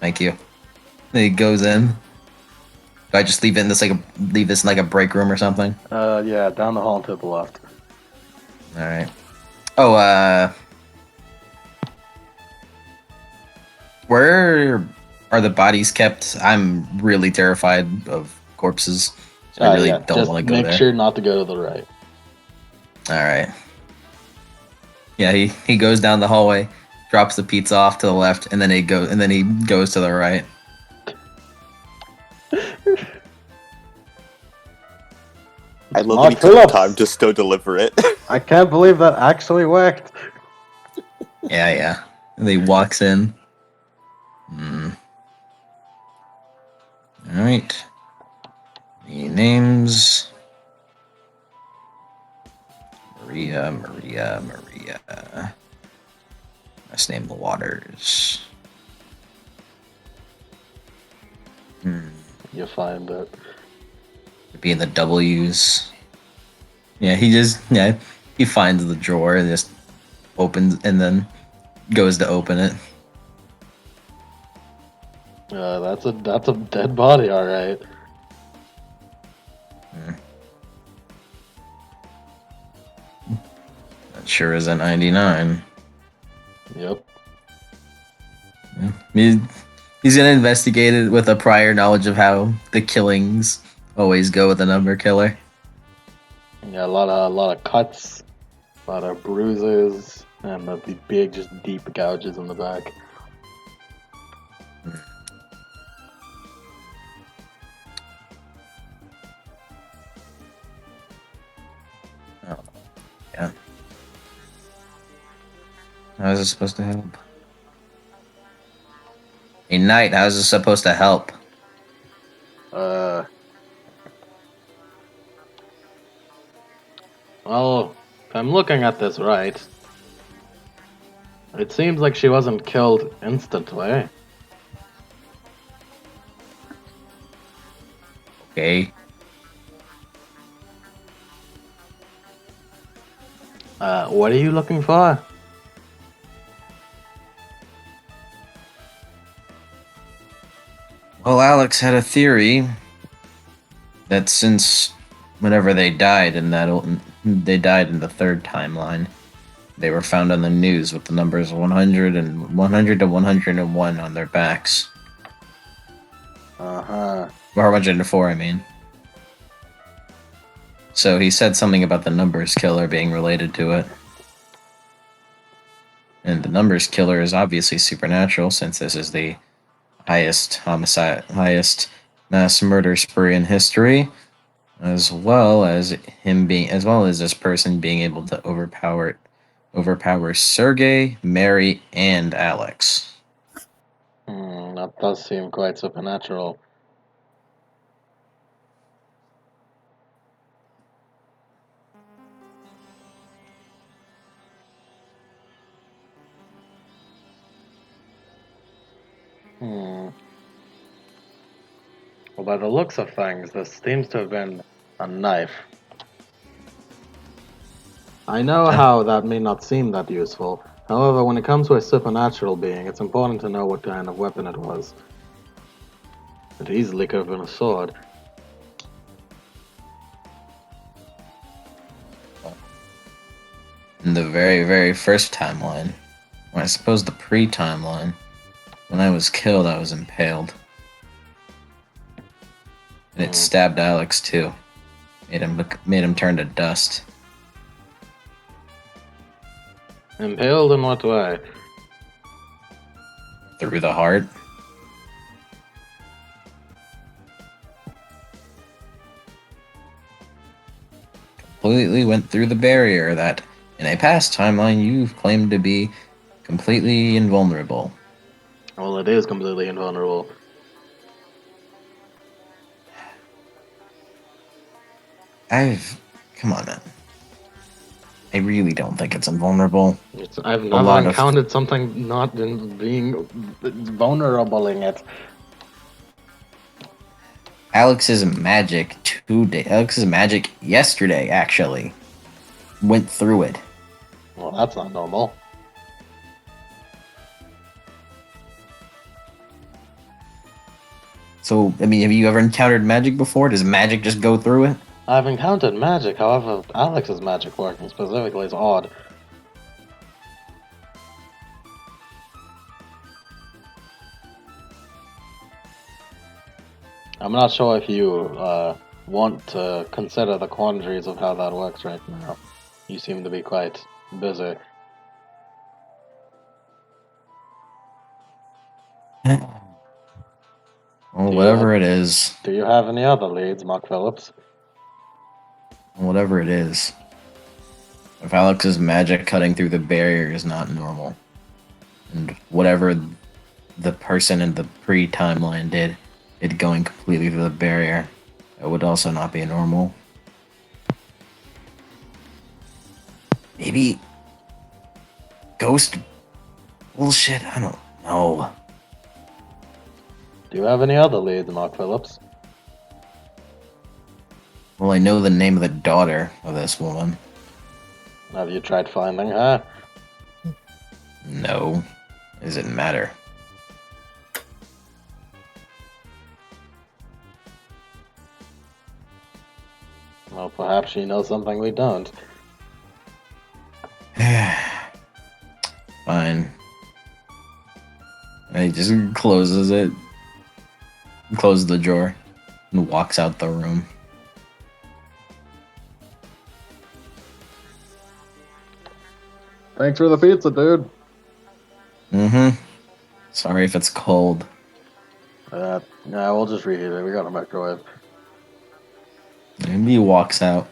Thank you. Then he goes in. Do I just leave this in like a break room or something? Yeah, down the hall to the left. All right. Oh, where are the bodies kept? I'm really terrified of corpses. So I really don't want to go there. Make sure not to go to the right. All right. Yeah, he goes down the hallway, drops the pizza off to the left, and then he goes to the right. I love Mark that he took Phillips. time to still deliver it. I can't believe that actually worked. Yeah. And he walks in. All right. The names. Maria. Last name Waters. You find it. Could be in the W's. Yeah, he finds the drawer and just opens and then goes to open it. That's a dead body, all right. That sure is a 99. Yep. He's gonna investigate it with a prior knowledge of how the killings always go with a number killer. Yeah, a lot of cuts, a lot of bruises, and the big, just deep gouges in the back. How is it supposed to help? A knight, how is it supposed to help? Well, if I'm looking at this right, it seems like she wasn't killed instantly. Okay. What are you looking for? Well, Alex had a theory that since whenever they died they died in the third timeline, they were found on the news with the numbers 100 and 100 to 101 on their backs. Uh-huh. Or 104, I mean. So he said something about the numbers killer being related to it. And the numbers killer is obviously supernatural, since this is the highest mass murder spree in history, as well as this person being able to overpower Sergey, Mary, and Alex. That does seem quite supernatural. Well, by the looks of things, this seems to have been a knife. I know how that may not seem that useful. However, when it comes to a supernatural being, it's important to know what kind of weapon it was. It easily could have been a sword. In the very, very first timeline, or I suppose the pre-timeline, when I was killed, I was impaled. And it stabbed Alex too. Made him turn to dust. Impaled in what way? Through the heart. Completely went through the barrier that, in a past timeline, you've claimed to be completely invulnerable. Well, it is completely invulnerable. Come on, man. I really don't think it's invulnerable. I've never encountered something not in being vulnerable in it. Alex's magic yesterday, actually, went through it. Well, that's not normal. So, I mean, have you ever encountered magic before? Does magic just go through it? I've encountered magic, however, Alex's magic working specifically is odd. I'm not sure if you want to consider the quandaries of how that works right now. You seem to be quite busy. Well, whatever it is. Do you have any other leads, Mark Phillips? Whatever it is. If Alex's magic cutting through the barrier is not normal, and whatever the person in the pre-timeline did going completely through the barrier, it would also not be normal. Maybe ghost bullshit? I don't know. Do you have any other leads, Mark Phillips? Well, I know the name of the daughter of this woman. Have you tried finding her? No. Does it matter? Well, perhaps she knows something we don't. Fine. And he just closes it. Closes the drawer. And walks out the room. Thanks for the pizza, dude. Mm-hmm. Sorry if it's cold. Yeah, we'll just reheat it. We got a microwave. And he walks out.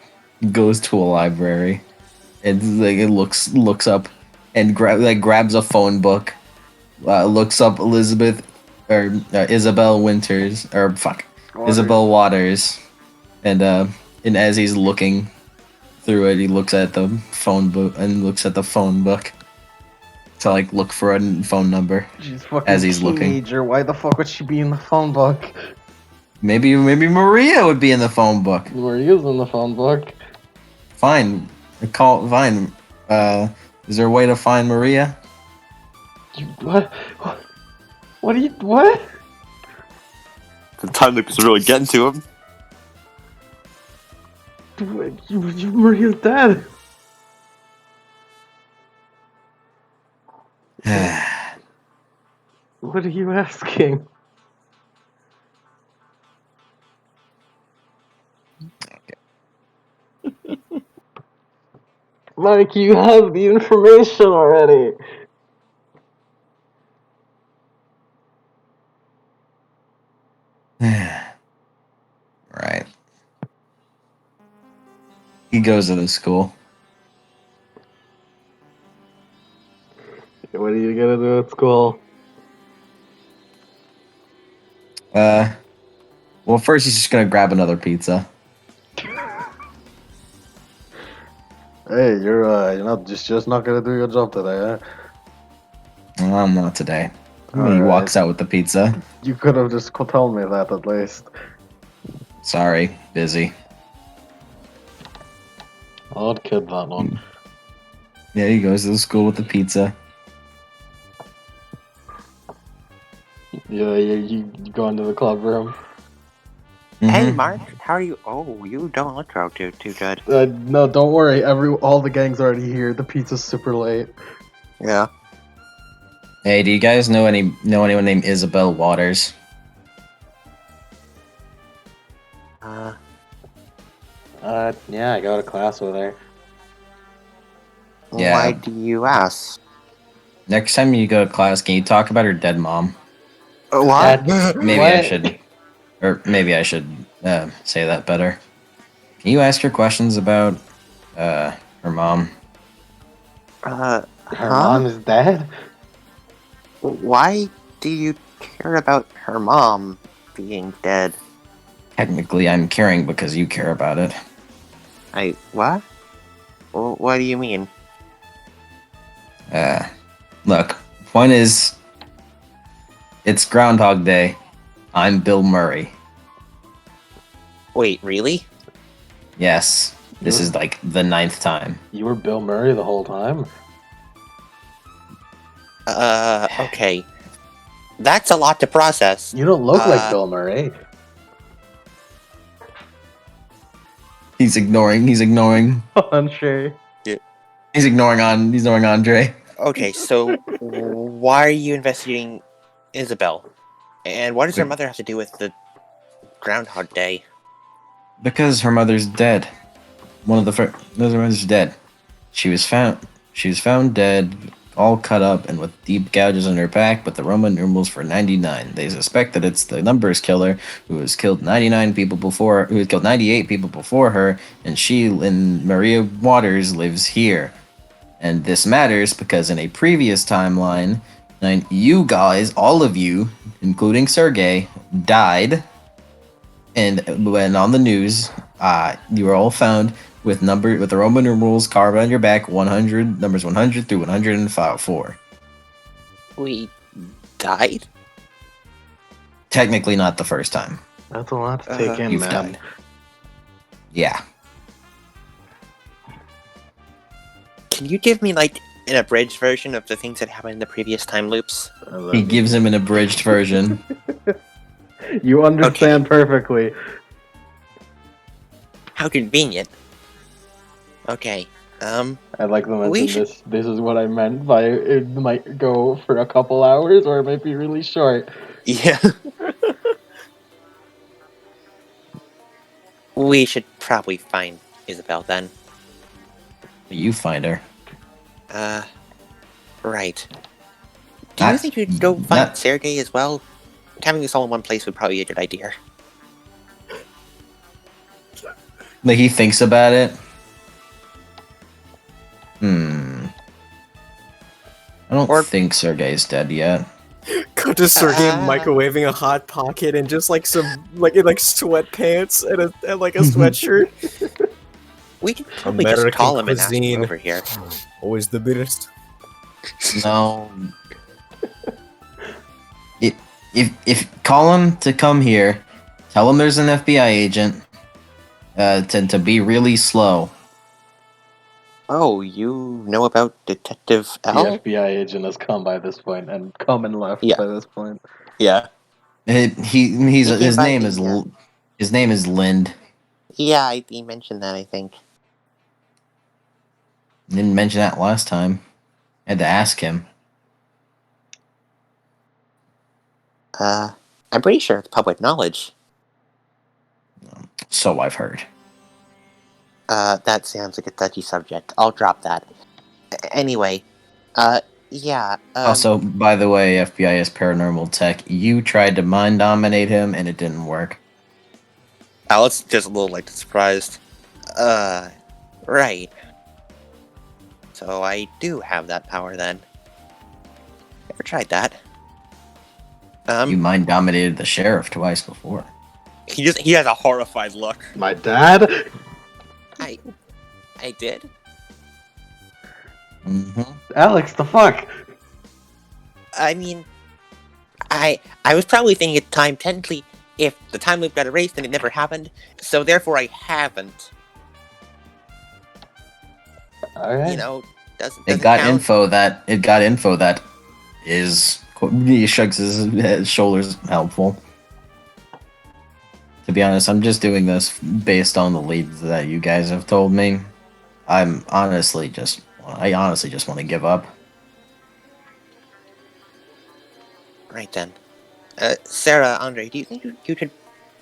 Goes to a library. It's like it looks up and grabs a phone book, looks up Elizabeth or Isabel Winters or Isabel Waters, and as he's looking through it, he looks at the phone book to like look for a phone number. She's fucking As he's looking. teenager. Why the fuck would she be in the phone book? Maybe Maria would be in the phone book. Maria's in the phone book. Fine, Fine. Is there a way to find Maria? What? What are you? What? The time loop is really getting to him. Maria's dead. What are you asking? Mike, you have the information already. Right. He goes to the school. What are you gonna do at school? Well, first he's just gonna grab another pizza. Hey, you're not just not gonna do your job today, eh? I'm not today. He Alright. walks out with the pizza. You could have just told me that at least. Sorry, busy. I'd kid that one. Yeah, he goes to the school with the pizza. Yeah, you go into the club room. Hey, Mhm. Mark, how are you? Oh, you don't look too good. No, don't worry. All the gang's already here. The pizza's super late. Yeah. Hey, do you guys know anyone named Isabel Waters? Yeah, I go to class with her. Yeah. Why do you ask? Next time you go to class, can you talk about her dead mom? What? Maybe What? I should, or maybe I should say that better. Can you ask her questions about her mom? Her Huh? mom is dead? Why do you care about her mom being dead? Technically, I'm caring because you care about it. What? What do you mean? Look, point is, it's Groundhog Day. I'm Bill Murray. Wait, really? Yes, this is like the 9th time. You were Bill Murray the whole time? Okay. That's a lot to process. You don't look like Bill Murray. He's ignoring. Unsure. He's ignoring Andre. Okay, so why are you investigating Isabel? And what does her mother have to do with the Groundhog Day? Because her mother's dead. Her mother's dead. She was found dead, all cut up and with deep gouges on her back, but the Roman numerals for 99. They suspect that it's the numbers killer who has killed 98 people before her, and Maria Waters lives here. And this matters because in a previous timeline, you guys, all of you, including Sergey, died. And when on the news, you were all found with the Roman numerals carved on your back, numbers 100 through 104. We died? Technically not the first time. That's a lot to take in, You've man. died. Yeah. Can you give me, like, an abridged version of the things that happened in the previous time loops? He gives him an abridged version. You understand perfectly. How convenient. Okay, I'd like to mention We should- this is what I meant by it might go for a couple hours or it might be really short. yeah. We should probably find Isabel then. You find her. Right. Do you think you'd go find Sergey as well? Having this all in one place would probably be a good idea. Like, he thinks about it. I don't Or- think Sergei's dead yet. Cut to Sergey Ah. microwaving a hot pocket and just like some like in like sweatpants and like a sweatshirt. We can probably just American call him and ask cuisine. him over here. Always the best. No. If call him to come here, tell him there's an FBI agent. To be really slow. Oh, you know about Detective The L? FBI agent has come by this point and come and left Yeah. by this point. Yeah. He's He came his by name the, is his name is Lind. Yeah, he mentioned that, I think. Didn't mention that last time. Had to ask him. I'm pretty sure it's public knowledge. So I've heard. That sounds like a touchy subject. I'll drop that. Anyway, yeah. Also, by the way, FBI's paranormal tech, you tried to mind dominate him and it didn't work. Alex just a little like surprised. Right. So I do have that power then. Never tried that. You mind dominated the sheriff twice before. He has a horrified look. My dad? I did? Mm-hmm. Alex, the fuck? I mean, I was probably thinking at the time, technically, if the time loop got erased, then it never happened. So therefore, I haven't. Alright. You know, doesn't It got count. info that is. He shrugs his shoulders. Helpful. To be honest, I'm just doing this based on the leads that you guys have told me. I honestly just want to give up. Right then. Sarah, Andre, do you think you could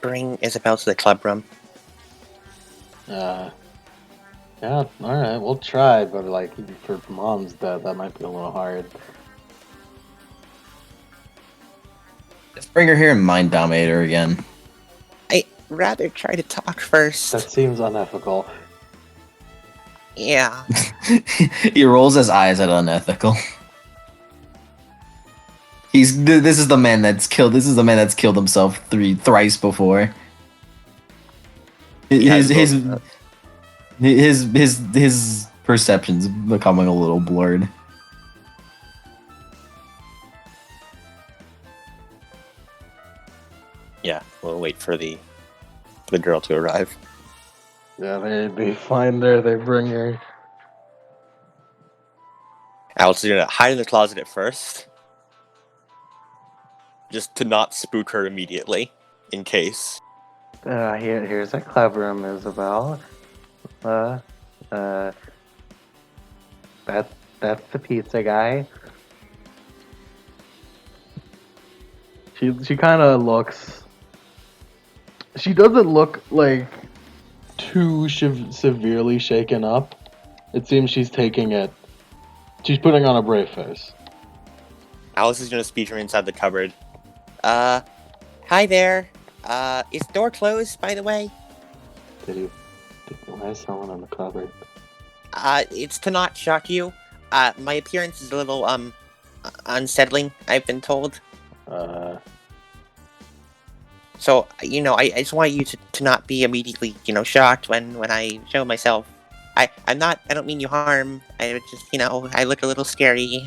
bring Isabel to the club room? Yeah, alright, we'll try, but like, for Mom's death, that might be a little hard. Just bring her here and mind dominate her again. I'd rather try to talk first. That seems unethical. Yeah. He rolls his eyes at unethical. This is the man that's killed himself thrice before. His perception's becoming a little blurred. Yeah, we'll wait for the girl to arrive. Yeah, they find her, they bring her. Alex is gonna hide in the closet at first. Just to not spook her immediately, in case. Here's a club room, Isabel. That's the pizza guy. She kind of looks. She doesn't look like too severely shaken up. It seems she's taking it. She's putting on a brave face. Alex is gonna speak from inside the cupboard. Hi there. Is the door closed, by the way? Why is someone in the cupboard? It's to not shock you. My appearance is a little, unsettling, I've been told. So, I just want you to not be immediately, shocked when I show myself. I don't mean you harm. I just, I look a little scary.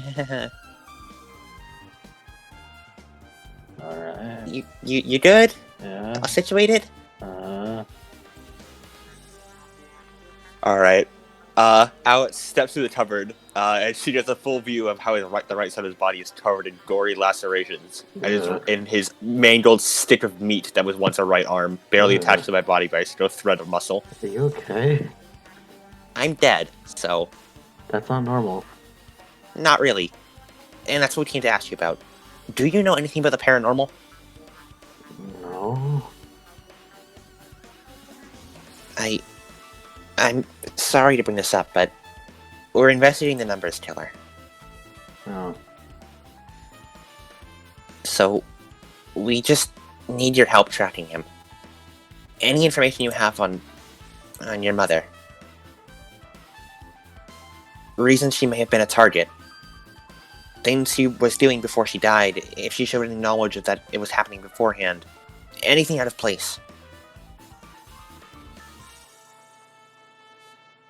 Alright. You good? Yeah. All situated? Alright. Alex steps through the cupboard, and she gets a full view of how the right side of his body is covered in gory lacerations, and his mangled stick of meat that was once a right arm, barely attached to my body by a single thread of muscle. Are you okay? I'm dead, so That's not normal. not really. And that's what we came to ask you about. Do you know anything about the paranormal? No. I'm sorry to bring this up, but we're investigating the numbers killer. No. So, we just need your help tracking him. Any information you have on your mother. Reasons she may have been a target. things she was doing before she died, if she showed any knowledge of that it was happening beforehand. Anything out of place.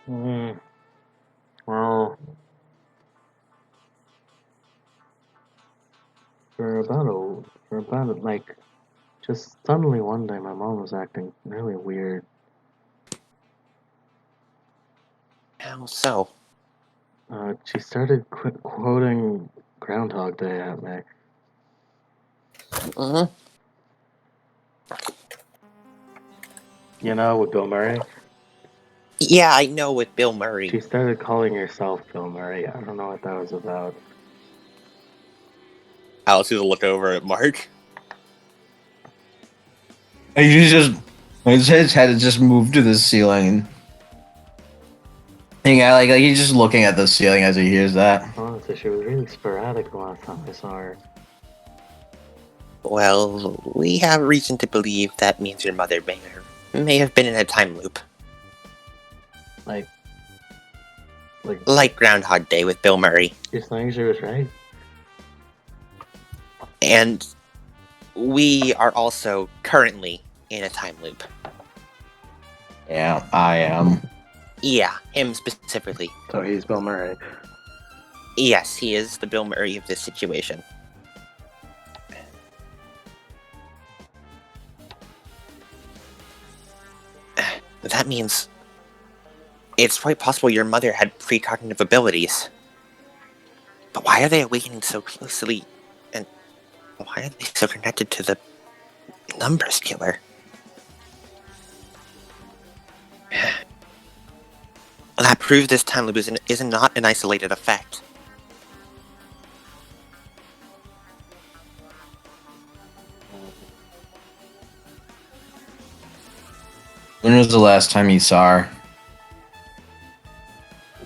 Well, like, just suddenly one day my mom was acting really weird. How so? She started quoting Groundhog Day at me. Mm-hmm. You know, with Bill Murray? Yeah, I know with Bill Murray. She started calling herself Bill Murray. I don't know what that was about. Alice is a look over at Mark. His head had just moved to the ceiling. Yeah, like he's just looking at the ceiling as he hears that. Honestly, she was really sporadic the last time I saw her. Well, we have reason to believe that means your mother may have been in a time loop. Like, Like Groundhog Day with Bill Murray. you're saying she was right? And we are also currently in a time loop. Yeah, I am. Yeah, him specifically. So he's Bill Murray. Yes, he is the Bill Murray of this situation. That means it's quite possible your mother had precognitive abilities. But why are they awakening so closely? And why are they so connected to the numbers killer? That proves this time loop is not an isolated effect. When was the last time you saw her?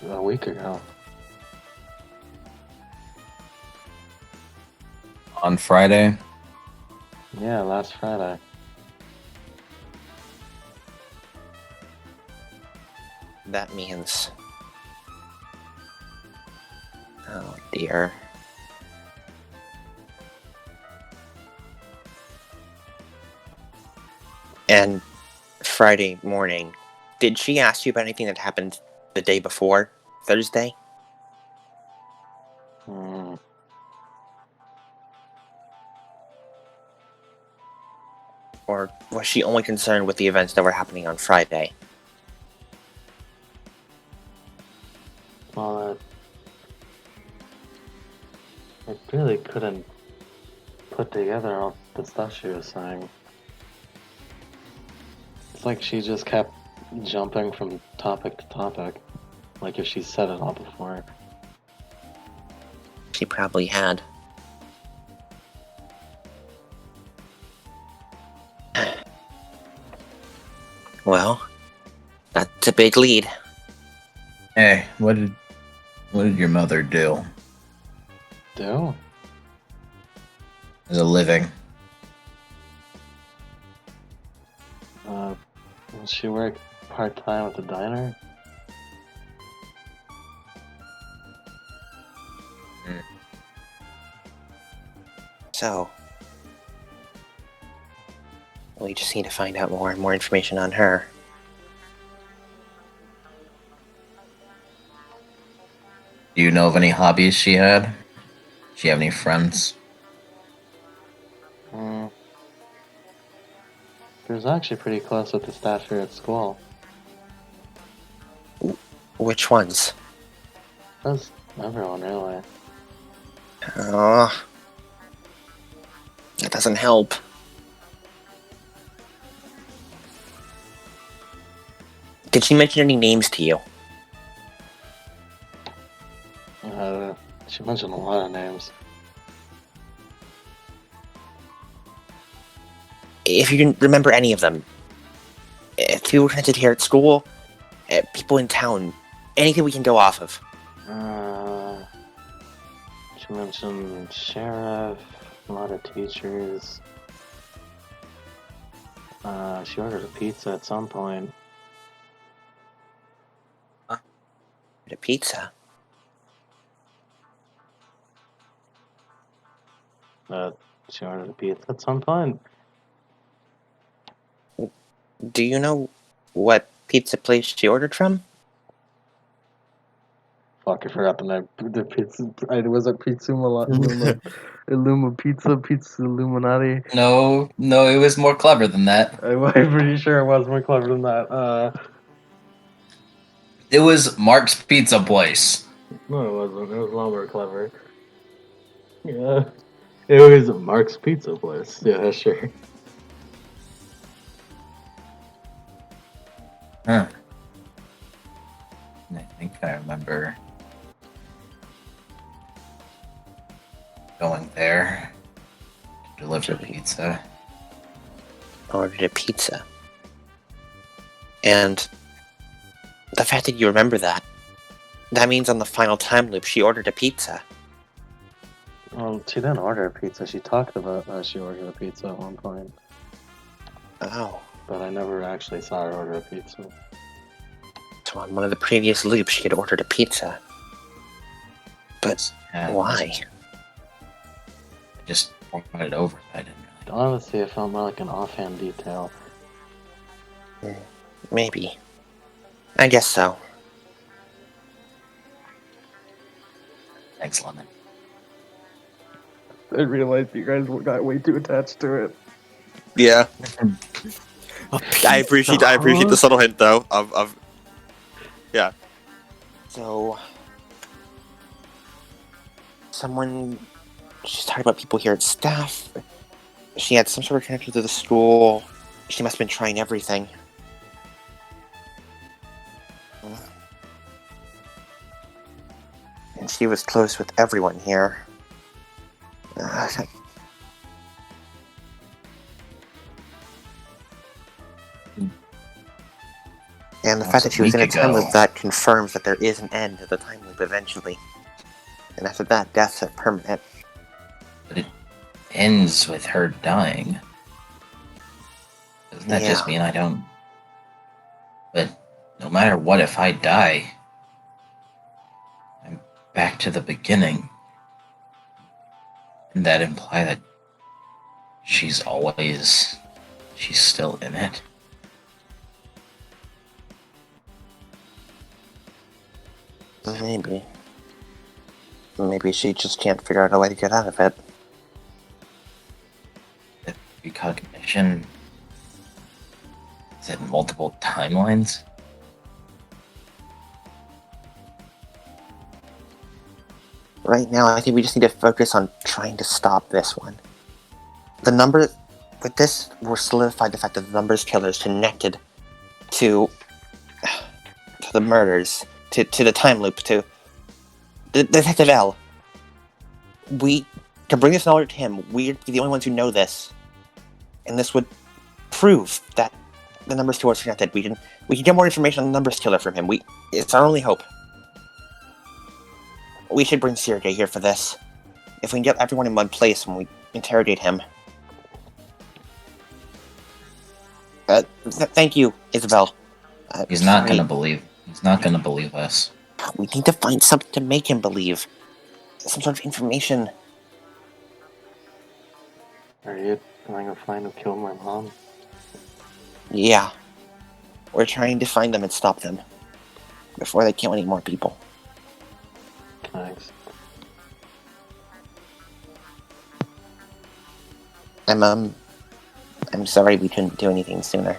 A week ago. On Friday? Yeah, last Friday. That means... Oh dear. And Friday morning, did she ask you about anything that happened the day before, Thursday? Hmm. Or was she only concerned with the events that were happening on Friday? Well, I really couldn't put together all the stuff she was saying. It's like she just kept jumping from topic to topic, like if she said it all before. She probably had. Well, that's a big lead. Hey, what did your mother do Do? as a living? She worked part-time at the diner? So, we just need to find out more and more information on her. Do you know of any hobbies she had? Did she have any friends? She was actually pretty close with the staff here at school. Which ones? That's everyone, really. Oh, that doesn't help. Did she mention any names to you? She mentioned a lot of names. If you can remember any of them. If you were connected here at school, people in town, anything we can go off of. She mentioned sheriff, a lot of teachers. She ordered a pizza at some point. The pizza. She ordered a pizza. That's fine. Do you know what pizza place she ordered from? Fuck, I forgot the name. The pizza. Was it Pizza Illuma Pizza? Pizza Illuminati? No, it was more clever than that. I'm pretty sure it was more clever than that. It was Mark's Pizza Place. No, it wasn't. It was a lot more clever. Yeah. It was Mark's Pizza Place. Yeah, sure. Huh. I think I remember going there to deliver pizza. Ordered a pizza. And the fact that you remember that means on the final time loop she ordered a pizza. Well, she didn't order a pizza. She talked about how she ordered a pizza at one point. Oh. But I never actually saw her order a pizza. So on one of the previous loops she had ordered a pizza. But why? I just brought it over. I didn't really. Honestly, it felt more like an offhand detail. Maybe. I guess so. Thanks, Lemon. I realized you guys got way too attached to it. Yeah. I appreciate the subtle hint though of yeah. So she's talking about people here at staff. She had some sort of connection to the school. She must have been trying everything. And she was close with everyone here. And the fact that she was in a time loop, that confirms that there is an end to the time loop eventually. And after that, deaths are permanent. But it ends with her dying. Doesn't that just mean I don't... But no matter what, if I die, I'm back to the beginning. And that imply that she's still in it? Maybe. Maybe she just can't figure out a way to get out of it. That recognition... Is it multiple timelines? Right now, I think we just need to focus on trying to stop this one. The number... With this, we're solidifying the fact that the numbers killer is connected to the murders, to the time loop, to Detective L. We can bring this knowledge to him. We're the only ones who know this. And this would prove that the numbers killer is connected. We can get more information on the numbers killer from him. It's our only hope. We should bring Sergei here for this. If we can get everyone in one place when we interrogate him. Thank you, Isabel. He's not gonna believe. He's not gonna believe us. We need to find something to make him believe. Some sort of information. Are you going to find who killed my mom? Yeah. We're trying to find them and stop them. Before they kill any more people. Thanks. I'm sorry we couldn't do anything sooner.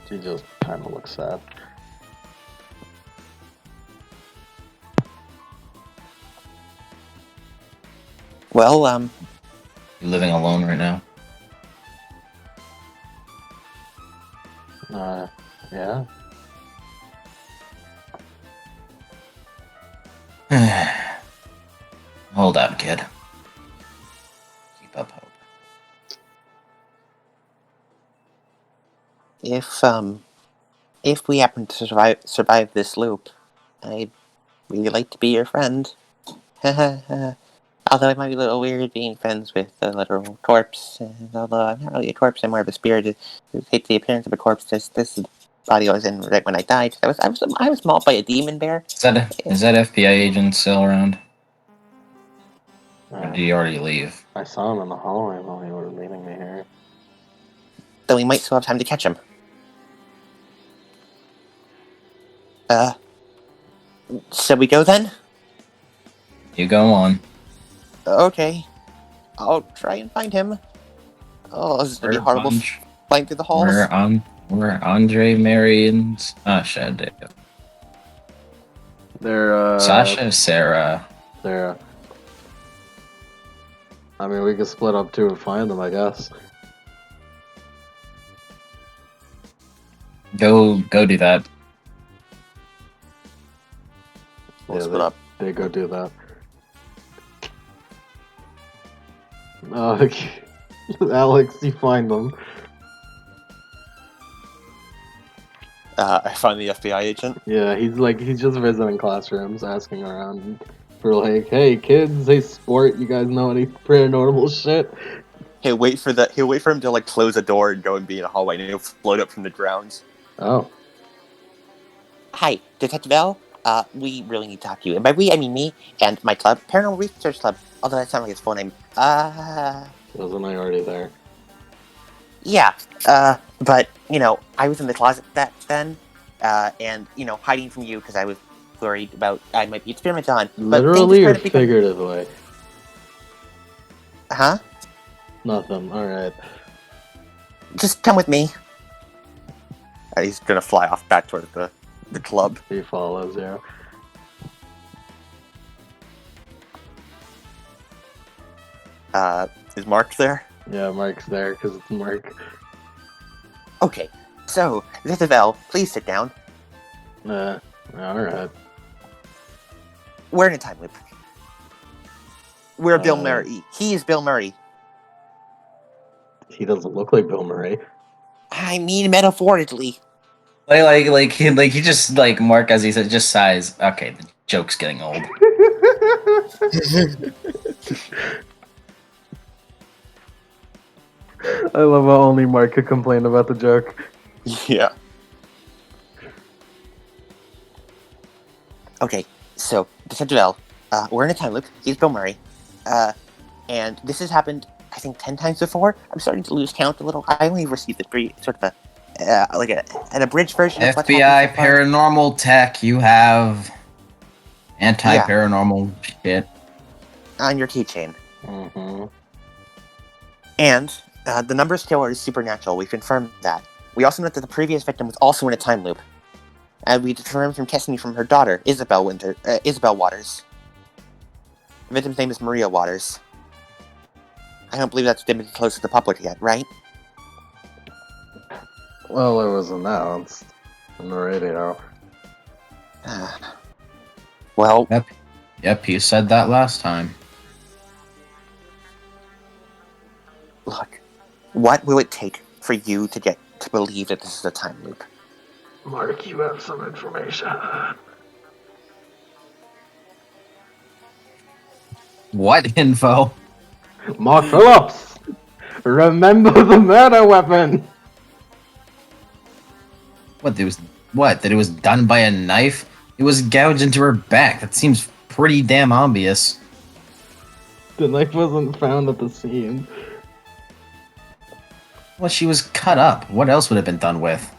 She just kind of looks sad. Well, You living alone right now? Yeah. Hold up, kid. Keep up hope. If we happen to survive this loop, I'd really like to be your friend. Although it might be a little weird being friends with a literal corpse. And although I'm not really a corpse, I'm more of a spirit who hates the appearance of a corpse. This is body I was in right when I died. I was mauled by a demon bear. Is that FBI agent still around? Or did he already leave? I saw him in the hallway while he was leaving me here. Then we might still have time to catch him. Shall we go then? You go on. Okay. I'll try and find him. Oh, this is gonna be horrible flying through the halls. We're Andre Marion's Shady. They're Sasha, Sarah. Sarah. I mean, we could split up too and find them, I guess. Go do that. We'll Yeah, split up. They go do that. Alex, you find them. I find the FBI agent. Yeah, he's just visiting classrooms, asking around for like, hey kids, hey sport, you guys know any paranormal shit? He'll wait for him to like close a door and go and be in a hallway, and he'll float up from the ground. Oh, Hi, Detective L. We really need to talk to you. And by we, I mean me and my club, Paranormal Research Club. Although that's not like his full name. wasn't I already there? Yeah. But, I was in the closet then. And, hiding from you because I was worried about I might be experimented on. But Literally or things have kind of figuratively? Huh? Nothing. All right. Just come with me. And he's gonna fly off back toward the club. He follows you. Is Mark there? Yeah, Mark's there because it's Mark. Okay. So, Detective L, please sit down. All right. We're in a time loop. We're Bill Murray. He is Bill Murray. He doesn't look like Bill Murray. I mean metaphorically. He just like Mark, as he said, just sighs. Okay, the joke's getting old. I love how only Mark could complain about the joke. Yeah. Okay, so, Detective L, we're in a time loop. He's Bill Murray. And this has happened, I think, 10 times before. I'm starting to lose count a little. I only received an abridged version of what's FBI happened so far. paranormal tech, you have anti-paranormal shit. On your keychain. Mm-hmm. And the numbers killer is supernatural. We've confirmed that. We also know that the previous victim was also in a time loop. And we determined from testing from her daughter, Isabel Waters. The victim's name is Maria Waters. I don't believe that's been close to the public yet, right? Well, it was announced on the radio. Well, Yep, you said that last time. look. What will it take for you to get to believe that this is a time loop? Mark, you have some information. What info? Mark Phillips! Remember the murder weapon! That it was done by a knife? It was gouged into her back. That seems pretty damn obvious. The knife wasn't found at the scene. Well, she was cut up. What else would have been done with?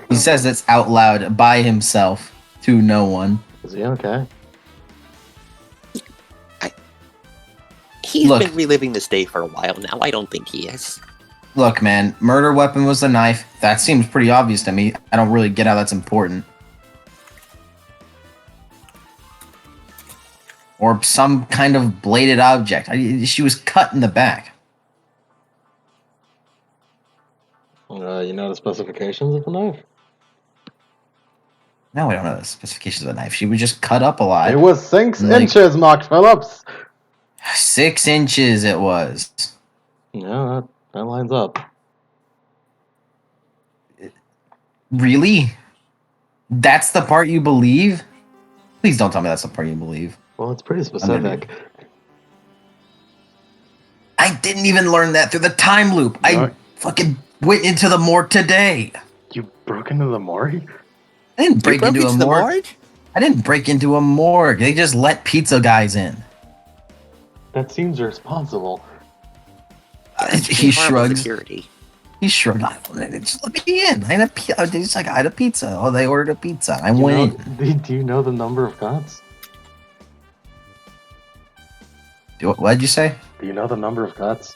He says this out loud by himself to no one. Is he okay? He's Look. been reliving this day for a while now. I don't think he is. Look, man, murder weapon was the knife. That seems pretty obvious to me. I don't really get how that's important. Or some kind of bladed object. She was cut in the back. You know the specifications of the knife? No, I don't know the specifications of the knife. She was just cut up alive. It was 6 Like- inches, Mark Phillips! 6 inches it was. Yeah, that lines up. Really? That's the part you believe? Please don't tell me that's the part you believe. Well, it's pretty specific. I didn't even learn that through the time loop. I Right. fucking went into the morgue today. You broke into the morgue? I didn't You break broke into a the morgue. morgue? I didn't break into a morgue. They just let pizza guys in. That seems irresponsible. That's He horrible shrugs. security. He shrugged. Just let me in. I had a pizza. He's like, I had a pizza. Oh, they ordered a pizza. I went in. Do you know the number of guts? What'd you say? Do you know the number of guts?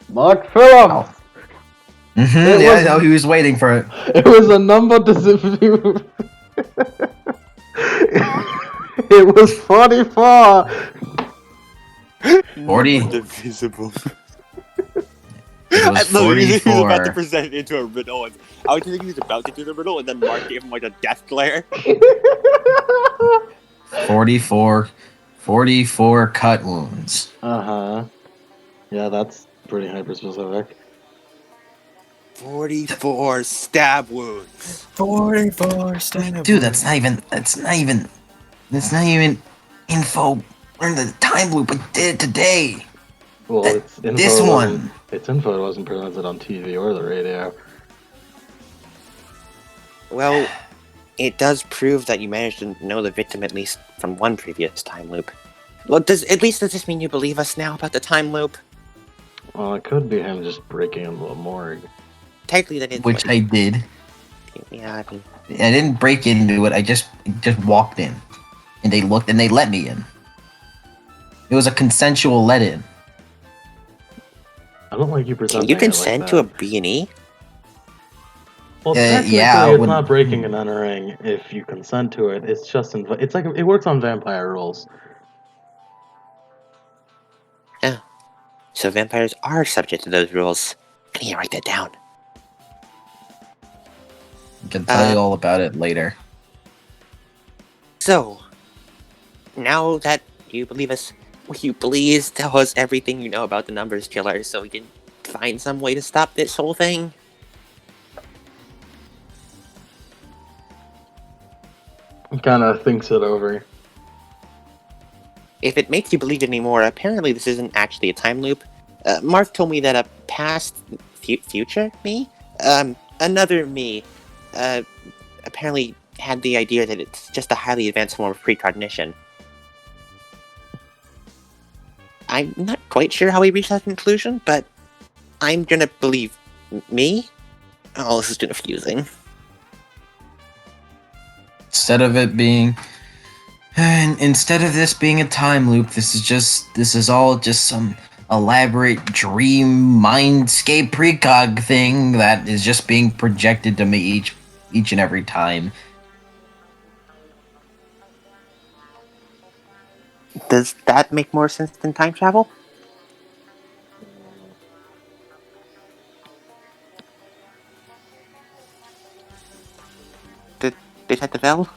Mark Phillips! Mm-hmm. Yeah, I know he was waiting for it. It was a number It was 44! 40. Divisible. It was I love it. He was about to 44. present it into a riddle. And I was thinking he was about to do the riddle, and then Mark gave him like a death glare. 44. 44 cut wounds. Uh-huh. Yeah, that's pretty hyper-specific. 44 stab wounds. 44 stab Dude, that's not even info. We're in the time loop. We did it today. Well, it's info. This one. It's info that wasn't presented on TV or the radio. Well, it does prove that you managed to know the victim at least from one previous time loop. Well, does this mean you believe us now about the time loop? Well, it could be him just breaking into a morgue. Technically, that is Which what I did. Yeah, I mean, I didn't break into it. I just walked in, and they looked and they let me in. It was a consensual let-in. I don't like you presenting can you it consent like to a that. B&E? Well, technically, yeah, it's not breaking and entering if you consent to it. It's just it's like it works on vampire rules. So vampires are subject to those rules. I need to write that down. I can tell you all about it later. So, now that you believe us, will you please tell us everything you know about the numbers killer so we can find some way to stop this whole thing? He kind of thinks it over. If it makes you believe it anymore, apparently this isn't actually a time loop. Mark told me that a past future me? Another me, apparently had the idea that it's just a highly advanced form of precognition. I'm not quite sure how he reached that conclusion, but I'm gonna believe me? Oh, this is confusing. Instead of this being a time loop, this is all just some elaborate dream mindscape precog thing that is just being projected to me each and every time. Does that make more sense than time travel? Detective L?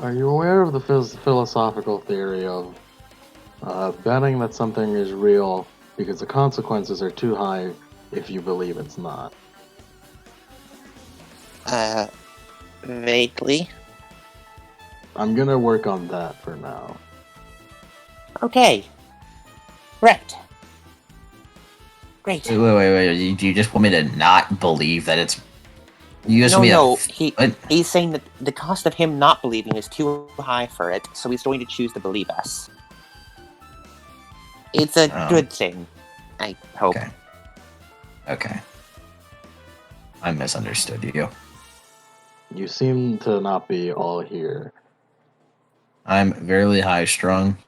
Are you aware of the philosophical theory of betting that something is real because the consequences are too high if you believe it's not? Vaguely. I'm gonna work on that for now. Okay. Right. Great. Wait. Do you just want me to not believe that it's... You just want me to... No, he's saying that the cost of him not believing is too high for it, so he's going to choose to believe us. It's a good thing, I hope. Okay. I misunderstood you. You seem to not be all here. I'm very high strung.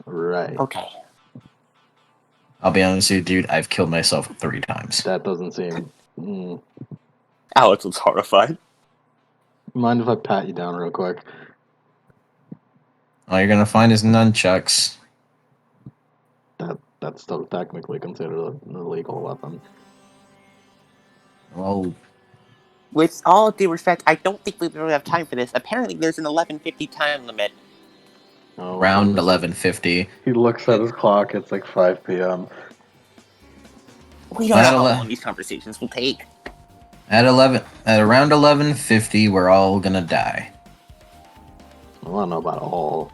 Right. Okay. I'll be honest with you, dude, I've killed myself 3 times. That doesn't seem... Alex was horrified. Mind if I pat you down real quick? All you're gonna find is nunchucks. That's still technically considered an illegal weapon. Well, With all due respect, I don't think we really have time for this. Apparently, there's an 11:50 time limit. Oh, around well, 11:50. he looks at his clock, it's like 5 p.m. We don't know how long these conversations will take. At around 11:50, we're all gonna die. I don't know about all.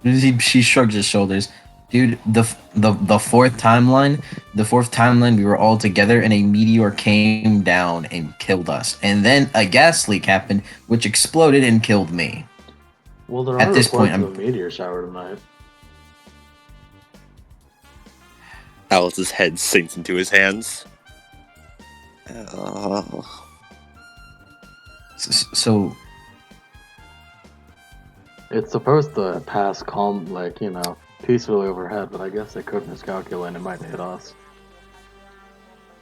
She shrugs his shoulders. Dude, the fourth timeline, we were all together and a meteor came down and killed us. And then a gas leak happened, which exploded and killed me. Well, there At are this point, reports of a meteor shower tonight. Alice's head sinks into his hands. Oh. So It's supposed to pass calm, like, peacefully overhead, but I guess they could miscalculate and it might hit us.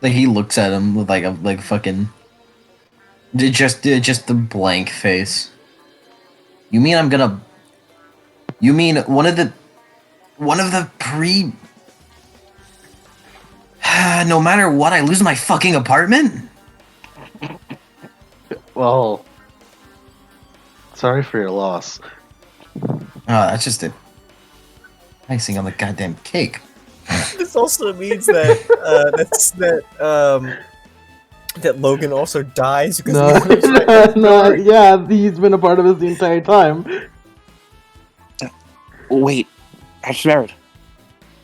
like he looks at him with like fucking just the blank face. You mean You mean one of the pre no matter what I lose my fucking apartment? Well, sorry for your loss. Oh, that's just a icing on the goddamn cake. This also means that that Logan also dies because No, he lives right next no, door. yeah, he's been a part of this the entire time. Wait, I sweared.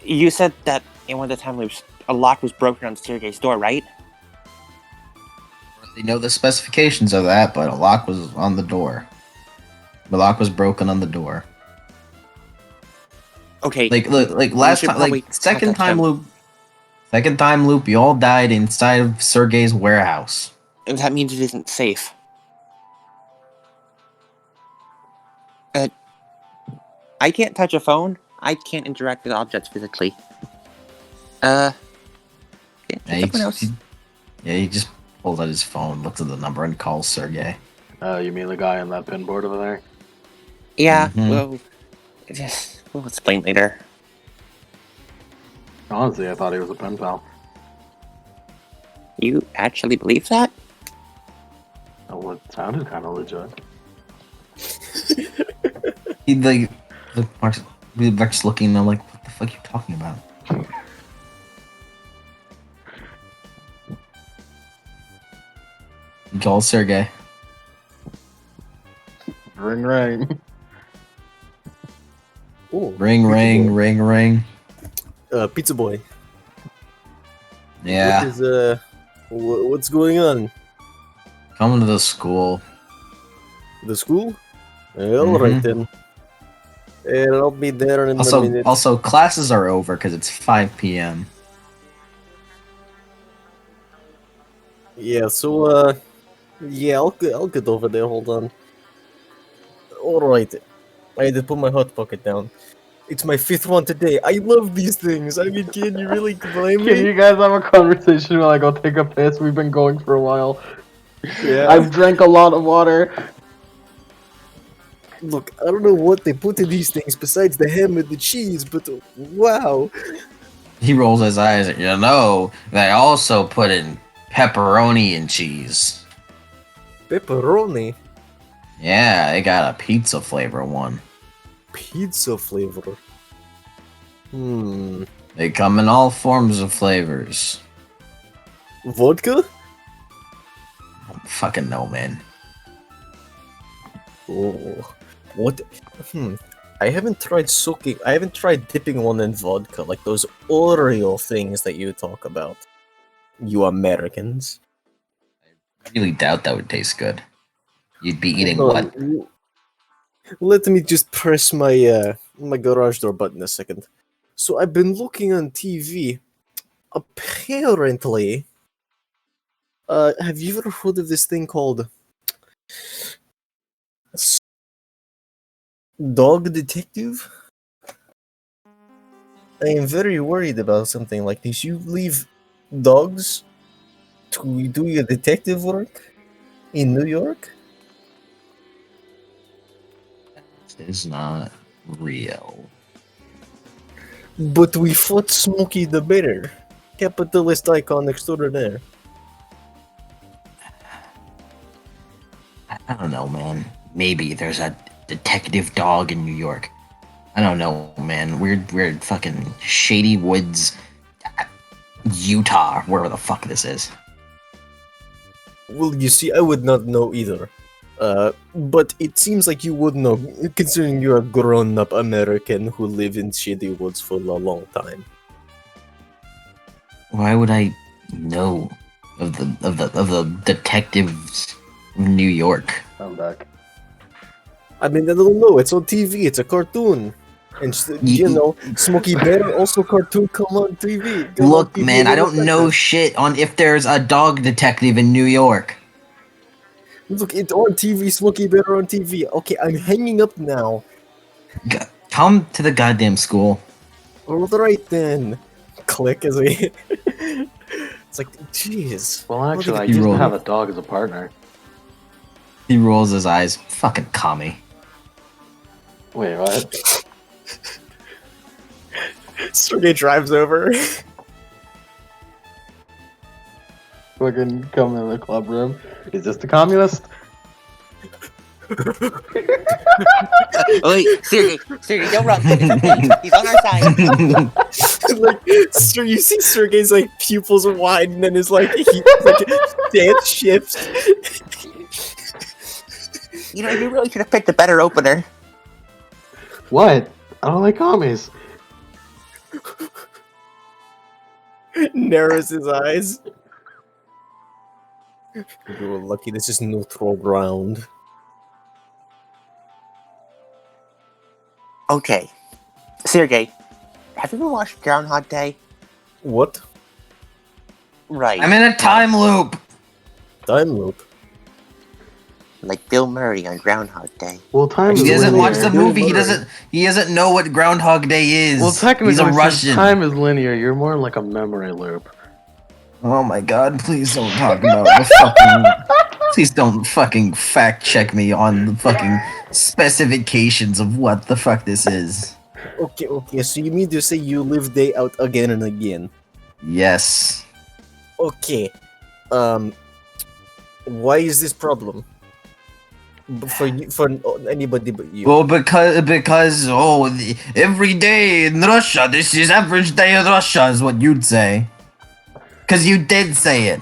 You said that in one of the time loops, a lock was broken on Sergei's door, right? They know the specifications of that, but a lock was on the door. The lock was broken on the door. Okay. Like last should time, probably second contact time him. loop. Second time loop, you all died inside of Sergei's warehouse. And that means it isn't safe. I can't touch a phone. I can't interact with objects physically. Yeah, someone else. He just pulls out his phone, looks at the number, and calls Sergei. You mean the guy on that pinboard over there? Yeah, Mhm. well, we'll explain later. Honestly, I thought he was a pen pal. You actually believe that? Oh, it sounded kind of legit. He Mark's looking. And I'm like, what the fuck are you talking about? He calls Sergei. Ring, ring. Ooh, Ring, Pizza ring, Boy. ring, ring. Pizza Boy. Yeah, What is what's going on? coming to the school. The school? All right Mhm. then. And I'll be there in a minute. Also, classes are over because it's 5 p.m. Yeah. So yeah, I'll get over there. Hold on. All right. I had to put my hot pocket down. It's my 5th one today. I love these things. I mean, can you really blame Can me? you guys have a conversation while I go take a piss? We've been going for a while. Yeah. I've drank a lot of water. Look, I don't know what they put in these things besides the ham and the cheese, but wow. He rolls his eyes. You know, they also put in pepperoni and cheese. Pepperoni. Yeah, they got a pizza flavor one. Pizza flavor. They come in all forms of flavors. Vodka? I don't fucking know, man. Oh. What? I haven't tried dipping one in vodka, like those Oreo things that you talk about. You Americans. I really doubt that would taste good. You'd be eating Hold what? on. Let me just press my my garage door button a second. So I've been looking on TV. Apparently, have you ever heard of this thing called Dog Detective? I am very worried about something like this. You leave dogs to do your detective work in New York? This is not real. But we fought Smokey the Bear, capitalist icon extraordinaire. I don't know, man. Maybe there's a detective dog in New York. I don't know, man. We're fucking Shady Woods, Utah, wherever the fuck this is. Well, you see, I would not know either. But it seems like you would know, considering you're a grown-up American who lived in Shady Woods for a long time. Why would I know of the detectives in New York? I'm back. I mean, I don't know. It's on TV. It's a cartoon. And, you know, Smokey Bear, also cartoon, come on TV. Come on Look, TV man, and I they don't look know like shit on if there's a dog detective in New York. that. Look, it's on TV. Smokey Bear on TV. Okay, I'm hanging up now. Come to the goddamn school. Alright then. Click as we... It's like, jeez. Well, actually, I You used to roll. have a dog as a partner. He rolls his eyes. Fucking commie. Wait, what? Sergey drives over. Fucking come in the club room. Is this the communist? Wait, Sergey, don't run. He's on our side. Like, sir, you see Sergey's like pupils widen and then his like dance shifts. You know, you really should have picked a better opener. What? I don't like commies. Narrows his eyes. You're lucky this is neutral ground. Okay. Sergey, have you ever watched Groundhog Day? What? Right. I'm in a time loop. Time loop. Like Bill Murray on Groundhog Day. Well, time is He doesn't linear. watch the movie. He doesn't know what Groundhog Day is. Well, technically, he's a since Russian. time is linear. You're more like a memory loop. Oh my god! Please don't talk about the fucking. Please don't fucking fact check me on the fucking specifications of what the fuck this is. Okay, so you mean to say you live day out again and again? Yes. Okay. Why is this problem? For you, for anybody but you. Well, because every day in Russia, this is average day in Russia, is what you'd say. Because you did say it.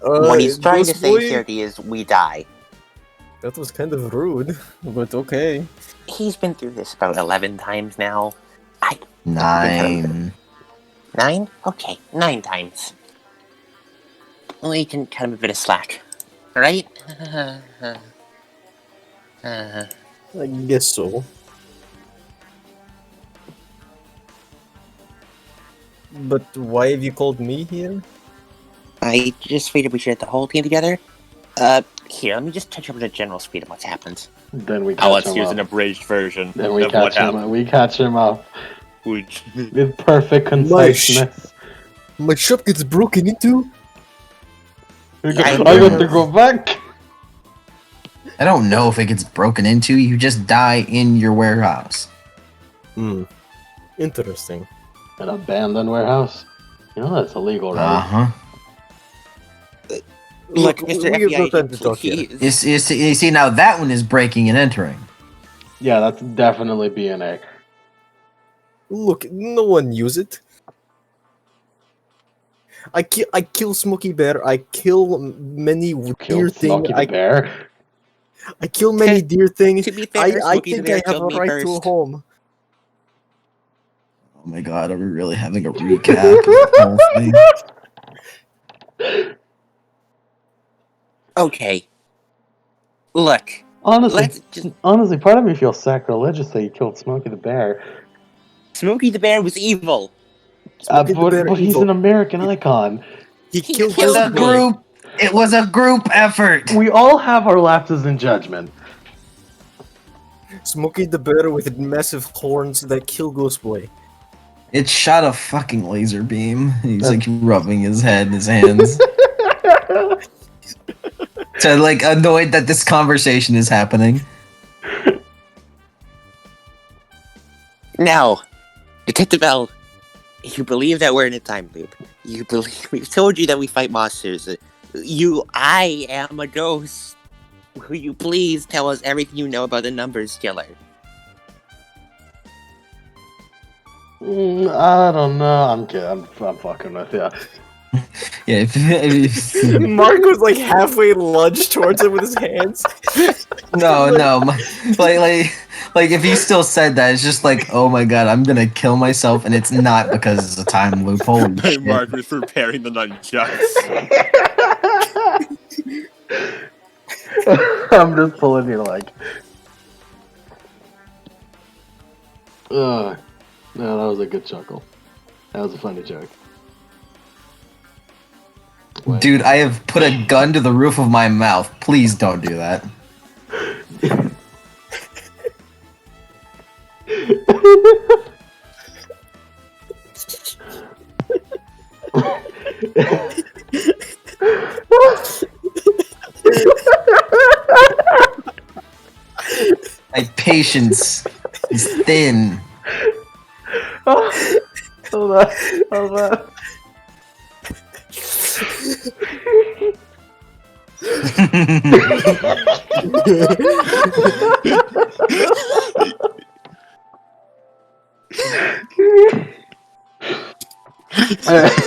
What he's trying to Ghost say, Boy? Sergey, is we die. That was kind of rude, but okay. He's been through this about 11 times now. 9. 9? Okay, 9 times. We can cut him a bit of slack. Right? I guess so. But why have you called me here? I just figured we should get the whole team together. Here, let me just touch up on the general speed of what's happened. Then we Oh, catch let's him use up. an abridged version Then we of what catch him. happened. We catch him up Which... with perfect conciseness. My shop gets broken into? I Yeah, got to go back. I don't know if it gets broken into. You just die in your warehouse. Interesting. An abandoned warehouse. You know that's illegal, right? Uh-huh. Look, we Mr. have no FBI, time to talk here. You see, now that one is breaking and entering. Yeah, that's definitely BNA. Look, no one use it. I kill Smokey Bear. I kill many deer Killed things. Smokey the Bear. I kill many deer things. To be fair, I Smokey the think Bear I have a killed me right to a first. home. Oh my god, are we really having a recap of the whole thing? Okay. Look, Honestly, let's just... part of me feels sacrilegious that you killed Smokey the Bear. Smokey the Bear was evil. Smokey the Bear But he's evil. an American icon. He killed killed Ghost me. Boy. It was a group effort. We all have our lapses in judgment. Smokey the Bear with massive horns that kill Ghost Boy. It shot a fucking laser beam. He's like rubbing his head in his hands. So like annoyed that this conversation is happening. Now, Detective L, you believe that we're in a time loop. You believe we've told you that we fight monsters. I am a ghost. Will you please tell us everything you know about the numbers killer? I don't know. I'm kidding. I'm fucking with you. Yeah, Mark was like halfway lunged towards him with his hands. no, like if he still said that, it's just like, oh my god, I'm gonna kill myself, and it's not because it's a time loop. Holy shit! Mark was preparing the nunchucks. I'm just pulling your leg. No, that was a good chuckle. That was a funny joke. Wait. Dude, I have put a gun to the roof of my mouth. Please don't do that. My patience is thin. Hold on. Hold on. Alright.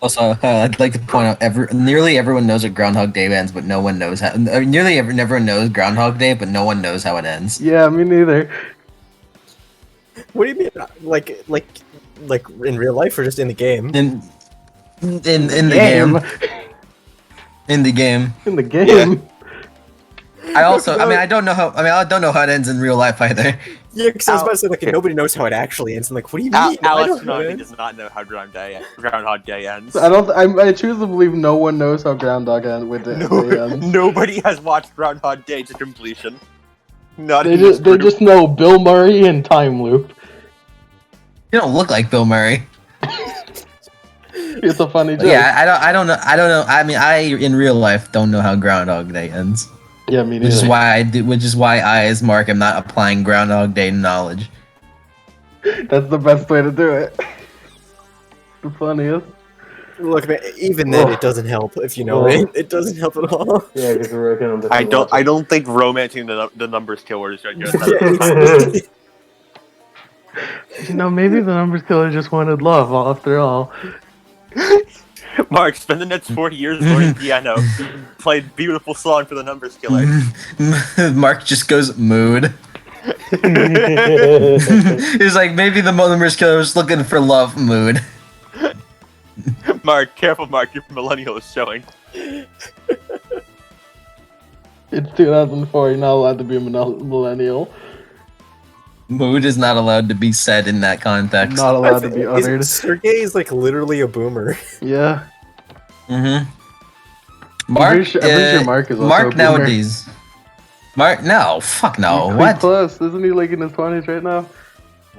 Also, I'd like to point out, nearly everyone knows what Groundhog Day ends, but no one knows how. Nearly everyone knows Groundhog Day, but no one knows how it ends. Yeah, me neither. What do you mean? Like in real life or just in the game? In the game. In the game. In the game. I also, I don't know how it ends in real life either. Yeah, because I was about to say like nobody knows how it actually ends. I'm like, what do you mean? I Alex don't know how it Nani ends. does not know how Groundhog Day ends. I choose to believe no one knows how Groundhog ends with it. Nobody has watched Groundhog Day to completion. Not They in this just they group. just know Bill Murray and Time Loop. You don't look like Bill Murray. It's a funny joke. Yeah, I don't know. I mean, I in real life don't know how Groundhog Day ends. Yeah, me neither. Which is why I, as Mark, am not applying Groundhog Day knowledge. That's the best way to do it. The funniest. Look, man, even then, it doesn't help if you know it. It doesn't help at all. Yeah, because we're working on this. I don't think romancing the numbers killer is good. You know, maybe the numbers killer just wanted love after all. Mark, spend the next 40 years learning piano. Play a beautiful song for the numbers killer. Mark just goes mood. He's like, maybe the numbers killer was looking for love mood. Mark, careful, Mark. Your millennial is showing. It's 2004. You're not allowed to be a millennial. Mood is not allowed to be said in that context. Not allowed to be uttered. Sergey is like literally a boomer. Yeah. Mm-hmm. I'm pretty sure Mark is also a Mark boomer. nowadays. Mark, no, fuck no. He's What? close. Isn't he like in his 20s right now?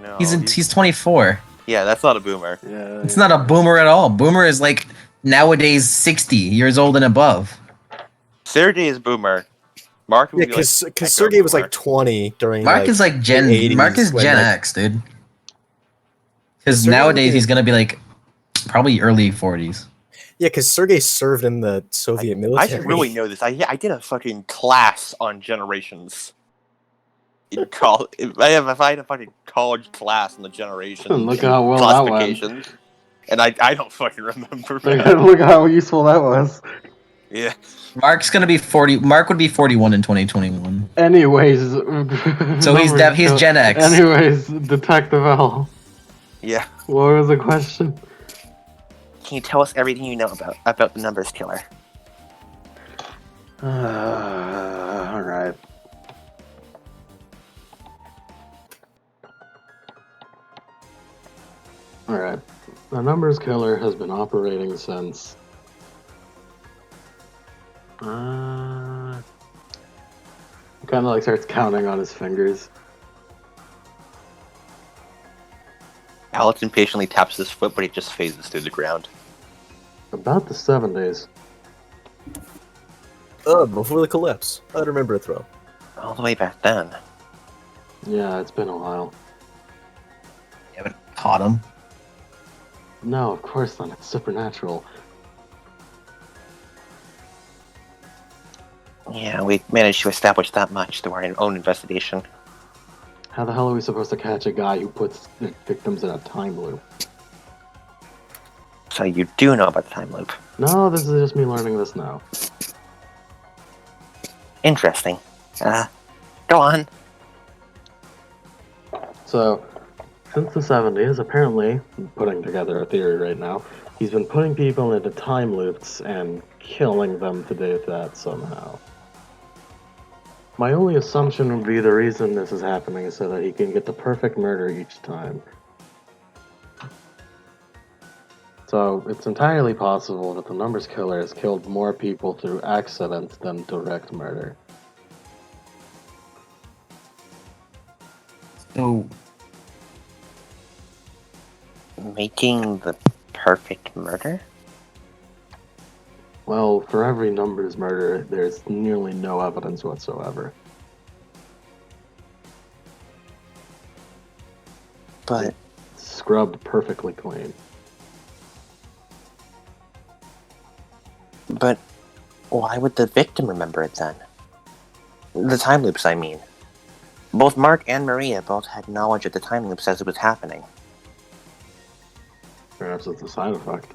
No, He's 24. Yeah, that's not a boomer. Yeah. It's not a boomer at all. Boomer is like nowadays 60 years old and above. Sergey is boomer. Mark would Yeah, be like because Sergey was like 20 during. Mark is like Gen. the 80s Mark is when, Gen like- X, dude. Because Sergey nowadays is- he's gonna be like probably early 40s. Yeah, because Sergey served in the Soviet I military. should really know this. I did a fucking class on generations. In college, if I had a fucking college class on the generations. Look how well that went. classifications. And I don't fucking remember. Look how useful that was. Yeah. Mark's gonna be 40. Mark would be 41 in 2021. Anyways. So he's Gen X. Anyways, Detective L. Yeah. What was the question? Can you tell us everything you know about the numbers killer? Alright. Alright. The numbers killer has been operating since. He kind of like starts counting on his fingers. Alex impatiently taps his foot, but he just phases through the ground. About the 7 days. Before the collapse. I remember a throw. All the way back then. Yeah, it's been a while. You haven't caught him. No, of course not. It's supernatural. Yeah, we managed to establish that much through our own investigation. How the hell are we supposed to catch a guy who puts victims in a time loop? So you do know about the time loop. No, this is just me learning this now. Interesting. Go on. So, since the 70s, apparently, I'm putting together a theory right now, he's been putting people into time loops and killing them to do that somehow. My only assumption would be the reason this is happening is so that he can get the perfect murder each time. So, it's entirely possible that the numbers killer has killed more people through accident than direct murder. So, Making the perfect murder? Well, for every numbers murder, there's nearly no evidence whatsoever. But Scrubbed perfectly clean. why would the victim remember it then? The time loops, I mean. Both Mark and Maria both had knowledge of the time loops as it was happening. Perhaps it's a side effect.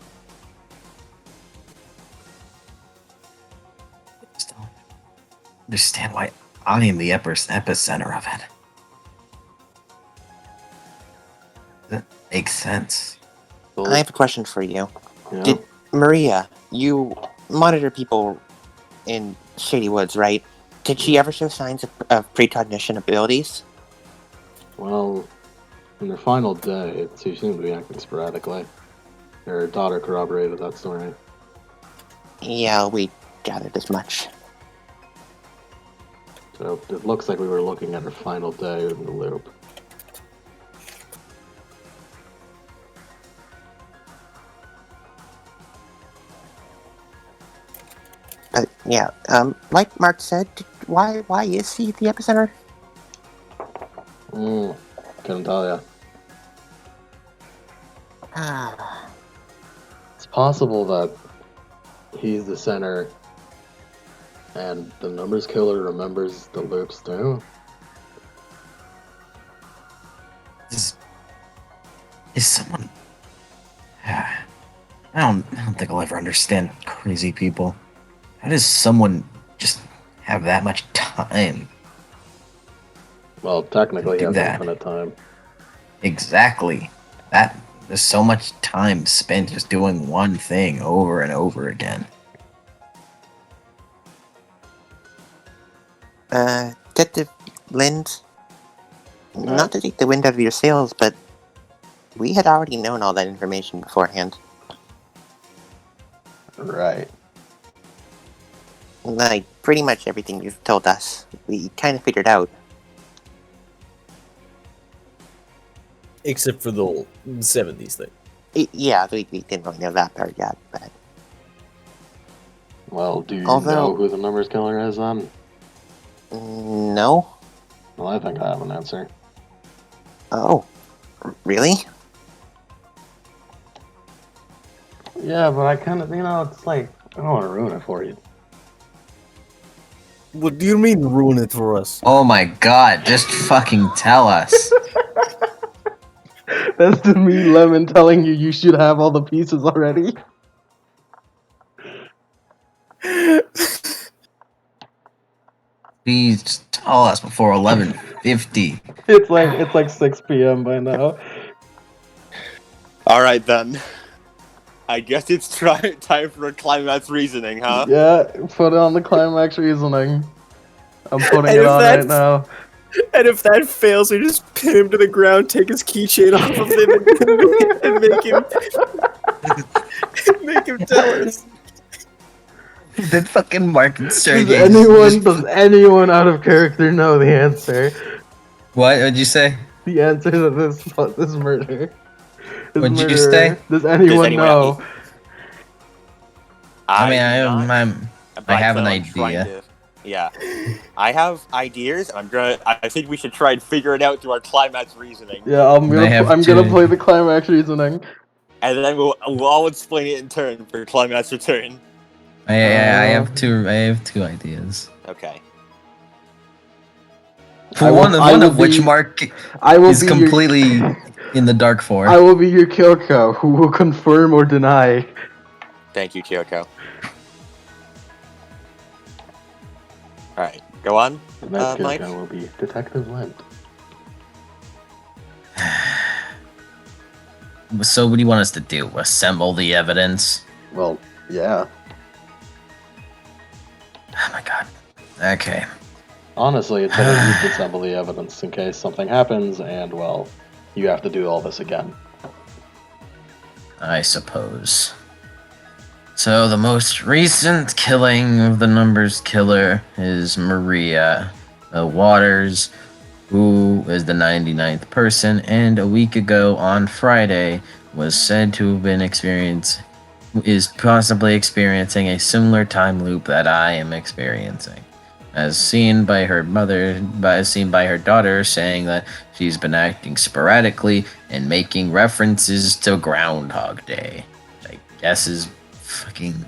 I just don't understand why I am the epicenter of it. That makes sense. Well, I have a question for you. yeah. Did Maria, you monitor people in Shady Woods, right? Did she ever show signs of precognition abilities? Well, in their final day, she seemed to be acting sporadically. Her daughter corroborated that story. Yeah, we gathered as much. So it looks like we were looking at her final day in the loop. But yeah, like Mark said, why is he the epicenter? Couldn't tell ya. Ah, It's possible that he's the center and the numbers killer remembers the loops too. Is someone? I don't think I'll ever understand crazy people. How does someone just have that much time? Well, technically he Do has that. infinite time. Exactly. There's so much time spent just doing one thing over and over again. Detective Lind, not to take the wind out of your sails, but we had already known all that information beforehand. Right. Like, pretty much everything you've told us, we kind of figured out. Except for the whole 70s thing. Yeah, we didn't really know that part yet, but... Well, do you Although- know who the numbers killer is then? No? Well, I think I have an answer. Oh, really? Yeah, but I kind of, it's like, I don't want to ruin it for you. What do you mean ruin it for us? Oh my god, just fucking tell us. That's to me, Lemon, telling you should have all the pieces already. Please just tell us before 11:50. It's like 6 p.m. by now. Alright then. I guess it's time for a climax reasoning, huh? Yeah, put on the climax reasoning. I'm putting And it if on that's- right now. And if that fails, we just pin him to the ground, take his keychain off of him, and make him tell us. Then fucking Mark and Does Sergey. anyone out of character know the answer? What would you say? The answer to this murder. This What'd you murderer. say? Does anyone anyone know? I mean, I'm not- I have an plan on trying idea. Yeah, I have ideas. I think we should try and figure it out through our climax reasoning, Yeah, I'm gonna two. play the climax reasoning. and then we'll all explain it in turn for climax return. I have two ideas. Okay. One of which Mark is completely in the dark for. I will be your Kyoko, who will confirm or deny. Thank you, Kyoko. Alright, go on. The next Mike? Kyoko will be Detective Lent. So what do you want us to do? Assemble the evidence? Well, yeah. Oh my god. Okay. Honestly, it's better you disassemble the evidence in case something happens and, well, you have to do all this again. I suppose. So the most recent killing of the numbers killer is Maria Waters, who is the 99th person, and a week ago on Friday was said to have been is possibly experiencing a similar time loop that I am experiencing. As seen by her daughter saying that she's been acting sporadically and making references to Groundhog Day, which I guess is fucking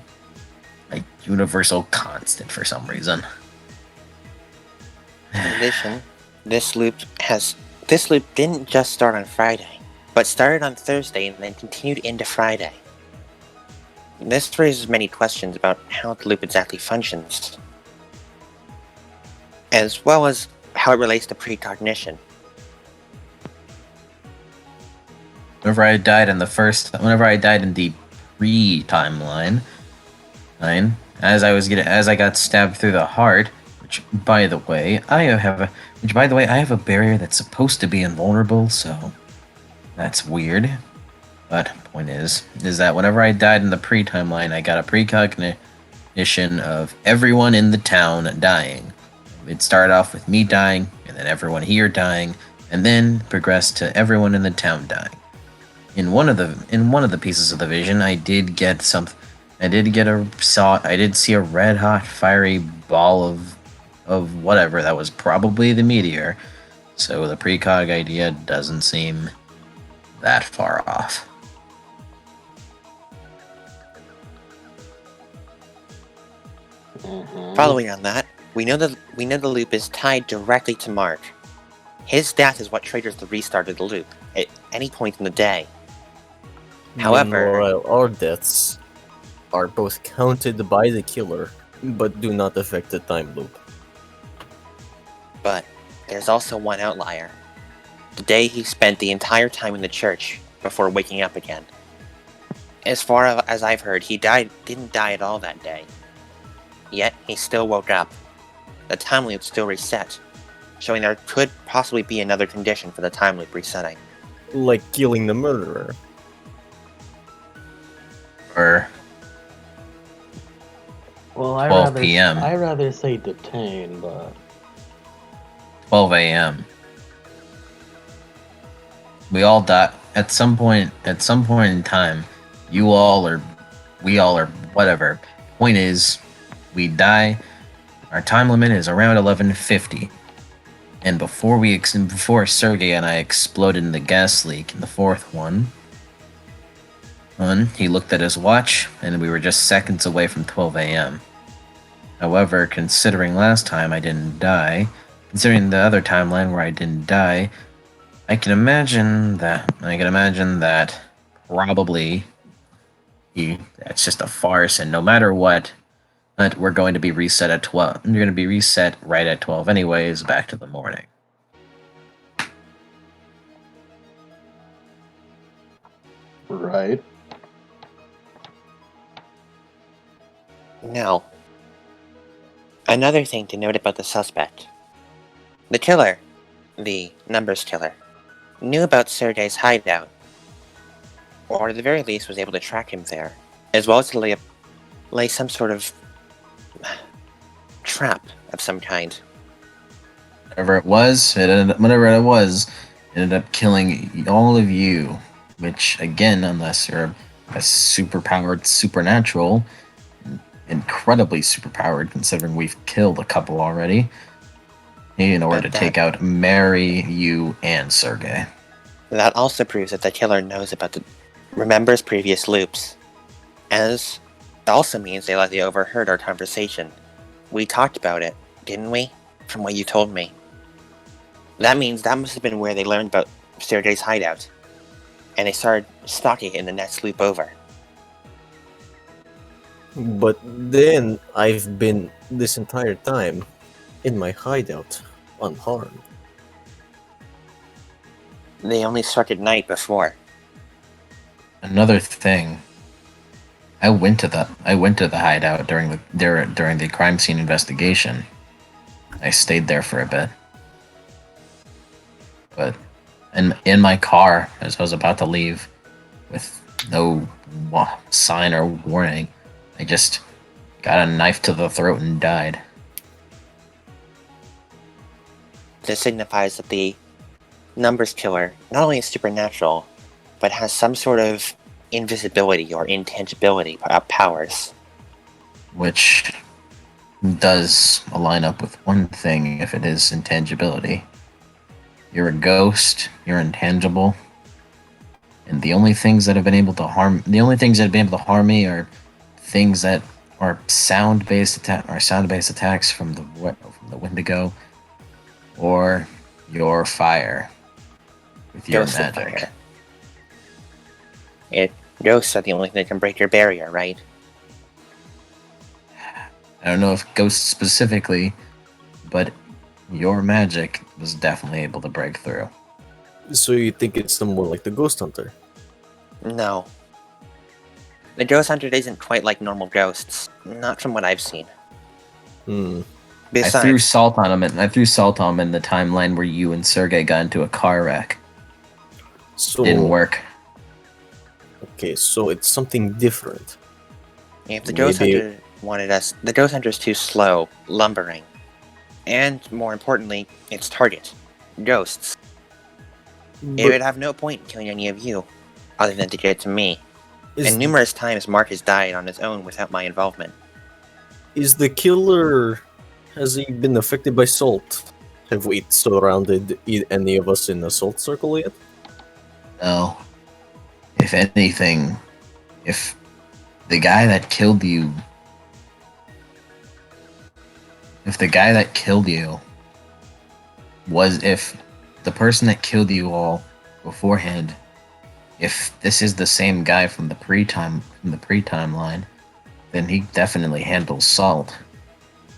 like universal constant for some reason. In addition, this loop didn't just start on Friday, but started on Thursday and then continued into Friday. This raises many questions about how the loop exactly functions, as well as how it relates to precognition. Whenever I died in the pre-timeline, as I got stabbed through the heart, which by the way I have a barrier that's supposed to be invulnerable, so that's weird. But point is that whenever I died in the pre-timeline, I got a precognition of everyone in the town dying. It started off with me dying, and then everyone here dying, and then progressed to everyone in the town dying. In one of the pieces of the vision, I did see a red hot fiery ball of whatever that was, probably the meteor. So the precog idea doesn't seem that far off. Following on that, we know the loop is tied directly to Mark. His death is what triggers the restart of the loop at any point in the day. However, Meanwhile, our deaths are both counted by the killer, but do not affect the time loop. but there's also one outlier. The day he spent the entire time in the church before waking up again. As far as I've heard, he didn't die at all that day. Yet, he still woke up. The time loop still reset, showing there could possibly be another condition for the time loop resetting. Like killing the murderer. Or Well, 12 p.m. I rather say detain, but 12 a.m. We all die at some point in time. You all or we all or whatever. Point is, we die. Our time limit is around 11:50. And before Sergey and I exploded in the gas leak in the fourth one, he looked at his watch, and we were just seconds away from 12 a.m. However, considering last time I didn't die, considering the other timeline where I didn't die, I can imagine that probably that's just a farce, and no matter what, that we're going to be reset at 12. You're going to be reset right at 12 anyways, back to the morning. right. Now, another thing to note about the suspect. The killer, the numbers killer, knew about Sergei's hideout, or at the very least was able to track him there, as well as to lay some sort of trap of some kind. Whatever it was, it ended up killing all of you. Which, again, unless you're a superpowered supernatural, incredibly superpowered, considering we've killed a couple already, in order to take out Mary, you, and Sergey. That also proves that the killer remembers previous loops, as it also means they likely overheard our conversation. We talked about it, didn't we? From what you told me. That means that must have been where they learned about Sergei's hideout. And they started stalking it in the next loop over. But then I've been this entire time in my hideout, unharmed. They only struck at night before. Another thing, I went to the hideout during the crime scene investigation. I stayed there for a bit, but in my car as I was about to leave, with no sign or warning, I just got a knife to the throat and died. This signifies that the numbers killer not only is supernatural, but has some sort of invisibility or intangibility powers. Which does line up with one thing if it is intangibility. You're a ghost, you're intangible, and the only things that have been able to harm me are things that are sound-based attacks from the Wendigo, or your fire with your Ghosts of magic. fire. Ghosts are the only thing that can break your barrier, right? I don't know if ghosts specifically, but your magic was definitely able to break through. So you think it's someone like the Ghost Hunter? No. The ghost hunter isn't quite like normal ghosts. Not from what I've seen. Hmm. I threw Besides, salt on him in the timeline where you and Sergei got into a car wreck. So Didn't work. Okay, so it's something different. if the ghost Maybe- hunter wanted us, the ghost hunter's too slow, lumbering. And, more importantly, its target. Ghosts. It would But have no point in killing any of you, other than to get it to me. is, And numerous times Mark has died on his own without my involvement. is the killer... Has he been affected by salt? Have we surrounded any of us in the salt circle yet? No. If anything, if the guy that killed you if the person that killed you all beforehand, if this is the same guy from the pre-timeline, then he definitely handles salt.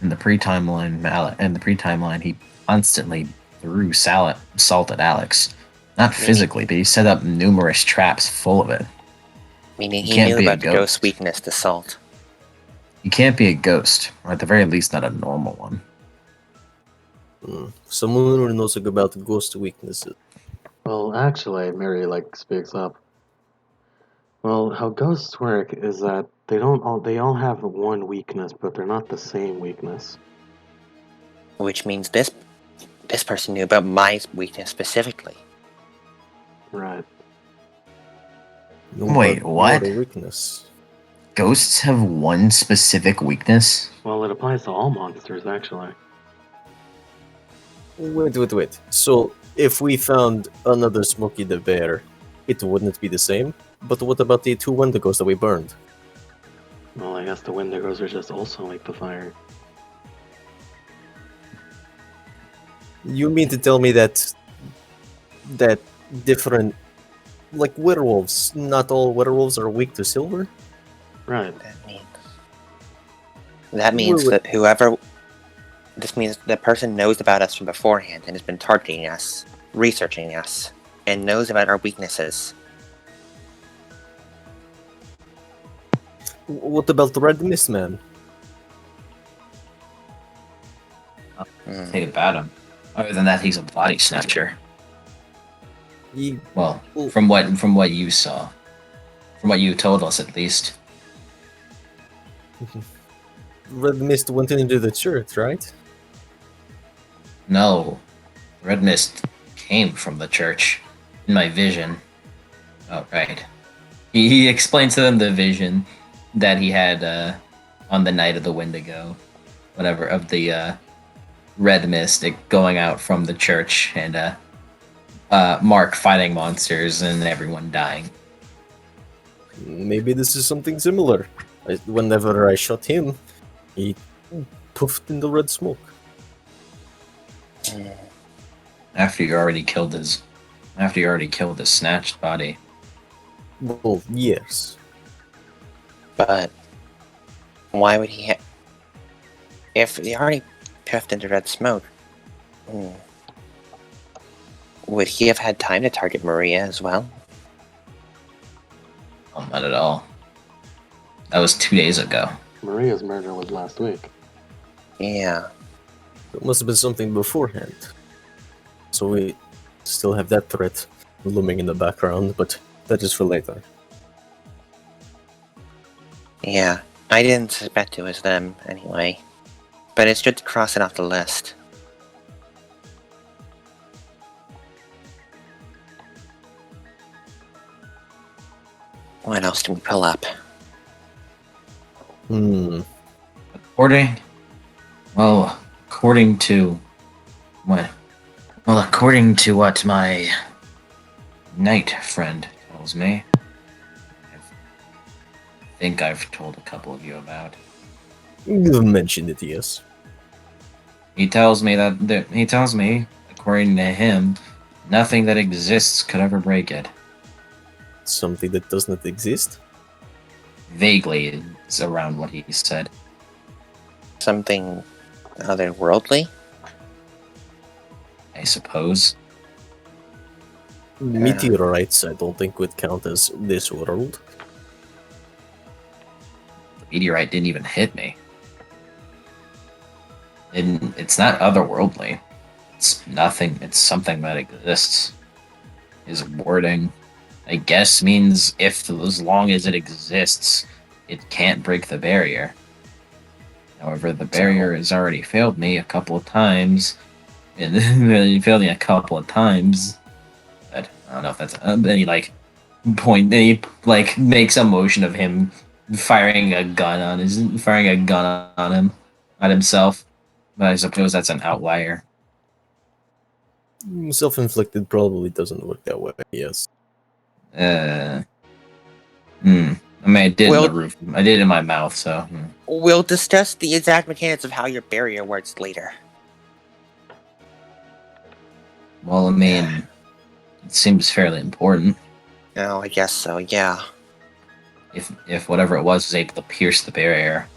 In the pre-timeline, he constantly threw salt at Alex. Not physically, but he set up numerous traps full of it. Meaning You he can't knew be a about the ghost's ghost. weakness to salt. You can't be a ghost, or at the very least, not a normal one. Someone who knows about ghost weaknesses. Well, actually, Mary speaks up. Well, how ghosts work is that they all have one weakness, but they're not the same weakness. Which means this person knew about my weakness specifically. Right. No, Wait, but what? a weakness. Ghosts have one specific weakness? Well, it applies to all monsters, actually. Wait. So, if we found another Smokey the Bear, it wouldn't be the same? But what about the two Wendigos that we burned? Well, I guess the Wendigos are just also like the fire. You mean to tell me that different, like werewolves, not all werewolves are weak to silver? Right. That means Wait. that this means the person knows about us from beforehand and has been targeting us, researching us, and knows about our weaknesses. What about the Red Mist Man? Say about him. Other than that, he's a body snatcher. He, Well, from what you saw, from what you told us at least. Red Mist went into the church, right? No, Red Mist came from the church in my vision. Oh, right. He explained to them the vision that he had on the night of the Wendigo, whatever, of the Red Mist going out from the church, and Mark fighting monsters and everyone dying. Maybe this is something similar. Whenever I shot him, he poofed in the red smoke. After you already killed his snatched body. Well, yes. But why would he? If he already puffed into red smoke, would he have had time to target Maria as well? Oh, not at all. That was 2 days ago. Maria's murder was last week. Yeah. It must have been something beforehand. So we still have that threat looming in the background, but that is for later. Yeah. I didn't suspect it was them anyway. But it's good to cross it off the list. What else can we pull up? According to what my knight friend tells me, I think I've told a couple of you about. You've mentioned it, yes. He tells me, according to him, nothing that exists could ever break it. Something that does not exist? Vaguely, it's around what he said. Something otherworldly? I suppose. Meteorites, I don't think would count as this world. The meteorite didn't even hit me. It's not otherworldly. It's nothing. It's something that exists. His wording, I guess, means as long as it exists, it can't break the barrier. However, the barrier has already failed me a couple of times. And it failed me a couple of times. But I don't know if that's any makes a motion of him firing a gun on him, at himself. But I suppose that's an outlier. Self-inflicted probably doesn't work that way, yes. I mean, I did in Well- the roof. I did in my mouth, so. We'll discuss the exact mechanics of how your barrier works later. Well, I mean, it seems fairly important. Oh, I guess so, yeah. If whatever it was able to pierce the barrier,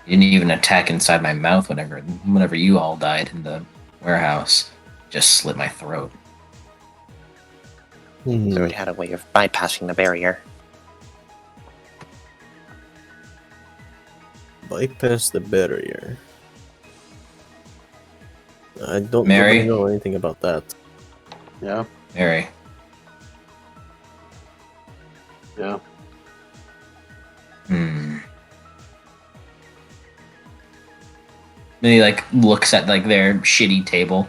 you didn't even attack inside my mouth whenever you all died in the warehouse. Just slit my throat. So it had a way of bypassing the barrier. Bypass the barrier. I don't Mary? really know anything about that. Yeah, Mary, yeah. Then he looks at their shitty table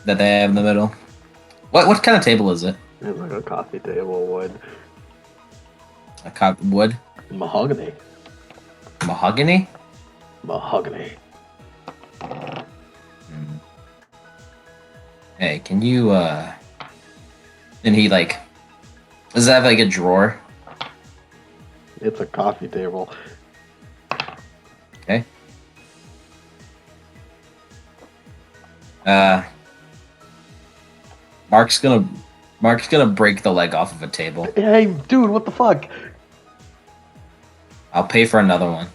that they have in the middle. What kind of table is it? It's like a coffee table, wood. Wood? Mahogany. Mahogany? Mahogany. Hey, can you and he does it have a drawer? It's a coffee table. Okay. Mark's gonna break the leg off of a table. Hey, dude, what the fuck? I'll pay for another one.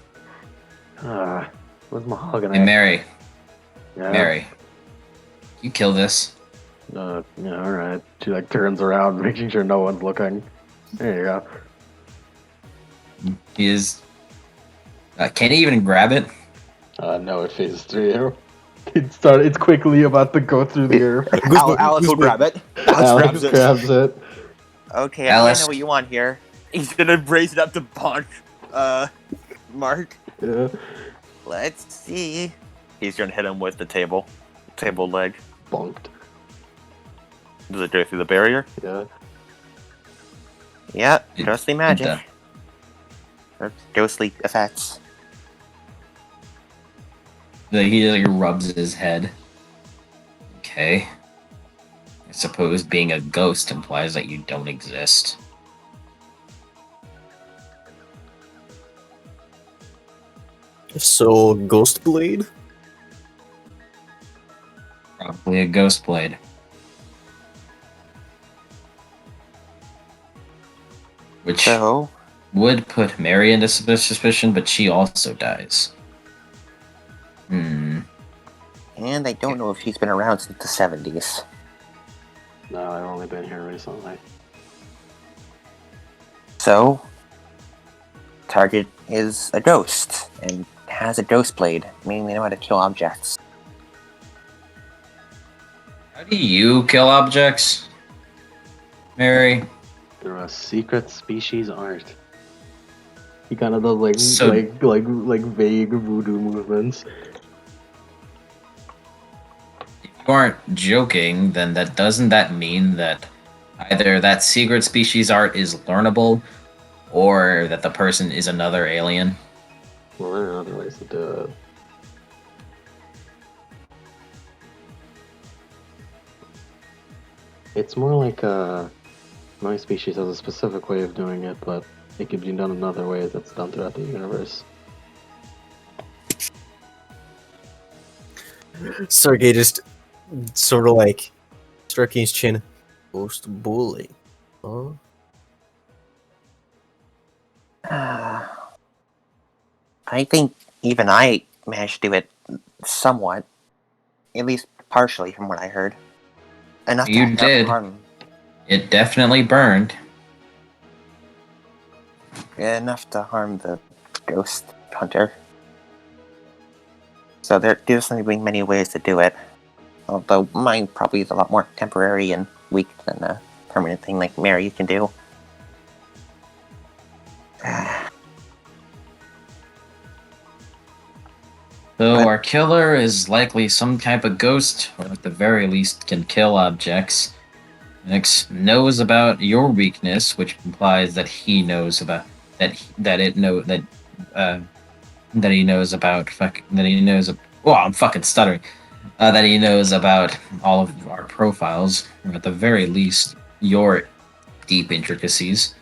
Where's mahogany? Hey, Mary. Yeah. Mary. You kill this. Yeah, alright. She turns around, making sure no one's looking. There you go. He is. Can he even grab it? No, it phases through you. It's quickly about to go through the air. Alex will grab it. Alex grabs it. Okay, Alice. I know what you want here. He's gonna raise it up to bonk, Mark. Yeah. Let's see. He's gonna hit him with the table leg. Bunked. Does it go through the barrier? Yeah. Yep, It- ghostly it magic. does. Or ghostly effects. He rubs his head. Okay. I suppose being a ghost implies that you don't exist. So, Ghost Blade? likely a ghost blade. Which So, would put Mary into suspicion, but she also dies. and I don't know if he's been around since the 70s. No, I've only been here recently. So, target is a ghost and has a ghost blade, meaning they know how to kill objects. How do you kill objects, Mary? They're a secret species art. He kind of does like So- like vague voodoo movements. If you aren't joking, then doesn't that mean that either that secret species art is learnable, or that the person is another alien? Well, there are other ways to do it. It's more like my species has a specific way of doing it, but it can be done in other ways that's done throughout the universe. Sergey just sort of like stroking his chin. Ghost bully. Huh? I think even I managed to do it somewhat, at least partially from what I heard. Enough You to did. harm, It definitely burned. enough to harm the ghost hunter. So there's definitely many ways to do it. Although mine probably is a lot more temporary and weak than a permanent thing like Mary can do. So But- our killer is likely some type of ghost, or at the very least can kill objects. Nix knows about your weakness, which implies that he knows about that he knows about I'm fucking stuttering. That he knows about all of our profiles, or at the very least your deep intricacies.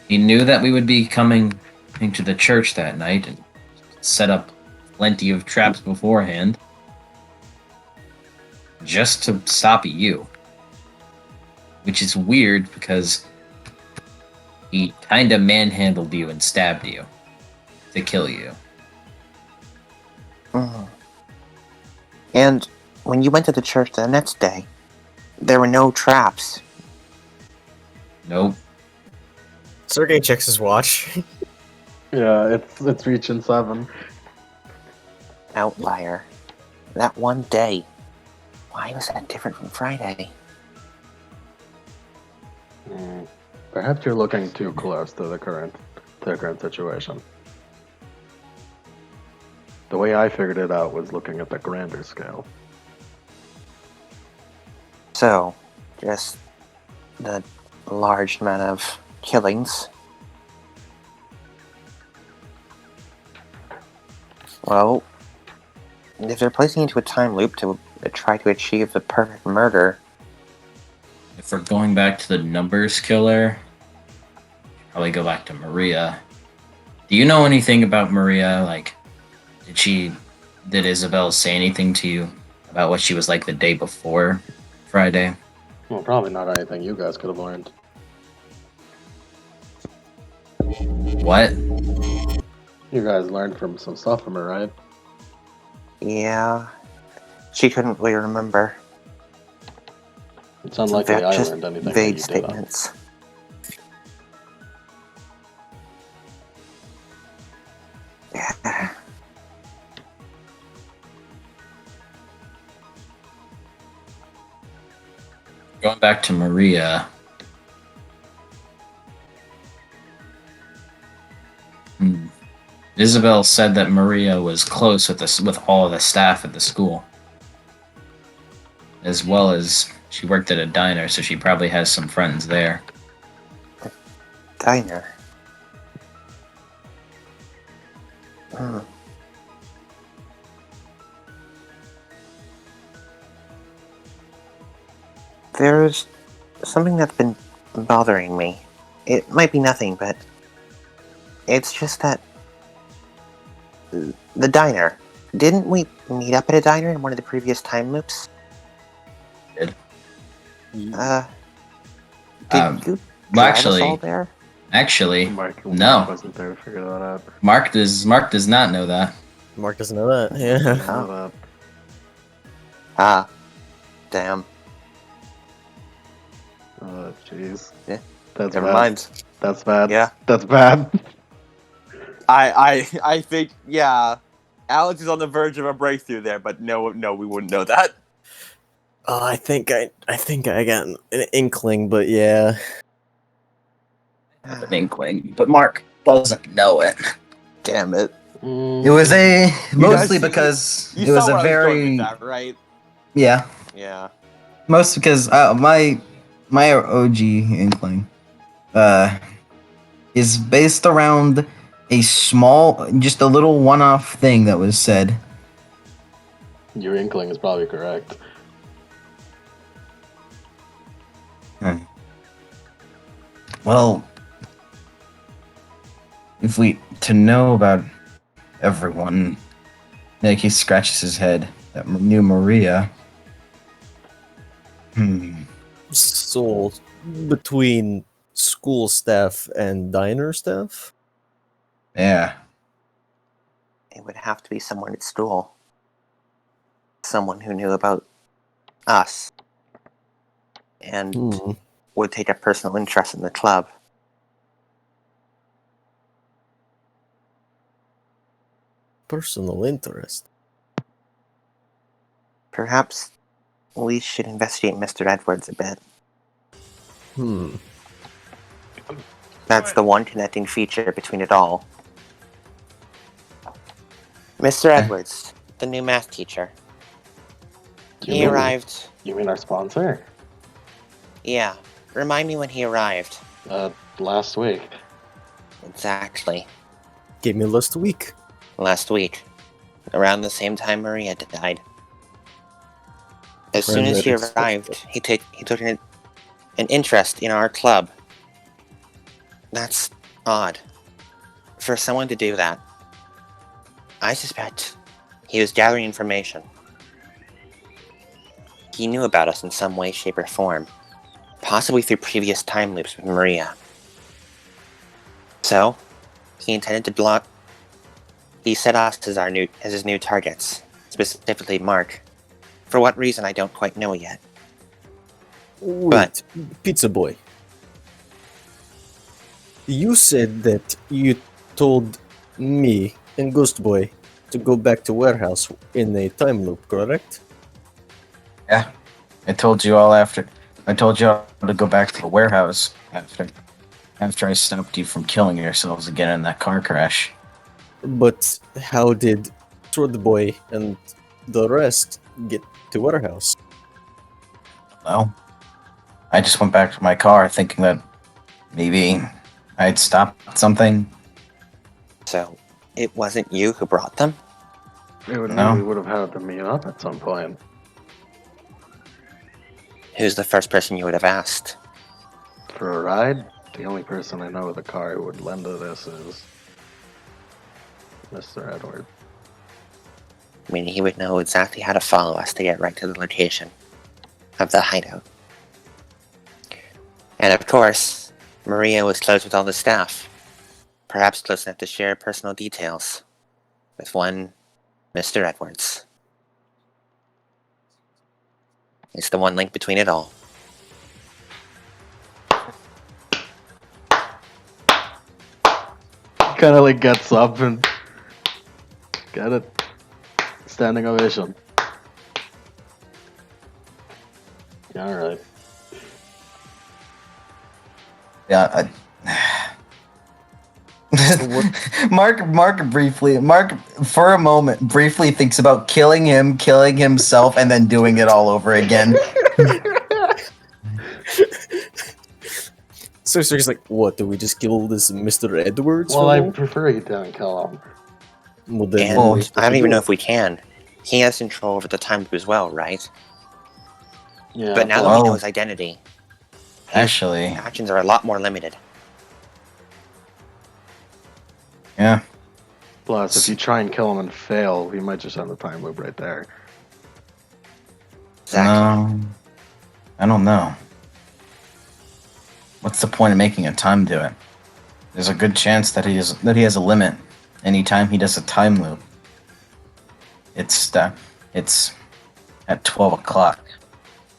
He knew that we would be coming into the church that night and set up plenty of traps beforehand just to stop you. Which is weird because he kind of manhandled you and stabbed you to kill you. Mhm. And when you went to the church the next day, there were no traps. Nope. Sergey checks his watch. Yeah, it's reaching 7. Outlier. That one day. Why was that different from Friday? Perhaps you're looking too close to the current situation. The way I figured it out was looking at the grander scale. So, just the large amount of killings. Well, if they're placing into a time loop to try to achieve the perfect murder, If we're going back to the numbers killer, probably go back to Maria. Do you know anything about Maria? Like, did Isabel say anything to you about what she was like the day before Friday? Well, probably not anything you guys could have learned. What? You guys learned from some stuff from her, right? yeah, she couldn't really remember. It's unlikely I Just learned anything that vague you statements. Yeah. Going back to Maria. Isabel said that Maria was close with all of the staff at the school. As well as she worked at a diner, so she probably has some friends there. Diner. Hmm. There's something that's been bothering me. It might be nothing, but it's just that the diner. Didn't we meet up at a diner in one of the previous time loops? Did. Did Um, you Well, drive us all there? actually, Mark no. wasn't there to figure that out. Mark does not know that. Mark doesn't know that. Yeah. Didn't know that. Ah, damn. Oh, jeez. Yeah. That's Never bad. mind. That's bad. Yeah. That's bad. I think, yeah, Alex is on the verge of a breakthrough there, but no, we wouldn't know that. I think I got an inkling, but yeah. I have an inkling, but Mark doesn't know it. Damn it. It was mostly because You it was saw a where I was going with very that, right? yeah. Yeah. Most because my OG inkling is based around a small, just a little one-off thing that was said. Your inkling is probably correct. Well, if we to know about everyone, like he scratches his head. That new Maria. So between school staff and diner staff? Yeah. It would have to be someone at school. Someone who knew about us. And would take a personal interest in the club. Personal interest. Perhaps we should investigate Mr. Edwards a bit. That's the one connecting feature between it all. Mr. Edwards, the new math teacher. He arrived... You mean our sponsor? Yeah. Remind me when he arrived. Last week. Exactly. Gave me last week. Last week. Around the same time Maria died. As soon as he arrived, he took an interest in our club. That's odd. For someone to do that. I suspect he was gathering information. He knew about us in some way, shape, or form. Possibly through previous time loops with Maria. So, he intended to block... He set us as his new targets. Specifically Mark. For what reason, I don't quite know yet. Wait, Pizza Boy. You said that you told me and Ghost Boy to go back to warehouse in a time loop, correct? Yeah. I told you all to go back to the warehouse after I stopped you from killing yourselves again in that car crash. But how did Sword Boy and the rest get to warehouse? Well, I just went back to my car thinking that maybe I'd stopped something. So, it wasn't you who brought them? We would have had to meet up at some point. Who's the first person you would have asked? For a ride? The only person I know with a car who would lend to this is Mr. Edward. Meaning he would know exactly how to follow us to get right to the location of the hideout. And of course, Maria was close with all the staff. Perhaps close enough to share personal details with one Mr. Edwards. It's the one link between it all. Kind of like gets up and get it. Standing ovation. Yeah, all right. Yeah. Mark for a moment briefly thinks about killing him, killing himself, and then doing it all over again. So he's like, what, do we just kill this Mr. Edwards? Well, I prefer you didn't kill him. Well, then And I don't even know if we can. He has control over the time loop as well, right? Yeah. But now that we know his identity, Actually, actions are a lot more limited. yeah. Plus, if you try and kill him and fail, he might just end the time loop right there. Exactly. No, I don't know. What's the point of making a time do it? There's a good chance that he has a limit. Anytime he does a time loop, it's at 12 o'clock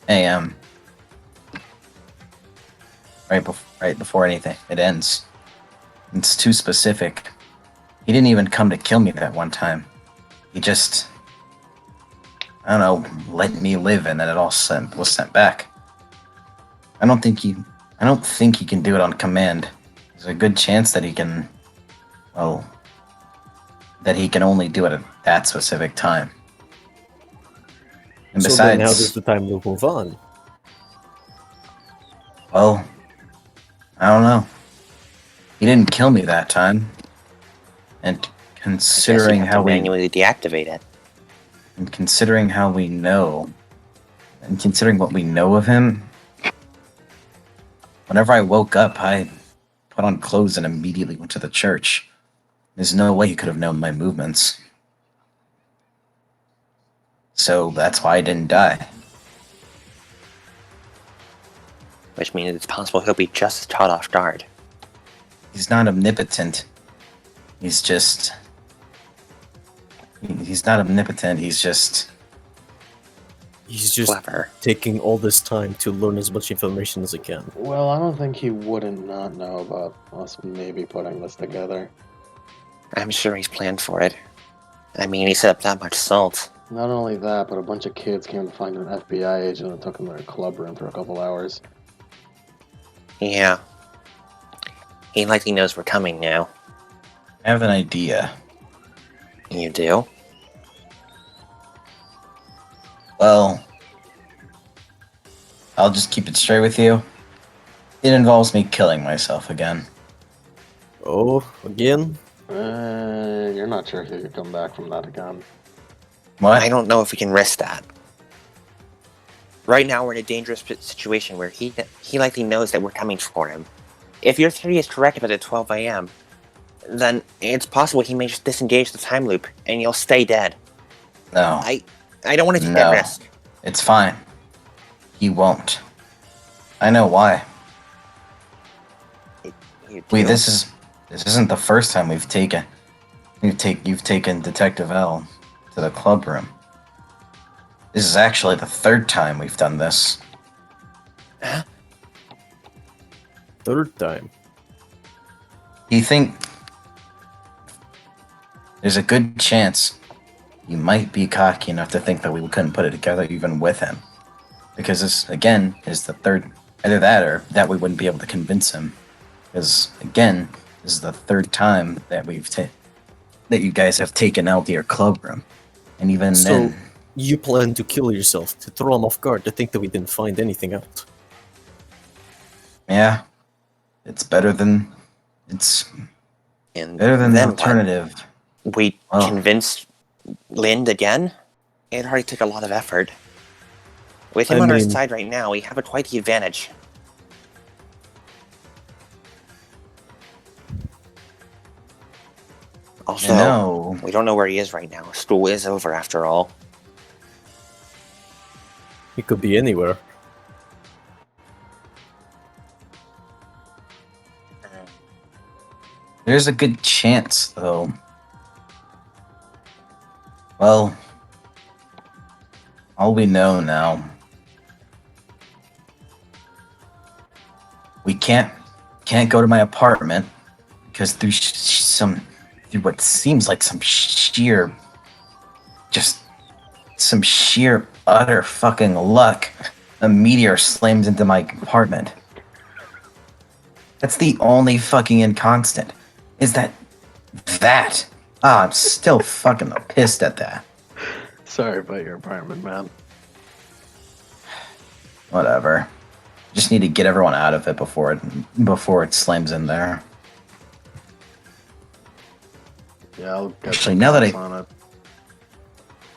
a.m. Right before anything it ends. It's too specific. He didn't even come to kill me that one time. He just, I don't know, let me live, and then it all was sent back. I don't think he can do it on command. There's a good chance that he can, well, that he can only do it at that specific time. And So then, how does besides, the time loop move on? well, I don't know. He didn't kill me that time, and I guess you considering have how to manually deactivate it. and considering how we know, and considering what we know of him, whenever I woke up, I put on clothes and immediately went to the church. There's no way he could have known my movements. So that's why I didn't die. Which means it's possible he'll be just as caught off guard. He's not omnipotent. He's just... He's not omnipotent, he's just... He's just Clever. taking all this time to learn as much information as he can. Well, I don't think he wouldn't not know about us maybe putting this together. I'm sure he's planned for it. I mean, he set up that much salt. Not only that, but a bunch of kids came to find an FBI agent and took him to their club room for a couple hours. Yeah. He likely knows we're coming now. I have an idea. You do? Well, I'll just keep it straight with you. It involves me killing myself again. Oh, again? You're not sure if you could come back from that again. What? I don't know if we can risk that. Right now, we're in a dangerous situation where he likely knows that we're coming for him. If your theory is correct about the 12 a.m., then it's possible he may just disengage the time loop and you'll stay dead. No. I don't want to take No. that risk. It's fine. He won't. I know why. You Wait, do? this isn't the first time you've taken Detective L to the club room. This is actually the third time we've done this. Huh? Third time. You think there's a good chance you might be cocky enough to think that we couldn't put it together even with him. Because this, again, is the third... Either that or that we wouldn't be able to convince him. Because, again, this is the third time that that you guys have taken out your club room. And even So, then... you plan to kill yourself, to throw him off guard, to think that we didn't find anything out. Yeah. It's better than... It's And better than the then what? alternative. We Oh. convinced Lind again? It already took a lot of effort. With him I on our mean- side right now, we have quite the advantage. Also, No. we don't know where he is right now. School is over after all. He could be anywhere. There's a good chance, though. Well, all we know now. We can't go to my apartment because through what seems like some sheer utter fucking luck, a meteor slams into my apartment. That's the only fucking inconstant. Is that? I'm still fucking pissed at that. Sorry about your apartment, man. Whatever. Just need to get everyone out of it before it slams in there. Yeah, I'll get Actually, some now that thoughts on it.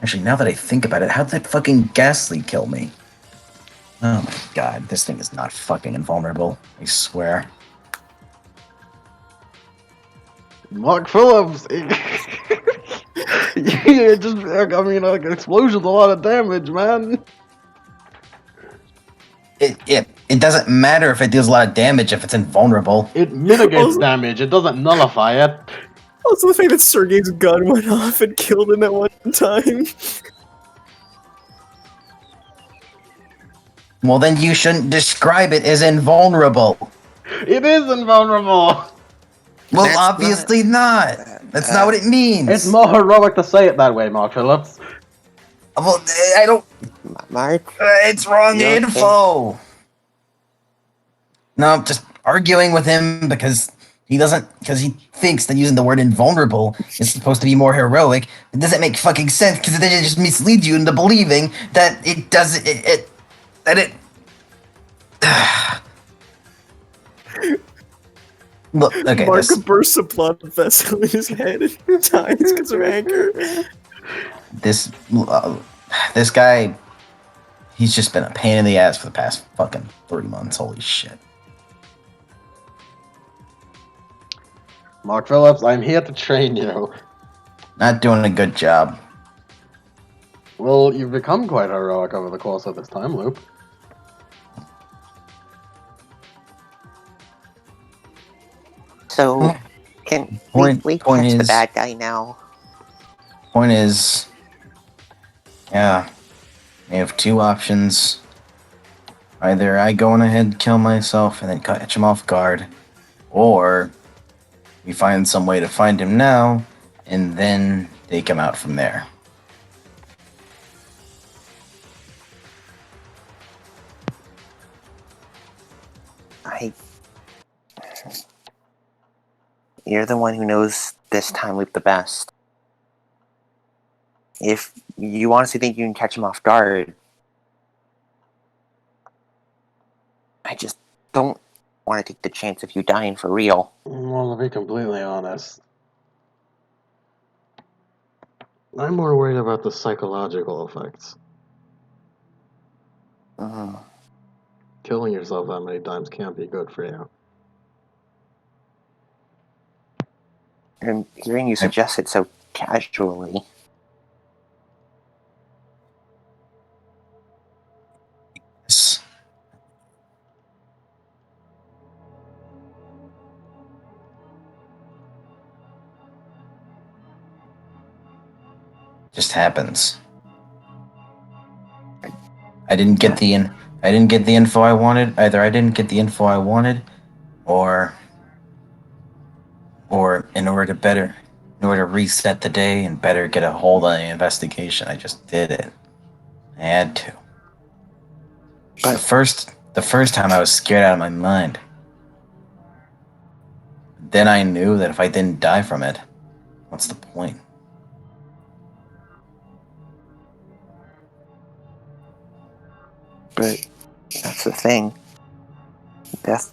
Actually, now that I think about it, how'd that fucking ghastly kill me? Oh my god, this thing is not fucking invulnerable. I swear. Mark Phillips! Yeah, just I mean, like explosion's a lot of damage, man. It doesn't matter if it deals a lot of damage if it's invulnerable. It mitigates Also- damage. It doesn't nullify it. Also, the fact that Sergei's gun went off and killed him at one time. Well, then you shouldn't describe it as invulnerable. It is invulnerable. Well, That's obviously not. That's not what it means. It's more heroic to say it that way, Mark Phillips. Well, I don't. Mark, It's wrong You don't info. No, I'm just arguing with him because he thinks that using the word invulnerable is supposed to be more heroic. It doesn't make fucking sense because then it just misleads you into believing that it doesn't. That it. Look, okay. Mark bursts a blood vessel in his head and dies because of anger. This guy, he's just been a pain in the ass for the past fucking 3 months. Holy shit. Mark Phillips, I'm here to train you. Not doing a good job. Well, you've become quite heroic over the course of this time loop. So, can Point we catch the is- bad guy now? Point is, yeah, we have two options. Either I go on ahead and kill myself and then catch him off guard, or we find some way to find him now and then take him out from there. You're the one who knows this time loop the best. If you honestly think you can catch him off guard, I just don't want to take the chance of you dying for real. Well, to be completely honest, I'm more worried about the psychological effects. Mm. Killing yourself that many times can't be good for you. And hearing you suggest it so casually. Yes. Just happens. I didn't get the info I wanted. Either I didn't get the info I wanted, or in order to reset the day and better get a hold on the investigation, I just did it. I had to. But The first time I was scared out of my mind. Then I knew that if I didn't die from it, what's the point? But that's the thing. Death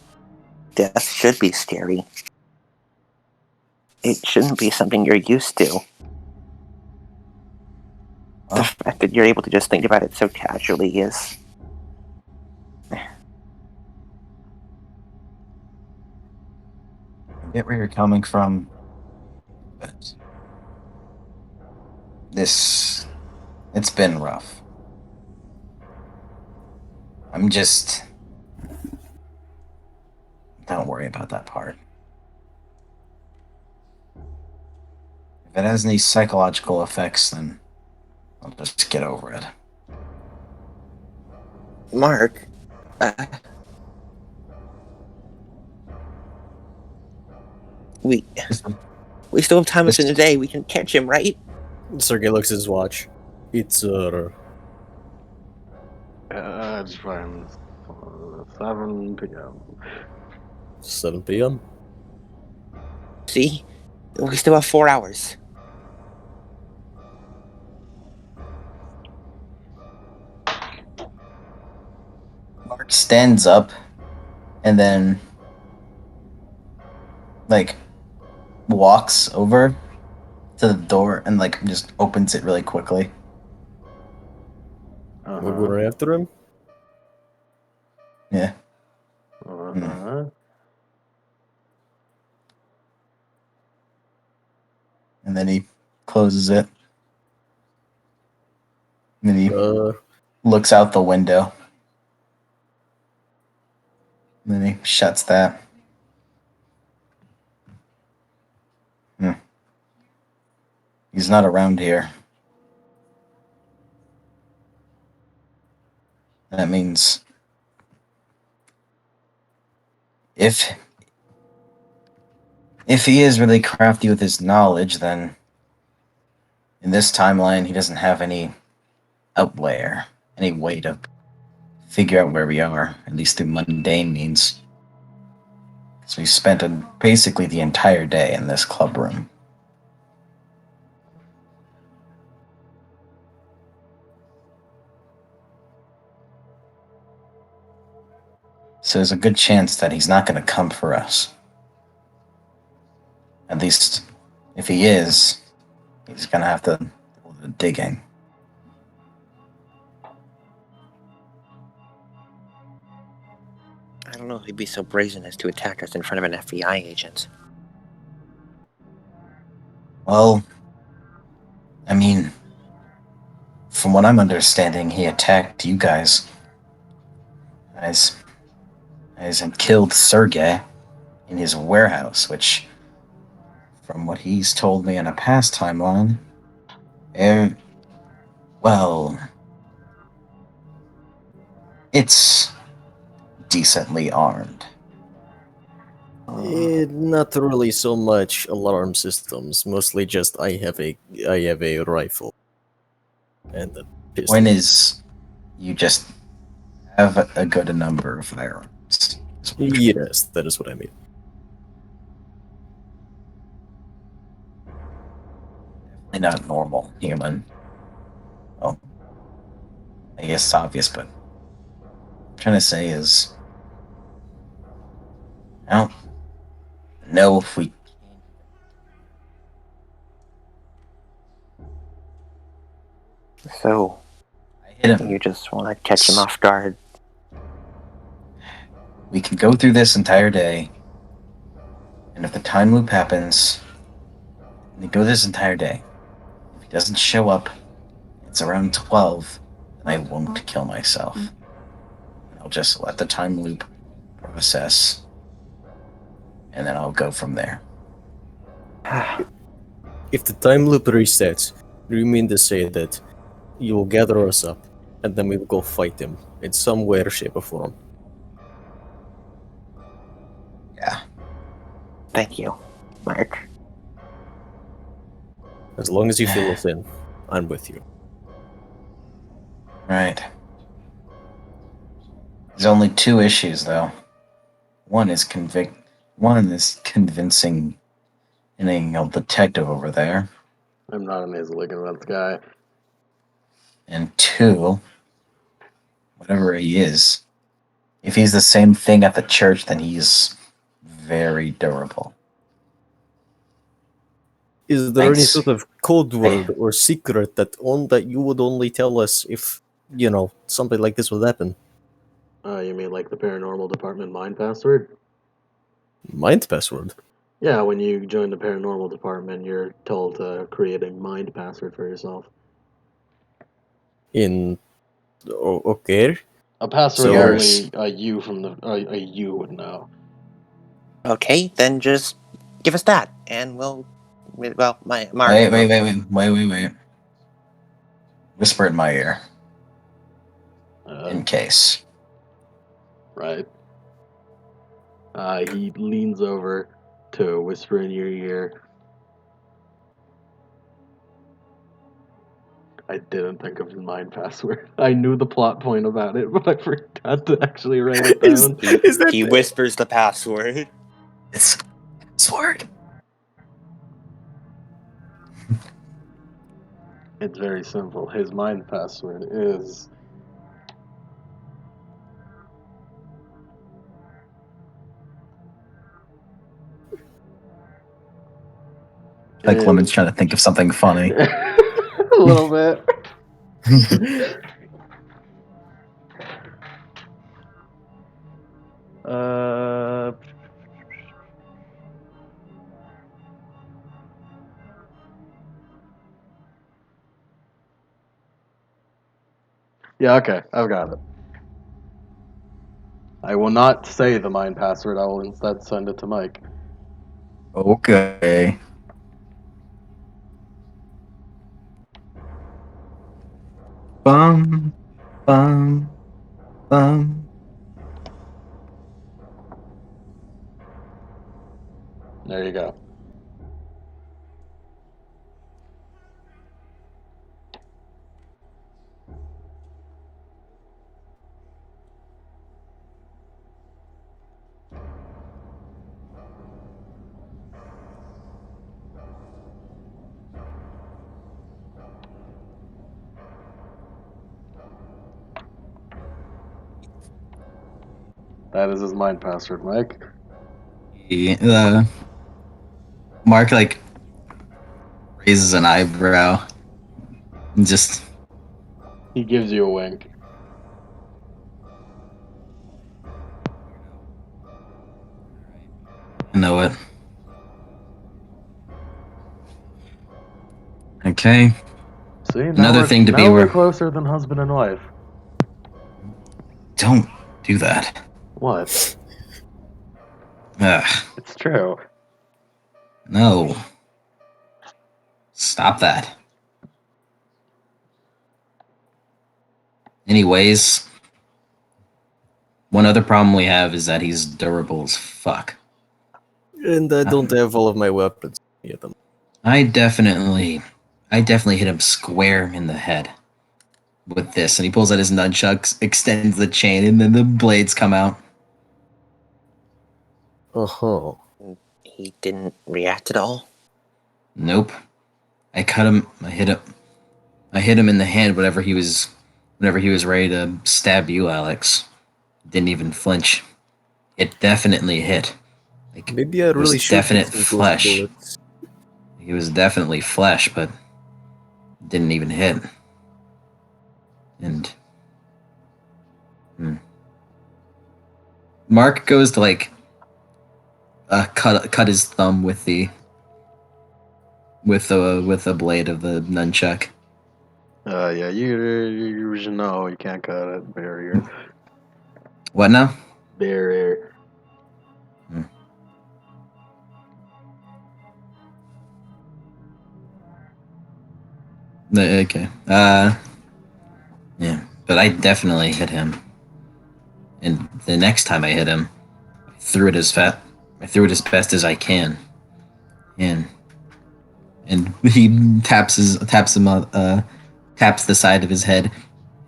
should be scary. It shouldn't be something you're used to. The fact that you're able to just think about it so casually is... I get where you're coming from, but it's been rough. Don't worry about that part. If it has any psychological effects, then I'll just get over it. Mark, we still have time within the day. We can catch him, right? Sergei looks at his watch. It's It's fine. 7 p.m. 7 p.m. See? We still have 4 hours. Mark stands up and then walks over to the door and just opens it really quickly. We're going after him. Yeah. And then he closes it And then he Uh, looks out the window. And then he shuts that. He's not around here. That means if he is really crafty with his knowledge, then in this timeline he doesn't have any outlayer, any way to figure out where we are, at least through mundane means. So we spent basically the entire day in this club room. So there's a good chance that he's not going to come for us. At least, if he is, he's going to have to do the digging. I don't know if he'd be so brazen as to attack us in front of an FBI agent. Well, I mean, from what I'm understanding, he attacked you guys. As and killed Sergei in his warehouse, which, from what he's told me in a past timeline, well, it's decently armed. not really so much alarm systems. Mostly just I have a rifle and a pistol. Point is, you just have a good number of firearms. Yes, that is what I mean. Definitely not normal human. Well, I guess it's obvious, but what I'm trying to say is, I don't know if we. So, I hit him. you just want to catch him off guard? We can go through this entire day, and if the time loop happens, we go this entire day. If he doesn't show up, it's around 12, then I won't kill myself. I'll just let the time loop process, and then I'll go from there. If the time loop resets, do you mean to say that you will gather us up and then we will go fight him in some way or shape or form? Yeah. Thank you, Mark. As long as you fill us in, I'm with you. Right. There's only two issues, though. One is convincing any detective over there, I'm not an easily convinced guy. and two, whatever he is, if he's the same thing at the church, then he's very durable. Is there any Thanks. sort of code word or secret that you would only tell us if, something like this would happen? You mean like the paranormal department mind password? Mind password? Yeah, when you join the paranormal department, you're told to create a mind password for yourself. Okay. A password So- only you from a you would know. Okay, then just give us that, and we'll. Well, Mark. Wait. Whisper in my ear, in case. Right. He leans over to whisper in your ear. I didn't think of the mind password. I knew the plot point about it, but I forgot to actually write it down. He whispers the password. It's password. It's very simple. His mind password is. Like Lemon's trying to think of something funny. A little bit. Uh, Yeah, okay, I've got it. I will not say the mine password. I will instead send it to Mike. Okay. Bum, bum, bum. There you go. That is his mine password, Mike. Yeah, Mark like raises an eyebrow. And just He gives you a wink. know it. Okay. See, now Another we're thing to be now we're aware. closer than husband and wife. Don't do that. What? Ugh, It's true. no. Stop that. Anyways, one other problem we have is that he's durable as fuck. And I don't have all of my weapons at them. I definitely hit him square in the head with this, and he pulls out his nunchucks, extends the chain, and then the blades come out. Uh-huh. He didn't react at all. Nope. I cut him. I hit him. I hit him in the hand whenever he was ready to stab you, Alex. Didn't even flinch. It definitely hit. Like Maybe I it was really should definite take those flesh. bullets. He was definitely flesh, but didn't even hit. And Mark goes to like cut his thumb with the blade of the nunchuck. Yeah, you should know you can't cut it. Barrier. What now? Barrier. Okay. Yeah. But I definitely hit him. And the next time I hit him, I threw it as best as I can. And he taps the side of his head, hit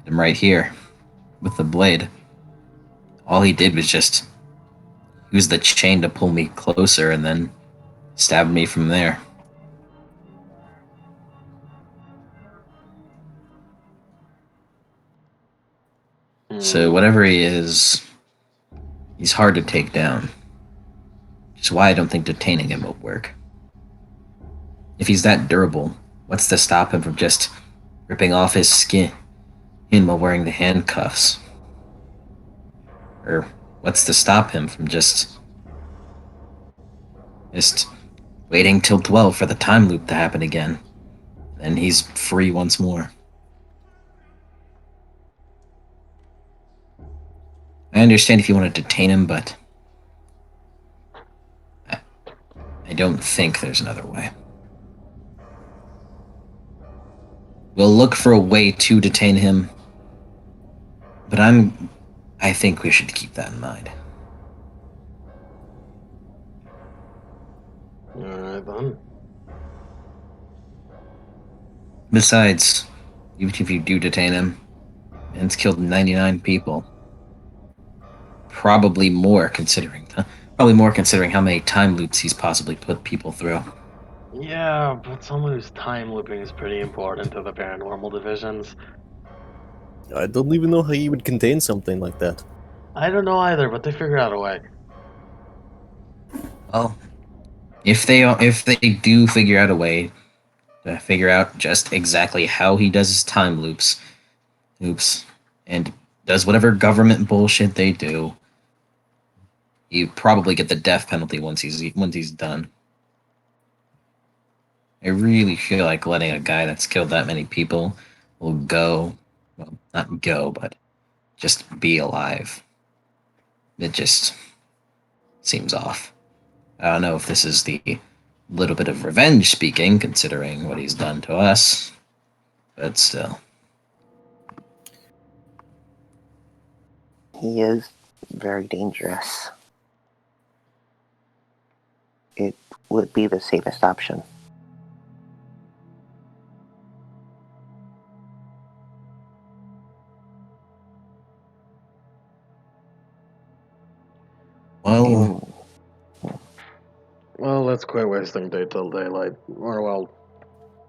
him right here with the blade. All he did was just use the chain to pull me closer and then stab me from there. So whatever he is, he's hard to take down. Which is why I don't think detaining him will work. If he's that durable, what's to stop him from just ripping off his skin while wearing the handcuffs? Or what's to stop him from just waiting till 12 for the time loop to happen again? Then he's free once more. I understand if you want to detain him, but I don't think there's another way. We'll look for a way to detain him, but I think we should keep that in mind. Alright then. Besides, even if you do detain him, and it's killed 99 people, probably more considering how many time loops he's possibly put people through. Yeah, but someone who's time looping is pretty important to the paranormal divisions. I don't even know how you would contain something like that. I don't know either, but they figured out a way. Well, if they do figure out a way to figure out just exactly how he does his time loops, and does whatever government bullshit they do, you probably get the death penalty once he's done. I really feel like letting a guy that's killed that many people will go well, not go, but just be alive. It just seems off. I don't know if this is the little bit of revenge speaking, considering what he's done to us, but still. He is very dangerous. It would be the safest option. Well, Well, let's quit wasting day till daylight. Or, well,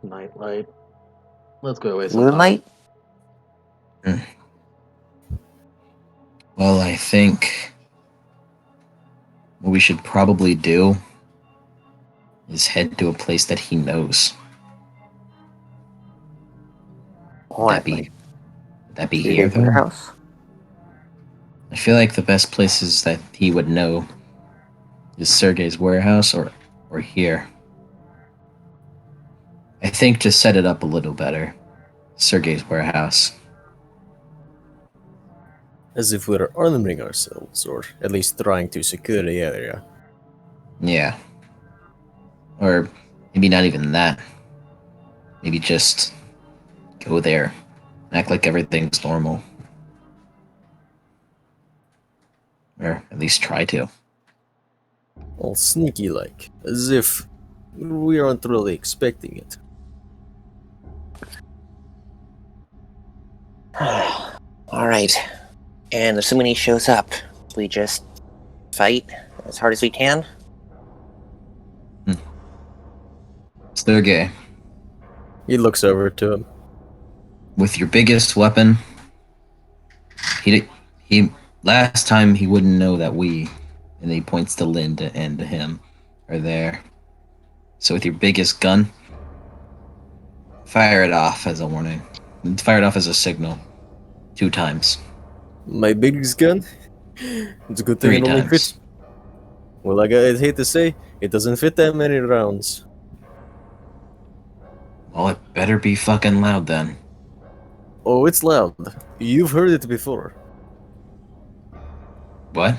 nightlight. Let's quit wasting Moonlight? well, I think what we should probably do is head to a place that he knows. Would What? would that be here, Sergey's though? warehouse? I feel like the best places that he would know is Sergey's warehouse or here. I think to set it up a little better, Sergey's warehouse. As if we're arming ourselves, or at least trying to secure the area. Yeah. Or maybe not even that. Maybe just go there, act like everything's normal. Or at least try to. All sneaky-like, as if we aren't really expecting it. Alright. And assuming he shows up, we just fight as hard as we can? Sergey, He looks over to him. with your biggest weapon, he last time he wouldn't know that we, and he points to Linda and to him, are there. So with your biggest gun, fire it off as a warning. Fire it off as a signal. 2 times. My biggest gun? It's a good thing 3 it only times. fits. Well, I'd hate to say, it doesn't fit that many rounds. Well, it better be fucking loud then. Oh, it's loud. You've heard it before. What?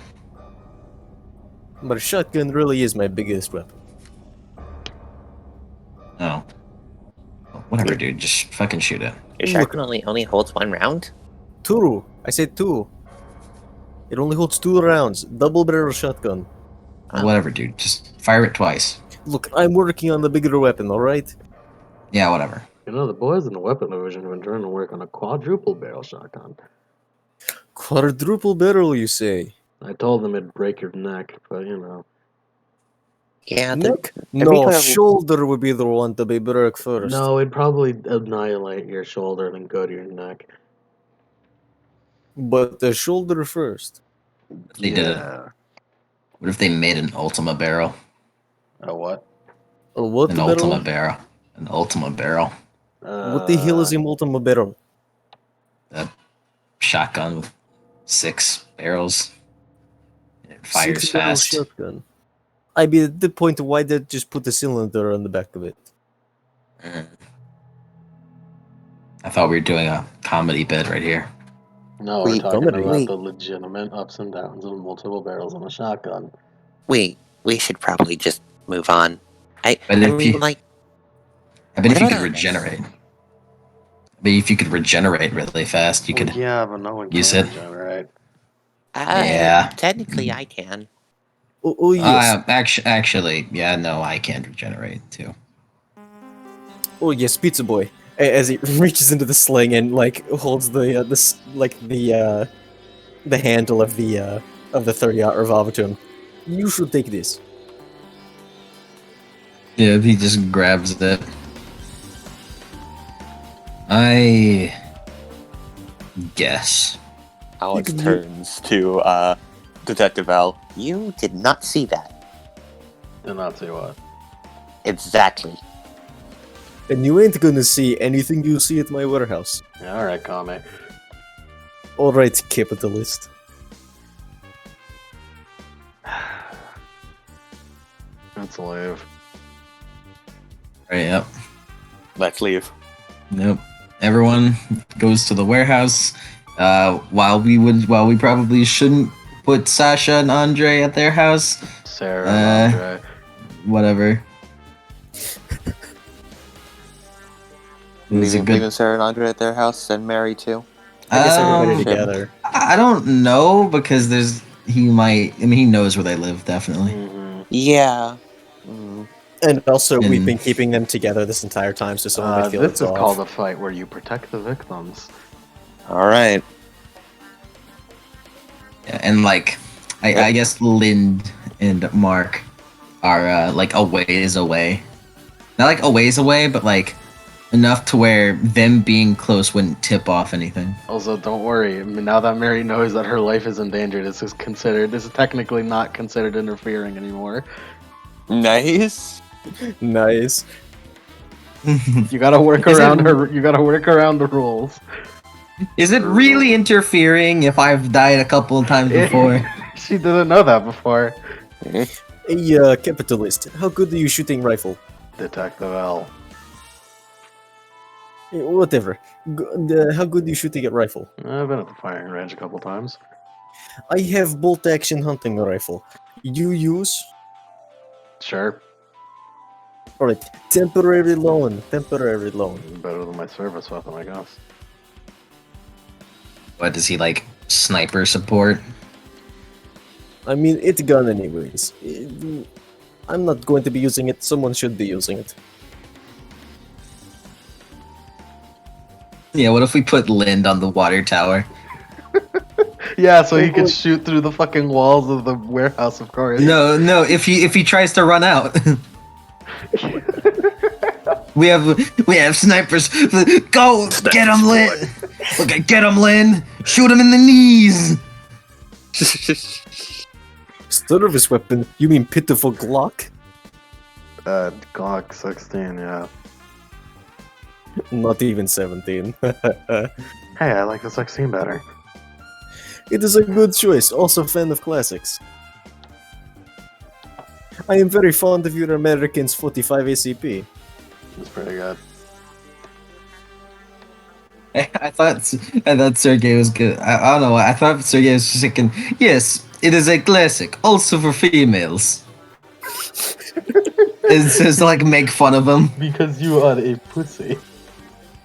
But a shotgun really is my biggest weapon. Oh. Well, whatever, dude. Just fucking shoot it. Your Look. shotgun only holds 1 round? 2. I said 2. It only holds 2 rounds. Double barrel shotgun. Oh. Whatever, dude. Just fire it twice. Look, I'm working on the bigger weapon, alright? Yeah, whatever. You know, the boys in the weapon division have been trying to work on a quadruple barrel shotgun. Quadruple barrel, you say? I told them it'd break your neck, but you know. Yeah, Neck? every No, time I- shoulder would be the one to be broke first. No, it'd probably annihilate your shoulder and then go to your neck. But the shoulder first. They did it. What if they made an Ultima barrel? A what? What An the Ultima barrel? barrel. An Ultima barrel. What the hell is a Ultima barrel? A shotgun with 6 barrels. And it fires 6 barrel fast. shotgun. I mean, at the point, why did just put the cylinder on the back of it? I thought we were doing a comedy bit right here. No, Wait, we're talking comedy. about Wait. the legitimate ups and downs of multiple barrels on a shotgun. we should probably just move on. I But if mean, you- like, I bet if you What could about- regenerate. I bet if you could regenerate really fast, you could. Yeah, but no one can use it. regenerate. Yeah. Technically, I can. Oh yes. Actually, yeah, no, I can't regenerate too. Oh yes, Pizza Boy. As he reaches into the sling and like holds the handle of the 30-aught revolver to him. You should take this. Yeah, he just grabs it. I guess. Alex You can- turns to Detective Al. You did not see that. And not say what. Exactly. And you ain't gonna see anything you see at my warehouse. Yeah, alright, Kame. Alright, capitalist. Let's leave. Right, yep. Let's leave. Nope. Everyone goes to the warehouse. While we probably shouldn't put Sasha and Andre at their house. Sarah and Andre. Whatever. It was a Leaving good. Sarah and Andre at their house and Mary too. I guess everybody Um, together. I don't know because he might. I mean, he knows where they live definitely. Mm-hmm. Yeah. Mm. And also, we've And- been keeping them together this entire time, so someone might feel This it's is off. called a fight where you protect the victims. All right. And like, I guess Lind and Mark are like a ways away. Not like a ways away, but like enough to where them being close wouldn't tip off anything. Also, don't worry. I mean, now that Mary knows that her life is endangered, this is technically not considered interfering anymore. Nice. Nice. You gotta work Is it- around her. You gotta work around the rules. Is it really interfering if I've died a couple of times before? She didn't know that before. Hey, capitalist, how good are you shooting rifle? Detective L. Whatever. How good are you shooting at rifle? I've been at the firing range a couple times. I have bolt action hunting rifle. You use? Sure. Alright, temporary loan. Temporary loan. Better than my service weapon, I guess. What does he like? Sniper support? I mean, it's a gun anyways. I'm not going to be using it, someone should be using it. Yeah. What if we put Lind on the water tower? Yeah, so he could shoot through the fucking walls of the warehouse, of course. No. If he tries to run out. We have snipers. Go get him, Lin. Okay, get him, Lin. Shoot him in the knees. Service weapon? You mean pitiful Glock? Glock 16, yeah. Not even 17. Hey, I like the 16 better. It is a good choice, also fan of classics. I am very fond of your Americans 45 ACP. It's pretty good. I thought Sergey was good. I don't know. I thought Sergey was just thinking, yes, it is a classic, also for females. It's just like make fun of him. Because you are a pussy.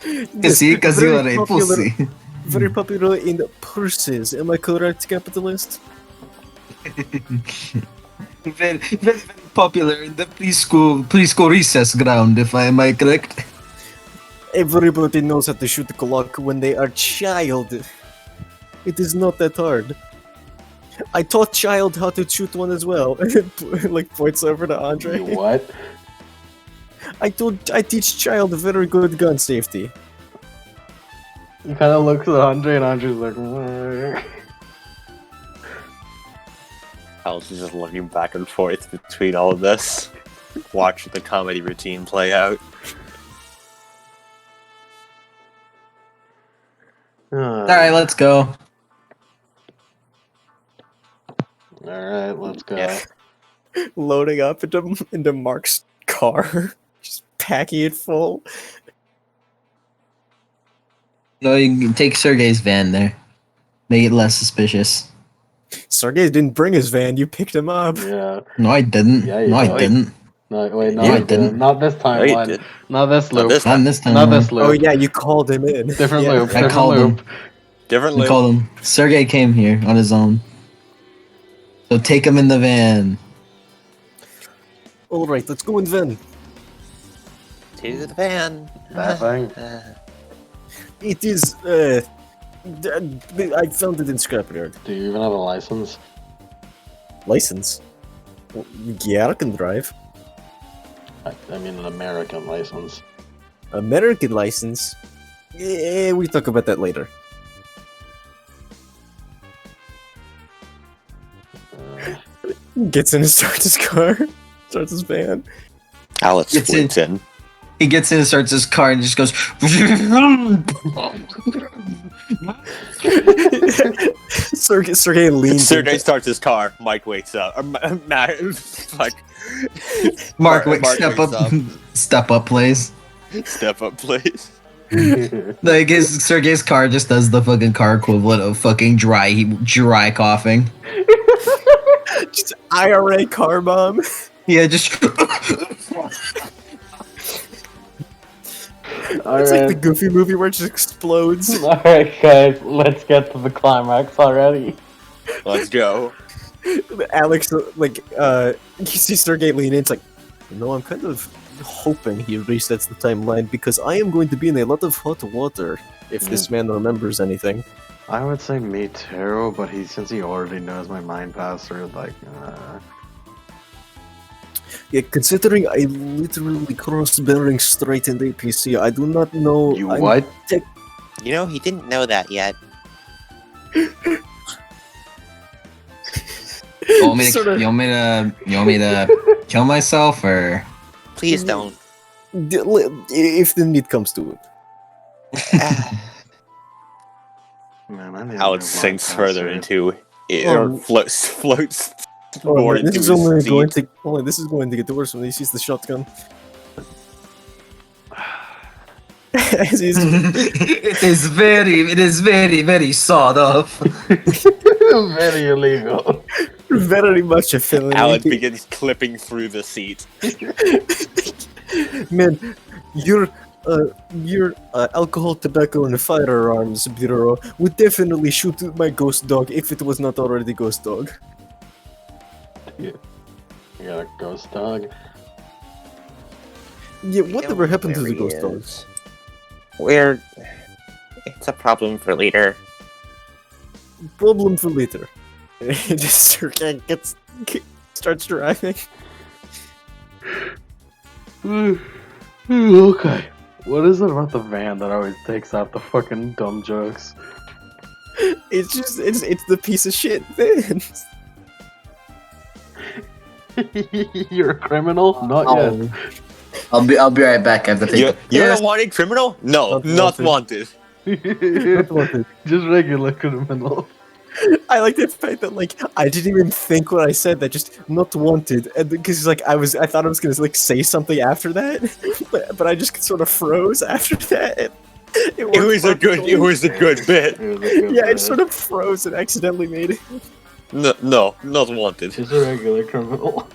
Because you very are a popular- pussy. Very popular in purses, am I correct, capitalist? Very, very popular in the preschool recess ground, if I am I correct. Everybody knows how to shoot a Glock when they are child. It is not that hard. I taught child how to shoot one as well. Like points over to Andre. You what? I teach child very good gun safety. He kind of looks at Andre, and Andre's like, "What?" Alice is just looking back and forth between all of this, watching the comedy routine play out. Alright, let's go. Alright, let's go. Yeah. Loading up into Mark's car. Just packing it full. No, you can take Sergey's van there. Make it less suspicious. Sergey didn't bring his van, you picked him up. Yeah. No, I didn't. Yeah, you no, I did. didn't. No, wait, no, Yeah, I I didn't. didn't. Not this time. No, you Lon. did. Not this Not loop. this Not this time. Not no. this loop. Oh yeah, you called him in. Different Yeah. loop. I Different called loop. him. Different We loop. called him. Sergey came here on his own. So take him in the van. Alright, let's go in van. To the van. That thing. It is, I found it in scrapyard. Do you even have a license? License? Well, yeah, I can drive. I mean, an American license. American license? Yeah, we talk about that later. Gets in and starts his car. Starts his van. Alex It's in- fleets in. He gets in and starts his car and just goes. Sergey leans Sergey into- starts his car. Mike wakes up. Matt, like, Mark, Mark step wakes up. Step up, please. step up, please. Like Sergey's car just does the fucking car equivalent of fucking dry coughing. Just IRA car bomb. Yeah, just It's like the Goofy movie where it just explodes. Alright, guys, let's get to the climax already. Let's go. Alex, you see Sergey lean in, it's like, I'm kind of hoping he resets the timeline because I am going to be in a lot of hot water if this man remembers anything. I would say me too, but since he already knows my mind password, Yeah, considering I literally crossed Bering Strait in the APC, I do not know. You what? You know, he didn't know that yet. You want me to kill myself or? Please don't. If the need comes to it. Man, I need Alex a new sinks mind further password. into it, Oh. or floats more into This is his only seat. going to get worse when he sees the shotgun. As he's It is very sawed off. Very illegal. very much a felony. Alex begins clipping through the seat. Man, your alcohol, tobacco, and firearms bureau would definitely shoot my ghost dog if it was not already ghost dog. You got a ghost dog? Yeah, We whatever know happened to where the he ghost dog? is. It's a problem for later. Problem for later. Just starts driving. Okay. What is it about the van that always takes out the fucking dumb jokes? It's just it's the piece of shit van. You're a criminal? Not yet. I'll be right back. I have to take. You're a wanted criminal? No, Not not wanted. Not wanted. Just regular criminal. I like the fact that I didn't even think what I said. That just not wanted, and because I thought I was gonna say something after that, but I just sort of froze after that. It It was a good bit. It was a good Yeah, I bit. sort of froze and accidentally made it. No, not wanted. Just a regular criminal.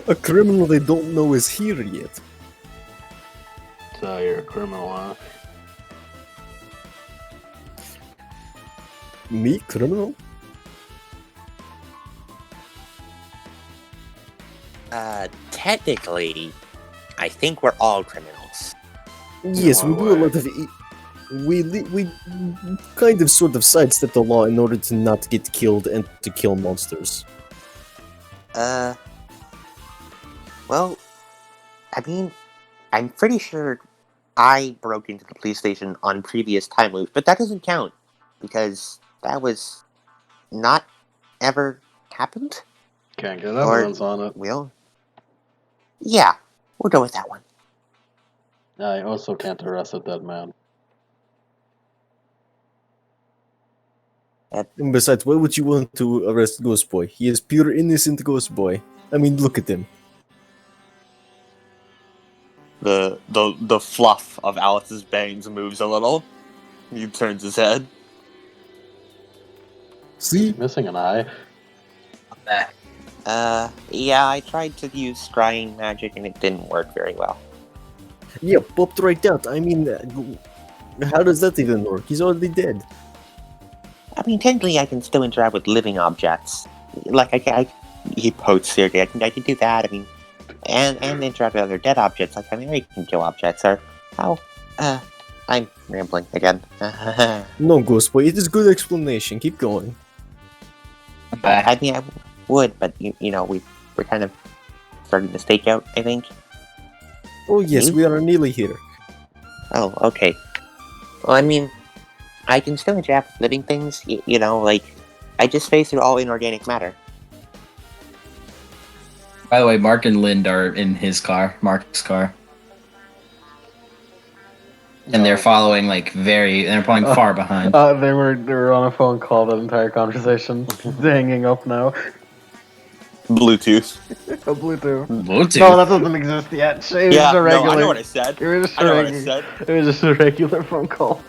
A criminal they don't know is here yet. So you're a criminal, huh? Me, criminal? Technically, I think we're all criminals. Yes, we one do a way. lot of. We kind of sort of sidestep the law in order to not get killed and to kill monsters. Well, I mean, I'm pretty sure I broke into the police station on previous time loops, but that doesn't count because that was not ever happened. Can't get evidence on it. Yeah, we'll go with that one. I also can't arrest a dead man. And besides, why would you want to arrest Ghost Boy? He is pure innocent Ghost Boy. I mean, look at him. The fluff of Alice's bangs moves a little. He turns his head. See? Missing an eye. I'm back. Yeah, I tried to use scrying magic and it didn't work very well. Yeah, popped right out. I mean, how does that even work? He's already dead. I mean, technically, I can still interact with living objects. Like, he pokes Sergey. I can do that. I mean, and interact with other dead objects. Like, I mean, I can kill objects. Or, I'm rambling again. No, Ghost Boy, it is good explanation. Keep going. I'm back. I mean, I would, but you know, we're kind of starting the stakeout. I think. Oh yes, Me? we are nearly here. Oh, okay. Well, I mean, I can still interact with living things. You know, like I just phase through all inorganic matter. By the way, Mark and Lind are in his car, Mark's car, and they're following they're following far behind. They were on a phone call that entire conversation. Hanging up now. Bluetooth. A Bluetooth. Bluetooth. No, that doesn't exist yet. It was Yeah, just a no, regular. I know what I said. It was just I a know what I regular. said. It was just a regular phone call.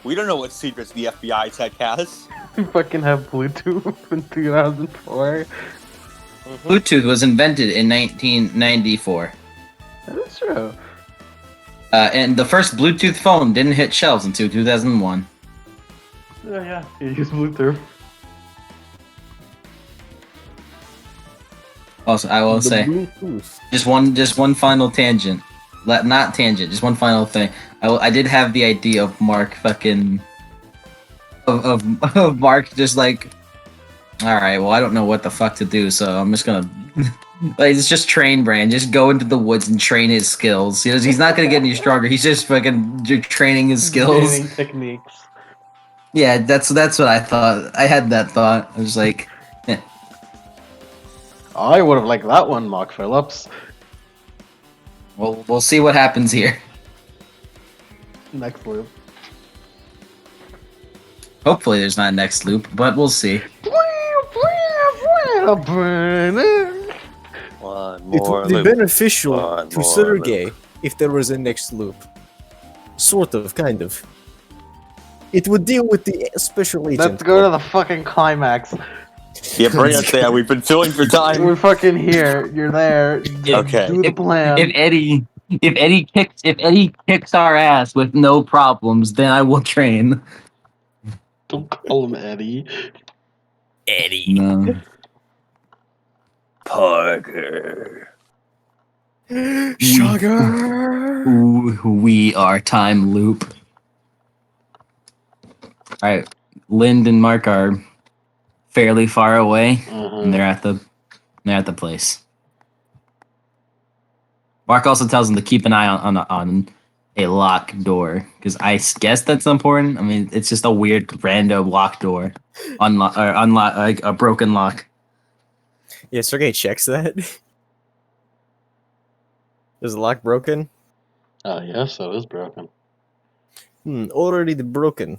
We don't know what secrets the FBI tech has. We fucking have Bluetooth in 2004. Bluetooth was invented in 1994. That is true. And the first Bluetooth phone didn't hit shelves until 2001. Yeah. You use Bluetooth. Also, I will say, Bluetooth. just one final tangent. Not tangent, just one final thing. I did have the idea of Mark fucking of Mark just like, all right, well, I don't know what the fuck to do, so I'm just gonna like it's just train Brand, just go into the woods and train his skills. You know, he's not gonna get any stronger. He's just fucking training his skills. Gaining techniques. Yeah, that's what I thought. I had that thought. I was like, I would have liked that one, Mark Phillips. we'll see what happens here. Next loop. Hopefully, there's not a next loop, but we'll see. One It more would be loop. beneficial One to more Sergey if there was a next loop. Sort of, kind of. It would deal with the special agent. Let's go to the fucking climax. Yeah, bring us there. We've been filling for time. We're fucking here. You're there. Okay. Do the plan. If Eddie kicks our ass with no problems, then I will train. Don't call him Eddie. Eddie. No. Parker. Sugar. We are time loop. Alright. Lind and Mark are fairly far away, and they're at the place. Mark also tells them to keep an eye on a locked door, because I guess that's important. I mean, it's just a weird random locked door, unlock like a broken lock. Yeah, Sergey checks that. Is the lock broken? Yes, so it is broken. Already broken.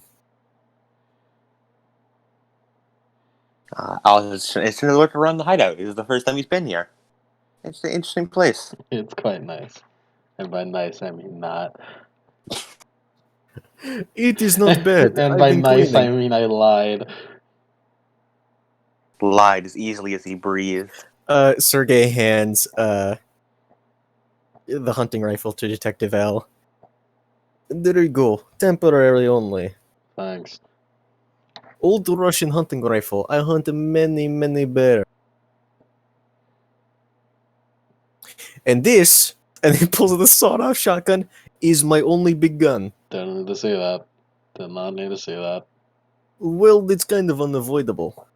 It's going to look around the hideout. This is the first time he's been here. It's an interesting place. It's quite nice. And by nice, I mean not. It is not bad. And I've by been nice, cleaning. I mean I lied. Lied as easily as he breathed. Sergey hands the hunting rifle to Detective L. There you go. Temporarily only. Thanks. Old Russian hunting rifle. I hunt many, many bear. And this, and he pulls out the sawed-off shotgun, is my only big gun. Didn't need to see that. Did not need to see that. Well, it's kind of unavoidable.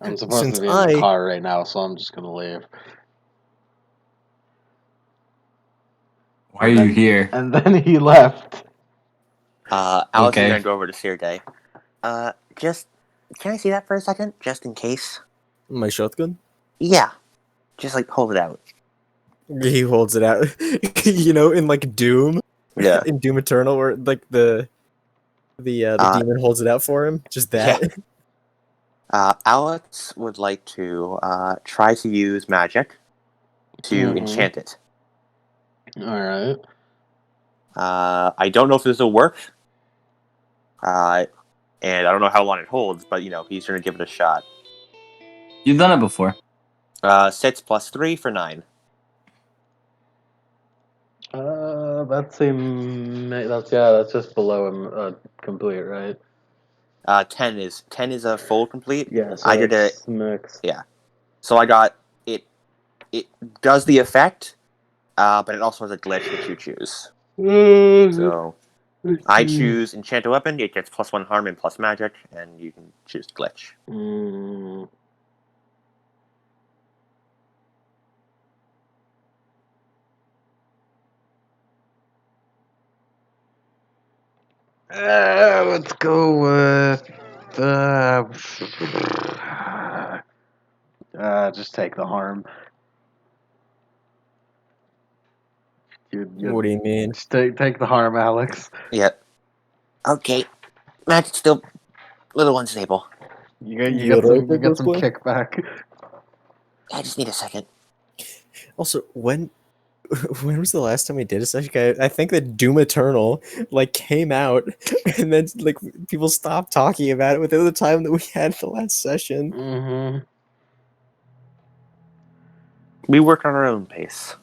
I'm supposed Since to be in the car right now, so I'm just gonna leave. Why are you here? And then he left. Alex Okay. is going to go over to Sergey. Just, can I see that for a second? Just in case. My shotgun? Yeah. Just, hold it out. He holds it out. You know, in Doom. Yeah. In Doom Eternal, where the demon holds it out for him. Just that. Yeah. Alex would like to try to use magic to enchant it. Alright. I don't know if this will work. And I don't know how long it holds, but he's going to give it a shot. You've done it before. 6 plus 3 for 9. That's just below him complete, right? 10 is a full complete. Yeah, so I did it's mixed. Yeah. So I got it. It does the effect, but it also has a glitch that you choose. So I choose enchant a weapon. It gets +1 harm and plus magic, and you can choose glitch. Let's go with just take the harm. What do you mean? Just take the harm, Alex. Yeah. Okay. Magic's still a little unstable. You get some kickback. I just need a second. Also, when was the last time we did a session? I think that Doom Eternal like came out, and then like people stopped talking about it within the time that we had the last session. Mm-hmm. We work on our own pace.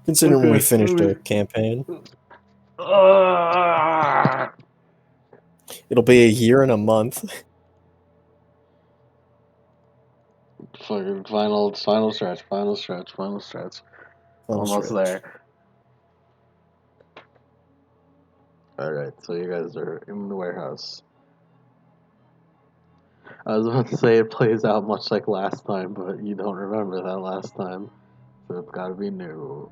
Considering when we Okay, finished so our campaign, it'll be a year and a month. Fucking final stretch. Almost there. Alright, so you guys are in the warehouse. I was about to say it plays out much like last time, but you don't remember that last time. So it's gotta be new.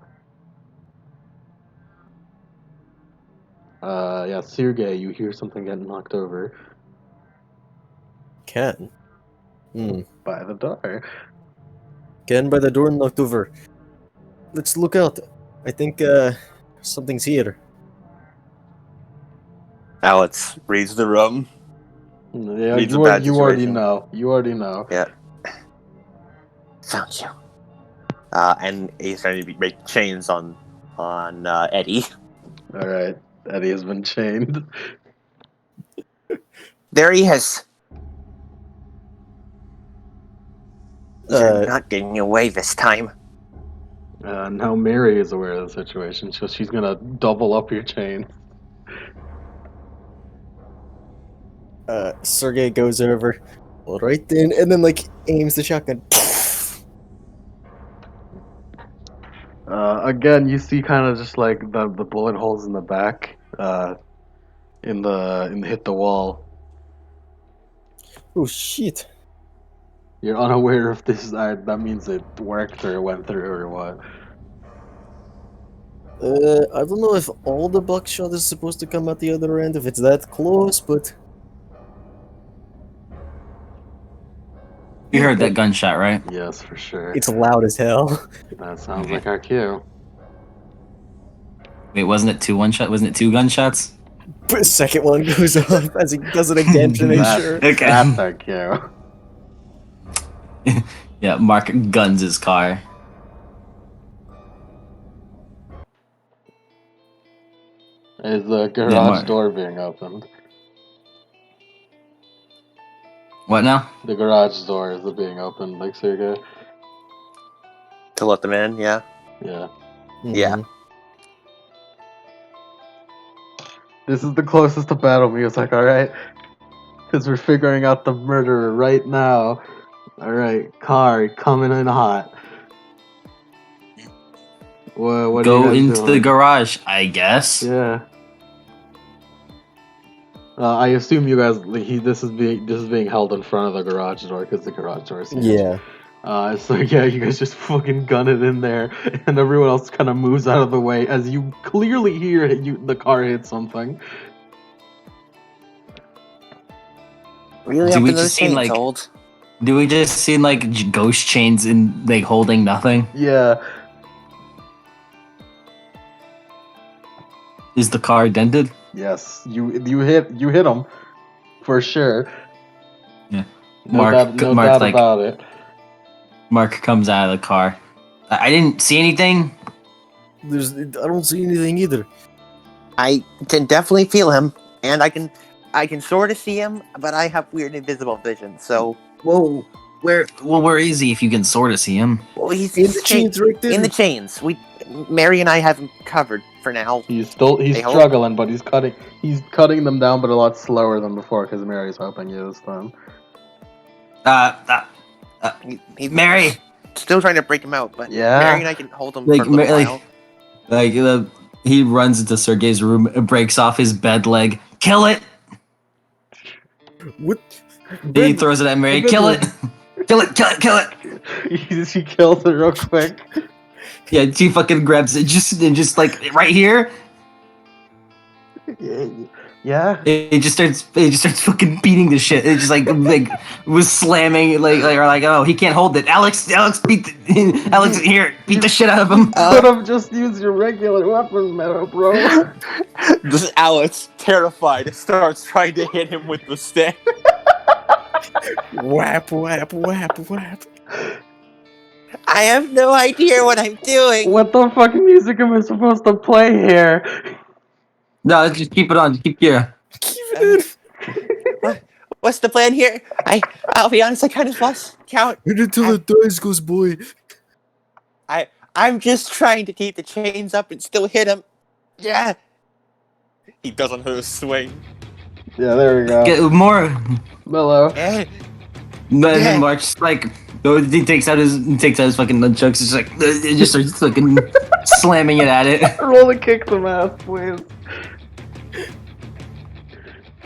Yeah, Sergey, you hear something getting knocked over Ken. by the door. Ken by the door knocked over. Let's look out. I think something's here. Alex reads the room. Yeah, Reads a bad you already situation. know. You already know. Yeah. Found you. And he's starting to make chains on Eddie. Alright, Eddie has been chained. There he is. You're not getting away this time. Now Mary is aware of the situation, so she's gonna double up your chain. Sergey goes over. All right then, and then like aims the shotgun. Again, you see kind of just like the bullet holes in the back, in the hit the wall. Oh shit! You're unaware if this that means it worked or went through or what. I don't know if all the buckshot is supposed to come out the other end, if it's that close, but You heard that gunshot, right? Yes, for sure. it's loud as hell. That sounds Okay. like our cue. Wait, wasn't it two gunshots? But second one goes off as he does it again to make sure. Okay. That's our cue. Yeah, Mark guns his car. Is the garage Mark. door being opened? What now? The garage door is it being opened, like Sergey? To let them in, yeah. Yeah. Yeah. Mhm. This is the closest to battle music, alright? Because we're figuring out the murderer right now. Alright, car coming in hot. What are Go you guys into doing? the garage, I guess. Yeah. I assume you guys. This is being held in front of the garage door because the garage door is huge. Yeah. So yeah, you guys just fucking gun it in there, and everyone else kind of moves out of the way as you clearly hear the car hit something. Really Do up we in those just seem chains, like- old. Do we just see like ghost chains in like holding nothing? Yeah. Is the car dented? Yes. You hit him, for sure. Yeah. No doubt about it. Mark comes out of the car. I didn't see anything. I don't see anything either. I can definitely feel him, and I can sort of see him, but I have weird invisible vision. So, Whoa, where is he? If you can sort of see him. well, he's In the chains right there. in the chains. Mary and I have him covered for now. He's I hope. struggling, but he's cutting them down, but a lot slower than before because Mary's helping you this time. He's Mary, still trying to break him out, but Yeah. Mary and I can hold him Like, for a little like- while. he runs into Sergey's room, and breaks off his bed leg. Kill it! What? He throws it at Mary. Kill it! Kill it! Kill it! She kills it real quick. Yeah, she fucking grabs it just like right here. Yeah. It just starts fucking beating the shit. It just like was slamming like oh, he can't hold it. Alex beat Alex here, beat the shit out of him. Could have just used your regular weapons, man, bro. This Alex, terrified, starts trying to hit him with the stick. Whap, whap, whap, whap. I have no idea what I'm doing. What the fucking music am I supposed to play here? No, just keep it on. Keep here. Keep it What's the plan here? I'll be honest, I kind of lost count. in. Until the dice goes, boy. I'm just trying to keep the chains up and still hit him. Yeah. He doesn't hit a swing. Yeah, there we go. Get more. Mellow. Eh. Then Yeah. March like he takes out his fucking nunchucks. It's like it just starts fucking slamming it at it. Roll the kick some ass, please.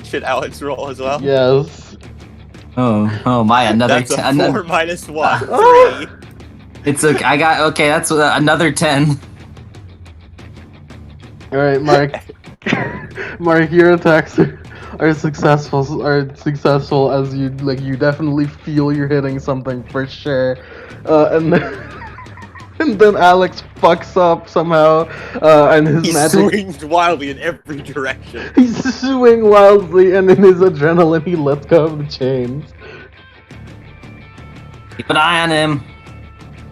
Should Alex roll as well? Yes. Oh my! Another That's a 10. 4 minus 1. Ah. 3. It's okay. I got okay. That's another 10. All right, Mark. Mark, your attacks are successful. As you you definitely feel you're hitting something for sure. And then and then Alex fucks up somehow. And his He magic. swings wildly in every direction. He's swinging wildly, and in his adrenaline, he lets go of the chains. Keep an eye on him.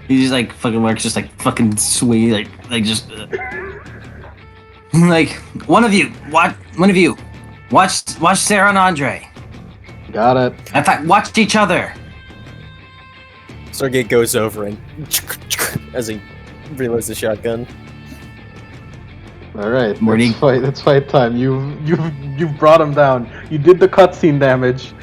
He just like fucking works, just like fucking sweet, like just like one of you. Watch Sarah and Andre. Got it. In fact, watch each other. Sergey goes over and as he reloads the shotgun. All right, Morty. It's fight time. You've brought him down. You did the cutscene damage.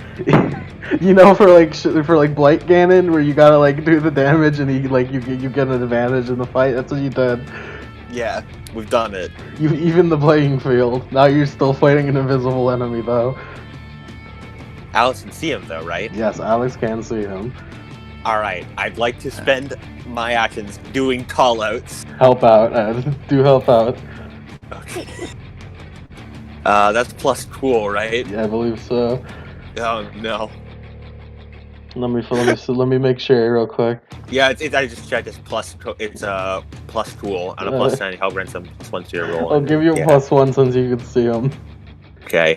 You know, for Blight Ganon, where you gotta like do the damage and you get an advantage in the fight. That's what you did. Yeah, we've done it. You even the playing field. Now you're still fighting an invisible enemy, though. Alex can see him though, right? Yes, Alex can see him. Alright, I'd like to spend my actions doing callouts. Help out, Ed. Do help out. Okay. That's plus cool, right? Yeah, I believe so. Oh no. Let me make sure real quick. Yeah, I just checked. It's plus cool, and a plus 10 help grants them +1 to your roll. I'll give you a Yeah. +1 since you can see him. Okay.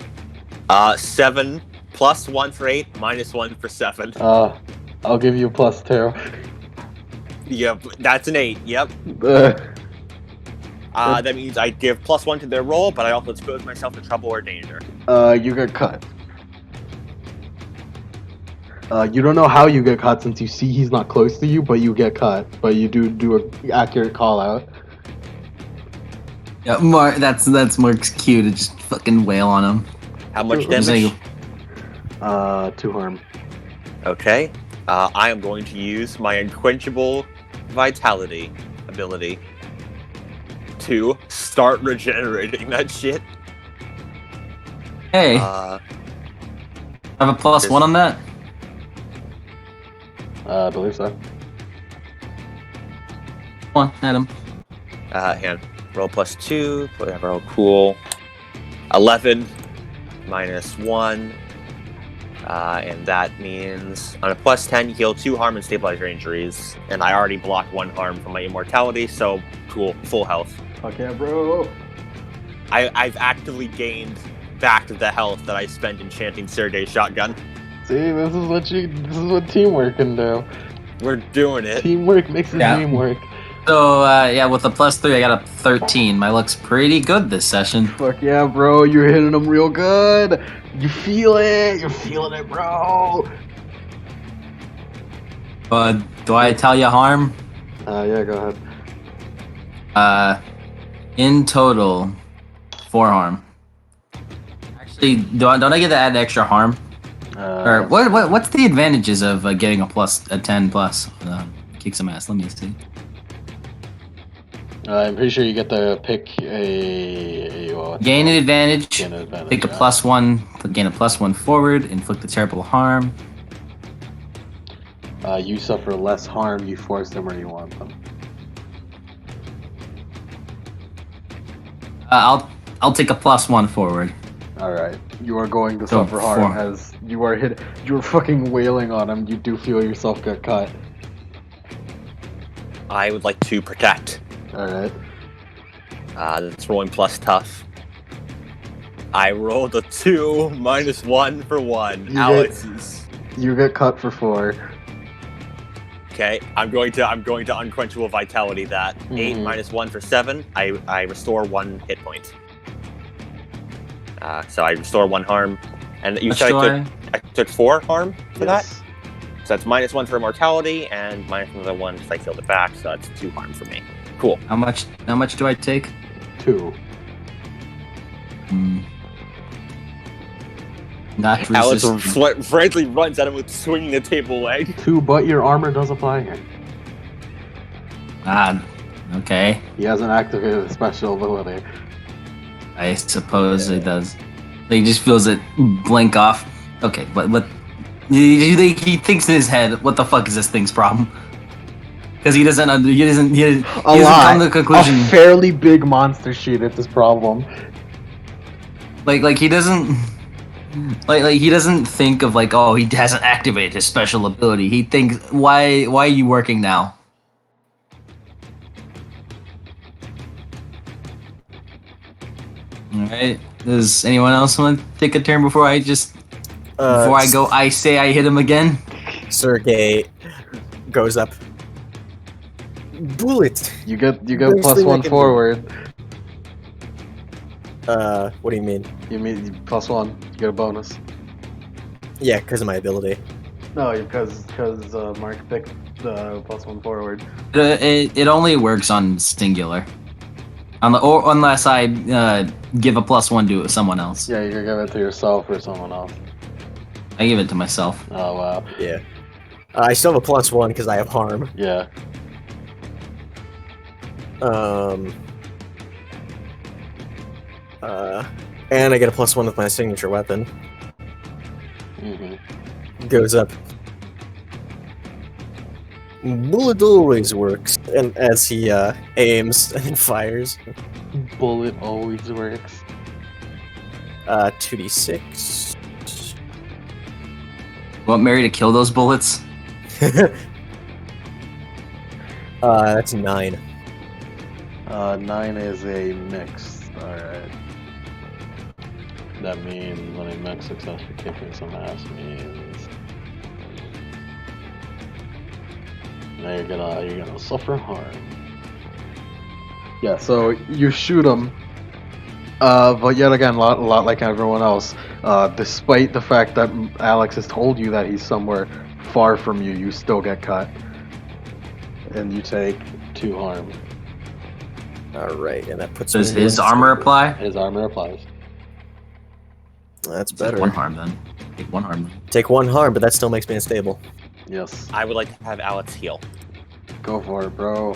7 plus 1 for 8, -1 for 7. I'll give you a +2. Yep, that's an 8. Yep. That means I give +1 to their roll, but I also expose myself to trouble or danger. You get cut. You don't know how you get cut since you see he's not close to you, but you get cut. But you do an accurate call out. Yeah, that's Mark's cue to just fucking wail on him. How much Just damage? like, 2 harm. Okay. I am going to use my unquenchable vitality ability to start regenerating that shit. hey, Uh, have a +1 on that. I believe so. Come on, at him. hand. Roll +2, whatever, cool. 11 -1. And that means on a +10, you heal 2 harm and stabilize your injuries. And I already blocked 1 harm from my immortality, so cool, full health. Fuck yeah, bro. I've actively gained back the health that I spent enchanting Sergey's shotgun. See, this is what teamwork can do. We're doing it. Teamwork makes the Yeah. dream work. So yeah, with a +3, I got a 13. My luck's pretty good this session. Fuck yeah, bro. You're hitting them real good. You feel it. You're feeling it, bro. Do I tell you harm? Yeah, go ahead. In total, 4 harm. Actually, don't I get to add extra harm? Or what's the advantages of getting a 10 plus? Kick some ass. Let me see. I'm pretty sure you get to pick a Gain an advantage. Gain an advantage, Take a yeah. +1. Gain a +1 forward. Inflict a terrible harm. You suffer less harm. You force them where you want them. I'll take a +1 forward. All right. You are going to So, suffer harm 4. as you are hit. You're fucking wailing on him. You do feel yourself get cut. I would like to protect. All right. That's rolling plus tough. I rolled a 2 minus 1 for 1. You Alex get- is You get cut for 4. okay. I'm going to unquenchable vitality that. 8 Mhm. minus 1 for 7. I restore 1 hit point. So I restore 1 harm, and you Much said do I took 4 harm for that. Yes. So that's minus 1 for mortality and minus another 1 because I killed it back. So that's 2 harm for me. Cool. How much do I take? 2. Not Alex resistant. frantically runs at him with swinging the table away. 2, but your armor does apply here. Okay. He hasn't activated a special ability. I suppose it does. He just feels it blink off. Okay, but he thinks in his head, what the fuck is this thing's problem? Because he doesn't come to the conclusion. A fairly big monster sheet at this problem. Like he doesn't like he doesn't think of like, oh, he hasn't activated his special ability. He thinks, why are you working now? Alright. Does anyone else want to take a turn before I go I say I hit him again? Sergey goes up. Bullet. You get Best plus thing I 1 can do. forward. What do you mean? You mean plus 1. You get a bonus. Yeah, because of my ability. No, because Mark picked the plus 1 forward. It only works on singular. Unless I give a plus 1 to someone else. Yeah, you can give it to yourself or someone else. I give it to myself. Oh wow. Yeah. I still have a plus 1 because I have harm. Yeah. And I get a plus 1 with my signature weapon. Mm-hmm. Goes up. Bullet always works, and as he aims and fires. Bullet always works. 2d6. Want Mary to kill those bullets? That's 9. 9 is a mix. Alright. That means when a mix successfully kicking some ass means now you're gonna suffer harm. Yeah, so you shoot him, but yet again, a lot like everyone else, despite the fact that Alex has told you that he's somewhere far from you, you still get cut, and you take 2 harm. Alright, and that puts Does me his in armor stable. apply? His armor applies. That's Take better. 1 harm then. Take 1 harm. Take 1 harm, but that still makes me unstable. Yes. I would like to have Alex heal. Go for it, bro.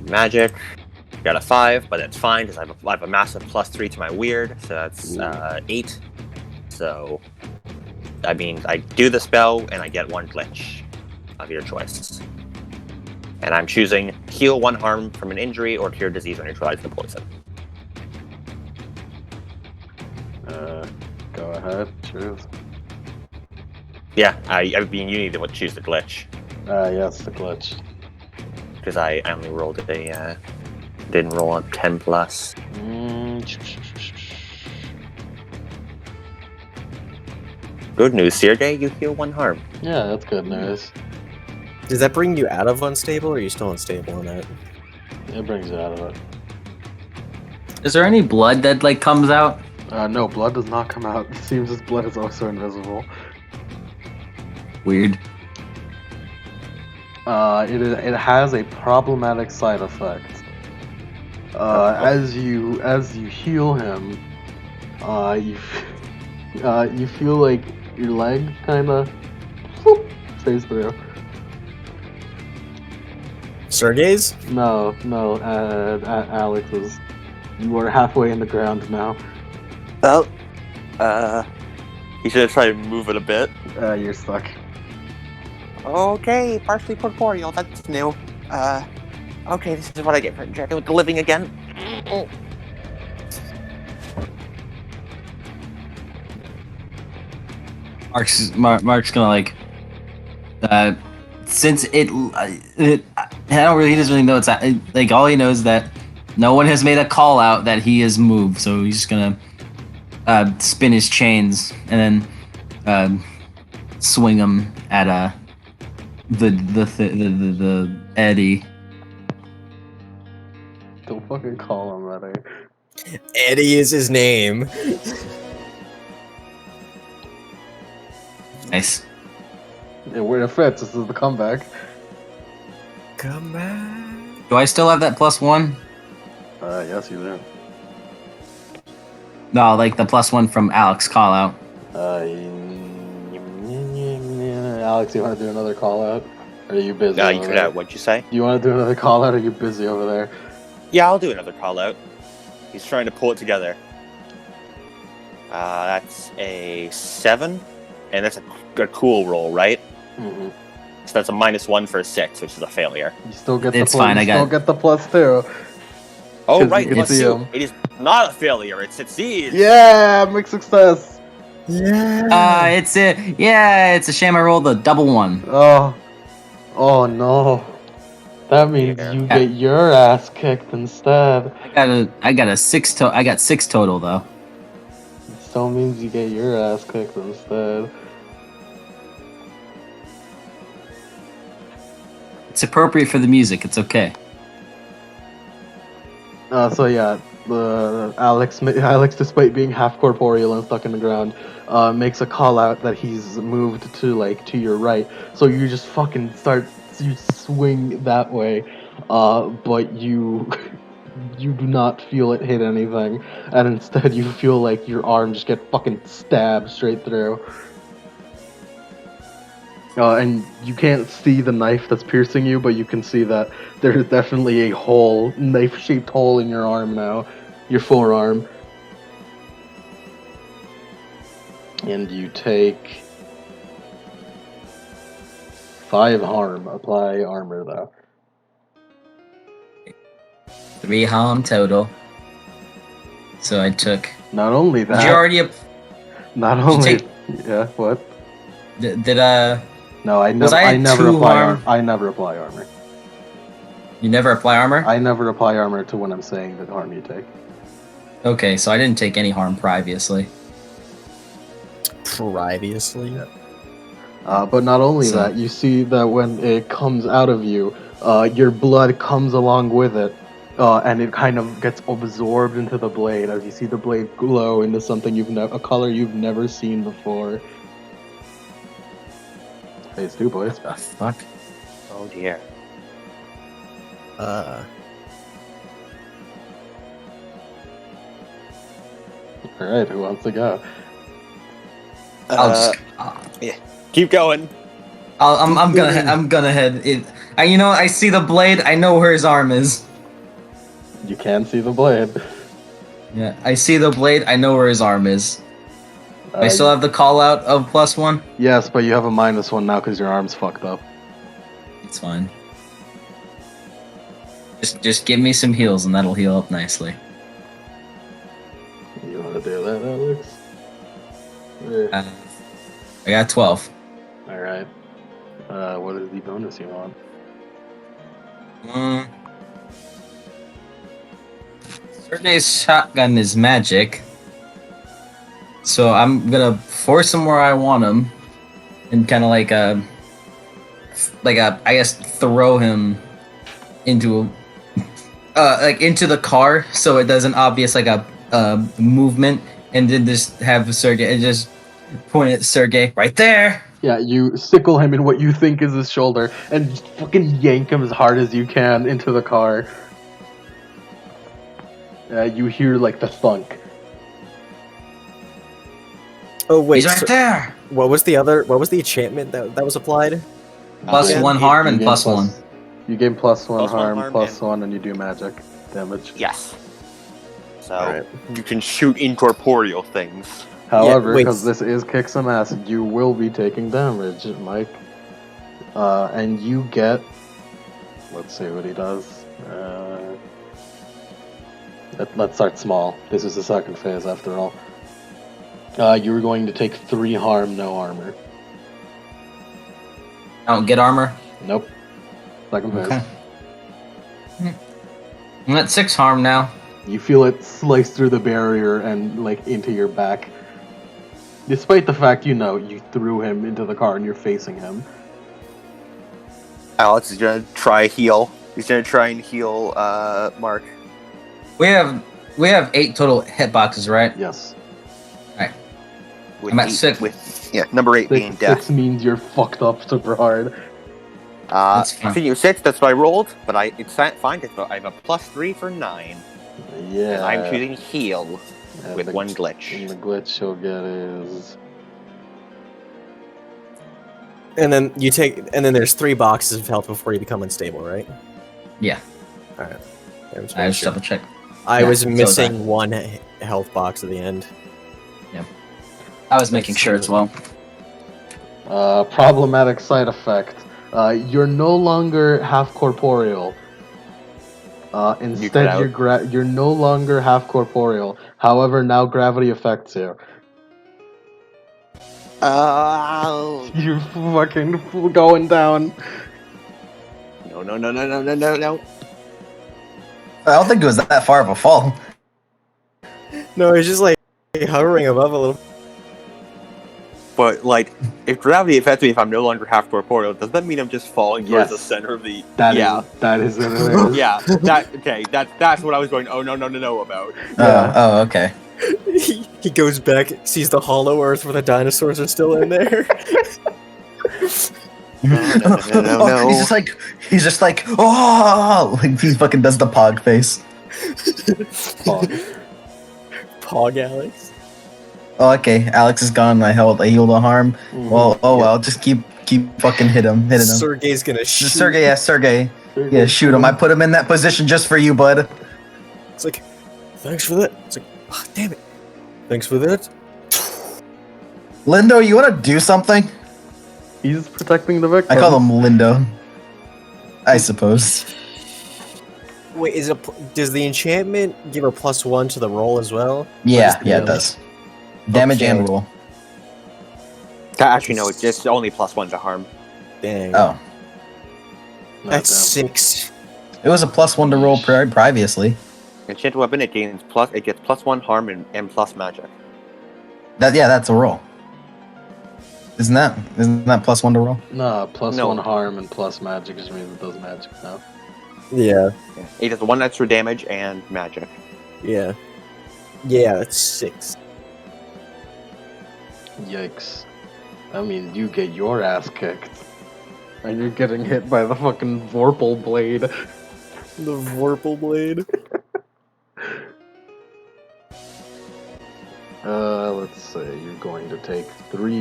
Magic. Got a 5, but that's fine because I have a massive +3 to my weird, so that's 8. So that means I do the spell and I get 1 glitch of your choice. And I'm choosing heal 1 harm from an injury or cure disease or neutralize the poison. Go ahead, choose. Yeah, I mean you need to choose the glitch Yes, the glitch. because I only rolled a didn't roll a 10 plus. Good news, Sergey, you heal 1 harm. Yeah, that's good news. Does that bring you out of unstable, or are you still unstable in that? It brings you out of it. Is there any blood that like comes out? No, blood does not come out. It seems his blood is also invisible. Weird. It has a problematic side effect. As you heal him, you feel like your leg kind of stays through. Sergey's? No, Alex's. You are halfway in the ground now. Well, you should have tried to move it a bit. You're stuck. Okay, partially corporeal, that's new. Okay, this is what I get for interacting with the living again. Mark's gonna like, since he doesn't really know it's like all he knows that No one has made a call out that he has moved, so he's just gonna spin his chains and then swing them at the Eddie. Don't fucking call him that. Eddie is his name. Nice. Where it fits. This is the comeback. Come back. Do I still have that +1? Yes, you do. No, like the +1 from Alex call out. Alex, you want to do another call out? Or are you busy? You over could there? what'd you say? Do you want to do another call out? Or are you busy over there? Yeah, I'll do another call out. He's trying to pull it together. That's a 7, and that's a cool roll, right? Mm-hmm. So that's a -1 for a 6, which is a failure. You still get It's the fine, You I still got- get the +2. Oh, 'Cause right, you can see +2. him. It is not a failure, it succeeds. Yeah, mixed success. Yeah. It's a shame I rolled a double 1. Oh no. That means Yeah. you get your ass kicked instead. I got 6 total though. It still means you get your ass kicked instead. It's appropriate for the music. It's okay. So yeah, Alex, despite being half corporeal and stuck in the ground, makes a call out that he's moved to your right. So you just fucking you swing that way, but you you do not feel it hit anything, and instead you feel like your arm just get fucking stabbed straight through. And you can't see the knife that's piercing you, but you can see that there's definitely a hole, knife-shaped hole in your arm now, your forearm. And you take 5 harm. Apply armor, though. 3 harm total. So I took. Not only that. Did you already? Not Did you only. take- Yeah. What? Did No, I Was never. I I never 2 apply. harm? I never apply armor. You never apply armor? I never apply armor to when I'm saying the harm you take. Okay, so I didn't take any harm previously. Previously. Yeah. But not only So- that, you see that when it comes out of you, your blood comes along with it, and it kind of gets absorbed into the blade as you see the blade glow into something a color you've never seen before. Phase 2, boys. The fuck? Oh dear. All right, who wants to go? I'll just. Keep going. I'm gonna head. I see the blade. I know where his arm is. You can see the blade. Yeah, I see the blade. I know where his arm is. I Uh, still have the call out of +1. Yes, but you have a -1 now because your arm's fucked up. It's fine. Just give me some heals and that'll heal up nicely. You want to do that, Alex? Yeah. I got 12. All right. What is the bonus you want? Sergey's shotgun is magic. So I'm gonna force him where I want him, and kind of I guess throw him into into the car, so it doesn't obvious like a movement, and then just have Sergey and just point at Sergey right there. Yeah, you sickle him in what you think is his shoulder and just fucking yank him as hard as you can into the car. You hear like the thunk. Oh wait, He's right so there. what was the enchantment that was applied? Plus Yeah, 1 harm and gain +1. You gain +1 Plus one harm, harm +1, and you do magic damage. Yes. So Alright. you can shoot incorporeal things. However, wait. because this is kick some ass, you will be taking damage, Mike. And you get. Let's see what he does. Let's start small. This is the second phase, after all. You're going to take 3 harm, no armor. I don't get armor. Nope. Second phase. Okay. I'm at 6 harm now. You feel it slice through the barrier and like into your back. Despite the fact you threw him into the car and you're facing him. Alex is gonna try heal. He's gonna try and heal Mark. We have 8 total hitboxes, right? Yes. With I'm at 6. Number 8 being death. 6 means you're fucked up super hard. That's fine. I think you 6. That's what I rolled, but it's fine. I have a +3 for 9. Yeah. And I'm choosing heal And with 1 glitch. And the glitch you'll get is And then there's 3 boxes of health before you become unstable, right? Yeah. All right. I just double check. I Yeah, was so missing 1 health box at the end. I was making sure as well. problematic side effect. You're no longer half corporeal. Instead, you're no longer half corporeal. However, now gravity affects you. You're fucking going down. No. I don't think it was that far of a fall. No, it's just like hovering above a little. But, like, if gravity affects me if I'm no longer half corporeal, does that mean I'm just falling towards the center of the... That is what it is. Yeah, that's what I was going, no about. Oh, okay. He goes back, sees the hollow earth where the dinosaurs are still in there. No. He's just like, oh, like he fucking does the pog face. Pog Alex. Oh, okay, Alex is gone. I healed a harm. Mhm. Well, well, just keep fucking hitting him. Sergey's gonna shoot. Sergey. Yeah, shoot him. I put him in that position just for you, bud. It's like, thanks for that. It's like, oh, damn it. Thanks for that. Lindo, you want to do something? He's protecting the victim. I call him Lindo. I suppose. Wait, does the enchantment give a +1 to the roll as well? Yeah, it does. Damage Okay. and roll. Actually, no, it's just only +1 to harm. Dang. Oh, That's 6. it was a +1 to roll previously. Enchanted weapon, it gets +1 harm and plus magic. That's a roll. Isn't that +1 to roll? No, plus No. 1 harm and plus magic just means it does magic now. Yeah. It does 1 extra damage and magic. Yeah. Yeah, that's 6. Yikes. That means you get your ass kicked. And you're getting hit by the fucking Vorpal blade. The Vorpal blade. Let's see. You're going to take 3.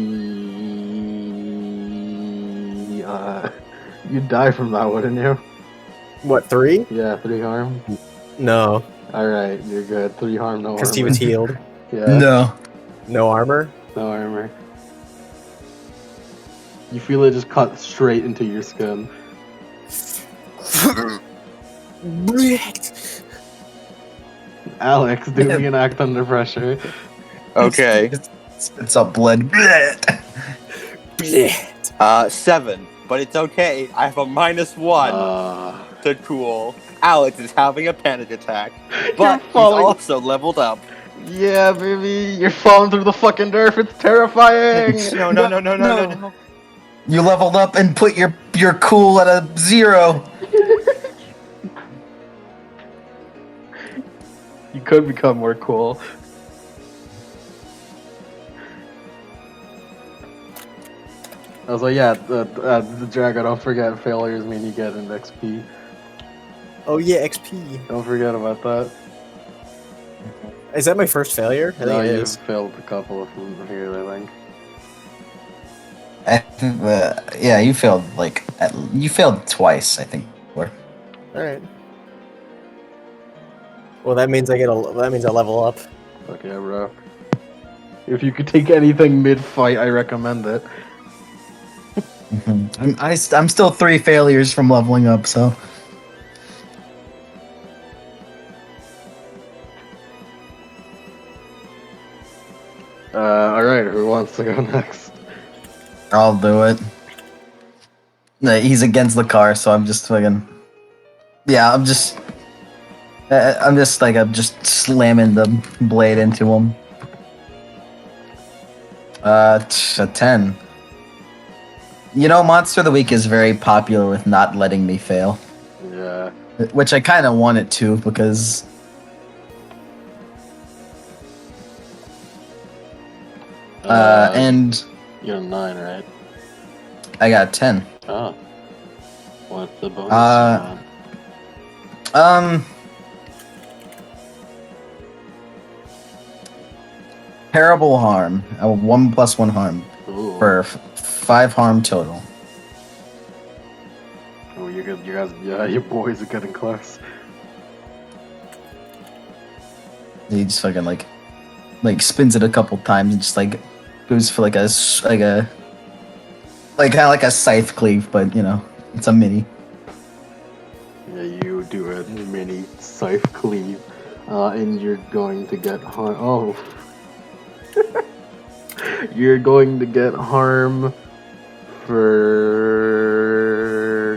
You'd die from that, wouldn't you? What, 3? Yeah, 3 harm. No, Alright, you're good. 3 harm, no armor. because he was healed. Yeah, No. No armor? no armor. You feel it just cut straight into your skin. Alex, do me an act under pressure. Okay. Spits up blood. 7, but it's okay. I have a -1 to cool. Alex is having a panic attack, but he's falling. also leveled up. Yeah, baby, you're falling through the fucking dirt. It's terrifying. No. You leveled up and put your cool at a 0. You could become more cool. I was like, yeah, the dragon. Don't forget, failures mean you get an XP. Oh yeah, XP. Don't forget about that. Is that my first failure? I think No, it you is. failed a couple of them here, I think. Yeah, you failed twice, I think. Alright. Well, that means I level up. Okay, bro. If you could take anything mid-fight, I recommend it. I'm still 3 failures from leveling up, so. Alright, who wants to go next? I'll do it. No, he's against the car, so I'm just fucking. Yeah, I'm just. I'm just slamming the blade into him. A 10. You know, Monster of the Week is very popular with not letting me fail. Yeah. Which I kind of want it to, because... and You're 9, right? I got 10. Oh. What's the bonus you want? Terrible harm. 1+1 harm. Ooh. For 5 harm total. Oh, you guys, yeah, your boys are getting close. He just fucking like spins it a couple times and just like goes for kind of like a scythe cleave, but you know, it's a mini. Yeah, you do a mini scythe cleave, and you're going to get harm. Oh. You're going to get harm for...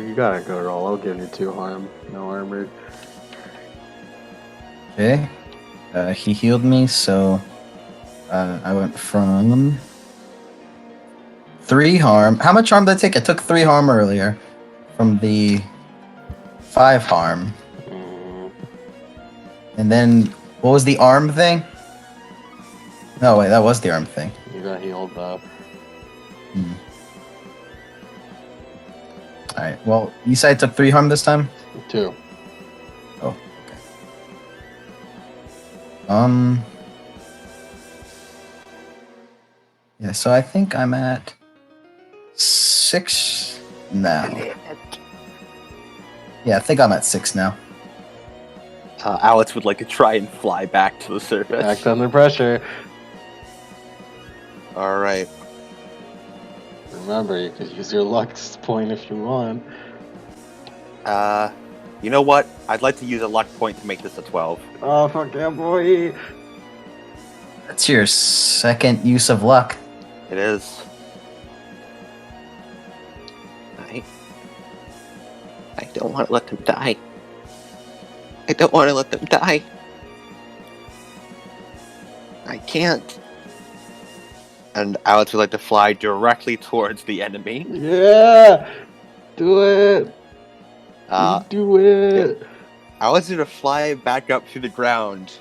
You gotta go roll. I'll give you 2 harm. No armor. Okay. He healed me, so I went from 3 harm. How much harm did I take? I took 3 harm earlier from the 5 harm. And then, what was the arm thing? No, wait, that was the arm thing. You got healed up. Alright, well, you said I took 3 harm this time? 2. Oh, okay. Yeah, so I think I'm at 6 now. Yeah, I think I'm at 6 now. Alex would like to try and fly back to the surface. Act under pressure. Alright. Remember, you could use your luck point if you want. You know what? I'd like to use a luck point to make this a 12. Oh, fuck yeah, boy! That's your second use of luck. It is. I don't want to let them die. I don't want to let them die. I can't. And Alex would like to fly directly towards the enemy. Yeah! Do it! Do it! Yeah. Alex is going to fly back up to the ground.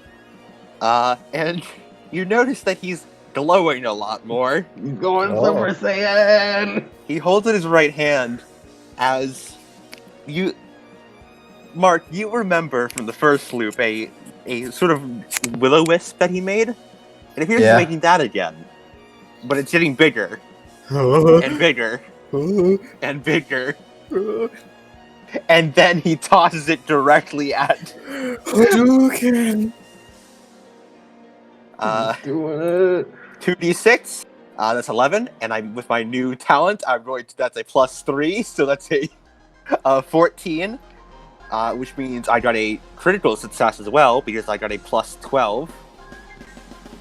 And you notice that he's glowing a lot more. He's going Super Saiyan! He holds in his right hand as you... Mark, you remember from the first loop a sort of will-o-wisp that he made? It appears he's making that again. But it's getting bigger. And bigger. And bigger. And then he tosses it directly at Hadouken! Doing it! 2d6. That's 11. And I'm with my new talent, that's a +3, so that's a 14. Which means I got a critical success as well, because I got a +12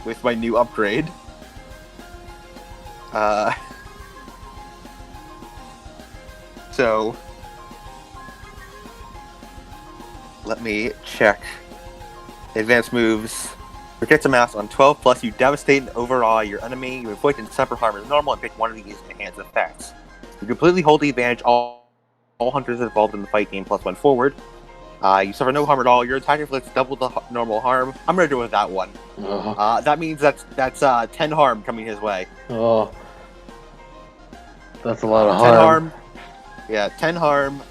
with my new upgrade. So let me check. Advanced moves. Projects a mass on 12 plus you devastate and overall your enemy. You inflict and suffer harm as normal and pick one of these enhanced effects. You completely hold the advantage all hunters involved in the fight gain +1 forward. You suffer no harm at all. Your attack inflicts double the normal harm. I'm gonna do it with that one. That means that's 10 harm coming his way. Oh. That's a lot of 10 harm. harm. Yeah, 10 harm,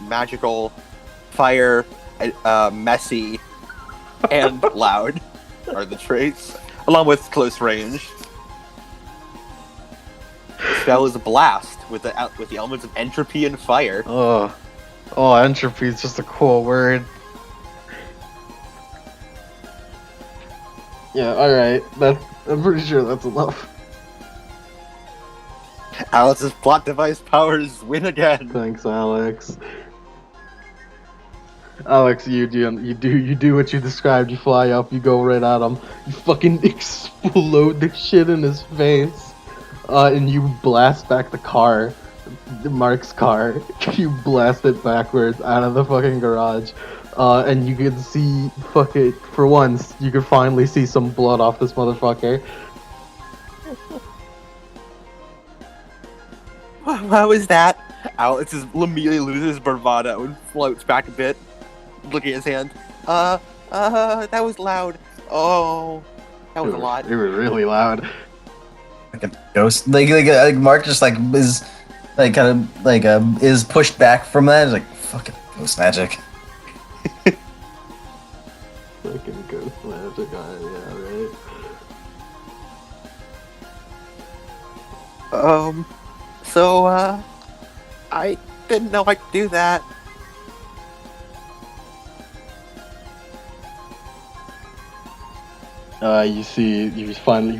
magical, fire, messy, and loud are the traits, along with close range. Spell is a blast with the elements of entropy and fire. Oh, entropy is just a cool word. Yeah, alright. I'm pretty sure that's enough. Alex's plot device powers win again. Thanks, Alex. Alex, you do what you described. You fly up, you go right at him, you fucking explode the shit in his face, and you blast back the car, Mark's car. You blast it backwards out of the fucking garage. And you can see, fuck it, for once, you can finally see some blood off this motherfucker. How is that? Alex is immediately loses his bravado and floats back a bit, looking at his hand. That was loud. Oh, that was a lot. It was really loud. Like a ghost. Like Mark just like is like kind of like is pushed back from that. He's like fucking ghost magic. Fucking ghost magic, yeah, right? So, I didn't know I could do that. You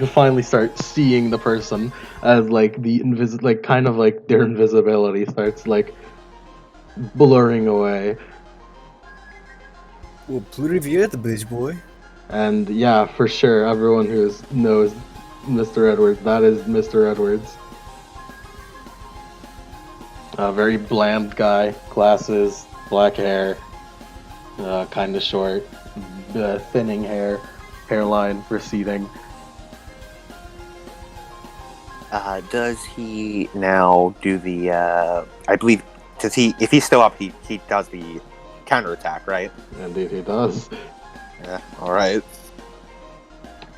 finally start seeing the person as like like kind of like their invisibility starts like blurring away. Well, Plurivier, the bitch boy. And yeah, for sure, everyone who knows Mr. Edwards, that is Mr. Edwards. A very bland guy, glasses, black hair, kind of short, thinning hair, hairline receding. Does he now do the, I believe, if he's still up, he does the counterattack, right? Indeed, he does. Yeah, alright.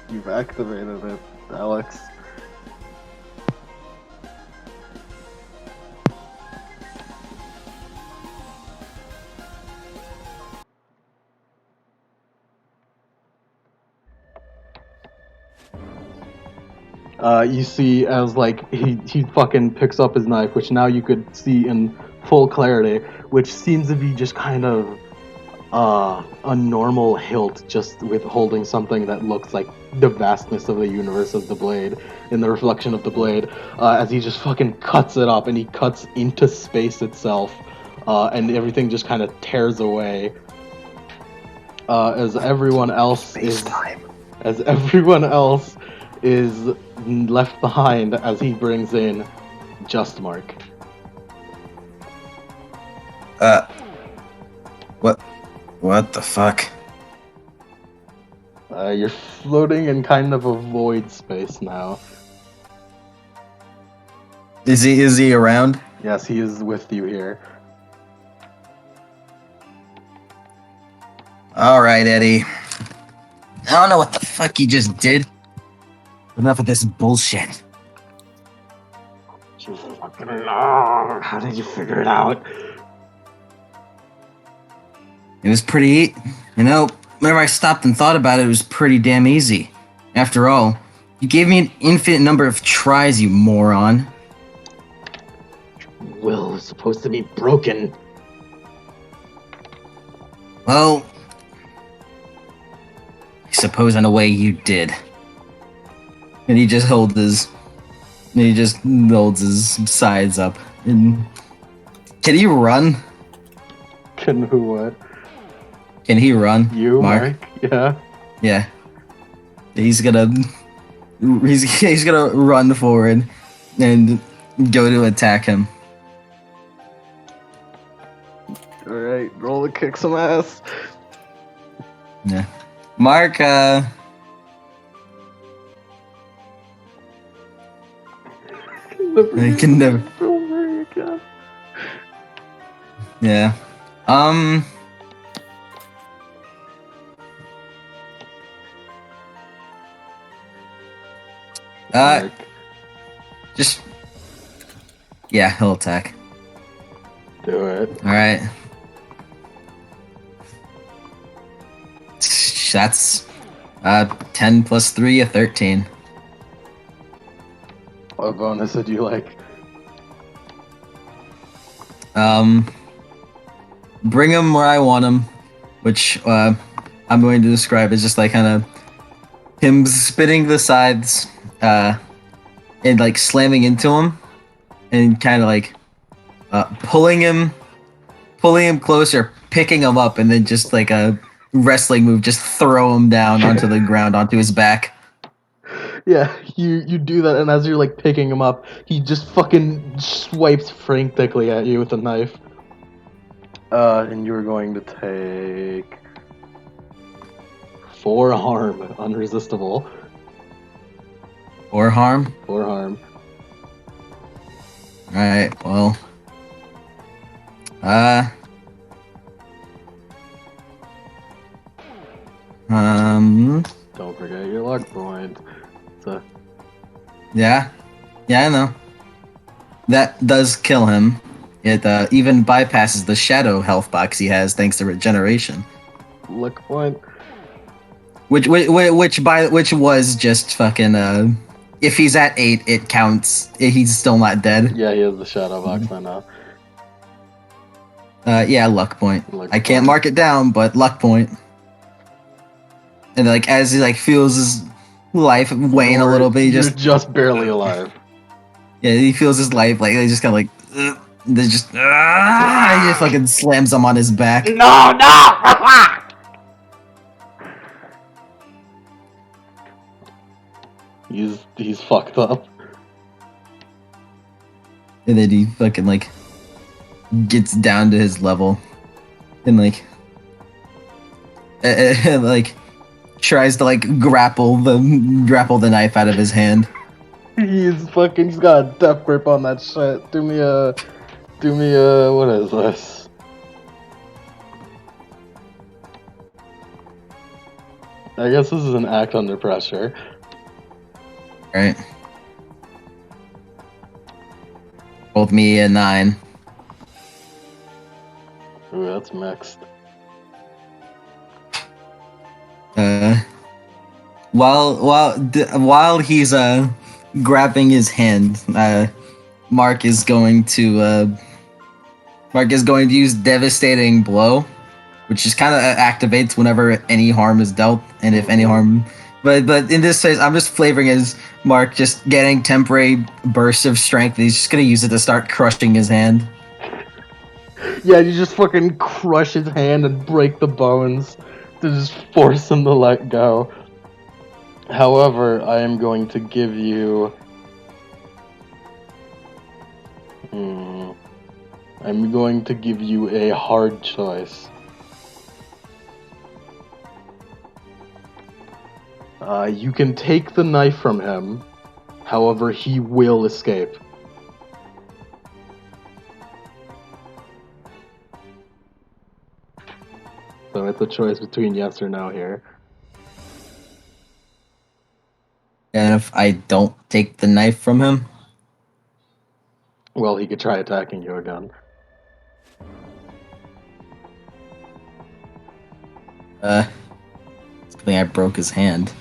You've activated it, Alex. You see as like he fucking picks up his knife, which now you could see in full clarity, which seems to be just kind of a normal hilt, just with holding something that looks like the vastness of the universe of the blade in the reflection of the blade, as he just fucking cuts it up and he cuts into space itself, and everything just kind of tears away. As everyone else is left behind as he brings in Just Mark. What the fuck? You're floating in kind of a void space now. Is he around? Yes, he is with you here. All right, Eddie. I don't know what the fuck you just did. Enough of this bullshit. You fucking know. How did you figure it out? It was pretty, whenever I stopped and thought about it, it was pretty damn easy. After all, you gave me an infinite number of tries, you moron. Will is supposed to be broken. Well, I suppose in a way you did. And he just holds his sides up. And can he run? Can who what? Can he run? You, Mark? Yeah. Yeah. He's gonna run forward and go to attack him. Alright, roll to kick some ass. Yeah. Mark, I can never. Over again. Yeah. Mark. Just. Yeah, he'll attack. Do it. Alright. That's 10 plus 3, a 13. What bonus would you like? Bring him where I want him, which I'm going to describe as just like kind of him spinning the sides and like slamming into him and kind of like pulling him closer, picking him up, and then just like a wrestling move, just throw him down onto the ground, onto his back. Yeah, you do that, and as you're like picking him up, he just fucking swipes frantically at you with a knife. And you're going to take 4 harm, unresistible. Or harm. 4 harm. Alright, well. Uh. Don't forget your luck point. So, Yeah. Yeah, I know. That does kill him. It even bypasses the shadow health box he has thanks to regeneration. luck point. Which was just fucking if he's at 8 it counts. He's still not dead. Yeah, he has the shadow box, I know. Yeah, luck point. Luck I can't point. mark it down, but luck point. And like as he like feels his life wane a Or little bit, he you're just just barely alive. yeah, he feels his life like they just kind of like they just he just fucking slams him on his back. No! He's fucked up. And then he fucking like gets down to his level and like like tries to like grapple the knife out of his hand. He's got a death grip on that shit. Do me a, what is this? I guess this is an act under pressure. Right. Both me and 9. Ooh, that's mixed. While he's grabbing his hand, Mark is going to use devastating blow, which just kind of activates whenever any harm is dealt, and if any harm. But in this case, I'm just flavoring as Mark just getting temporary bursts of strength. And he's just gonna use it to start crushing his hand. Yeah, you just fucking crush his hand and break the bones to just force him to let go. However, I am going to give you... I'm going to give you a hard choice. You can take the knife from him, however, he will escape. So it's a choice between yes or no here. And if I don't take the knife from him, Well, he could try attacking you again. it's a good thing I broke his hand.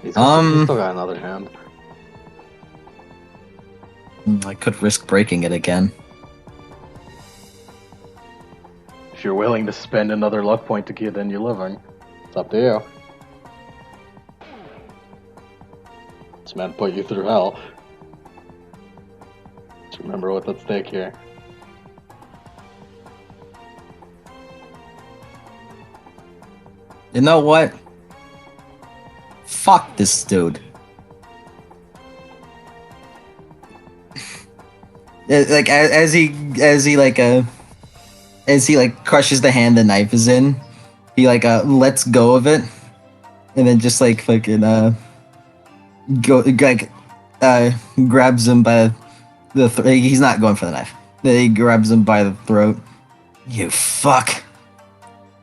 He's still got another hand. I could risk breaking it again. If you're willing to spend another luck point to continue living, it's up to you. This man put you through hell. Just remember what's at stake here. You know what? Fuck this dude. Like as he crushes the hand the knife is in, he lets go of it, and then just like fucking grabs him by the he's not going for the knife. Then he grabs him by the throat. You fuck!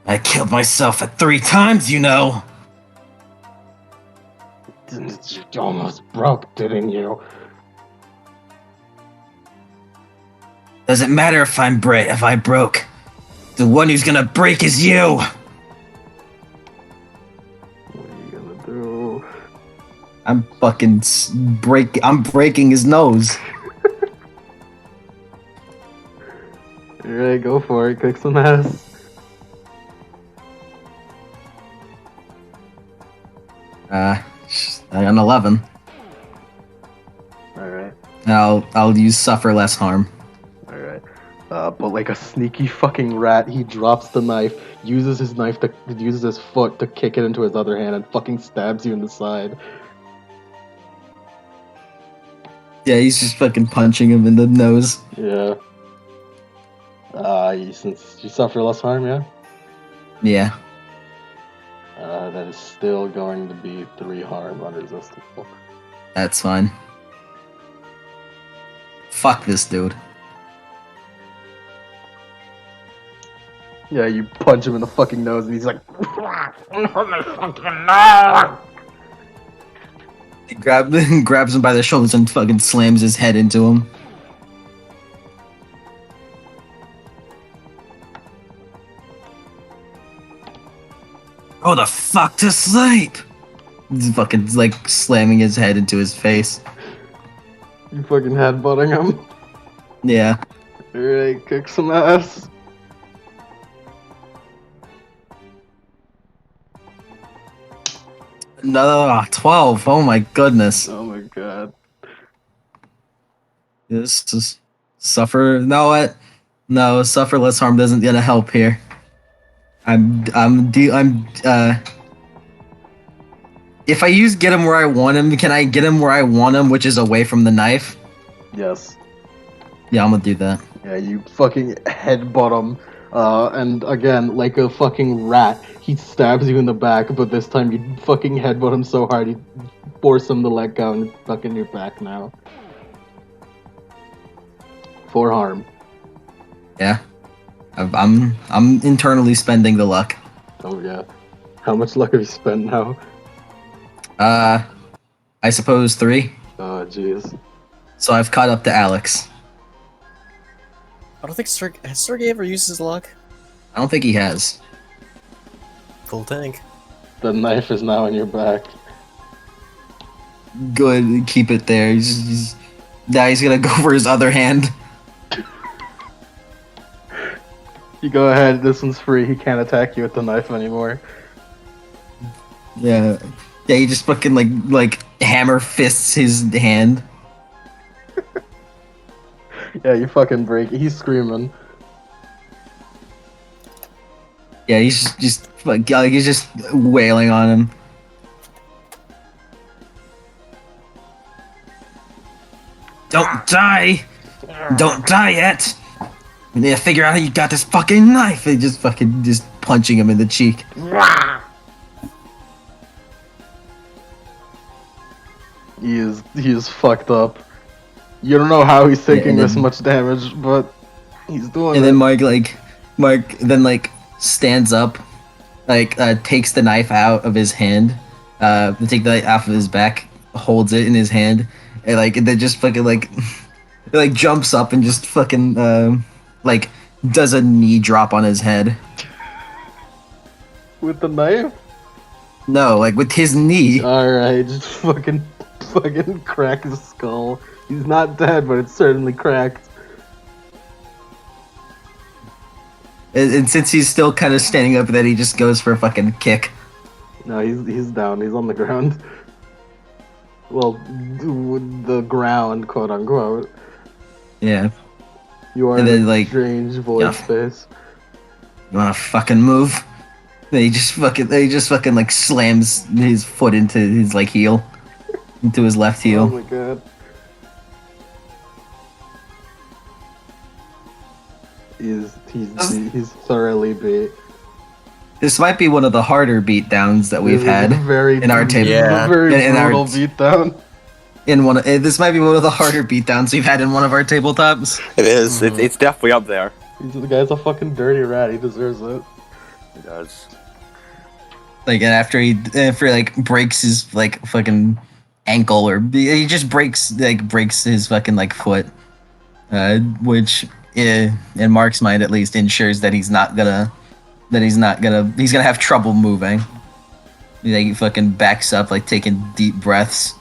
I killed myself at 3 times, you know. You almost broke, didn't you? Doesn't matter if if I broke. The one who's gonna break is you. What are you gonna do? I'm fucking I'm breaking his nose. Alright, go for it. Kick some ass. I got an 11. Alright. I'll use suffer less harm. Alright. But like a sneaky fucking rat, he drops the knife, uses his foot to kick it into his other hand, and fucking stabs you in the side. Yeah, he's just fucking punching him in the nose. Yeah. Since you suffer less harm, yeah? Yeah. That is still going to be 3 harm unresistible. That's fine. Fuck this dude. Yeah, you punch him in the fucking nose and he's like, He grabs him by the shoulders and fucking slams his head into him. Go the fuck to sleep! He's fucking like slamming his head into his face. you fucking headbutting him. Yeah. Alright, kick some ass. Another 12. Oh my goodness. Oh my god. This is suffer. No, what? No, suffer less harm doesn't gonna help here. If I use get him where I want him, can I get him where I want him, which is away from the knife? Yes. Yeah, I'm gonna do that. Yeah, you fucking headbutt him. And again, like a fucking rat, he stabs you in the back, but this time you fucking headbutt him so hard you force him to let go and it's stuck in your back now. 4 harm. Yeah. I'm internally spending the luck. Oh yeah. How much luck have you spent now? I suppose 3. Oh jeez. So I've caught up to Alex. I don't think has Sergey ever used his luck? I don't think he has. Full tank. The knife is now in your back. Good, keep it there. Now he's gonna go for his other hand. You go ahead, this one's free, he can't attack you with the knife anymore. Yeah. Yeah, he just fucking like hammer fists his hand. Yeah, you fucking break it. He's screaming. Yeah, he's just like he's just wailing on him. Don't die! Don't die yet! We need to figure out how you got this fucking knife. And just fucking just punching him in the cheek. He is fucked up. You don't know how he's taking and this then- much damage, but he's doing And it. then Mark then stands up, takes the knife out of his hand, take the knife off of his back, holds it in his hand, and then just fucking jumps up and just fucking does a knee drop on his head. With the knife? No, with his knee. Alright, just fucking crack his skull. He's not dead, but it's certainly cracked. And since he's still kind of standing up, then he just goes for a fucking kick. No, he's down. He's on the ground. Well, the ground, quote unquote. Yeah. You are And in then, a strange void yeah. space. You wanna fucking move? Then he just fucking slams his foot into his heel, into his left Oh heel. my god. He's thoroughly beat. This might be one of the harder beatdowns that we've This is a had very in our table. Yeah. very In our- brutal beatdown. This might be one of the harder beatdowns we've had in one of our tabletops. It is. It's definitely up there. The guy's a fucking dirty rat. He deserves it. It does. And after he breaks his fucking ankle, or he just breaks his fucking foot, which in Mark's mind at least ensures that he's gonna have trouble moving. He fucking backs up, taking deep breaths.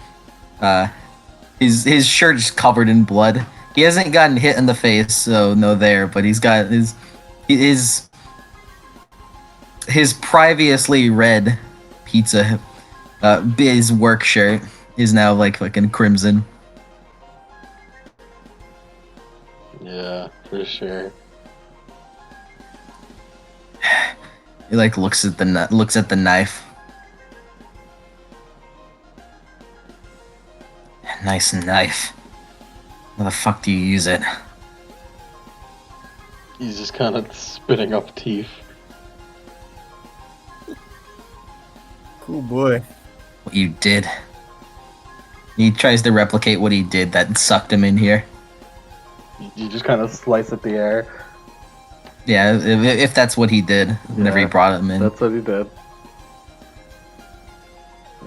His shirt is covered in blood. He hasn't gotten hit in the face, so no there, but he's got his previously red pizza, his work shirt is now fucking crimson. Yeah, for sure. He looks at the knife. Nice knife. How the fuck do you use it? He's just kind of spitting up teeth. Cool boy. What you did. He tries to replicate what he did that sucked him in here. You just kind of slice at the air. Yeah, if that's what he did whenever he Yeah, brought him in. That's what he did.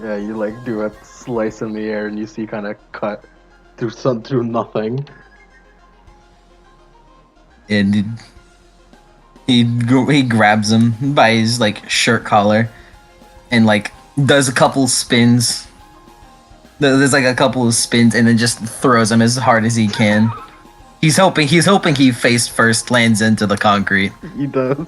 Yeah, you like do a slice in the air and you see kind of cut through nothing. And he grabs him by his like shirt collar and like does a couple spins. There's like a couple of spins and then just throws him as hard as he can. He's hoping he face first lands into the concrete. He does.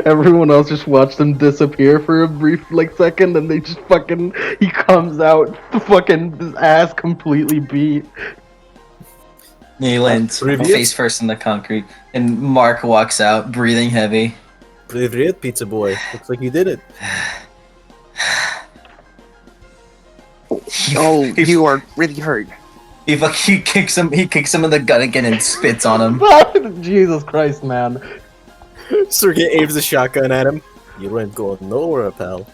Everyone else just watched him disappear for a brief like second, and they just fucking he comes out fucking his ass completely beat. He lands Привет. face first in the concrete, and Mark walks out, breathing heavy. Привет, pizza boy. Looks like you did it. Oh, you are really hurt. He kicks him in the gut again and spits on him. Jesus Christ, man. Sergey aims the shotgun at him. You ain't going nowhere, pal.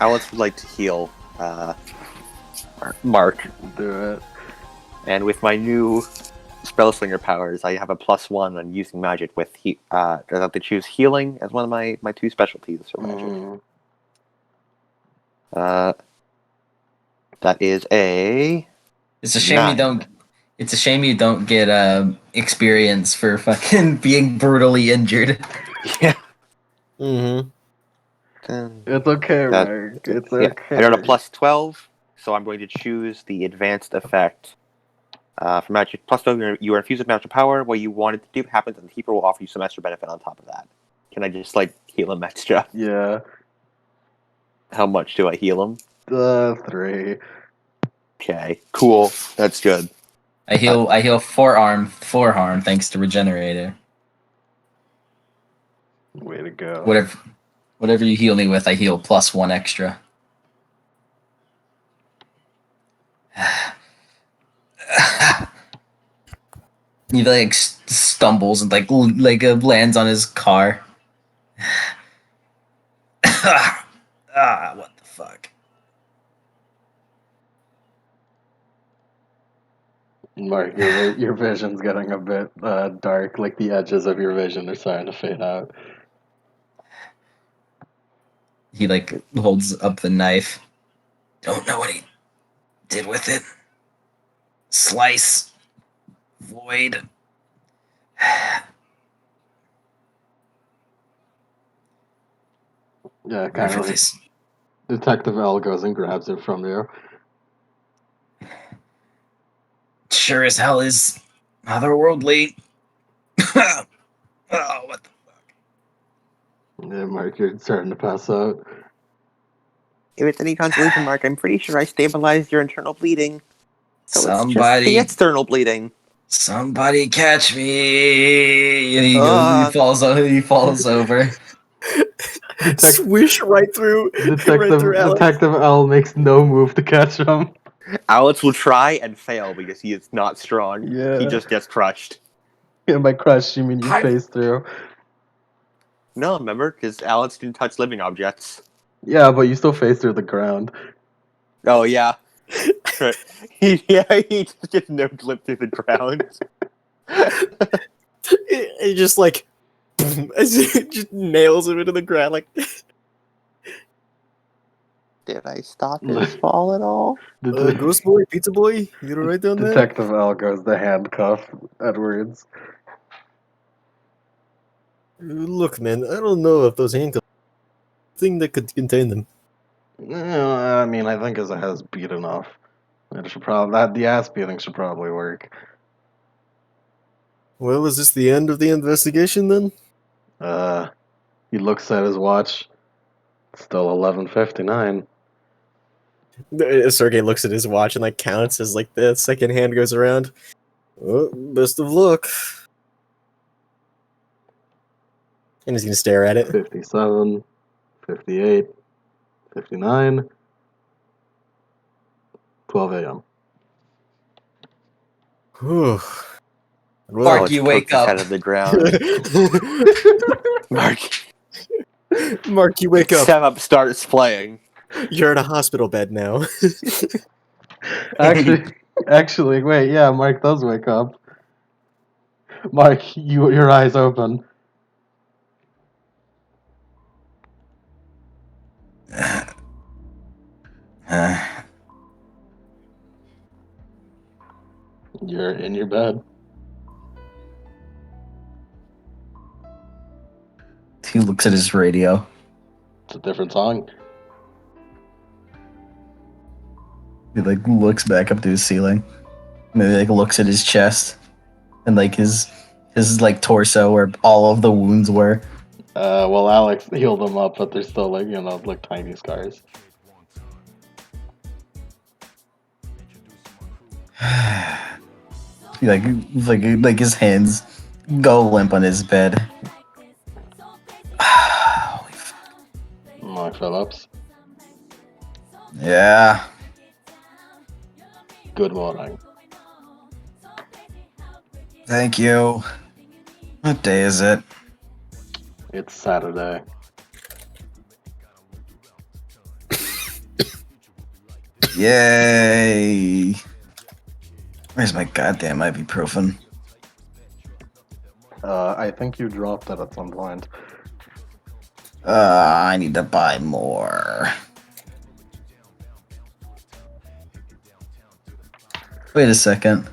Alex would like to heal Mark, Do it. and with my new spellslinger powers, I have a +1 on using magic with I have to choose healing as one of my two specialties for magic. Mhm. That is a It's a shame 9. you don't. It's a shame you don't get experience for fucking being brutally injured. Yeah. Mm-hmm. It's okay, That- Mark. It's Yeah, okay. I got a +12, so I'm going to choose the advanced effect. For magic +12, you are infused with magical power. What you wanted to do happens, and the keeper will offer you some extra benefit on top of that. Can I just like heal him extra? Yeah. How much do I heal him? 3. Okay, cool. That's good. I heal forearm thanks to regenerator. Way to go. Whatever you heal me with, I heal +1 extra. He like stumbles and like lands on his car. What the fuck? Mark, your vision's getting a bit dark. Like the edges of your vision are starting to fade out. He like holds up the knife. Don't know what he did with it. Slice. Void. Yeah, kind Whatever of. this. Detective L goes and grabs it from you. Sure as hell is otherworldly. Oh, what the Yeah, Mark, you're starting to pass out. If it's any consolation, Mark, I'm pretty sure I stabilized your internal bleeding. So it's just the Somebody external bleeding. catch me! And he goes. He falls over. Swish right through, right through Alex. Detective L makes no move to catch him. Alex will try and fail because he is not strong. Yeah. He just gets crushed. Yeah, by crush, you mean you face through. No, remember? Because Alex didn't touch living objects. Yeah, but you still face through the ground. Oh, yeah. he just gets no clip through the ground. It just like as it just nails him into the ground like Did I stop his fall at all? Ghost boy, pizza boy, you right down there? Detective L goes to handcuff Edwards. Look, man, I don't know if those handcuffs thing that could contain them. I mean, I think his ass beat enough. It should the ass beating should probably work. Well, is this the end of the investigation then? He looks at his watch. Still 11:59. Sergey looks at his watch and like counts as like the second hand goes around. Well, best of luck. And he's gonna stare at it. 57, 58, 59, 12 a.m. Whew. Mark, Let's you poke wake his up. head of the ground. Mark, Mark, you wake up. step up, starts playing. You're in a hospital bed now. Actually, wait. Yeah, Mark does wake up. Mark, your eyes open. You're in your bed. He looks at his radio. It's a different song. He like looks back up to his ceiling. Maybe like looks at his chest and like his like torso where all of the wounds were. Well, Alex healed them up, but they're still like like tiny scars. like his hands go limp on his bed. Holy fuck. Mark Phillips. Yeah. Good morning. Thank you. What day is it? It's Saturday. Yay. Where's my goddamn ibuprofen? I think you dropped it at some point. I need to buy more. Wait a second.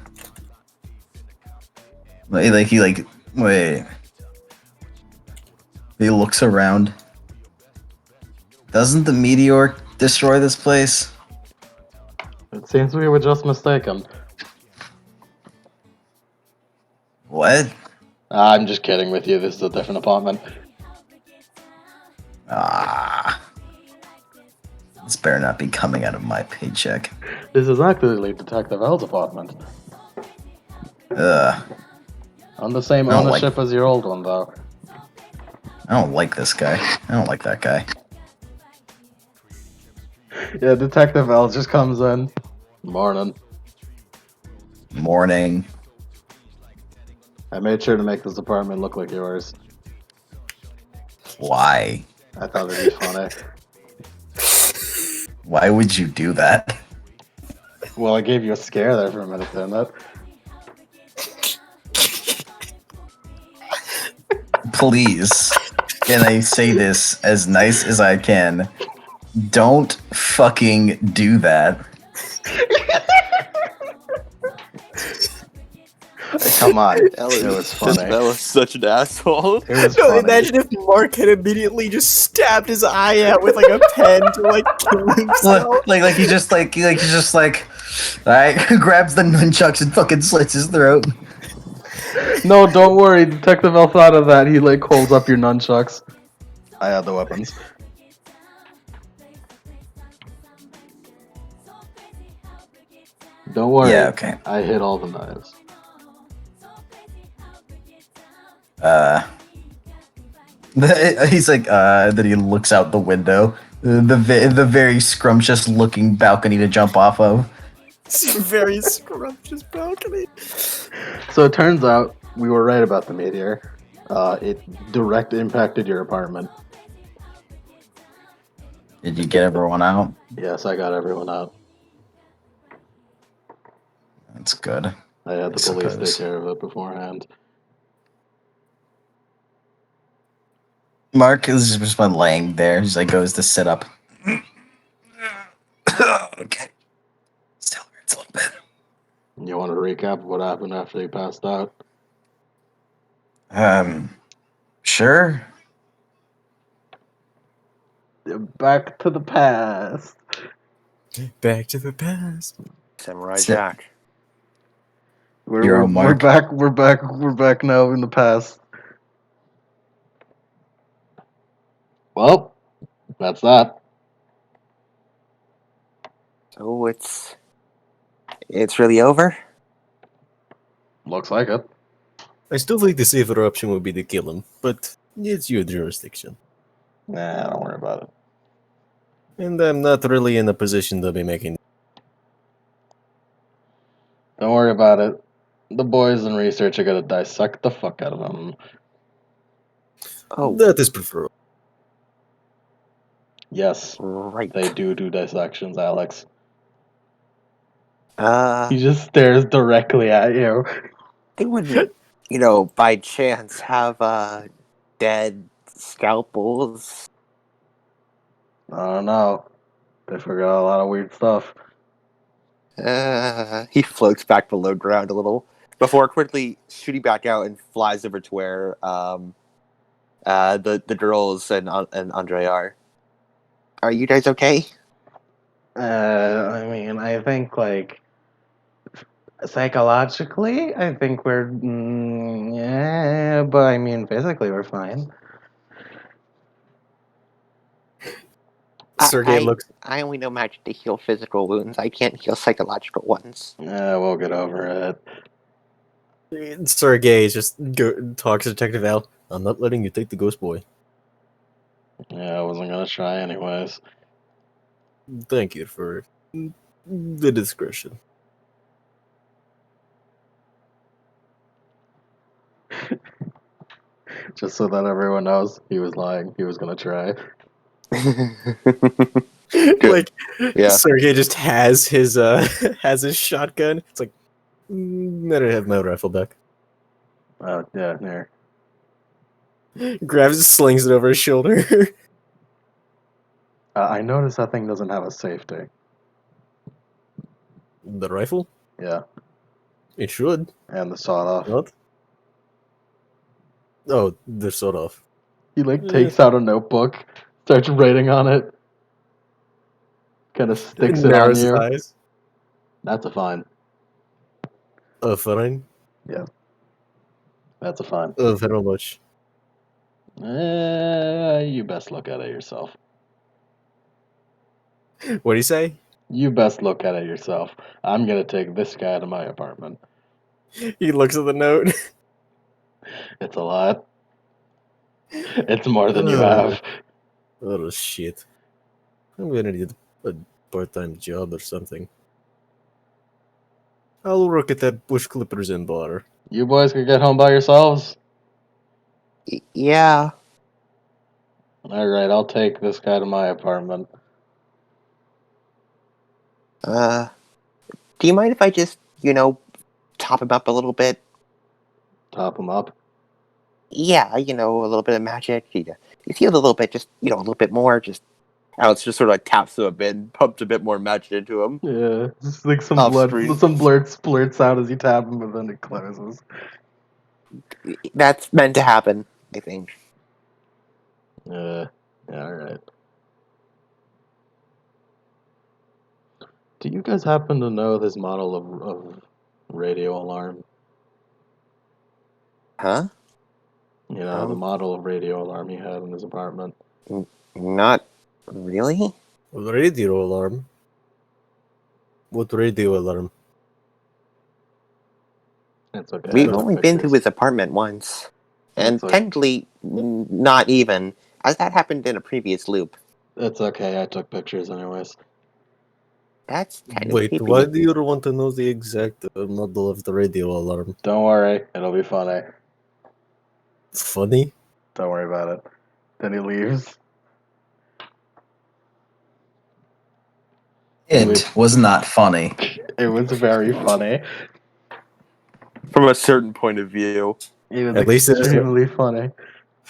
Wait. He looks around. Doesn't the meteor destroy this place? It seems we were just mistaken. What? I'm just kidding with you. This is a different apartment. Ah. This better not be coming out of my paycheck. This is actually Detective L's apartment. Ugh. On the same I don't ownership as your old one, though. I don't like this guy. I don't like that guy. Yeah, Detective L just comes in. Morning. Morning. I made sure to make this apartment look like yours. Why? I thought it'd be funny. Why would you do that? Well, I gave you a scare there for a minute, didn't it? Please, can I say this as nice as I can? Don't fucking do that. Come on. It That was funny. was such an asshole. It was No, funny. imagine if Mark had immediately just stabbed his eye out with like a pen to like kill himself. Like he just like alright, grabs the nunchucks and fucking slits his throat. No, don't worry. Detective L thought of that. He like holds up your nunchucks. I have the weapons. Don't worry. Yeah, okay. I hit all the knives. He's like, then he looks out the window. The very scrumptious looking balcony to jump off of. It's a very scrumptious balcony. So it turns out we were right about the meteor. It direct impacted your apartment. Did you get everyone out? Yes, I got everyone out. That's good. I had the I police suppose. take care of it beforehand. Mark is just been laying there. He like goes to sit up. Okay. Still hurts a little bit. You want to recap what happened after he passed out? Sure. Back to the past. Back to the past. Samurai Sit. Jack. You're on, We're Mark. back. We're back now in the past. Well, that's that. So it's really over? Looks like it. I still think the safer option would be to kill him, but it's your jurisdiction. Nah, don't worry about it. And I'm not really in a position to be making. Don't worry about it. The boys in research are gonna dissect the fuck out of him. Oh, That is preferable. Yes, right. they do dissections, Alex. Uh, He just stares directly at you. they wouldn't, by chance have dead scalpels. I don't know. They forgot a lot of weird stuff. He floats back below ground a little before quickly shooting back out and flies over to where the girls and Andre are. Are you guys okay? I mean, I think like psychologically, I think we're yeah, but I mean physically we're fine. Sergey looks. I only know magic to heal physical wounds. I can't heal psychological ones. Yeah, we'll get over it. Sergey just talks to Detective Al. I'm not letting you take the ghost boy. Yeah, I wasn't gonna try anyways. Thank you for the discretion. Just so that everyone knows, he was lying. He was gonna try. Like, Yeah. Sergey just has his has his shotgun. It's like, better have my rifle back. Oh yeah, here. Grabs it, slings it over his shoulder. I noticed that thing doesn't have a safety. The rifle? Yeah, It should. and the sawed off. Not? Oh, they're sawed off. He like takes out a notebook, starts writing on it, kind of sticks it on Narrows his you. eyes. That's a fine. Fine. That's a fine. How much? You best look at it yourself. What do you say? You best look at it yourself. I'm gonna take this guy to my apartment. He looks at the note. It's a lot. It's more than you have. Oh shit. I'm gonna need a part-time job or something. I'll work at that bush clippers in bar. You boys can get home by yourselves. Yeah. All right, I'll take this guy to my apartment. Do you mind if I just, top him up a little bit? Top him up. Yeah, a little bit of magic. You feel a little bit, just, a little bit more. Just Alex just sort of like taps him a bit and pumps a bit more magic into him. Yeah, just like some Off blood, screen. some blood splurts out as you tap him, but then it closes. That's meant to happen, I think. Yeah, all right. Do you guys happen to know this model of radio alarm? Huh? You know, the Um, model of radio alarm he had in his apartment. Not really? Radio alarm? What radio alarm? It's okay. I We've took only been to pictures. his apartment once. And It's like- technically, not even, as that happened in a previous loop. It's okay. I took pictures anyways. That's technically Wait, why do you want to know the exact model of the radio alarm? Don't worry, it'll be funny. Funny? Don't worry about it. Then he leaves. It was not funny. It was very funny. from a certain point of view. It was At least it's extremely funny.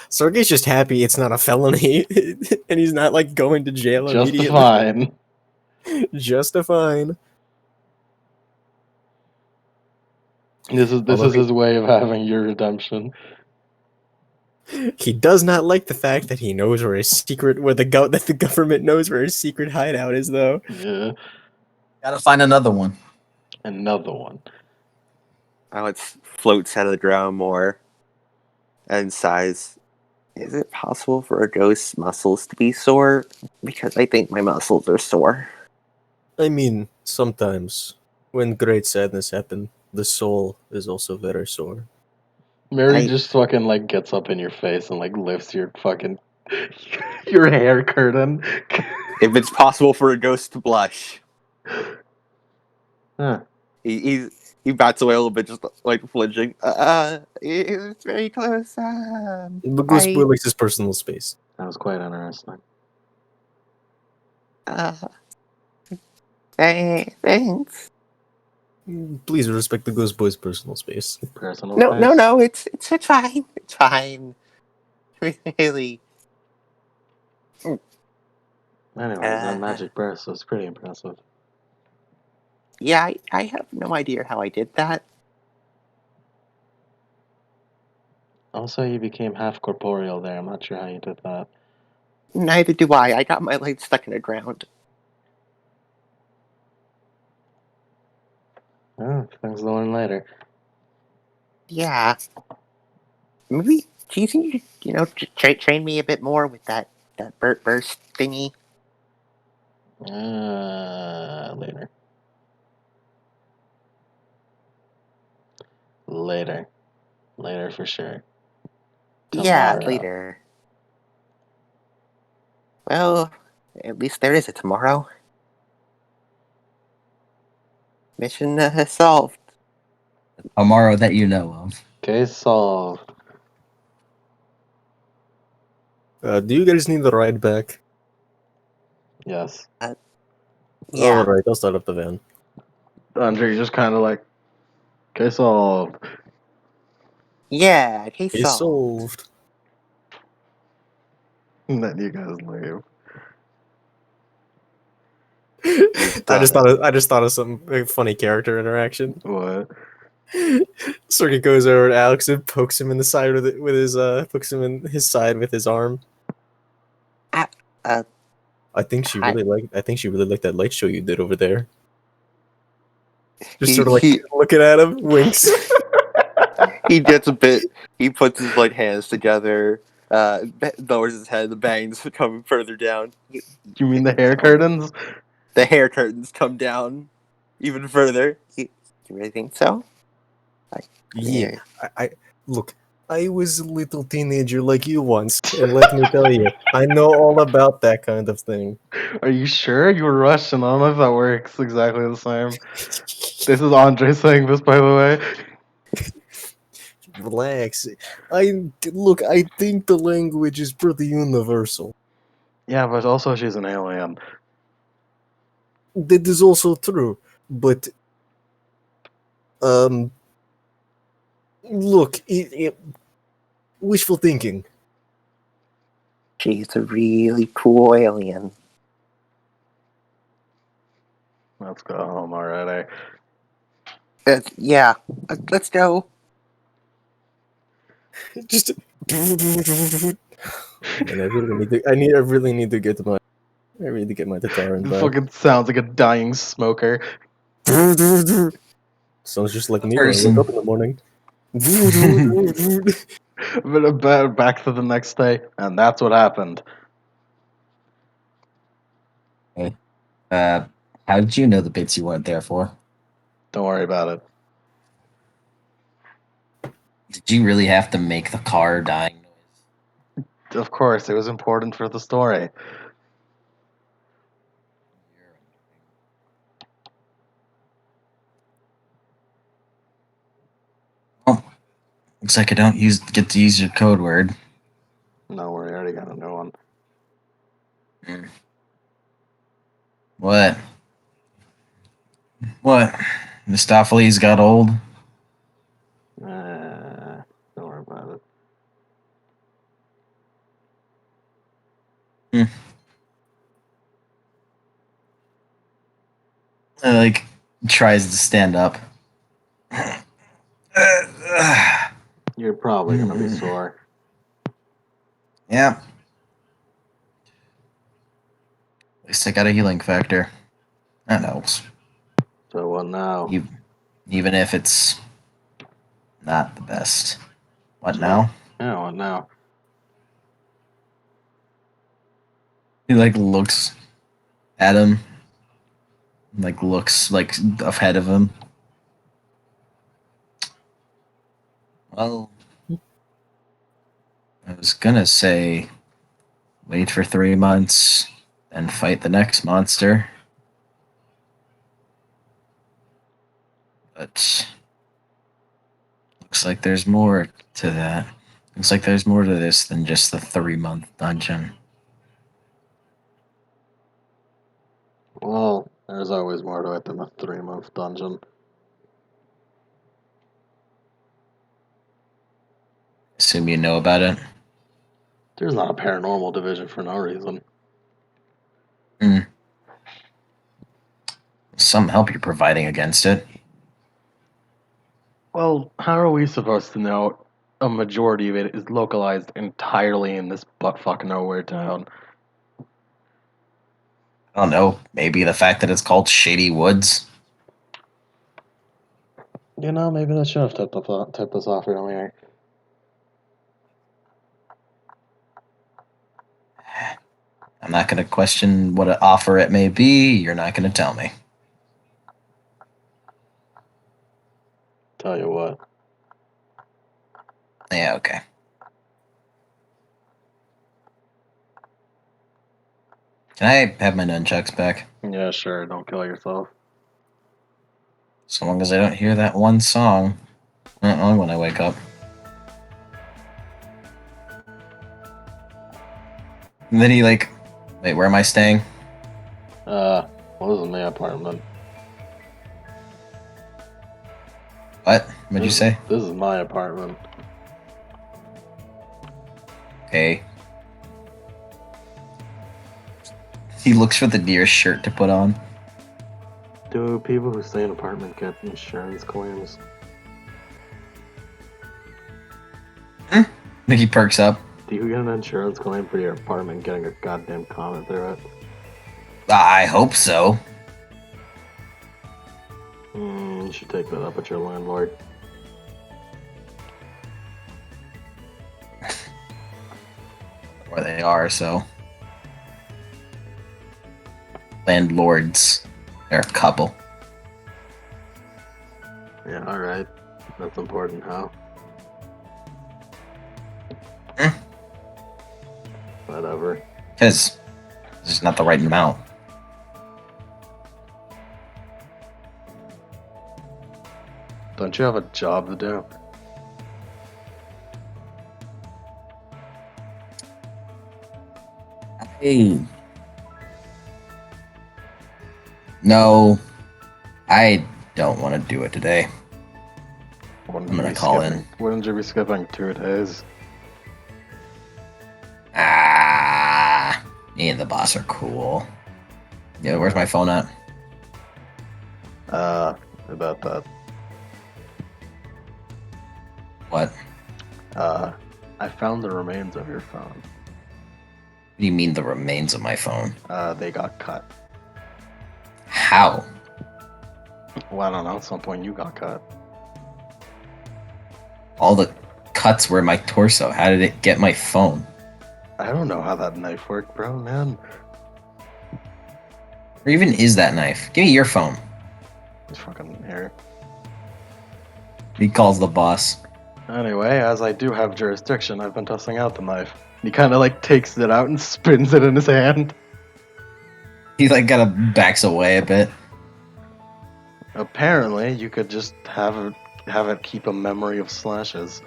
Sergey's just happy it's not a felony, and he's not like going to jail Just immediately. fine. Just a fine. This is his way of having your redemption. He does not like the fact that he knows where his secret, that the government knows where his secret hideout is, though. Yeah. Gotta find another one. Another one. Alex floats out of the ground more and sighs. Is it possible for a ghost's muscles to be sore? Because I think my muscles are sore. I mean, sometimes when great sadness happens, the soul is also very sore. Mary just fucking like gets up in your face and like lifts your fucking your hair curtain. If it's possible for a ghost to blush. Huh. He's He bats away a little bit, just like flinching. It was very close. But Ghost Boy likes his personal space. That was quite interesting. Thanks. Please respect the Ghost Boy's personal space. Personal No, space? no, no. It's fine. It's fine. Really. Anyway, that magic burst was pretty impressive. Yeah, I have no idea how I did that. Also, you became half corporeal there. I'm not sure how you did that. Neither do I. I got my legs stuck in the ground. Oh, things to learn later. Yeah. Maybe. Do you think you know train me a bit more with that burst thingy? Later. Later. Later for sure. Yeah, Tomorrow. later. Well, at least there is a tomorrow. Mission solved. Tomorrow that you know of. Case solved. Do you guys need the ride back? Yes. Yeah. Alright, I'll start up the van. Andre just kind of like, case solved. Yeah, case Case solved. solved. And then you guys leave. I just thought of some funny character interaction. What? Circuit goes over to Alex and pokes him in the side with his pokes him in his side with his arm. Uh, I think she hi. really liked that light show you did over there. Just He- sort of like he- looking at him, winks. He gets a bit. He puts his hands together, lowers his head. The bangs come further down. You mean the hair curtains? The hair curtains come down even further. You really think so? Yeah, I look. I was a little teenager like you once, and let me tell you, I know all about that kind of thing. Are you sure? You were Russian. I don't know if that works exactly the same. This is Andre saying this, by the way. Relax. I think the language is pretty universal. Yeah, but also she's an alien. That is also true, but look, wishful thinking. She's a really cool alien. Let's go home already. Yeah, let's go. Just. And I really need to get my. I really need to get my Tataran This back. fucking sounds like a dying smoker. Sounds just like me Person. when I wake up in the morning. But back to the next day, and that's what happened. How did you know the bits you weren't there for? Don't worry about it. Did you really have to make the car dying noise? Of course, it was important for the story. Oh, looks like I don't get to use your code word. No worry, I already got a new one. What? What? Mistopheles got old? Don't worry about it. Like, tries to stand up. You're probably gonna be sore. Yeah. At least I got a healing factor. That helps. So what now? Even if it's not the best. What now? Yeah, what now? He looks at him. Looks ahead of him. Well, I was gonna say wait for 3 months and fight the next monster. But looks like there's more to that. Looks like there's more to this than just the 3-month dungeon. Well, there's always more to it than a 3-month dungeon. Assume you know about it. There's not a paranormal division for no reason. Some help you're providing against it. Well, how are we supposed to know a majority of it is localized entirely in this buttfuck nowhere town? I don't know. Maybe the fact that it's called Shady Woods. You know, maybe that should have tipped us off earlier. I'm not going to question what an offer it may be. You're not going to tell me. Tell you what. Yeah, okay. Can I have my nunchucks back? Yeah, sure, don't kill yourself. So long as I don't hear that one song when I wake up. And then he like, wait, where am I staying? Well, this is my apartment. What? What'd you say? This is my apartment. Okay. He looks for the nearest shirt to put on. Do people who stay in an apartment get insurance claims? Mickey perks up. Do you get an insurance claim for your apartment getting a goddamn comment through it? I hope so. You should take that up with your landlord. Where they are, so. Landlords. They're a couple. Yeah, alright. That's important, huh? Whatever. Because this is not the right amount. Don't you have a job to do? Hey. No, I don't want to do it today. Wouldn't I'm you gonna be call skipping- Wouldn't you be skipping 2 days? Me and the boss are cool. Yeah, where's my phone at? About that. What? I found the remains of your phone. What do you mean the remains of my phone? They got cut. How? Well, I don't know, at some point you got cut. All the cuts were in my torso. How did it get my phone? I don't know how that knife worked, bro, man. Where even is that knife? Give me your phone. It's fucking here. He calls the boss. Anyway, as I do have jurisdiction, I've been tossing out the knife. He kind of like takes it out and spins it in his hand. He like kind of backs away a bit. Apparently, you could just have it keep a memory of slashes.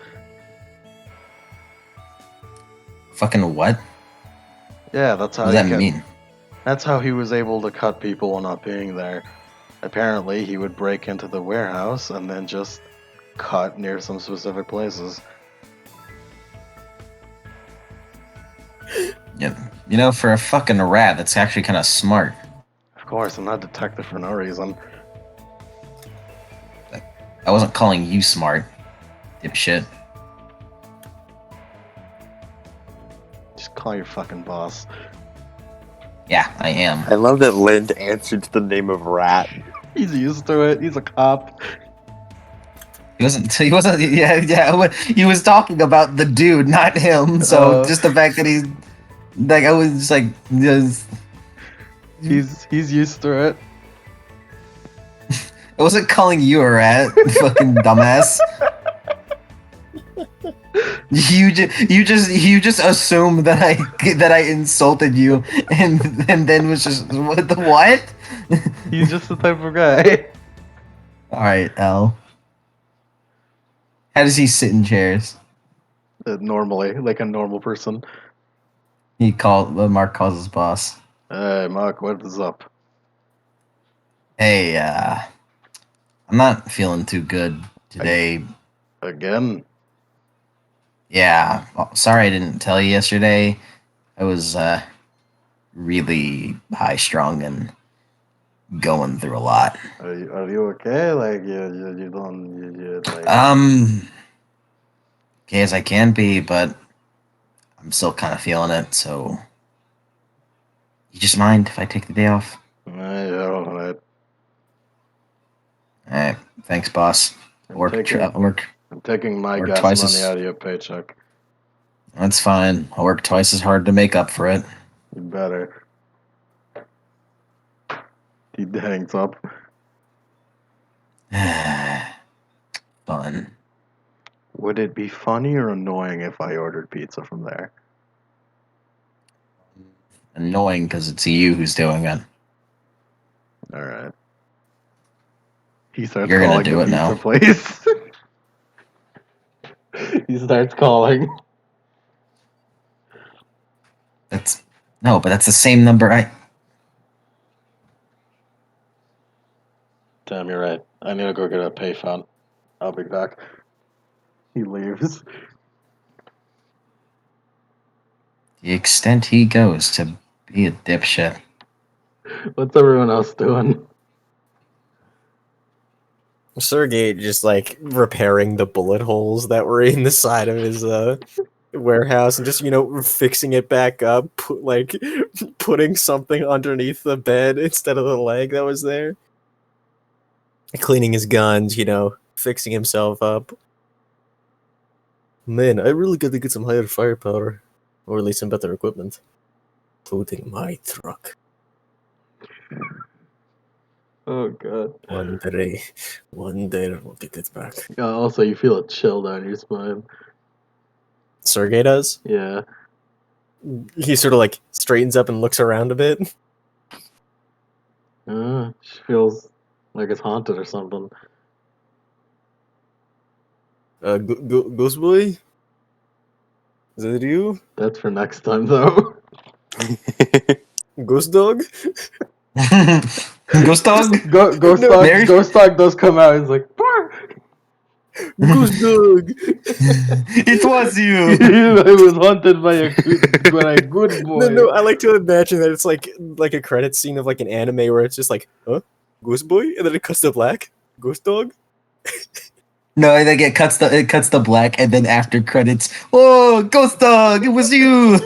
Fucking what? Yeah, that's how. What does that mean? That's how he was able to cut people while not being there. Apparently, he would break into the warehouse and then just cut near some specific places. Yeah, you know, for a fucking rat, that's actually kind of smart. Of course, I'm not a detective for no reason. I wasn't calling you smart, dipshit. Just call your fucking boss. Yeah, I am. I love that Lind answered to the name of Rat. He's used to it. He's a cop. He wasn't. Yeah. He was talking about the dude, not him. So just the fact that he's like, I was just like, He's used to it. I wasn't calling you a rat, fucking dumbass. You just assumed that I insulted you, and then was just what the what? He's just the type of guy. All right, L. How does he sit in chairs? Normally, like a normal person. Mark calls his boss. Hey, Mark, what is up? Hey, I'm not feeling too good today. Again? Yeah, sorry I didn't tell you yesterday. I was really high strung and going through a lot. Are you okay? Like you don't you like Okay as I can be, but I'm still kind of feeling it. So, you just mind if I take the day off? yeah, all right. All right, thanks, boss. I'm Work, taking work, I'm taking my work gas twice money as. out of your paycheck. That's fine. I work twice as hard to make up for it. You better. He hangs up. Fun. Would it be funny or annoying if I ordered pizza from there? Annoying because it's you who's doing it. All right. He starts You're gonna calling the do it pizza now. place. He starts calling. That's no, but that's the same number. Damn, you're right. I need to go get a payphone. I'll be back. He leaves. The extent he goes to be a dipshit. What's everyone else doing? Sergey just like repairing the bullet holes that were in the side of his warehouse and just fixing it back up, putting something underneath the bed instead of the leg that was there. Cleaning his guns, fixing himself up. Man, I really got to get some higher firepower, or at least some better equipment, including my truck. Oh god. One day we'll get it back. Yeah, also, you feel a chill down your spine. Sergey does. Yeah. He sort of like straightens up and looks around a bit. She feels like it's haunted or something. Ghost boy, is that you? That's for next time, though. Ghost dog? Ghost dog? Ghost No. Dog. There- Ghost Dog does come out. He's like, "Bark!" Ghost dog. It was you. I was haunted by a good boy. No, I like to imagine that it's like a credit scene of like an anime where it's just like, huh? Ghost boy? And then it cuts to black. Ghost dog? No, I think it cuts the black, and then after credits, oh, Ghost Dog, it was you.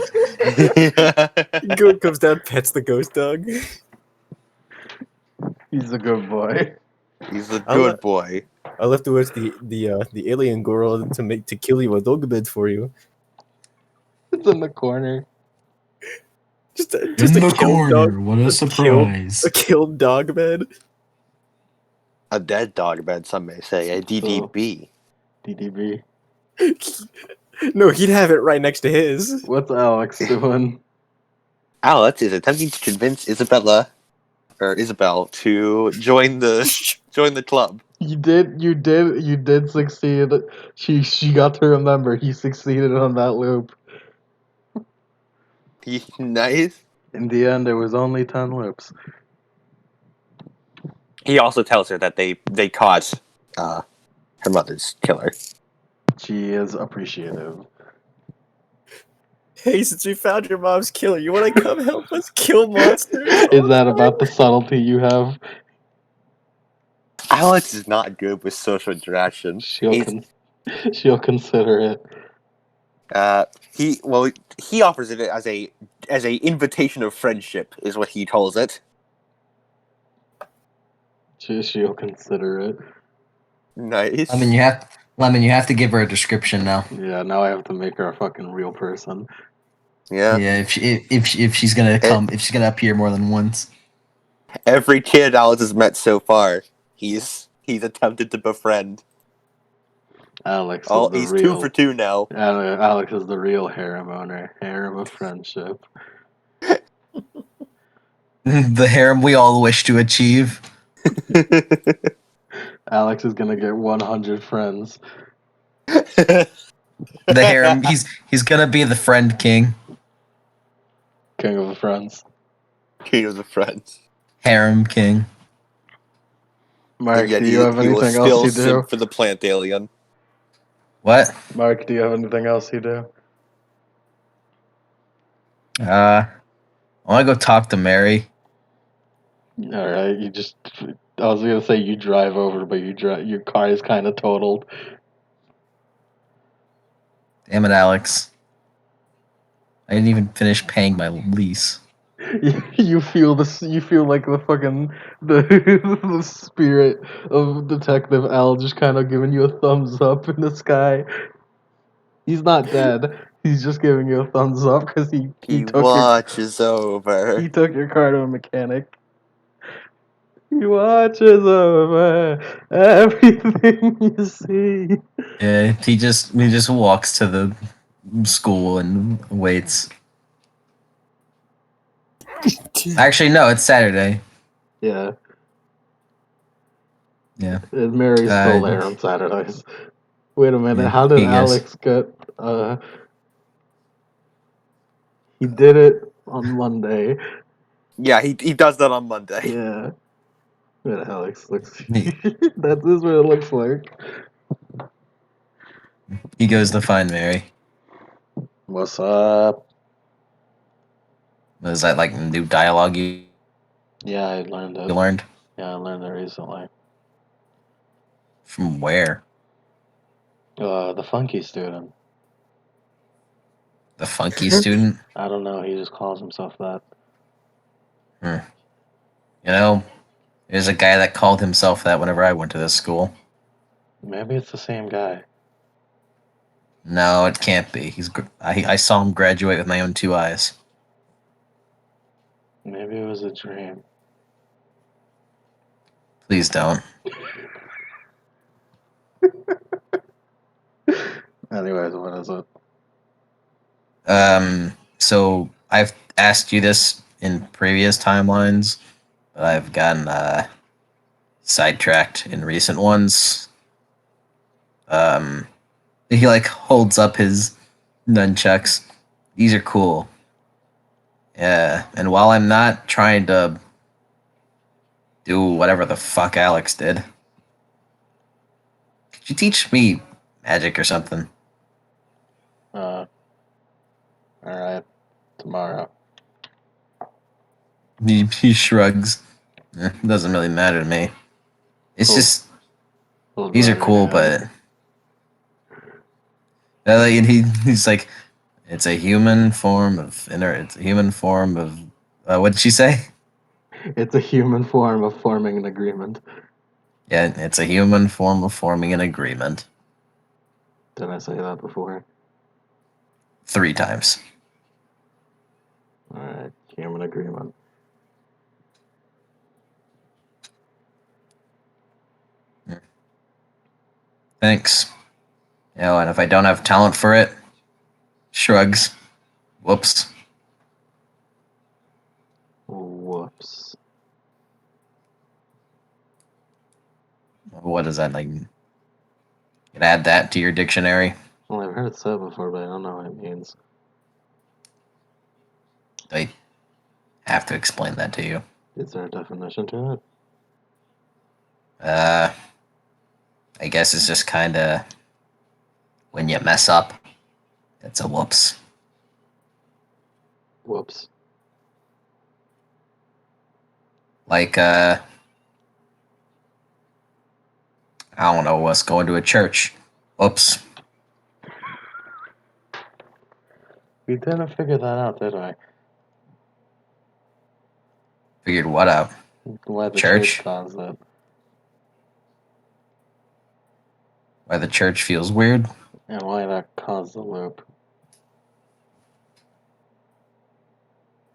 Goat comes down, pets the ghost dog. He's a good boy. He's a I'll good let- boy. I'll have to ask the alien girl to kill you a dog bed for you. It's in the corner. Just a In the killed corner, dog. what a surprise! A killed dog bed. A dead dog bed, some may say. A DDB. DDB. No, he'd have it right next to his. What's Alex doing? Alex is attempting to convince Isabel to join the club. You did succeed. She got to remember. He succeeded on that loop. Nice. In the end, there was only 10 loops. He also tells her that they caught her mother's killer. She is appreciative. Hey, since we found your mom's killer, you want to come help us kill monsters? Is that about the subtlety you have? Alex is not good with social interaction. She'll consider it. He offers it as a invitation of friendship, is what he calls it. She'll consider it. Nice. Lemon, you have to give her a description now. Yeah, now I have to make her a fucking real person. Yeah. Yeah, if she's gonna come, if she's gonna appear more than once. Every kid Alex has met so far, he's attempted to befriend. Alex Oh, is the he's real. 2 for 2 now. Alex is the real harem owner. Harem of friendship. The harem we all wish to achieve. Alex is gonna get 100 friends. The harem. He's gonna be the friend king. King of the friends. He was a friend. Harem king. Mark, And yet do you have he will anything else still you do? simp for the plant alien. What? Mark, do you have anything else you do? I want to go talk to Mary. All right, you just. I was gonna say you drive over, but your car is kind of totaled. Damn it, Alex. I didn't even finish paying my lease. You feel this. You feel like the fucking the the spirit of Detective Al just kind of giving you a thumbs up in the sky. He's not dead. He's just giving you a thumbs up because he He took watches over. he took your car to a mechanic. He watches over everything you see. Yeah, he just walks to the school and waits. Actually, no, it's Saturday. Yeah, Yeah. and Mary's still Uh, there on Saturdays. Wait a minute, Yeah, how did he goes. Alex get? He did it on Monday. Yeah, he does that on Monday. Yeah. Wait, Alex looks. He, That is what it looks like. he goes to find Mary. What's up? Was that like new dialogue you Yeah, I learned it. learned? Yeah, I learned it recently. From where? The funky student. The funky student? I don't know. He just calls himself that. You know, there's a guy that called himself that whenever I went to this school. Maybe it's the same guy. No, it can't be. I saw him graduate with my own two eyes. Maybe it was a dream. Please don't. Anyways, what is it? So I've asked you this in previous timelines, but I've gotten sidetracked in recent ones. He like holds up his nunchucks. These are cool. Yeah, and while I'm not trying to do whatever the fuck Alex did, could you teach me magic or something? Alright. Tomorrow. He shrugs. Doesn't really matter to me. It's Cool. just Feels these are better, cool, yeah. but and he's like, it's a human form of inner. It's a human form of. What did she say? It's a human form of forming an agreement. Yeah, it's a human form of forming an agreement. Did I say that before? 3 times. Alright, human agreement. Thanks. And if I don't have talent for it, shrugs. Whoops. Whoops. What does that like? You can add that to your dictionary. Well, I've heard it said before, but I don't know what it means. I have to explain that to you. Is there a definition to it? I guess it's just kind of when you mess up. It's a whoops. Whoops. Like I don't know, us going to a church. Whoops. We didn't figure that out, did I? Figured what out? Why the Church? church caused it. Why the church feels weird? And why that caused the loop.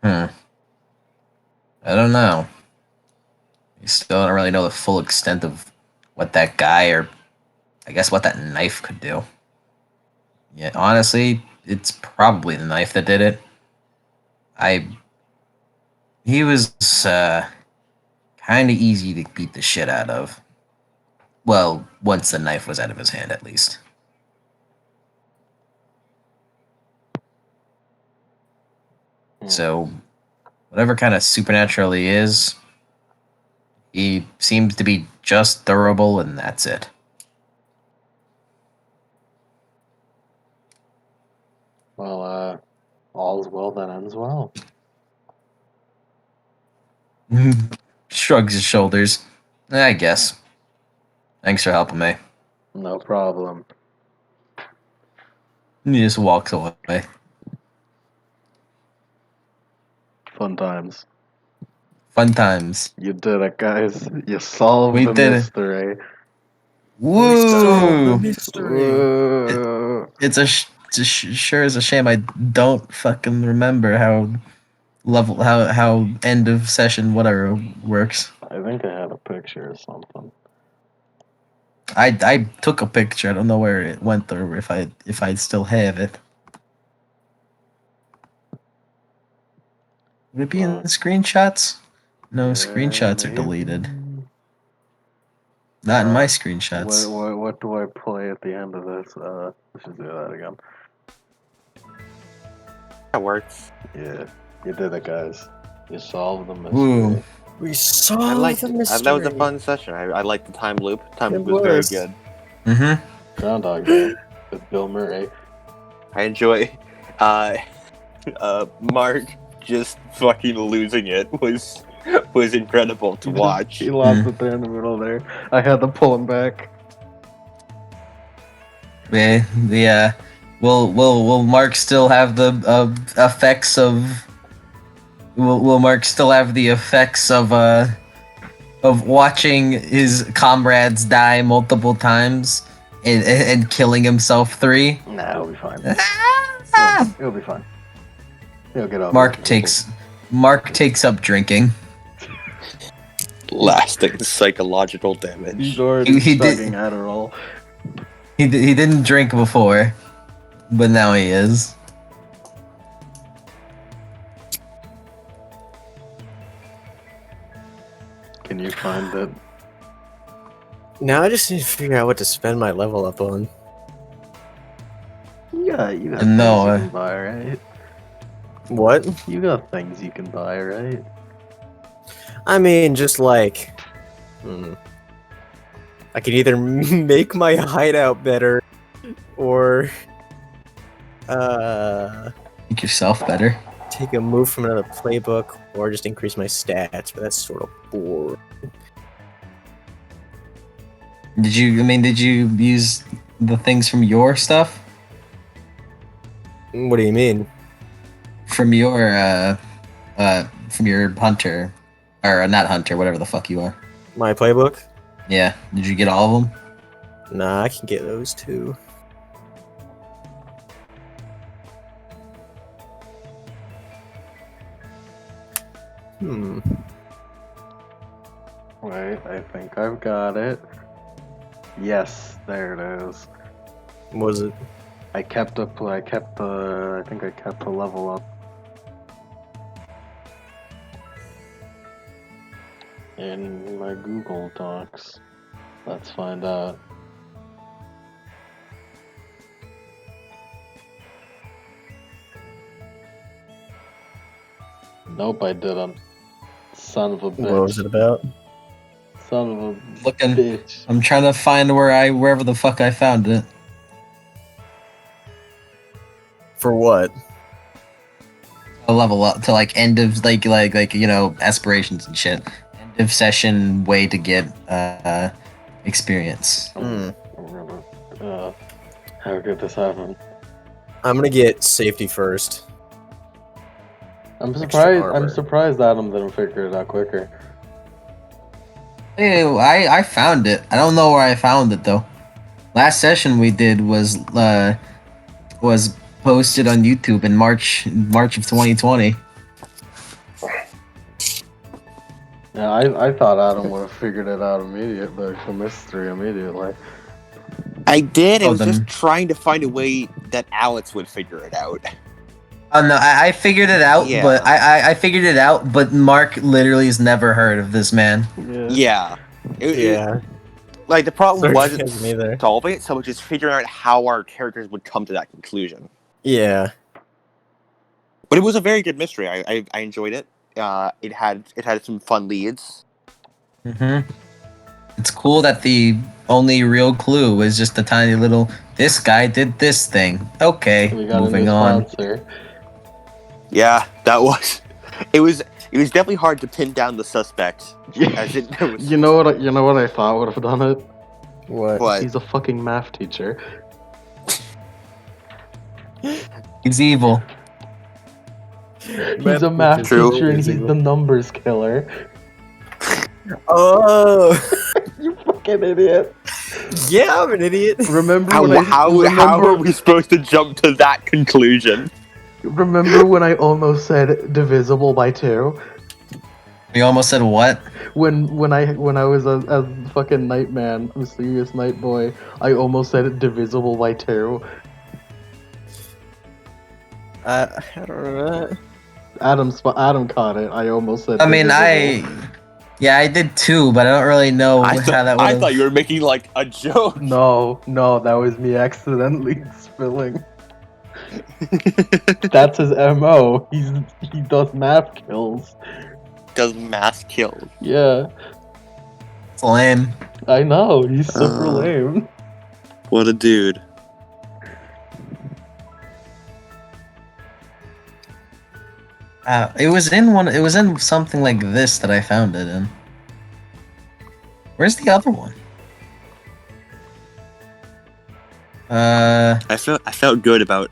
I don't know. You still don't really know the full extent of what that guy or I guess what that knife could do. Yeah, honestly, it's probably the knife that did it. I he was kind of easy to beat the shit out of. Well, once the knife was out of his hand, at least. So, whatever kind of supernatural he is, he seems to be just durable, and that's it. Well, all's well that ends well. Shrugs his shoulders. I guess. Thanks for helping me. No problem. And he just walks away. Fun times. Fun times. You did it, guys. You solved We the did it. mystery. Woo! Whoa. Sure is a shame I don't fucking remember how end of session whatever works. I think I had a picture or something. I took a picture. I don't know where it went or if I still have it. Would it be in the screenshots? No, Yeah, screenshots are maybe. deleted. Not in my screenshots. What do I play at the end of this? Let's just do that again. That works. Yeah, you did it, guys. You solved the mystery. Woo. We solved I liked the it. mystery. That was a fun session. I liked the time loop. Time It loop was very was. good. Mm-hmm. Groundhog Day with Bill Murray. I enjoy. Mark just fucking losing it was incredible to watch. He lost it there in the middle there. I had to pull him back. Yeah. Will Mark still have the effects of? Will Mark still have the effects of watching his comrades die multiple times and killing himself 3? Nah, he'll be fine. He'll be fine. He'll get over Mark it. takes up drinking. Lasting psychological damage. He's already He did- chugging Adderall. He didn't drink before, but now he is. Can you find it? Now I just need to figure out what to spend my level up on. Yeah, you got No, things you can buy, right? What? You got things you can buy, right? I mean, just like... I can either make my hideout better, or... Make yourself better. take a move from another playbook, or just increase my stats, but that's sort of boring. Did you use the things from your stuff? What do you mean? From your hunter, or not hunter, whatever the fuck you are. My playbook? Yeah. Did you get all of them? Nah, I can get those too. Wait, I think I've got it. Yes, there it is. Was it? I kept the level up. In my Google Docs. Let's find out. Nope, I didn't. Son of a bitch. What was it about? Son of a Looking. bitch. I'm trying to find wherever the fuck I found it. For what? A level up to like end of like aspirations and shit. End of session way to get experience. How could this happen? I'm gonna get safety first. I'm Extra surprised. armor. I'm surprised Adam didn't figure it out quicker. Hey, I found it. I don't know where I found it though. Last session we did was posted on YouTube in March of 2020. Yeah, I thought Adam would have figured it out immediately. The mystery immediately. I did. I was then- just trying to find a way that Alex would figure it out. Oh no, I figured it out, Yeah. but I figured it out, but Mark literally has never heard of this man. Yeah. Yeah. Like the problem wasn't Sarcasm either. solving it, so much as figuring out how our characters would come to that conclusion. Yeah. But it was a very good mystery. I enjoyed it. It had some fun leads. Mm-hmm. It's cool that the only real clue was just a tiny little. This guy did this thing. Okay, We got moving a new on. sponsor. Yeah, that was. It was definitely hard to pin down the suspect. As it was. You know what I thought would have done it? What? He's a fucking math teacher. He's evil. He's a math True. teacher and he's the numbers killer. Oh. You fucking idiot. Yeah, I'm an idiot. Remember How, when I how are we supposed to jump to that conclusion? remember when I almost said divisible by 2? We almost said what? When I was a fucking Nightman, Mysterious Night Boy, I almost said divisible by 2. I don't remember that. Adam caught it. I almost said I mean, divisible. Yeah, I did too, but I don't really know I how that I would. thought you were making like a joke. No, that was me accidentally spilling. That's his MO. He does math kills. Does mass kills? Yeah, It's lame. I know. He's super Uh. lame. What a dude. It was in something like this that I found it in. Where's the other one? I felt good about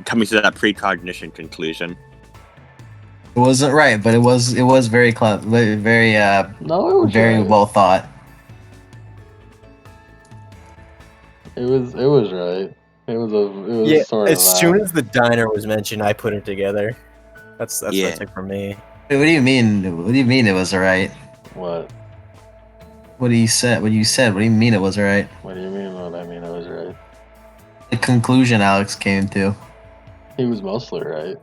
coming to that precognition conclusion. It wasn't right, but it was very clever, very No, it was very right. well thought. It was right. It was Yeah, sort of as that. soon as the diner was mentioned, I put it together. That's Yeah. what it took for me. Wait, what do you mean? What do you mean it was alright? What? What you said? What do you mean it was alright? What do you mean? What I mean? It was right. The conclusion Alex came to. He was mostly right.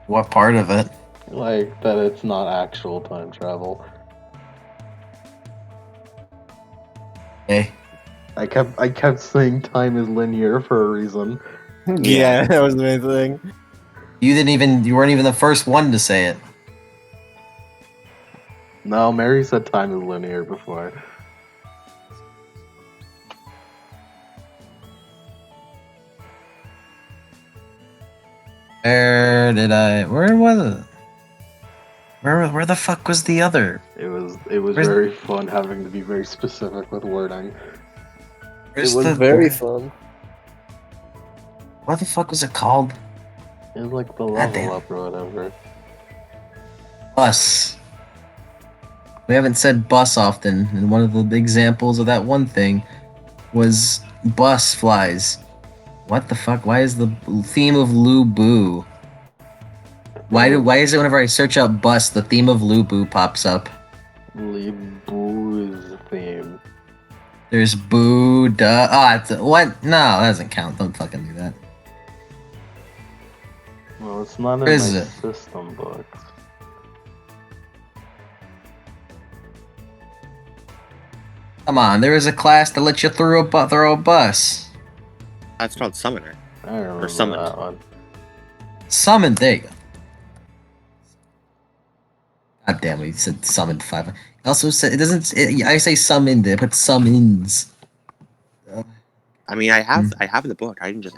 What part of it? Like that, it's not actual time travel. Hey, I kept saying time is linear for a reason. Yeah, that was the main thing. you weren't even the first one to say it. No, Mary said time is linear before. Where was it? Where the fuck was the other? It was Where's- very fun having to be very specific with wording. Where's it was the- very fun. What the fuck was it called? It was like the God damn. level up or whatever. Bus. We haven't said bus often, and one of the examples of that one thing was bus flies. What the fuck? Why is the theme of Lu Bu? Why is it whenever I search up bus, the theme of Lu Bu pops up? Lee Boo's theme. There's Boo, duh. What? No, that doesn't count. Don't fucking do that. Well, it's not in Where is my it? system books. Come on, there is a class that lets you throw a bus. That's called Summoner. I don't remember summoned. that one. Summoned. There you go. God damn it, he said summoned 5. He also said it doesn't. I say summoned. I put summons. I mean, I have the book. I can just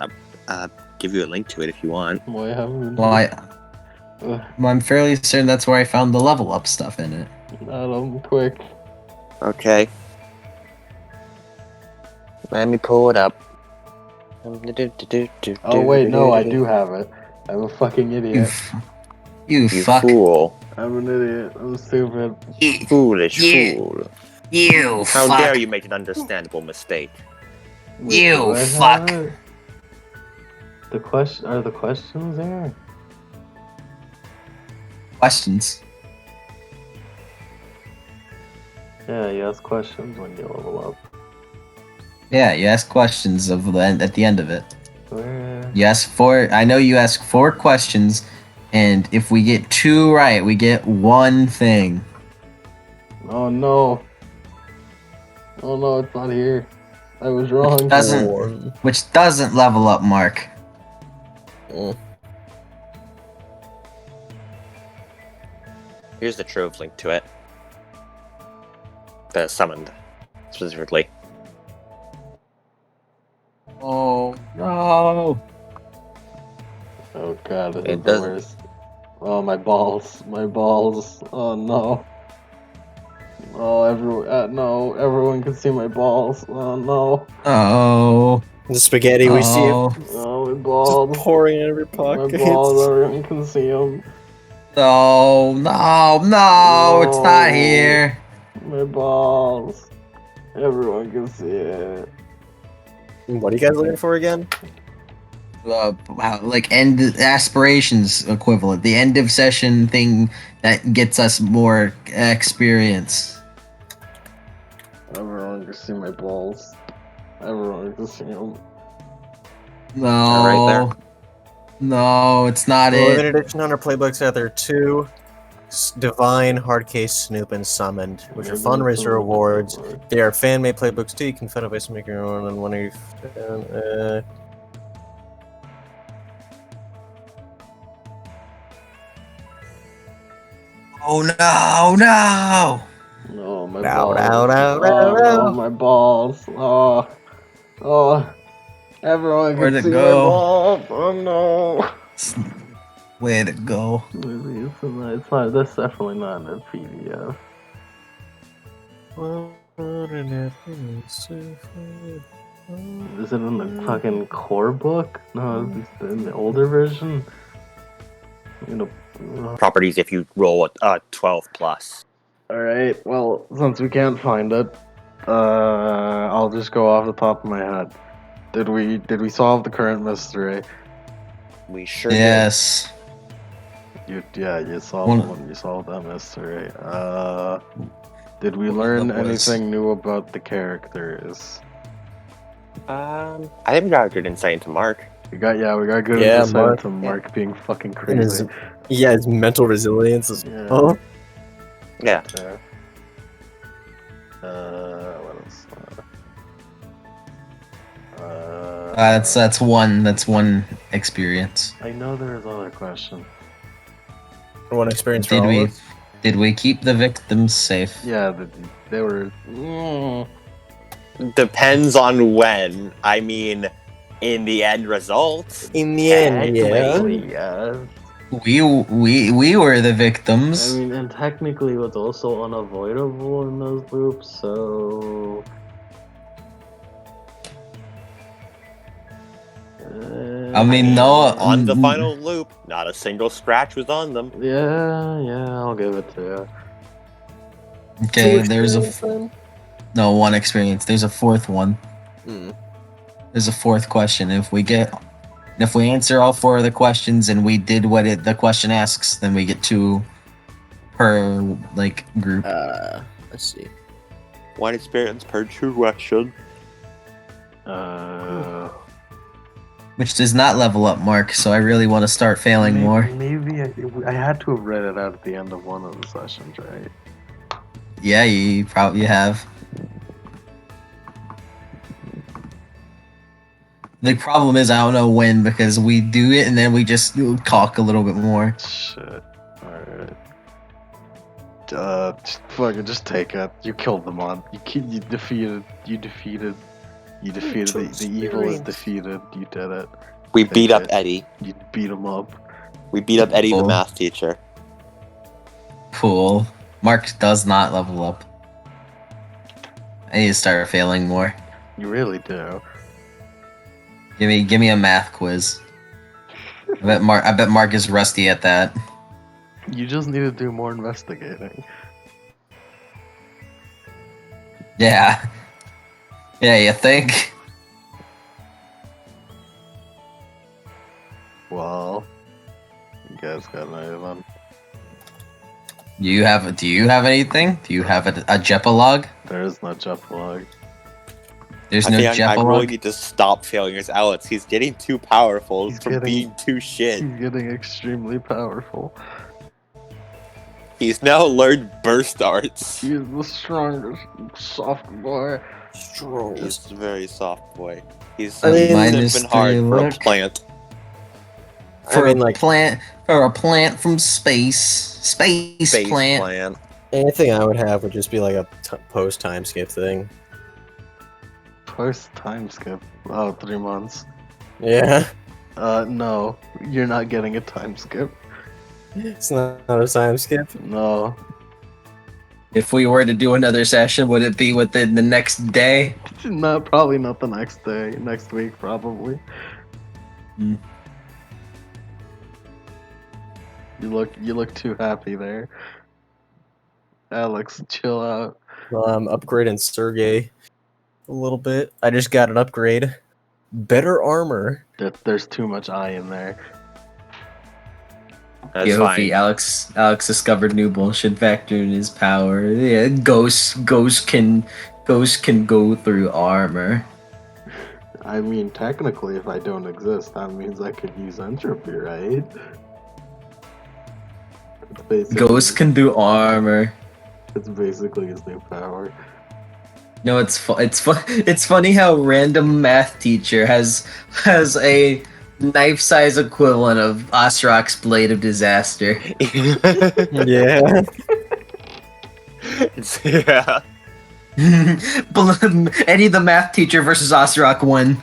give you a link to it if you want. Why haven't Well, Ugh, I'm fairly certain that's where I found the level up stuff in it. Adam, quick. Okay. Let me pull it up. Oh wait, no, I do have it. I'm a fucking You, idiot. you You fuck. fool. I'm an idiot. I'm stupid. Foolish You- fool. You How fuck. dare you make an understandable mistake? Wait, You do I have fuck. it? The questions there? Questions. Yeah, you ask questions when you level up. Yeah, you ask questions at the end of it. Where? You ask I know you ask 4 questions, and if we get 2 right, we get 1 thing. Oh no. Oh no, it's not here. I was wrong. Which doesn't level up Mark. Mm. Here's the Trove link to it. The summoned, specifically. Oh no! Oh god, this It is the doesn't- worst. Oh, my balls. My balls. Oh no. Oh, no, everyone can see my balls. Oh no. Oh. The spaghetti we see it Oh. Oh, my just balls. pouring in every My pocket. balls, everyone can see them. No, no, it's not here. My balls. Everyone can see it. What are you guys looking for again? Wow, like end aspirations equivalent, the end of session thing that gets us more experience. Everyone can see my balls. Everyone can see them. No, Right there. no, it's not Limited it. edition on our playbooks out there too. Divine, Hardcase, Snoop, and Summoned, which are fundraiser awards. They are fan-made playbooks too. You can find a ways to make your own on one of your. Oh no, no! No, my Ow, balls. ow, ow, Oh, ow, no, ow. my balls. Oh. Everyone Where'd can it see my go? balls. Oh no. Way to go! Maybe it's not. That's definitely not in a PDF. Is it in the fucking core book? No, it's in the older version. You know. Properties if you roll a 12 plus. All right. Well, since we can't find it, I'll just go off the top of my head. Did we solve the current mystery? We sure Yes. You solved One- one. You solved that mystery. Did we What learn that was. anything new about the characters? did. I think we got a good insight into Mark. We got good Yeah, insight Mark. into Mark being fucking And his, crazy. his mental resilience is. Yeah. Oh, Yeah. Yeah. What else? That's one experience. I know there is other question. one experience for Did all we of us. did we keep the victims safe? Yeah, they were. Depends on when. I mean, in the end result. In the end, yeah. Technically, yes. We were the victims. I mean, and technically, it was also unavoidable in those loops. So. I mean, no. On the final loop, not a single scratch was on them. Yeah, I'll give it to you. Okay, Two there's experience, then? one experience. There's a fourth one. Hmm. There's a fourth question. If we answer all four of the questions and we did what the question asks, then we get 2 per group. Let's see. One experience per true question. Which does not level up Mark, so I really want to start failing more. Maybe I had to have read it out at the end of one of the sessions, right? Yeah, you probably have. The problem is I don't know when, because we do it and then we just talk a little bit more. Shit. Alright. Fuck it, just take it. You killed them on. You defeated the evil is defeated. You did it. We Take beat up it. Eddie. You beat him up. We beat up Eddie, the Cool. math teacher. Cool. Mark does not level up. I need to start failing more. You really do. Give me a math quiz. I bet Mark is rusty at that. You just need to do more investigating. Yeah. Yeah, you think? Well, you guys got anything? Do you have anything? Do you have a Jepalog? There is no Jeff-log. There's I no think I really Jepalog? need to stop failing his Alex. He's getting too powerful He's from getting- being too shit. He's getting extremely powerful. He's now learned burst arts. He's the strongest soft boy. He's a very soft boy. He's I mean, minus been hard 3 for a look. plant. For I mean, a like, plant from space. Space Space plant. plant. anything I would have would just be like a post time skip thing. Post time skip. Oh, 3 months. Yeah, No, you're not getting a time skip. it's not a time skip. No. If we were to do another session, would it be within the next day? Probably not the next day. Next week, probably. Hmm. You look too happy there. Alex, chill out. Well, I'm upgrading Sergey a little bit. I just got an upgrade. Better armor. There's too much I in there. That's Yeah, fine. Hoofy, Alex discovered new bullshit factor in his power. Yeah, ghosts can go through armor. I mean, technically, if I don't exist, that means I could use entropy, right? It's basically, Ghosts can do armor. It's basically his new power. No, it's funny how random math teacher has a knife-size equivalent of Osrock's Blade of Disaster. Yeah. Yeah. Eddie the math teacher versus Osrock 1.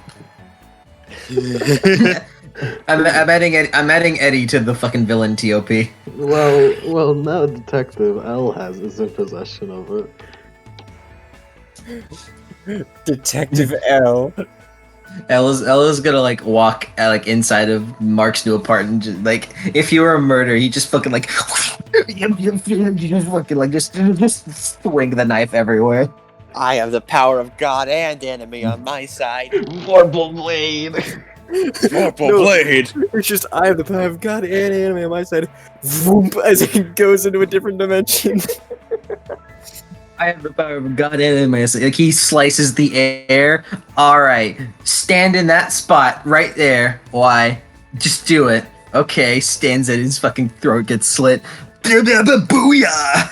I'm adding Eddie to the fucking villain TOP. Well, now Detective L is in possession of it. Detective L. Ella's gonna like walk like inside of Mark's new apartment. Just, like if you were a murderer, he just fucking like just fucking like just swing the knife everywhere. I have the power of God and enemy on my side. Vorpal blade. Vorpal No. blade. It's just I have the power of God and anime on my side. Vroom, as it goes into a different dimension. I have the power of God and my like he slices the air. All right, stand in that spot right there. Why? Just do it. Okay, stands at his fucking throat, gets slit. Booyah!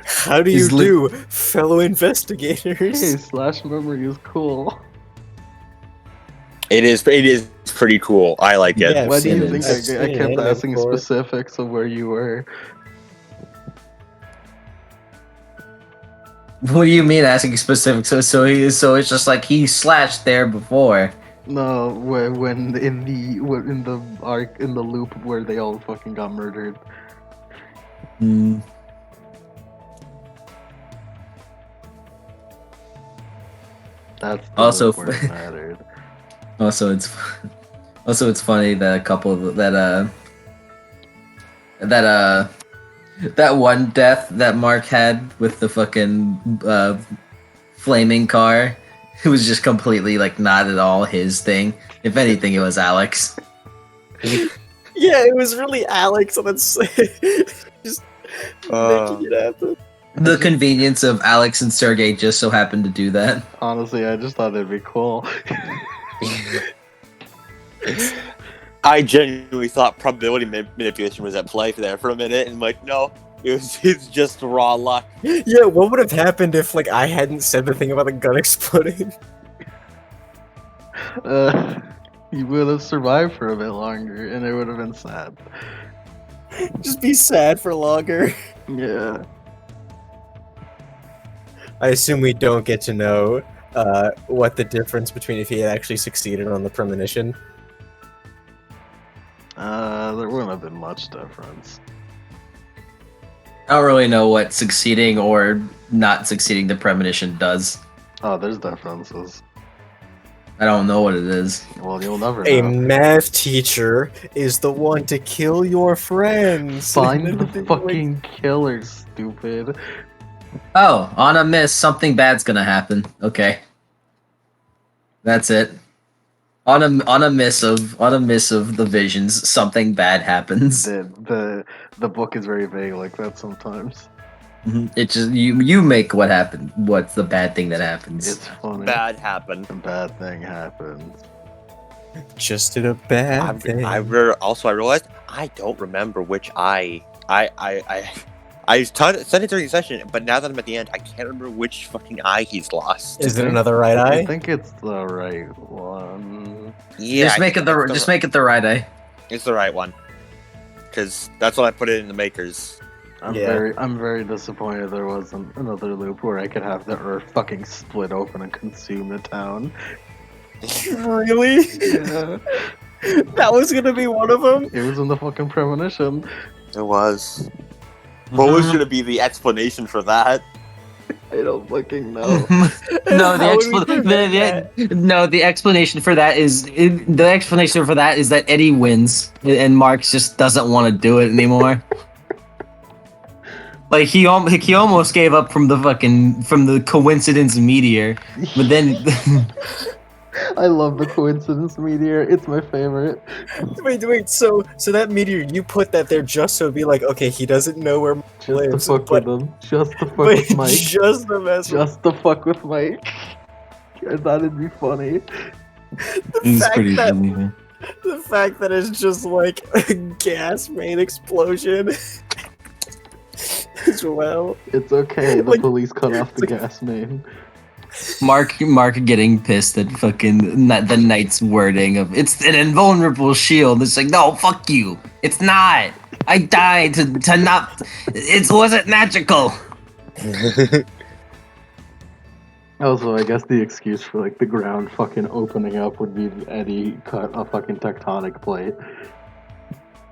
How do you He's lit- do, fellow investigators? Hey, slash memory is cool. It is pretty cool. I like it. Yeah, Why do you seen think it. I've I seen kept anime asking before. specifics of where you were? What do you mean asking specific? So it's just like he slashed there before. No, when in the arc in the loop where they all fucking got murdered. Hmm. That's the Also loop where it mattered. Also, it's funny that a couple of that one death that Mark had with the fucking flaming car, it was just completely like not at all his thing. If anything, it was Alex. Yeah, it was really Alex, and that's just making it happen. The convenience of Alex and Sergey just so happened to do that. Honestly, I just thought it'd be cool. I genuinely thought probability manipulation was at play there for a minute, and like, no, it's just raw luck. Yeah, what would have happened if like I hadn't said the thing about the gun exploding? You would have survived for a bit longer, and it would have been sad. Just be sad for longer. Yeah. I assume we don't get to know what the difference between if he had actually succeeded on the premonition. There wouldn't have been much difference. I don't really know what succeeding or not succeeding the premonition does. Oh, there's differences. I don't know what it is. Well, you'll never A know. math teacher is the one to kill your friends. Find And the then, fucking killer, stupid. Oh, on a miss, something bad's gonna happen. Okay, that's it. On a miss of the visions, something bad happens. The book is very vague like that sometimes. It just you make what happened. What's the bad thing that happens? It's funny. Bad happened. A bad thing happens. Just did a bad thing. I realized I don't remember which eye. I said it during the session, but now that I'm at the end, I can't remember which fucking eye he's lost. Is it another right I eye? think it's the right one. Yeah, just make it the right eye. It's the right one. Because that's what I put it in the makers. I'm Yeah. very disappointed there wasn't another loop where I could have the earth fucking split open and consume the town. Really? Yeah. That was gonna be one of them? It was in the fucking premonition. It was. What was going to be the explanation for that? I don't fucking know. No, How would we prevent the explanation for that is that Eddie wins and Marks just doesn't want to do it anymore. Like he almost gave up from the coincidence meteor, but then I love the coincidence meteor. It's my favorite. Wait, so that meteor, you put that there just so it'd be like, okay, he doesn't know where Mike Just to lives, fuck but, with him. Just to fuck but with Mike. just the mess with Just to fuck with Mike. I thought it'd be funny. the fact that it's just like a gas main explosion as well. It's okay. The Like- police cut off the gas main. Mark getting pissed at fucking the knight's wording of it's an invulnerable shield. It's like, no, fuck you. It's not. I died to not. It wasn't magical. Also, I guess the excuse for like the ground fucking opening up would be Eddie cut a fucking tectonic plate.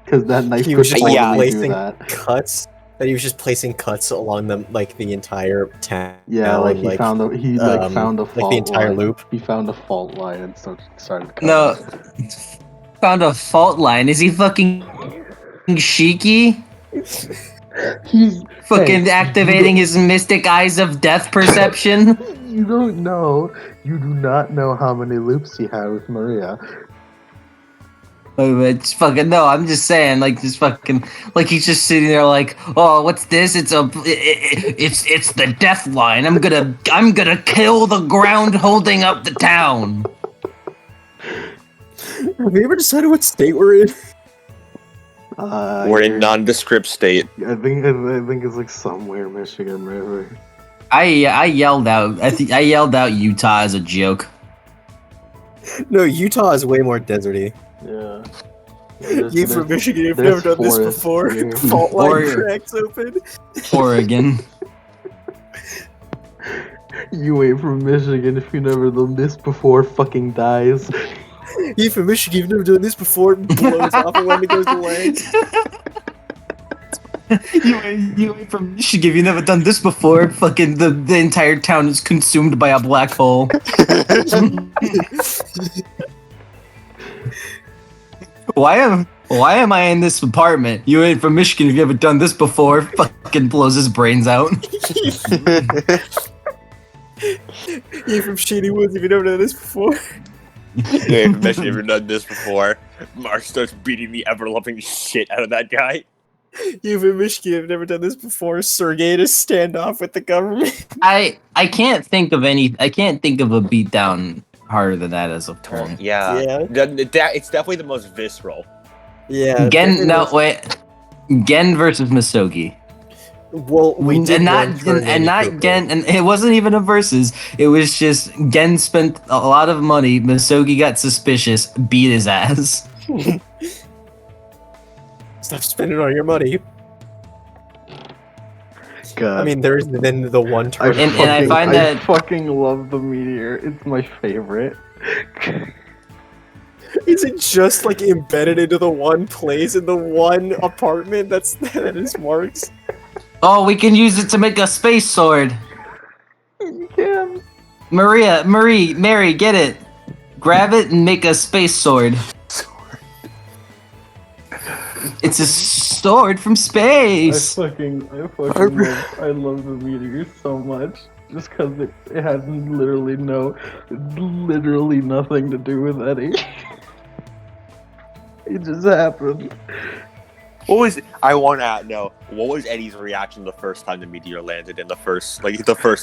Because that knife He could was just totally do placing that. cuts. That he was just placing cuts along the entire town. Yeah, like he found a fault like the entire line. loop. He found a fault line and started cutting. No, found a fault line. Is he fucking Shiki? He's Fucking Hey, activating his mystic eyes of death perception. You don't know. You do not know how many loops he had with Maria. Oh, it's fucking no. I'm just saying, like, just fucking, like he's just sitting there, like, oh, what's this? It's the death line. I'm gonna kill the ground holding up the town. Have you ever decided what state we're in? We're in nondescript state. I think it's like somewhere Michigan River. I yelled out. I yelled out Utah as a joke. No, Utah is way more deserty. Yeah. You from Michigan, you've there's never done this forests before. here. Fault line Or- cracks open. Oregon. You ain't from Michigan if you never done this before. Fucking dies. You from Michigan, you've never done this before. Blows off and when it goes to land. You ain't from Michigan. You never done this before. Fucking the entire town is consumed by a black hole. Why am I in this apartment? You ain't from Michigan. If you ever done this before, fucking blows his brains out. You from Shady Woods, if you've never done this before. Yeah, I've never done this before. Mark starts beating the ever-loving shit out of that guy. You from Michigan, have never done this before. Sergey to stand off with the government. I can't think of a beatdown harder than that as of told. Yeah. Yeah. It's definitely the most visceral. Yeah. Gen versus Misogi. Well, we did and one not turn and not purple. Gen, and it wasn't even a versus. It was just Gen spent a lot of money. Misogi got suspicious, beat his ass. Stop spending all your money. God. I mean, there's then the one turn. And I find that- fucking love the meteor. It's my favorite. Is it just like embedded into the one place in the one apartment that is Mark's? Oh, we can use it to make a space sword. You can. Mary, get it. Grab it and make a space sword. It's a sword from space. I love the meteor so much. Just because it has literally nothing to do with Eddie. It just happened. I want to know, what was Eddie's reaction the first time the meteor landed the first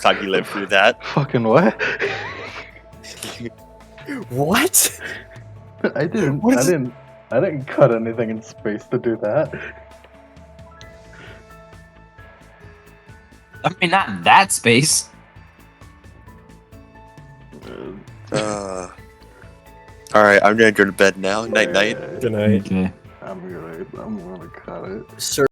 time he lived through that? Fucking what? What? I didn't. What I is it? didn't. I didn't cut anything in space to do that. I mean, not in that space. All right, I'm gonna go to bed now. Night night. Good night. Okay. I'm gonna cut it. Sir.